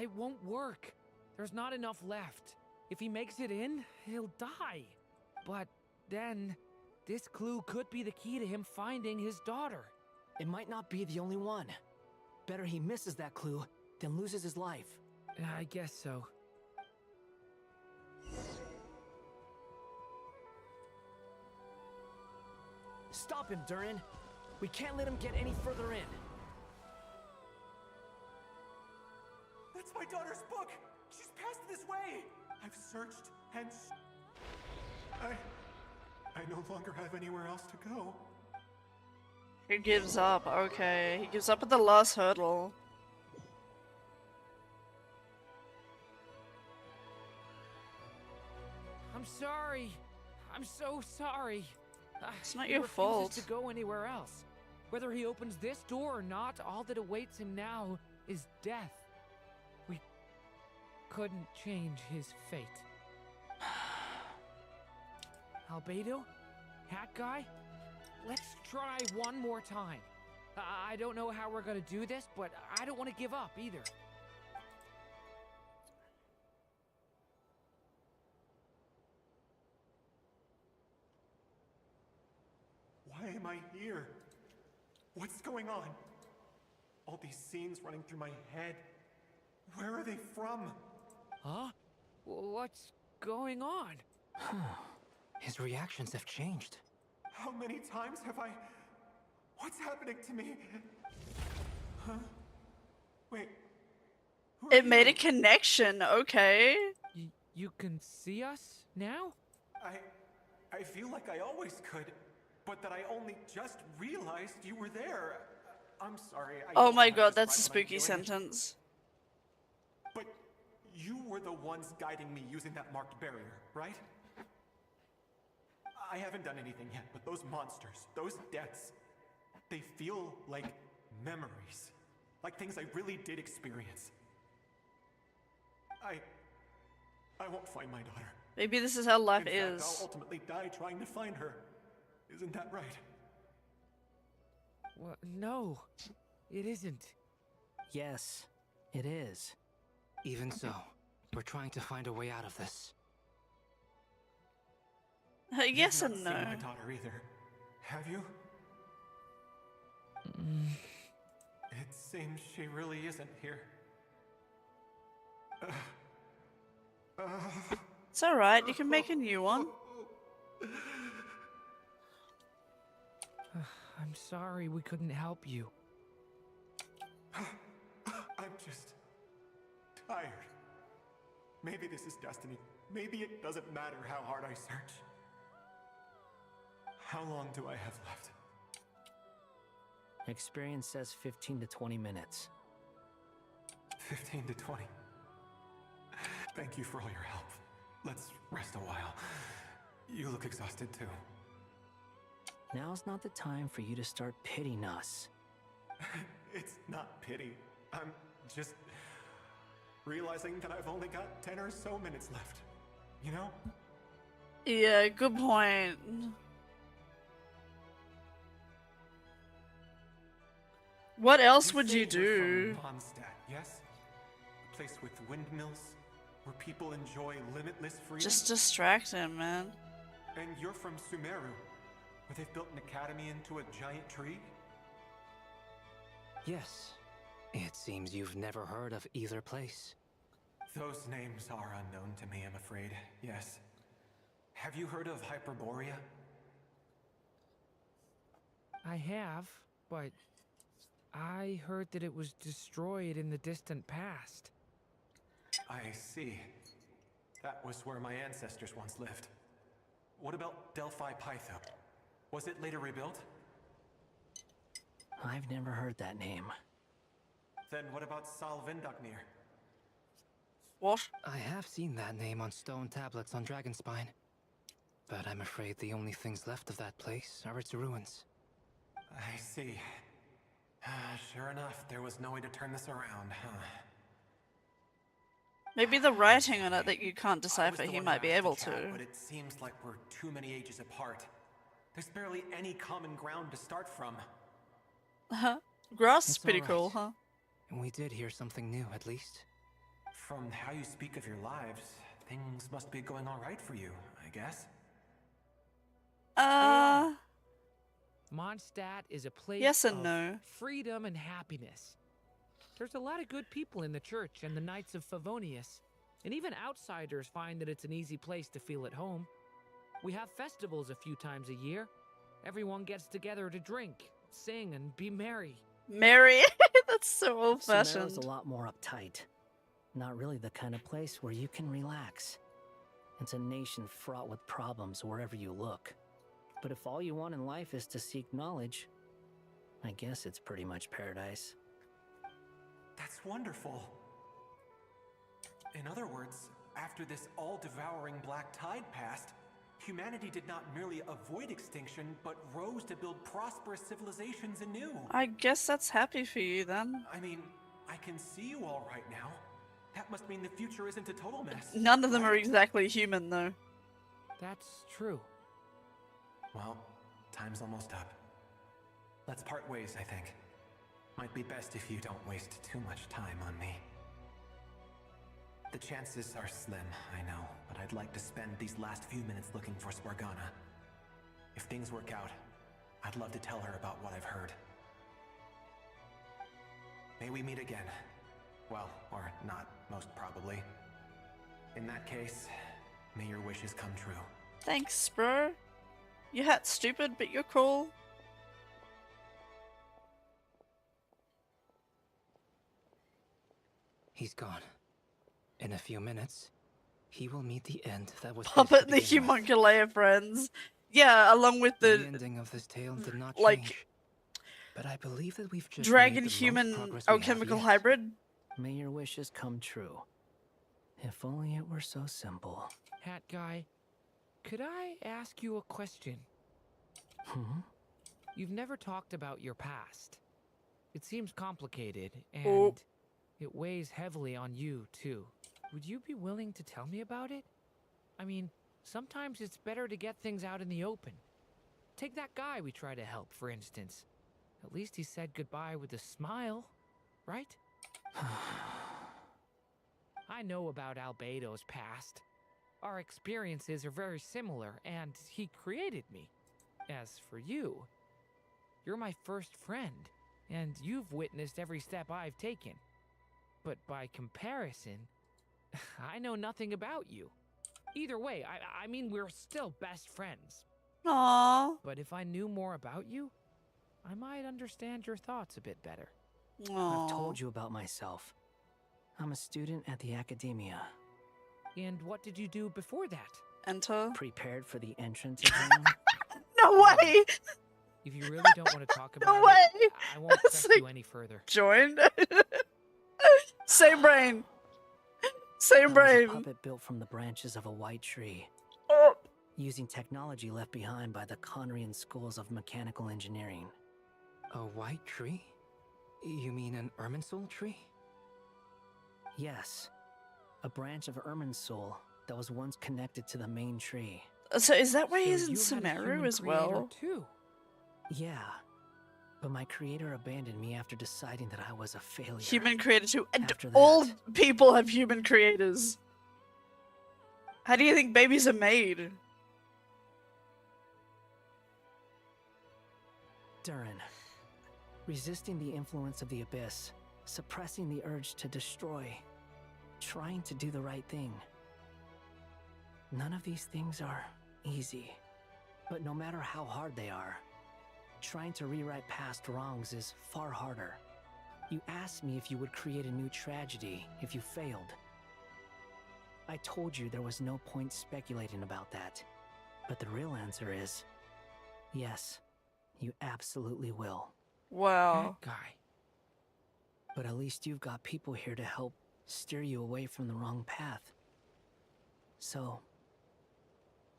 It won't work. There's not enough left. If he makes it in, he'll die. But then, this clue could be the key to him finding his daughter. It might not be the only one. Better he misses that clue than loses his life. I guess so. Stop him, Durin. We can't let him get any further in. That's my daughter's book! She's passed this way! I've searched and I no longer have anywhere else to go. He gives up. Okay, he gives up at the last hurdle. I'm sorry. I'm so sorry. It's not He your refuses fault. to go anywhere else. Whether he opens this door or not, all that awaits him now is death. We couldn't change his fate. Albedo? Hat Guy? Let's try one more time. I don't know how we're gonna do this, but I don't want to give up either. Why am I here? What's going on? All these scenes running through my head. Where are they from? Huh? What's going on? His reactions have changed. How many times have I... What's happening to me? Huh? Wait. It made a connection, okay. You can see us now? I feel like I always could, but that I only just realized you were there. I'm sorry. Oh my god, that's a spooky sentence. But you were the ones guiding me using that marked barrier, right? I haven't done anything yet, but those monsters, those deaths, they feel like memories. Like things I really did experience. I won't find my daughter. Maybe this is how life In fact, is. I'll ultimately die trying to find her. Isn't that right? Well, no, it isn't. Yes, it is. Even so, we're trying to find a way out of this. Yes You've and not no. seen my daughter either, have you? It seems she really isn't here. It's alright, you can make a new one. I'm sorry we couldn't help you. I'm just tired. Maybe this is destiny. Maybe it doesn't matter how hard I search. How long do I have left? Experience says 15 to 20 minutes. 15 to 20. Thank you for all your help. Let's rest a while. You look exhausted too. Now's not the time for you to start pitying us. It's not pity. I'm just realizing that I've only got 10 or so minutes left. You know? Yeah, good point. What else would you do? From Mondstadt, yes? A place with windmills, where people enjoy limitless freedom. Just distract him, man. And you're from Sumeru, where they've built an academy into a giant tree? Yes. It seems you've never heard of either place. Those names are unknown to me, I'm afraid. Yes. Have you heard of Hyperborea? I have, but I heard that it was destroyed in the distant past. I see. That was where my ancestors once lived. What about Delphi Pytho? Was it later rebuilt? I've never heard that name. Then what about Salvindagnir? What? I have seen that name on stone tablets on Dragonspine. But I'm afraid the only things left of that place are its ruins. I see. Sure enough, there was no way to turn this around, huh? Maybe the writing on it that you can't decipher, he might be able to. But it seems like we're too many ages apart. There's barely any common ground to start from. Grass is It's pretty all cool, right. huh? We did hear something new, at least. From how you speak of your lives, things must be going alright for you, I guess. Mondstadt is a place Yes and of no. freedom and happiness. There's a lot of good people in the church and the Knights of Favonius, and even outsiders find that it's an easy place to feel at home. We have festivals a few times a year. Everyone gets together to drink, sing, and be merry. Merry? That's so old-fashioned. Sumeru's a lot more uptight. Not really the kind of place where you can relax. It's a nation fraught with problems wherever you look. But if all you want in life is to seek knowledge, I guess it's pretty much paradise. That's wonderful. In other words, after this all-devouring black tide passed, humanity did not merely avoid extinction, but rose to build prosperous civilizations anew. I guess that's happy for you then. I mean, I can see you all right now. That must mean the future isn't a total mess. None of them are exactly human, though. That's true. Well, time's almost up. Let's part ways, I think. Might be best if you don't waste too much time on me. The chances are slim, I know, but I'd like to spend these last few minutes looking for Spargana. If things work out, I'd love to tell her about what I've heard. May we meet again. Well, or not, most probably. In that case, may your wishes come true. Thanks, bro. Your hat's stupid, but you're cool. He's gone. In a few minutes, he will meet the end that was Puppet the Homunculus friends. Yeah, along with the ending of this tale did not like change. But I believe that we've just dragon made the human most progress we have alchemical yet. hybrid. May your wishes come true. If only it were so simple. Hat guy, could I ask you a question? You've never talked about your past. It seems complicated, and it weighs heavily on you, too. Would you be willing to tell me about it? I mean, sometimes it's better to get things out in the open. Take that guy we try to help, for instance. At least he said goodbye with a smile, right? I know about Albedo's past. Our experiences are very similar, and he created me. As for you, you're my first friend, and you've witnessed every step I've taken. But by comparison, I know nothing about you. Either way, I mean, we're still best friends. Aww. But if I knew more about you, I might understand your thoughts a bit better. I've told you about myself. I'm a student at the academia. And what did you do before that? Enter. Prepared for the entrance exam. No way! If you really don't want to talk about No way! it, I won't press you any further. Join. Same brain. Same brain. A puppet built from the branches of a white tree. Using technology left behind by the Conrian schools of mechanical engineering. A white tree? You mean an Irminsul tree? Yes. A branch of Irminsul that was once connected to the main tree. So is that why he's in Sumeru as well? Too. Yeah. But my creator abandoned me after deciding that I was a failure. Human creator too. And After that- all people have human creators. How do you think babies are made? Durin. Resisting the influence of the abyss. Suppressing the urge to destroy. Trying to do the right thing. None of these things are easy. But no matter how hard they are, trying to rewrite past wrongs is far harder. You asked me if you would create a new tragedy if you failed. I told you there was no point speculating about that. But the real answer is, yes, you absolutely will. Wow. Guy. But at least you've got people here to help steer you away from the wrong path. So,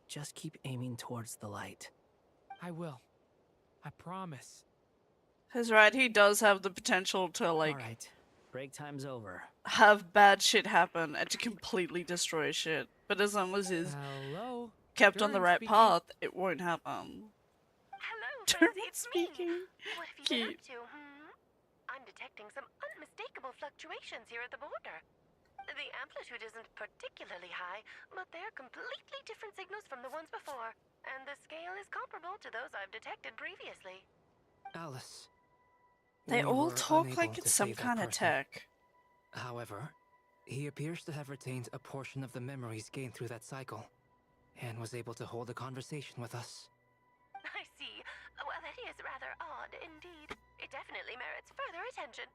just keep aiming towards the light. I will. I promise. He's right, he does have the potential to, like, Alright, break time's over. have bad shit happen and to completely destroy shit. But as long as he's Hello? kept on the Durin right speaking. path, it won't happen. Hello, Durin Fizzy, it's speaking. me. What have you been Cute. up to, I'm detecting some unmistakable fluctuations here at the border. The amplitude isn't particularly high, but they're completely different signals from the ones before, and the scale is comparable to those I've detected previously. Alice. They we all were talk unable like to it's some save that kind of person. tech. However, he appears to have retained a portion of the memories gained through that cycle, and was able to hold a conversation with us. I see. Well, that is rather odd indeed. It definitely merits further attention.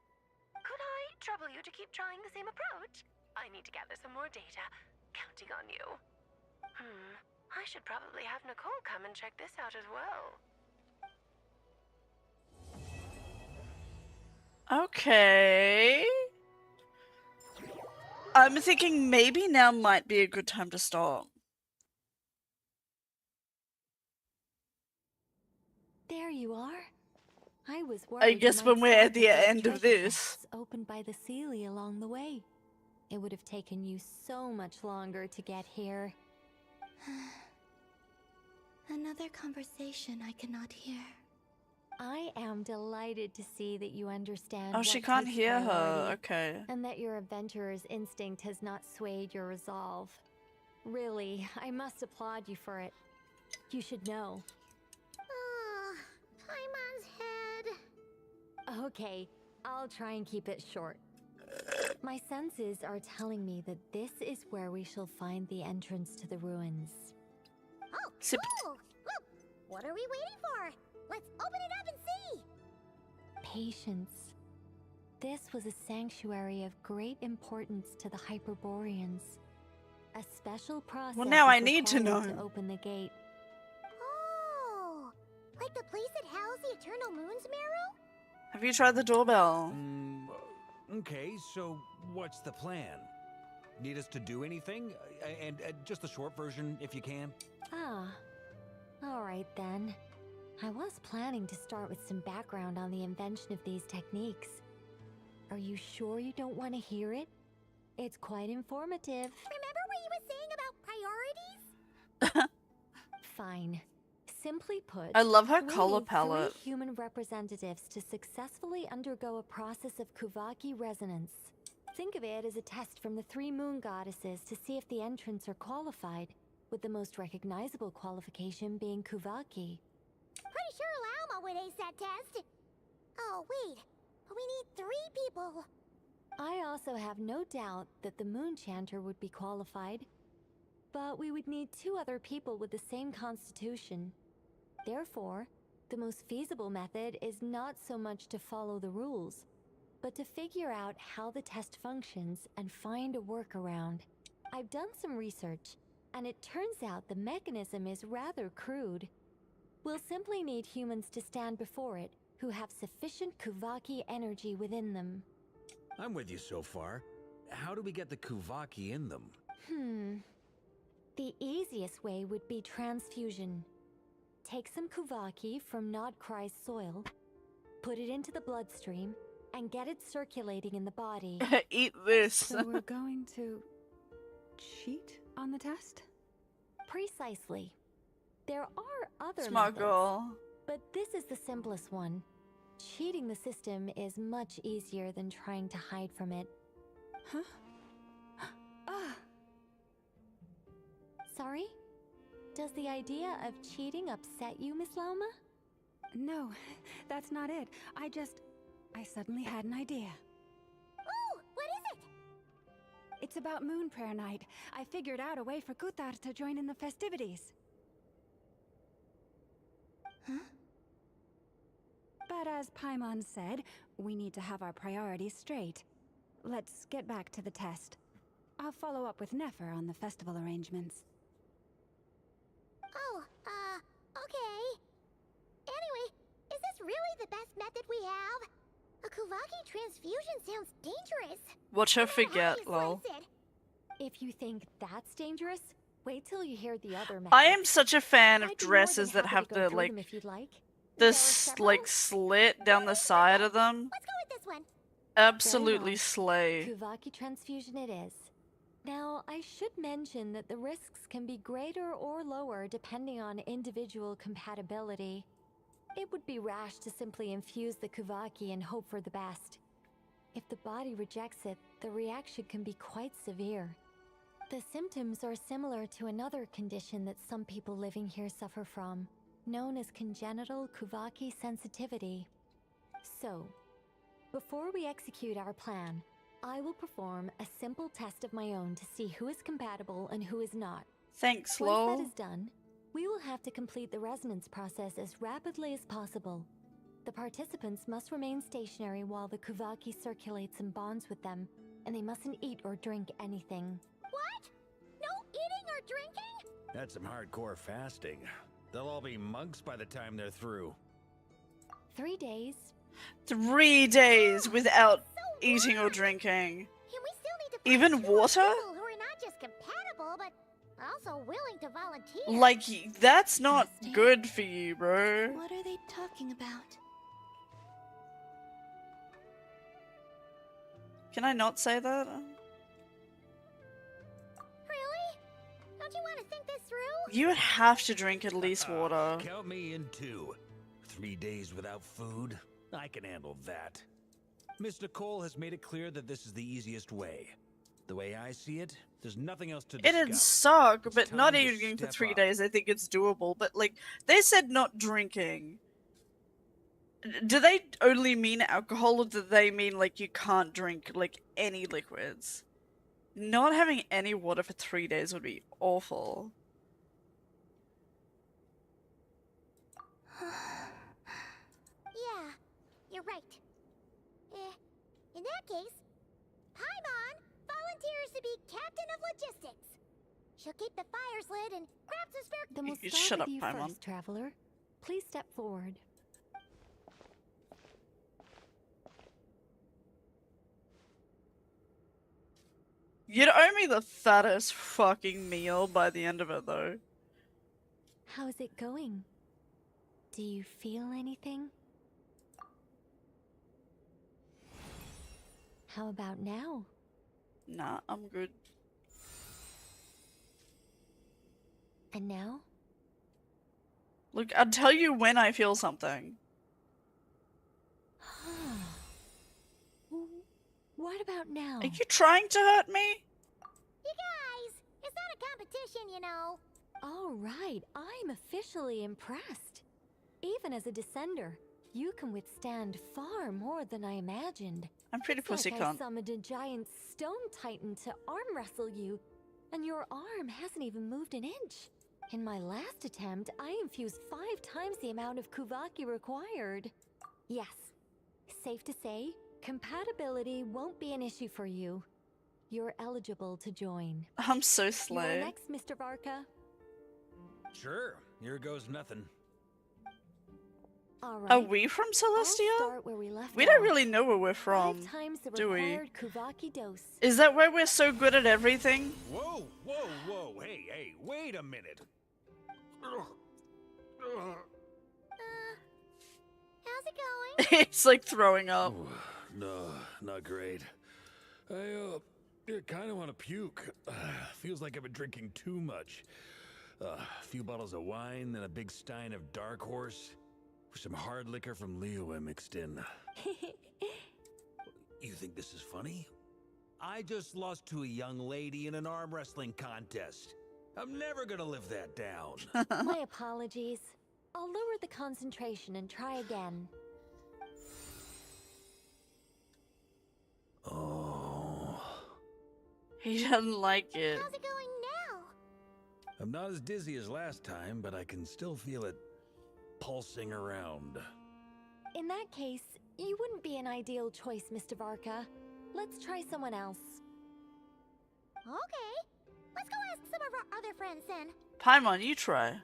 Could I trouble you to keep trying the same approach? I need to gather some more data. Counting on you. I should probably have Nicole come and check this out as well. Okay. I'm thinking maybe now might be a good time to stop. There you are. I was worried. I guess when we're at the end of this. Opened by the Sealy along the way. It would have taken you so much longer to get here. Another conversation I cannot hear. I am delighted to see that you understand. Oh, she what can't takes hear her. priority, Okay. And that your adventurer's instinct has not swayed your resolve. Really, I must applaud you for it. You should know. Paimon's head. Okay, I'll try and keep it short. My senses are telling me that this is where we shall find the entrance to the ruins. Oh, cool! Well, what are we waiting for? Let's open it up and see! Patience. This was a sanctuary of great importance to the Hyperboreans. A special process now is I need to required know. to open the gate. Oh, like the place that housed the Eternal Moon's Marrow? Have you tried the doorbell? Okay, so what's the plan? Need us to do anything? And just the short version, if you can. Ah, all right then. I was planning to start with some background on the invention of these techniques. Are you sure you don't want to hear it? It's quite informative. Remember what you were saying about priorities? Fine. Simply put, I love her we color need palette. 3 human representatives to successfully undergo a process of Kuvaki resonance. Think of it as a test from the 3 moon goddesses to see if the entrants are qualified, with the most recognizable qualification being Kuvaki. Pretty sure Lauma would ace that test. Oh, wait. But we need 3 people. I also have no doubt that the Moon Chanter would be qualified, but we would need 2 other people with the same constitution. Therefore, the most feasible method is not so much to follow the rules, but to figure out how the test functions and find a workaround. I've done some research, and it turns out the mechanism is rather crude. We'll simply need humans to stand before it who have sufficient Kuvaki energy within them. I'm with you so far. How do we get the Kuvaki in them? The easiest way would be transfusion. Take some Kuvaki from Nodkrai's soil, put it into the bloodstream, and get it circulating in the body. Eat this. So we're going to cheat on the test? Precisely. There are other Smart methods, girl. but this is the simplest one. Cheating the system is much easier than trying to hide from it. Huh? Ah! Sorry? Does the idea of cheating upset you, Miss Lauma? No, that's not it. I suddenly had an idea. Ooh, what is it? It's about Moon Prayer Night. I figured out a way for Kuthar to join in the festivities. Huh? But as Paimon said, we need to have our priorities straight. Let's get back to the test. I'll follow up with Nefer on the festival arrangements. Oh, okay. Anyway, is this really the best method we have? A Kuvaki transfusion sounds dangerous. Watch her forget, lol. If you think that's dangerous, wait till you hear the other methods. I am such a fan of I'd be more dresses than that happy have to go the through like them if you'd like. like slit down the side of them. Let's go with this one. Absolutely slay. Kuvaki transfusion it is. Now, I should mention that the risks can be greater or lower depending on individual compatibility. It would be rash to simply infuse the Kuvaki and hope for the best. If the body rejects it, the reaction can be quite severe. The symptoms are similar to another condition that some people living here suffer from, known as congenital Kuvaki sensitivity. So, before we execute our plan, I will perform a simple test of my own to see who is compatible and who is not. Thanks, Once lol. that is done, we will have to complete the resonance process as rapidly as possible. The participants must remain stationary while the Kuvaki circulates and bonds with them, and they mustn't eat or drink anything. What? No eating or drinking? That's some hardcore fasting. They'll all be monks by the time they're through. 3 days. 3 days without eating or drinking. And we still need to find Even 2 more water? people who are not just compatible, but also willing to volunteer. Like, that's not good for you, bro. What are they talking about? Can I not say that? Really? Don't you want to think this through? You would have to drink at least water. Count me in 2. 3 days without food? I can handle that. Miss Nicole has made it clear that this is the easiest way. The way I see it, there's nothing else to discuss. It'd suck, but time not to eating for step 3 up. days, I think it's doable. But, like, they said not drinking. Do they only mean alcohol, or do they mean, like, you can't drink, like, any liquids? Not having any water for 3 days would be awful. Yeah, you're right. In that case, Paimon volunteers to be captain of logistics. She'll keep the fires lit and grab some spare. Then we'll You start shut with up, you Paimon. first, traveler. Please step forward. You'd owe me the fattest fucking meal by the end of it, though. How's it going? Do you feel anything? How about now? Nah, I'm good. And now? Look, I'll tell you when I feel something. What about now? Are you trying to hurt me? You guys, it's not a competition, you know. All right, I'm officially impressed. Even as a descender, you can withstand far more than I imagined. I'm pretty It's like pussy I cunt. summoned a giant stone titan to arm wrestle you, and your arm hasn't even moved an inch. In my last attempt, I infused 5 times the amount of Kuvaki required. Yes, safe to say, compatibility won't be an issue for you. You're eligible to join. I'm so You're slay. next, Mr. Varka. Sure, here goes nothing. All right. Are we from I'll Celestia? start where we left We don't off. really know where we're from, 5 times the do we? required Kuvaki dose. Is that why we're so good at everything? Whoa, whoa, whoa, hey, wait a minute. How's it going? It's like throwing up. No, not great. I kind of want to puke. Feels like I've been drinking too much. A few bottles of wine, then a big stein of Dark Horse. With some hard liquor from Liyue mixed in. You think this is funny? I just lost to a young lady in an arm wrestling contest. I'm never gonna live that down. My apologies. I'll lower the concentration and try again. Oh. He doesn't like it. How's it going now? I'm not as dizzy as last time, but I can still feel it pulsing around. In that case, you wouldn't be an ideal choice, Mr. Varka. Let's try someone else. Okay. Let's go ask some of our other friends then. Paimon, you try.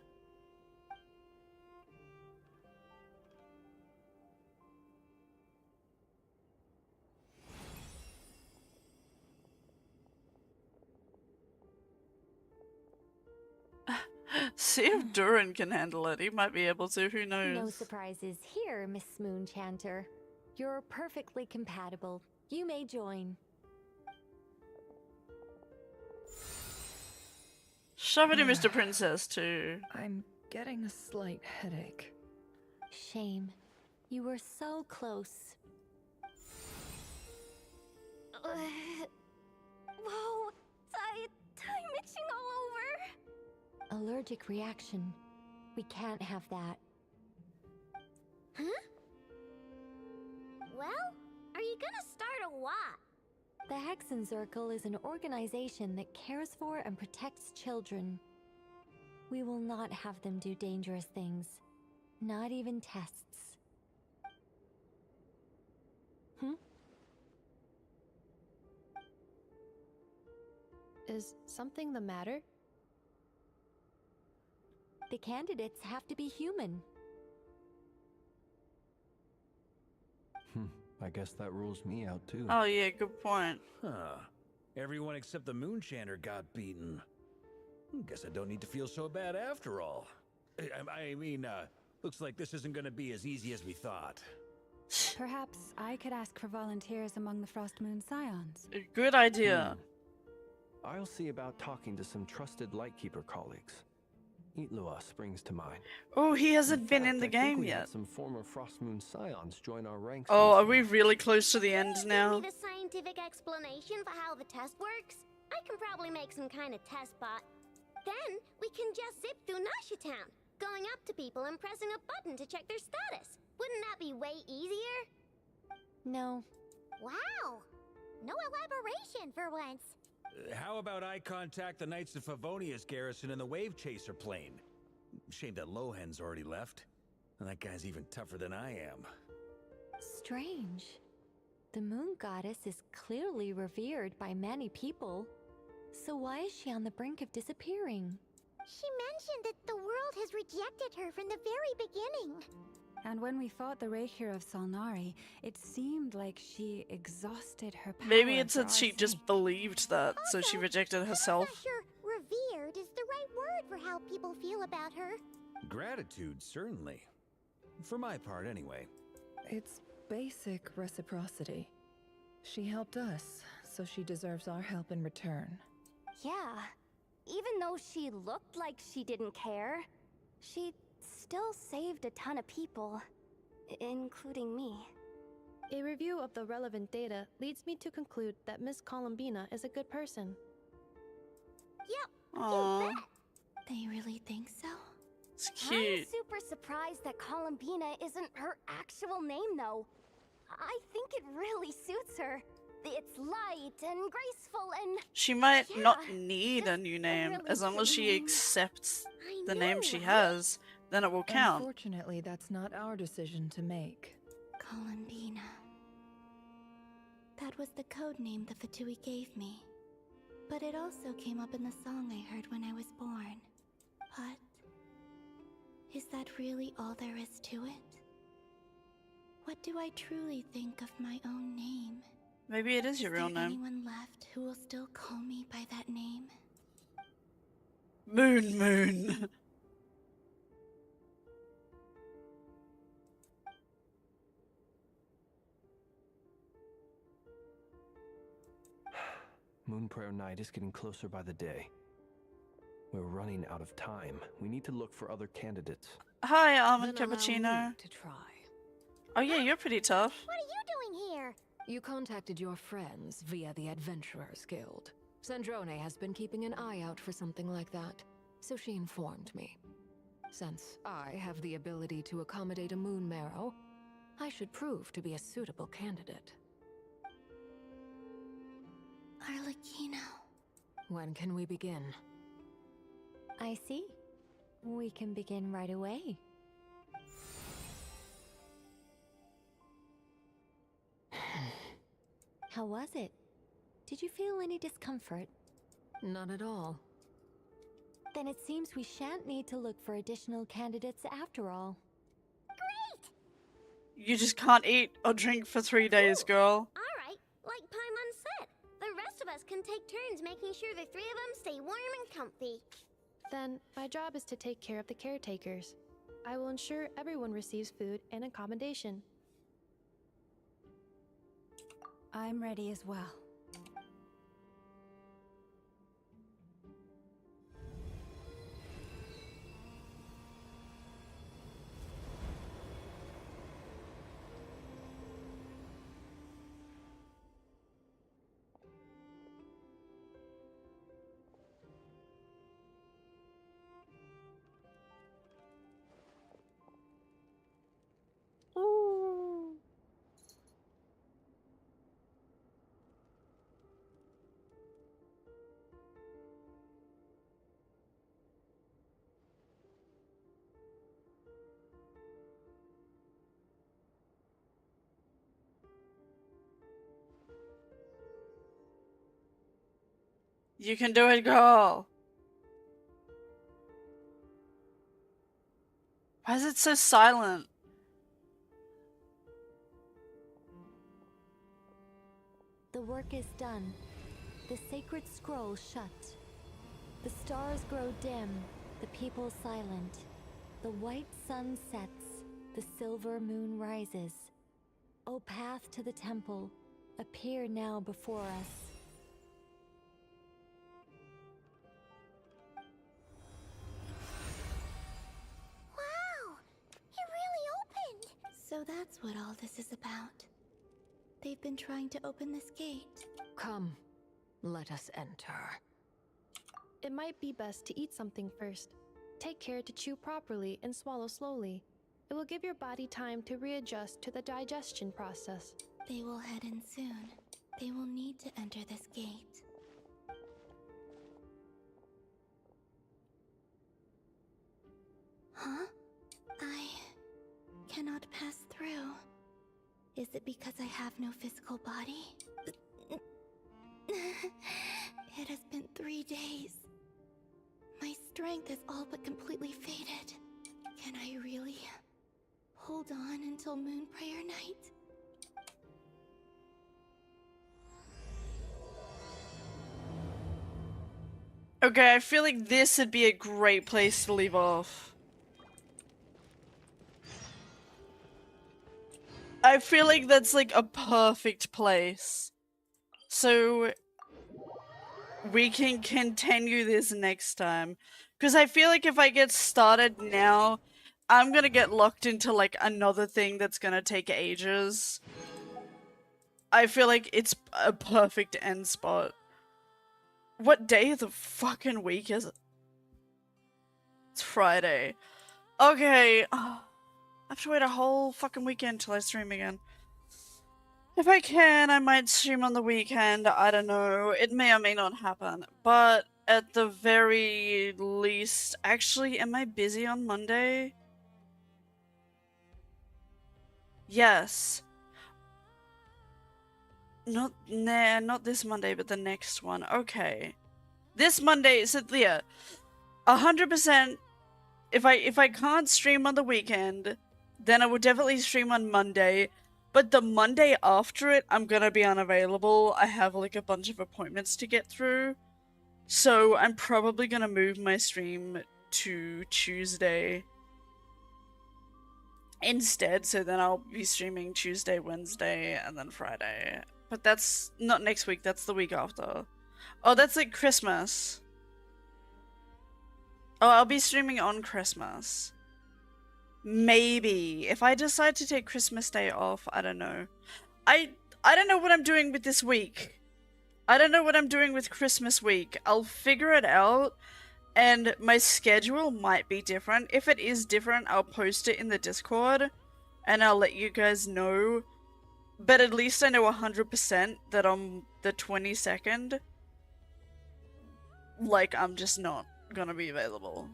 See if Durin can handle it. He might be able to. Who knows? No surprises here, Miss Moonchanter. You're perfectly compatible. You may join. Shove it in, Mr. Princess, too. I'm getting a slight headache. Shame. You were so close. Whoa, time itching all over. Allergic reaction. We can't have that. Huh? Well, are you gonna start a what? The Hexenzirkel is an organization that cares for and protects children. We will not have them do dangerous things. Not even tests. Is something the matter? The candidates have to be human. I guess that rules me out too. Oh yeah, good point. Huh. Everyone except the Moonchanter got beaten. Guess I don't need to feel so bad after all. I mean, looks like this isn't gonna be as easy as we thought. Perhaps I could ask for volunteers among the Frost Moon Scions. Good idea. I'll see about talking to some trusted Lightkeeper colleagues. Itlua springs to mind. Oh, he hasn't been fact, in the I think game we had yet. some former Frost Moon Scions join our ranks. Oh, are recently. we really close to the end now? Give me the scientific explanation for how the test works. I can probably make some kind of test bot. Then we can just zip through Nasha Town, going up to people and pressing a button to check their status. Wouldn't that be way easier? No. Wow! No elaboration for once. How about I contact the Knights of Favonia's garrison in the Wave Chaser plane? Shame that Lohan's already left. And that guy's even tougher than I am. Strange. The moon goddess is clearly revered by many people. So why is she on the brink of disappearing? She mentioned that the world has rejected her from the very beginning. And when we fought the Reikir of Salnari, it seemed like she exhausted her power. Maybe it's for that she our just sake. believed that, so she rejected herself. Sure, revered is the right word for how people feel about her. Gratitude, certainly. For my part, anyway. It's basic reciprocity. She helped us, so she deserves our help in return. Yeah. Even though she looked like she didn't care, she still saved a ton of people, including me. A review of the relevant data leads me to conclude that Miss Columbina is a good person. Yep, Aww. you bet. They really think so? It's I'm cute. super surprised that Columbina isn't her actual name, though. I think it really suits her. It's light and graceful and... She might yeah, not need a new name, really as long as she pretty name. accepts I the know, name she right? has, then it will count. Unfortunately, that's not our decision to make. Columbina. That was the code name the Fatui gave me. But it also came up in the song I heard when I was born. But is that really all there is to it? What do I truly think of my own name? Maybe it is your real Is there name. anyone left who will still call me by that name? Moon Moon. Moon Prayer Night is getting closer by the day. We're running out of time. We need to look for other candidates. Hi, Almond Then allow Cappuccino. me to try. Oh yeah, you're pretty tough. What are you doing here? You contacted your friends via the Adventurers Guild. Sandrone has been keeping an eye out for something like that, so she informed me. Since I have the ability to accommodate a moon marrow, I should prove to be a suitable candidate. Arlecchino. When can we begin? I see. We can begin right away. How was it? Did you feel any discomfort? Not at all. Then it seems we shan't need to look for additional candidates after all. You just can't eat or drink for 3 days, girl. Alright, like Paimon said. The rest of us can take turns making sure the three of them stay warm and comfy. Then my job is to take care of the caretakers. I will ensure everyone receives food and accommodation. I'm ready as well. You can do it, girl. Why is it so silent? The work is done. The sacred scroll shut. The stars grow dim, the people silent. The white sun sets, the silver moon rises. O path to the temple, appear now before us. Wow! It really opened! So that's what all this is about. They've been trying to open this gate. Come, let us enter. It might be best to eat something first. Take care to chew properly and swallow slowly. It will give your body time to readjust to the digestion process. They will head in soon. They will need to enter this gate. Huh? I cannot pass through. Is it because I have no physical body? It has been 3 days. My strength is all but completely faded. Can I really hold on until Moon Prayer Night? Okay, I feel like this would be a great place to leave off. I feel like that's like a perfect place. So we can continue this next time. Because I feel like if I get started now, I'm gonna get locked into like another thing that's gonna take ages. I feel like it's a perfect end spot. What day of the fucking week is it? It's Friday. Okay. I have to wait a whole fucking weekend till I stream again. If I can, I might stream on the weekend. I don't know. It may or may not happen. But at the very least... Actually, am I busy on Monday? Yes. Not this Monday, but the next one. Okay. This Monday, so yeah. 100%, if I can't stream on the weekend, then I will definitely stream on Monday. But the Monday after it, I'm gonna be unavailable. I have like a bunch of appointments to get through. So I'm probably gonna move my stream to Tuesday instead. So then I'll be streaming Tuesday, Wednesday, and then Friday. But that's not next week, that's the week after. Oh, that's like Christmas. Oh, I'll be streaming on Christmas. Maybe. If I decide to take Christmas Day off, I don't know. I don't know what I'm doing with this week. I don't know what I'm doing with Christmas week. I'll figure it out, and my schedule might be different. If it is different, I'll post it in the Discord, and I'll let you guys know. But at least I know 100% that on the 22nd, like, I'm just not gonna be available.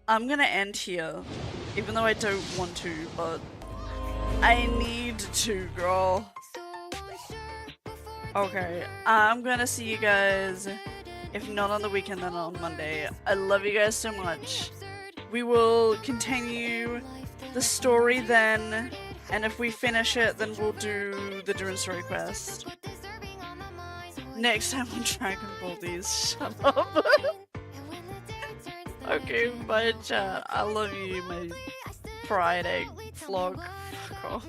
I'm gonna end here, even though I don't want to, but I need to, girl. Okay, I'm gonna see you guys, if not on the weekend, then on Monday. I love you guys so much. We will continue the story then, and if we finish it, then we'll do the Durant Story quest. Next time on Dragon Ball D's. Shut up. Okay, bye chat. I love you, my Friday vlog. Fuck off.